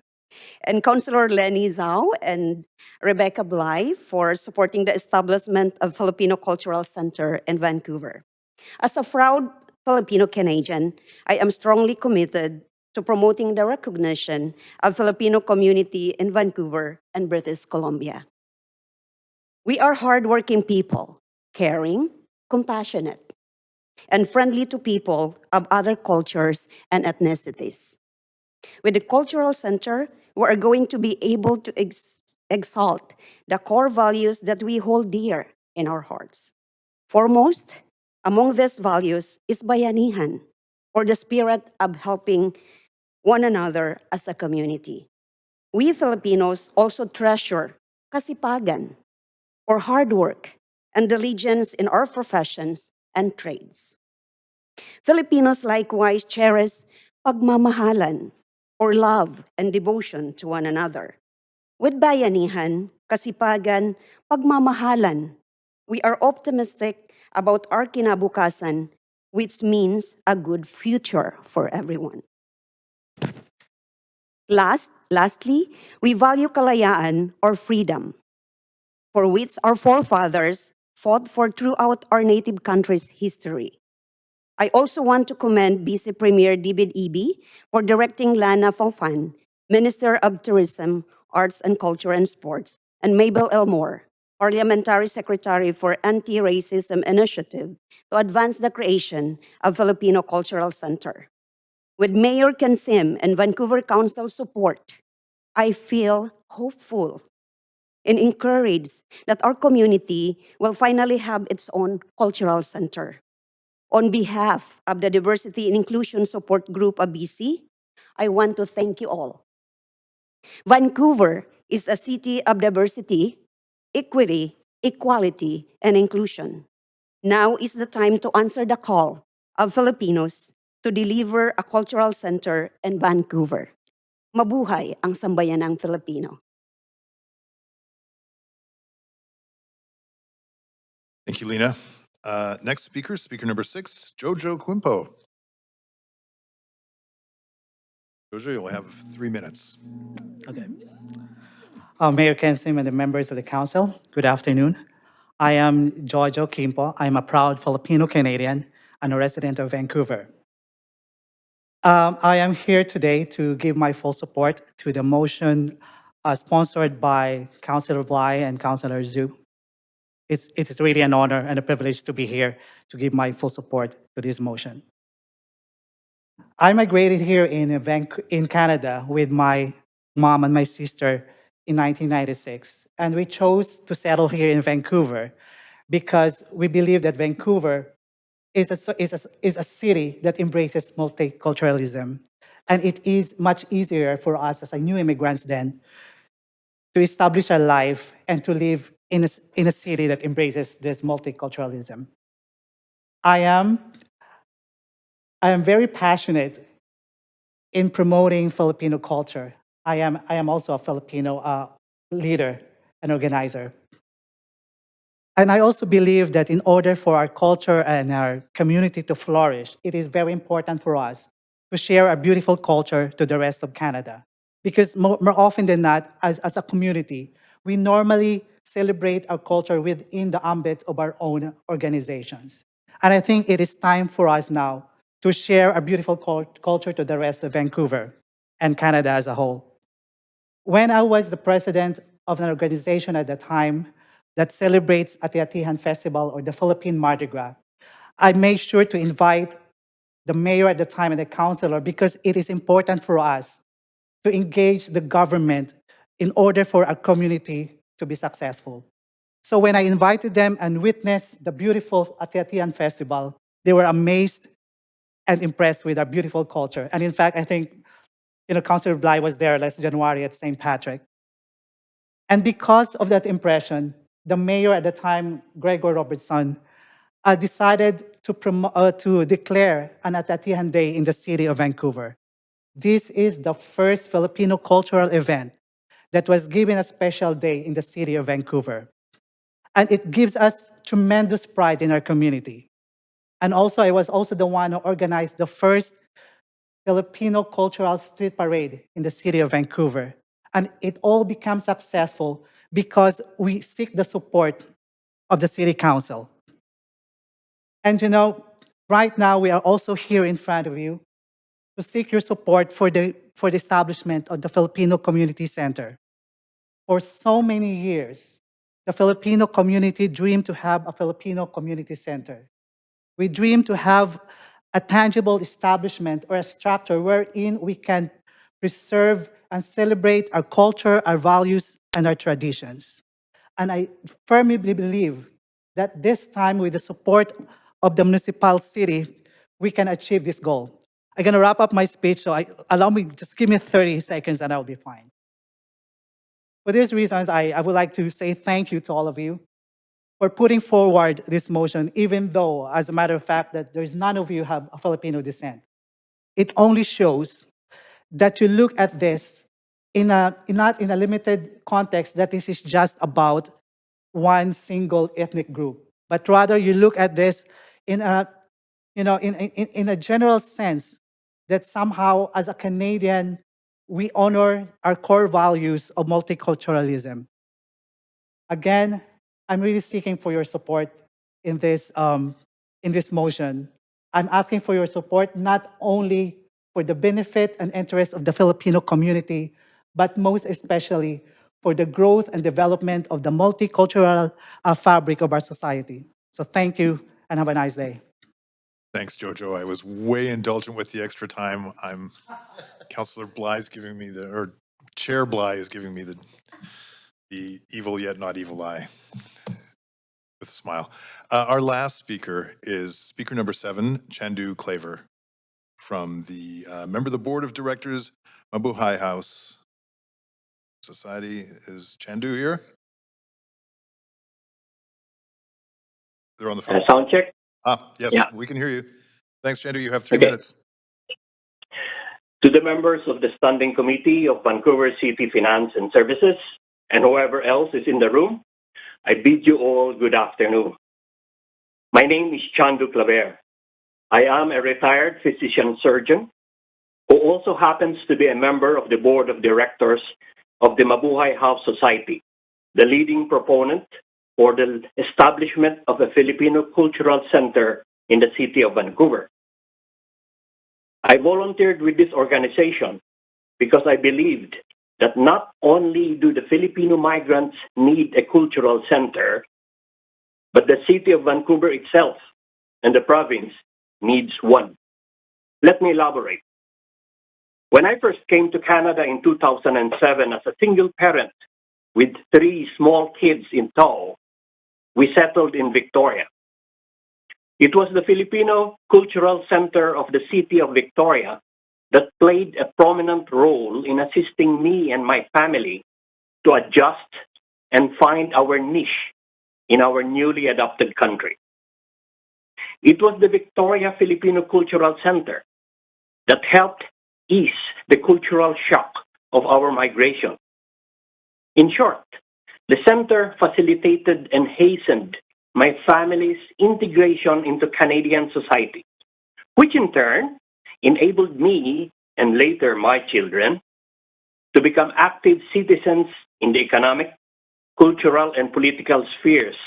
And Councillor Lenny Zhao and Rebecca Bligh for supporting the establishment of Filipino Cultural Center in Vancouver. As a proud Filipino Canadian, I am strongly committed to promoting the recognition of Filipino community in Vancouver and British Columbia. We are hardworking people, caring, compassionate, and friendly to people of other cultures and ethnicities. With the Cultural Center, we are going to be able to exalt the core values that we hold dear in our hearts. Foremost, among these values is bayanihan, or the spirit of helping one another as a community. We Filipinos also treasure kasipagan, or hard work, and diligence in our professions and trades. Filipinos likewise cherish pagmamahalan, or love and devotion to one another. With bayanihan, kasipagan, pagmamahalan, we are optimistic about our kinabukasan, which means a good future for everyone. Lastly, we value kalayaan, or freedom, for which our forefathers fought for throughout our native country's history. I also want to commend BC Premier David Eby for directing Lana Faufan, Minister of Tourism, Arts and Culture and Sports, and Mabel Elmore, Parliamentary Secretary for Anti-Racism Initiative, to advance the creation of Filipino Cultural Center. With Mayor Kinsim and Vancouver Council support, I feel hopeful and encouraged that our community will finally have its own cultural center. On behalf of the Diversity and Inclusion Support Group of BC, I want to thank you all. Vancouver is a city of diversity, equity, equality, and inclusion. Now is the time to answer the call of Filipinos to deliver a cultural center in Vancouver. Mabuhay ang sambayanang Filipino. Thank you, Lena. Next speaker, speaker number 6, Jojo Quimpo. Jojo, you'll have 3 minutes. Okay. Mayor Kensim and the members of the council, good afternoon. I am Jojo Quimpo. I'm a proud Filipino Canadian and a resident of Vancouver. I am here today to give my full support to the motion sponsored by Councillor Bligh and Councillor Zhu. It is really an honor and a privilege to be here to give my full support to this motion. I migrated here in Canada with my mom and my sister in 1996, and we chose to settle here in Vancouver because we believe that Vancouver is a city that embraces multiculturalism, and it is much easier for us as a new immigrants then to establish a life and to live in a city that embraces this multiculturalism. I am very passionate in promoting Filipino culture. I am also a Filipino leader and organizer. And I also believe that in order for our culture and our community to flourish, it is very important for us to share our beautiful culture to the rest of Canada. Because more often than not, as a community, we normally celebrate our culture within the ambit of our own organizations. And I think it is time for us now to share our beautiful culture to the rest of Vancouver and Canada as a whole. When I was the president of an organization at the time that celebrates Ati-Atihan Festival or the Philippine Mardi Gras, I made sure to invite the mayor at the time and the councillor because it is important for us to engage the government in order for our community to be successful. So when I invited them and witnessed the beautiful Ati-Atihan Festival, they were amazed and impressed with our beautiful culture. And in fact, I think Councillor Bligh was there last January at St. Patrick. And because of that impression, the mayor at the time, Gregor Robertson, decided to declare an Ati-Atihan Day in the city of Vancouver. This is the first Filipino cultural event that was given a special day in the city of Vancouver. And it gives us tremendous pride in our community. And also, I was also the one who organized the first Filipino cultural street parade in the city of Vancouver. And it all becomes successful because we seek the support of the city council. And right now we are also here in front of you to seek your support for the establishment of the Filipino Community Center. For so many years, the Filipino community dreamed to have a Filipino Community Center. We dream to have a tangible establishment or a structure wherein we can preserve and celebrate our culture, our values, and our traditions. And I firmly believe that this time, with the support of the municipal city, we can achieve this goal. I'm going to wrap up my speech, so allow me, just give me 30 seconds and I'll be fine. For these reasons, I would like to say thank you to all of you for putting forward this motion, even though, as a matter of fact, that there is none of you have a Filipino descent. It only shows that you look at this not in a limited context that this is just about one single ethnic group, but rather you look at this in a general sense that somehow, as a Canadian, we honor our core values of multiculturalism. Again, I'm really seeking for your support in this motion. I'm asking for your support not only for the benefit and interest of the Filipino community, but most especially for the growth and development of the multicultural fabric of our society. So thank you and have a nice day. Thanks, Jojo. I was way indulgent with the extra time. Councillor Bligh is giving me or Chair Bligh is giving me the evil yet not evil eye with a smile. Our last speaker is speaker number 7, Chandu Claver, from the member of the Board of Directors, Mabuhay House Society. Is Chandu here? They're on the phone. Sound check? Yes, Yeah. we can hear you. Thanks, Chandu. You have 3 Okay. minutes. To the members of the Standing Committee of Vancouver City Finance and Services, and whoever else is in the room, I bid you all good afternoon. My name is Chandu Claver. I am a retired physician surgeon who also happens to be a member of the Board of Directors of the Mabuhay House Society, the leading proponent for the establishment of a Filipino Cultural Center in the city of Vancouver. I volunteered with this organization because I believed that not only do the Filipino migrants need a cultural center, but the city of Vancouver itself and the province needs one. Let me elaborate. When I first came to Canada in 2007 as a single parent with 3 small kids in tow, we settled in Victoria. It was the Filipino Cultural Center of the city of Victoria that played a prominent role in assisting me and my family to adjust and find our niche in our newly adopted country. It was the Victoria Filipino Cultural Center that helped ease the cultural shock of our migration. In short, the center facilitated and hastened my family's integration into Canadian society, which in turn enabled me and later my children to become active citizens in the economic, cultural, and political spheres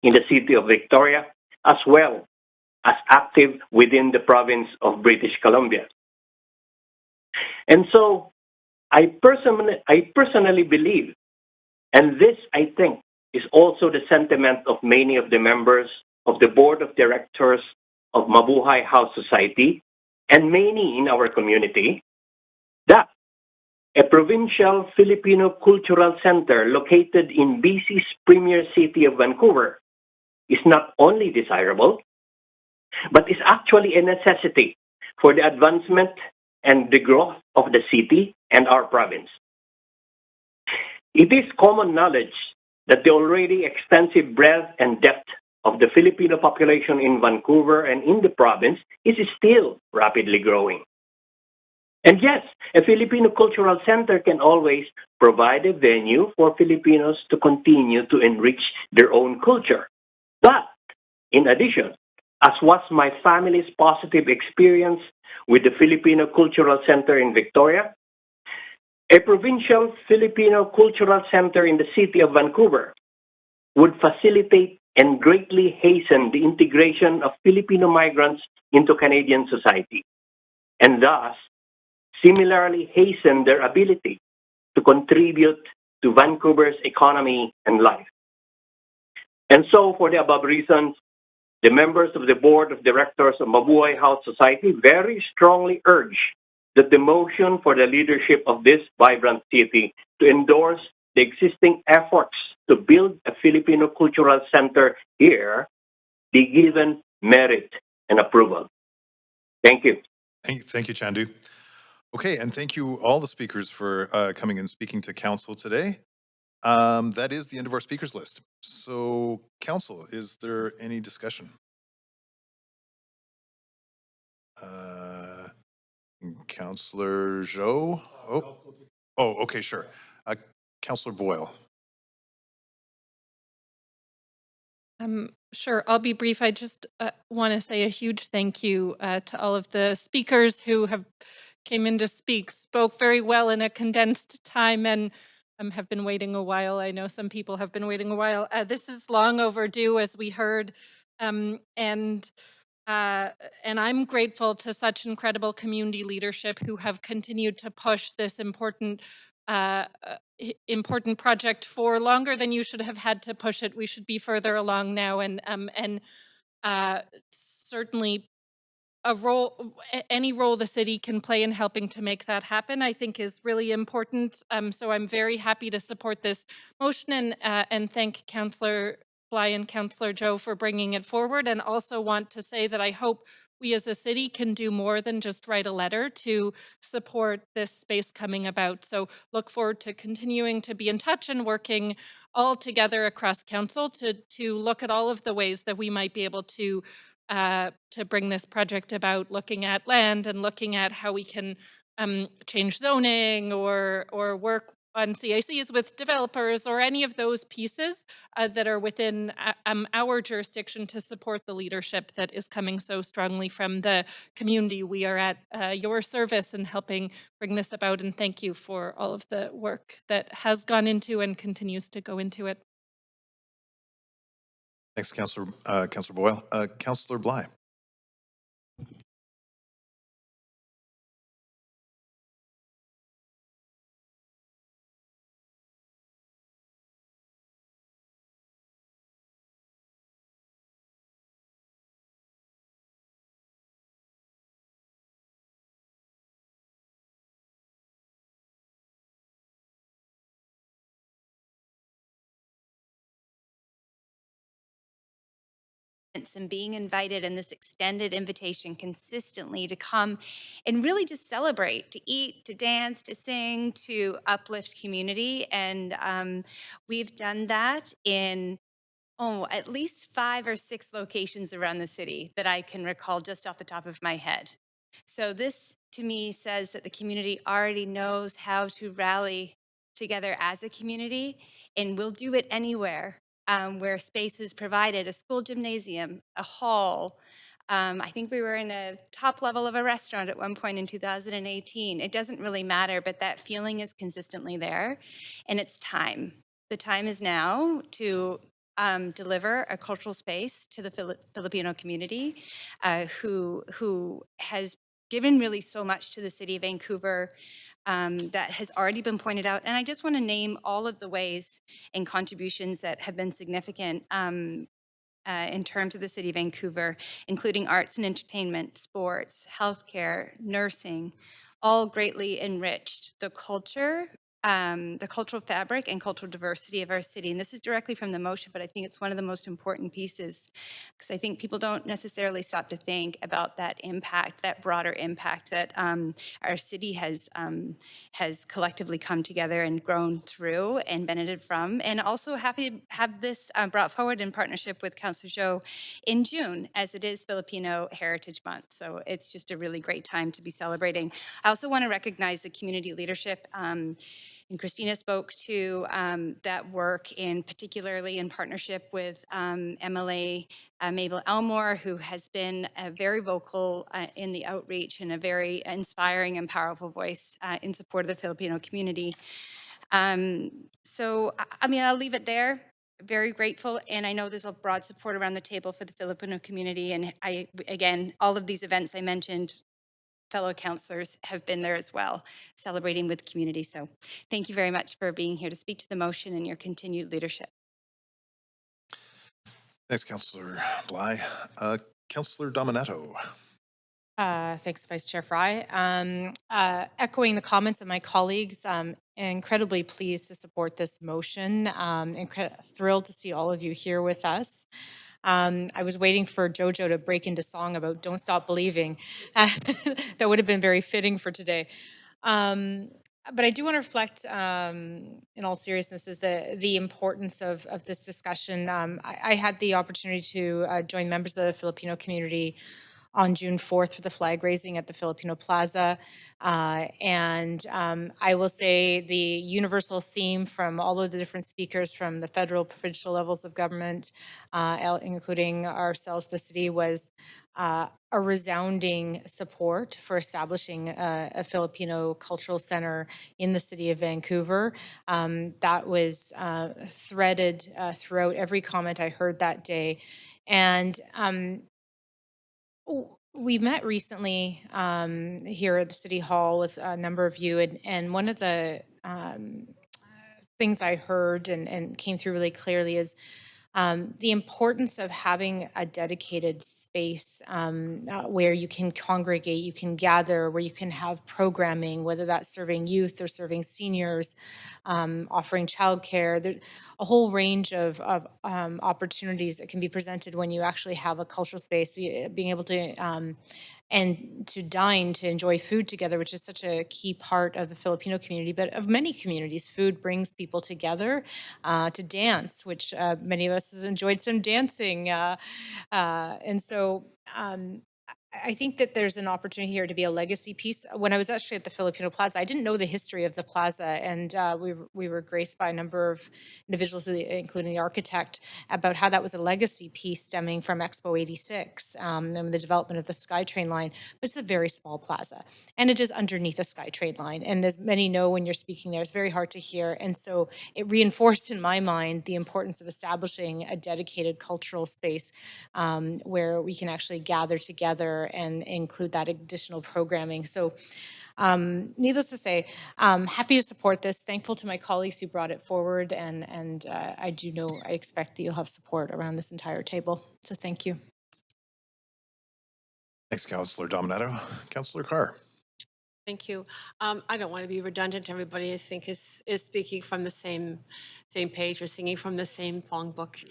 in the city of Victoria, as well as active within the province of British Columbia. And so I personally believe, and this I think is also the sentiment of many of the members of the board of directors of Mabuhay House Society and many in our community, that a provincial Filipino cultural center located in BC's premier city of Vancouver is not only desirable, but is actually a necessity for the advancement and the growth of the city and our province. It is common knowledge that the already extensive breadth and depth of the Filipino population in Vancouver and in the province is still rapidly growing. And yes, a Filipino cultural center can always provide a venue for Filipinos to continue to enrich their own culture. But in addition, as was my family's positive experience with the Filipino Cultural Center in Victoria, a provincial Filipino Cultural Center in the city of Vancouver would facilitate and greatly hasten the integration of Filipino migrants into Canadian society, and thus similarly hasten their ability to contribute to Vancouver's economy and life. And so, for the above reasons, the members of the board of directors of Mabuhay House Society very strongly urge that the motion for the leadership of this vibrant city to endorse the existing efforts to build a Filipino cultural center here be given merit and approval. Thank you. Thank you, Chandu. Okay, and thank you all the speakers for coming and speaking to council today. That is the end of our speakers list. So, council, is there any discussion? Councillor Zhou? Oh, okay, sure. Councillor Boyle. Sure, I'll be brief. I just want to say a huge thank you to all of the speakers who have came in to speak, spoke very well in a condensed time, and have been waiting a while. I know some people have been waiting a while. This is long overdue, as we heard, and I'm grateful to such incredible community leadership who have continued to push this important project for longer than you should have had to push it. We should be further along now, and certainly any role the city can play in helping to make that happen, I think, is really important. So I'm very happy to support this motion and thank Councillor Bligh and Councillor Joe for bringing it forward, and also want to say that I hope we as a city can do more than just write a letter to support this space coming about. So look forward to continuing to be in touch and working all together across council to look at all of the ways that we might be able to bring this project about, looking at land and looking at how we can change zoning or work on CICs with developers or any of those pieces that are within our jurisdiction to support the leadership that is coming so strongly from the community. We are at your service in helping bring this about, and thank you for all of the work that has gone into and continues to go into it. Thanks, Councillor Boyle. Councillor Bligh. And being invited in this extended invitation consistently to come and really just celebrate, to eat, to dance, to sing, to uplift community. And we've done that in at least 5 or 6 locations around the city that I can recall just off the top of my head. So this to me says that the community already knows how to rally together as a community, and we'll do it anywhere where space is provided, a school gymnasium, a hall. I think we were in a top level of a restaurant at one point in 2018. It doesn't really matter, but that feeling is consistently there, and it's time. The time is now to deliver a cultural space to the Filipino community, who has given really so much to the city of Vancouver. That has already been pointed out. And I just want to name all of the ways and contributions that have been significant in terms of the city of Vancouver, including arts and entertainment, sports, healthcare, nursing, all greatly enriched the culture, the cultural fabric and cultural diversity of our city. And this is directly from the motion, but I think it's one of the most important pieces, because I think people don't necessarily stop to think about that impact, that broader impact that our city has collectively come together and grown through and benefited from. And also happy to have this brought forward in partnership with Councillor Zhou in June, as it is Filipino Heritage Month. So it's just a really great time to be celebrating. I also want to recognize the community leadership. And Christina spoke to that work, particularly in partnership with MLA Mabel Elmore, who has been very vocal in the outreach and a very inspiring and powerful voice in support of the Filipino community. So, I mean, I'll leave it there. Very grateful, and I know there's a broad support around the table for the Filipino community. And again, all of these events I mentioned, fellow councillors have been there as well, celebrating with the community. So thank you very much for being here to speak to the motion and your continued leadership. Thanks, Councillor Bligh. Councillor Dominato. Thanks, Vice Chair Fry. Echoing the comments of my colleagues, incredibly pleased to support this motion. Thrilled to see all of you here with us. I was waiting for Jojo to break into song about "Don't Stop Believing." That would have been very fitting for today. But I do want to reflect, in all seriousness, is the importance of this discussion. I had the opportunity to join members of the Filipino community on June 4th for the flag raising at the Filipino Plaza. And I will say the universal theme from all of the different speakers from the federal, provincial levels of government, including ourselves, the city, was a resounding support for establishing a Filipino cultural center in the city of Vancouver. That was threaded throughout every comment I heard that day. And we met recently here at the City Hall with a number of you, and one of the things I heard and came through really clearly is the importance of having a dedicated space where you can congregate, you can gather, where you can have programming, whether that's serving youth or serving seniors, offering childcare. There's a whole range of opportunities that can be presented when you actually have a cultural space, being able to and to dine, to enjoy food together, which is such a key part of the Filipino community, but of many communities. Food brings people together, to dance, which many of us has enjoyed some dancing. And so I think that there's an opportunity here to be a legacy piece. When I was actually at the Filipino Plaza, I didn't know the history of the plaza, and we were graced by a number of individuals, including the architect, about how that was a legacy piece stemming from Expo 86 and the development of the SkyTrain line. But it's a very small plaza, and it is underneath a SkyTrain line. And as many know, when you're speaking there, it's very hard to hear. And so it reinforced in my mind the importance of establishing a dedicated cultural space where we can actually gather together and include that additional programming. So needless to say, happy to support this. Thankful to my colleagues who brought it forward. And I do know, I expect that you'll have support around this entire table. So thank you. Thanks, Councillor Dominato. Councillor Carr. Thank you. I don't want to be redundant. Everybody, I think, is speaking from the same page or singing from the same songbook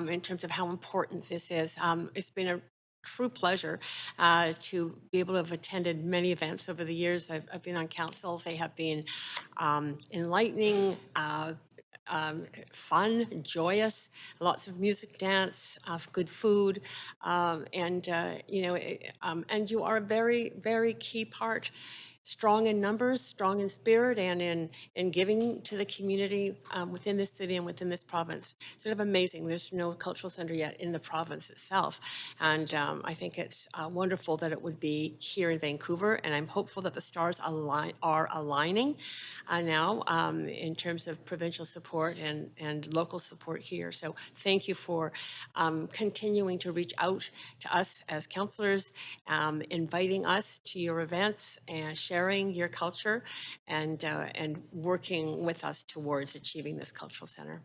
in terms of how important this is. It's been a true pleasure to be able to have attended many events over the years. I've been on council. They have been enlightening, fun, joyous, lots of music, dance, good food, and you know, and you are a very, very key part strong in numbers, strong in spirit, and in giving to the community within this city and within this province. Sort of amazing. There's no cultural center yet in the province itself. And I think it's wonderful that it would be here in Vancouver. And I'm hopeful that the stars are aligning now in terms of provincial support and local support here. So thank you for continuing to reach out to us as councillors, inviting us to your events and sharing your culture and working with us towards achieving this cultural center.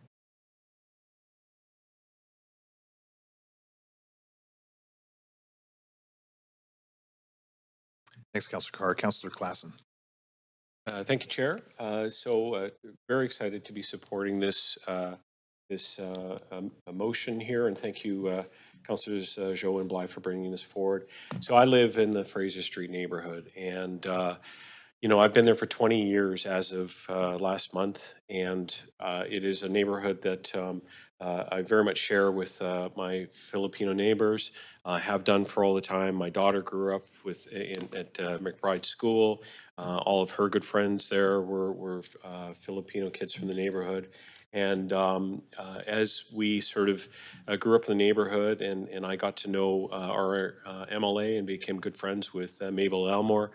Thanks, Councillor Carr. Councillor Klassen. Thank you, Chair. Very excited to be supporting this motion here, and thank you, Councillors Joe and Bligh, for bringing this forward. So I live in the Fraser Street neighborhood, and I've been there for 20 years as of last month, and it is a neighborhood that I very much share with my Filipino neighbors. Have done for all the time. My daughter grew up at McBride School. All of her good friends there were Filipino kids from the neighborhood. And as we sort of grew up in the neighborhood and I got to know our MLA and became good friends with Mabel Elmore,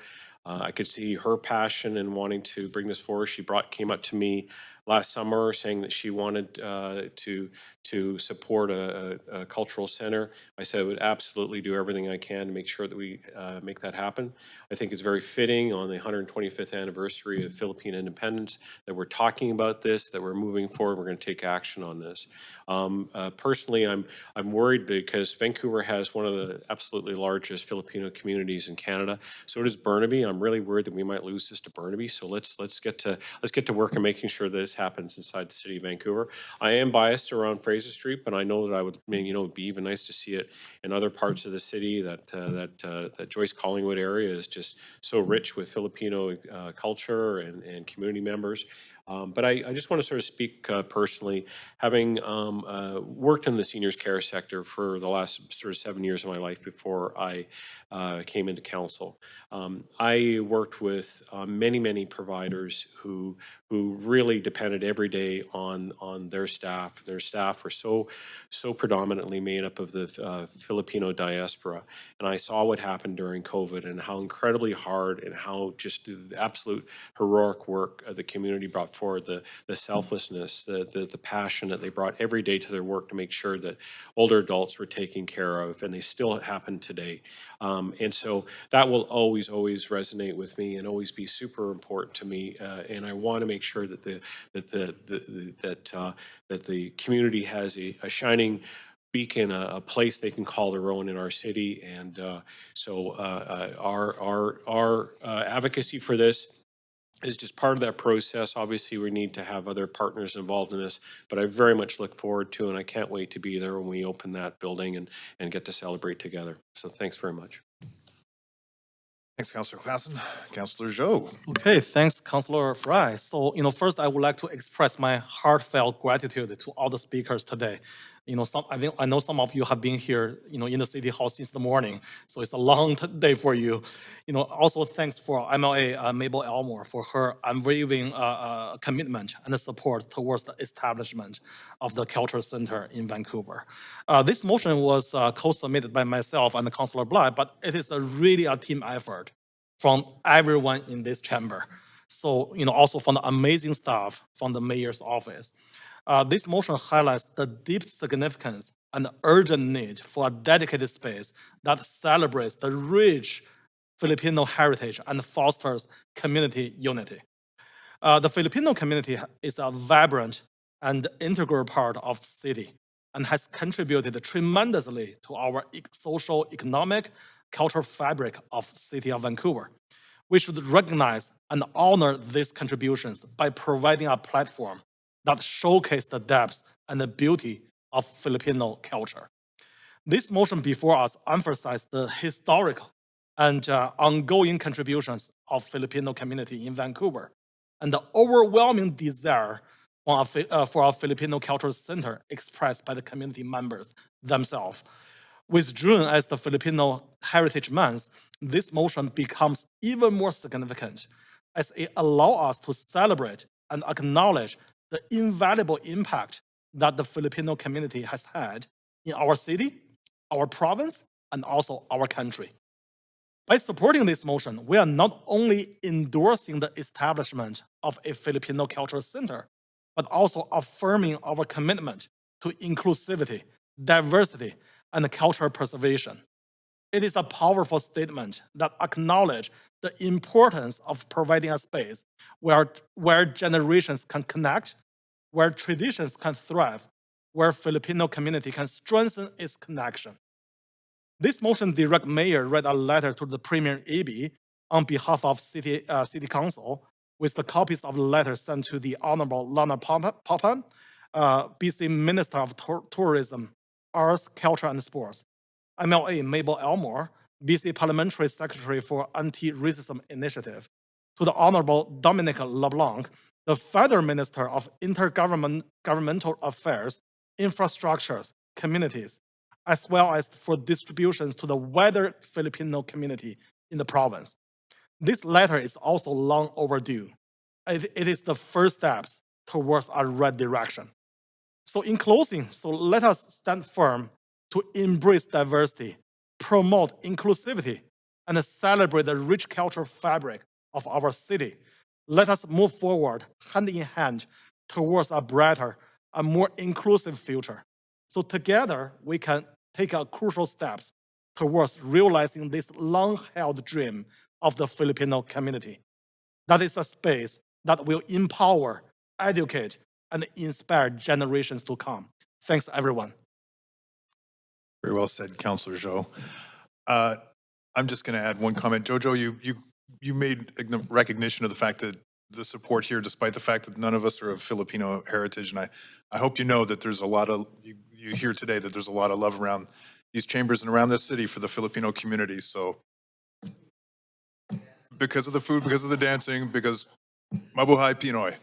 I could see her passion in wanting to bring this forward. She came up to me last summer saying that she wanted to support a cultural center. I said I would absolutely do everything I can to make sure that we make that happen. I think it's very fitting on the 125th anniversary of Philippine independence that we're talking about this, that we're moving forward, we're going to take action on this. Personally, I'm worried because Vancouver has one of the absolutely largest Filipino communities in Canada. So does Burnaby. I'm really worried that we might lose this to Burnaby. So let's get to work and making sure that this happens inside the city of Vancouver. I am biased around Fraser Street, but I know that it'd be even nice to see it in other parts of the city. That Joyce Collingwood area is just so rich with Filipino culture and community members. But I just want to sort of speak personally, having worked in the seniors care sector for the last sort of 7 years of my life before I came into council. I worked with many providers who really depended every day on their staff. Their staff were so predominantly made up of the Filipino diaspora. And I saw what happened during COVID and how incredibly hard and how just the absolute heroic work the community brought forward, the selflessness, the passion that they brought every day to their work to make sure that older adults were taken care of, and they still happen today. And so that will always resonate with me and always be super important to me. And I want to make sure that the community has a shining beacon, a place they can call their own in our city. And so our advocacy for this is just part of that process. Obviously, we need to have other partners involved in this, but I very much look forward to, and I can't wait to be there when we open that building and get to celebrate together. So thanks very much. Thanks, Councillor Klassen. Councillor Joe. Okay, thanks, Councillor Fry. So, first I would like to express my heartfelt gratitude to all the speakers today. I know some of you have been here, in the City Hall since the morning, so it's a long day for you. Also thanks for MLA Mabel Elmore for her unwavering commitment and support towards the establishment of the Culture Center in Vancouver. This motion was co-submitted by myself and Councillor Bligh, but it is really a team effort from everyone in this chamber. So, also from the amazing staff from the mayor's office. This motion highlights the deep significance and urgent need for a dedicated space that celebrates the rich Filipino heritage and fosters community unity. The Filipino community is a vibrant and integral part of the city and has contributed tremendously to our social, economic, cultural fabric of the city of Vancouver. We should recognize and honor these contributions by providing a platform that showcases the depth and the beauty of Filipino culture. This motion before us emphasizes the historical and ongoing contributions of Filipino community in Vancouver and the overwhelming desire for a Filipino cultural center expressed by the community members themselves. With June as the Filipino Heritage Month, this motion becomes even more significant as it allows us to celebrate and acknowledge the invaluable impact that the Filipino community has had in our city, our province, and also our country. By supporting this motion, we are not only endorsing the establishment of a Filipino Cultural Center, but also affirming our commitment to inclusivity, diversity, and cultural preservation. It is a powerful statement that acknowledges the importance of providing a space where generations can connect, where traditions can thrive, where Filipino community can strengthen its connection. This motion direct mayor read a letter to the Premier AB on behalf of City Council, with the copies of the letter sent to the Honorable Lana Popan, BC Minister of Tourism, Arts, Culture and Sports, MLA Mabel Elmore, BC Parliamentary Secretary for Anti-Racism Initiative, to the Honorable Dominic LeBlanc, the Federal Minister of Intergovernmental Affairs, Infrastructures, Communities, as well as for distributions to the wider Filipino community in the province. This letter is also long overdue. It is the first steps towards a right direction. So in closing, let us stand firm to embrace diversity, promote inclusivity, and celebrate the rich cultural fabric of our city. Let us move forward hand in hand towards a brighter, a more inclusive future. So together, we can take a crucial steps towards realizing this long-held dream of the Filipino community. That is a space that will empower, educate, and inspire generations to come. Thanks, everyone. Very well said, Councillor Zhou. I'm just going to add one comment. Jojo, you made recognition of the fact that the support here, despite the fact that none of us are of Filipino heritage, and I hope you know that there's a lot of, you hear today that there's a lot of love around these chambers and around this city for the Filipino community. So because of the food, because of the dancing, because mabuhay Pinoy.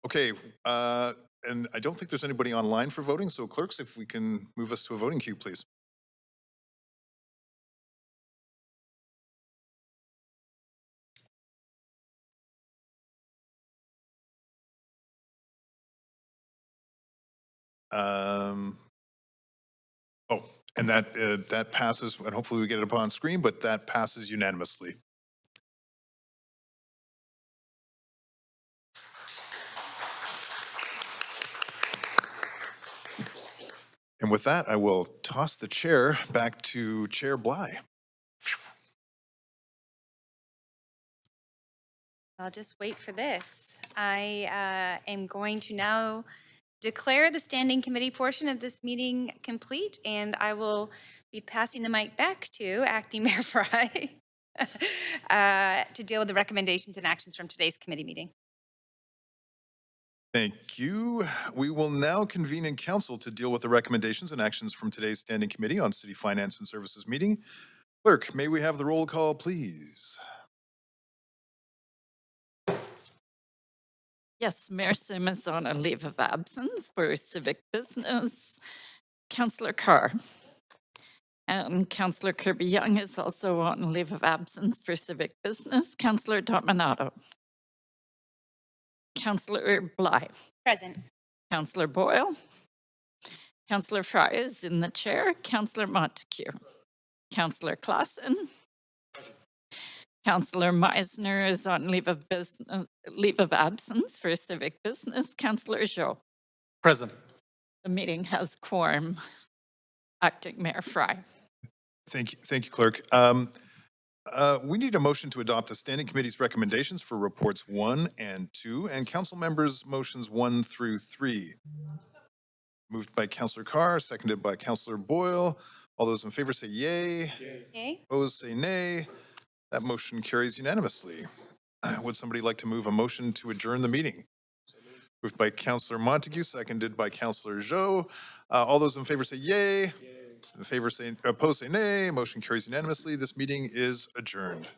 Okay, and I don't think there's anybody online for voting, so clerks, if we can move us to a voting queue, please. And that passes, and hopefully we get it up on screen, but that passes unanimously. And with that, I will toss the chair back to Chair Bligh. I'll just wait for this. I am going to now declare the standing committee portion of this meeting complete, and I will be passing the mic back to Acting Mayor Fry to deal with the recommendations and actions from today's committee meeting. Thank you. We will now convene in council to deal with the recommendations and actions from today's standing committee on City Finance and Services meeting. Clerk, may we have the roll call, please? Yes, Mayor Simmons on a leave of absence for civic business. Councillor Carr. And Councillor Kirby Young is also on leave of absence for civic business. Councillor Dominato. Councillor Bligh. Present. Councillor Boyle. Councillor Fry is in the chair. Councillor Montague. Councillor Clausen. Councillor Meisner is on leave of absence for civic business. Councillor Zhou. Present. The meeting has quorum. Acting Mayor Fry. Thank you, Clerk. We need a motion to adopt the Standing Committee's recommendations for reports 1 and 2, and Council members' motions 1 through 3. Moved by Councillor Carr, seconded by Councillor Boyle. All those in favor say yay. Yay. Opposed say nay. That motion carries unanimously. Would somebody like to move a motion to adjourn the meeting? Moved by Councillor Montague, seconded by Councillor Zhou. All those in favor say yay. In favor say, opposed say nay. Motion carries unanimously. This meeting is adjourned.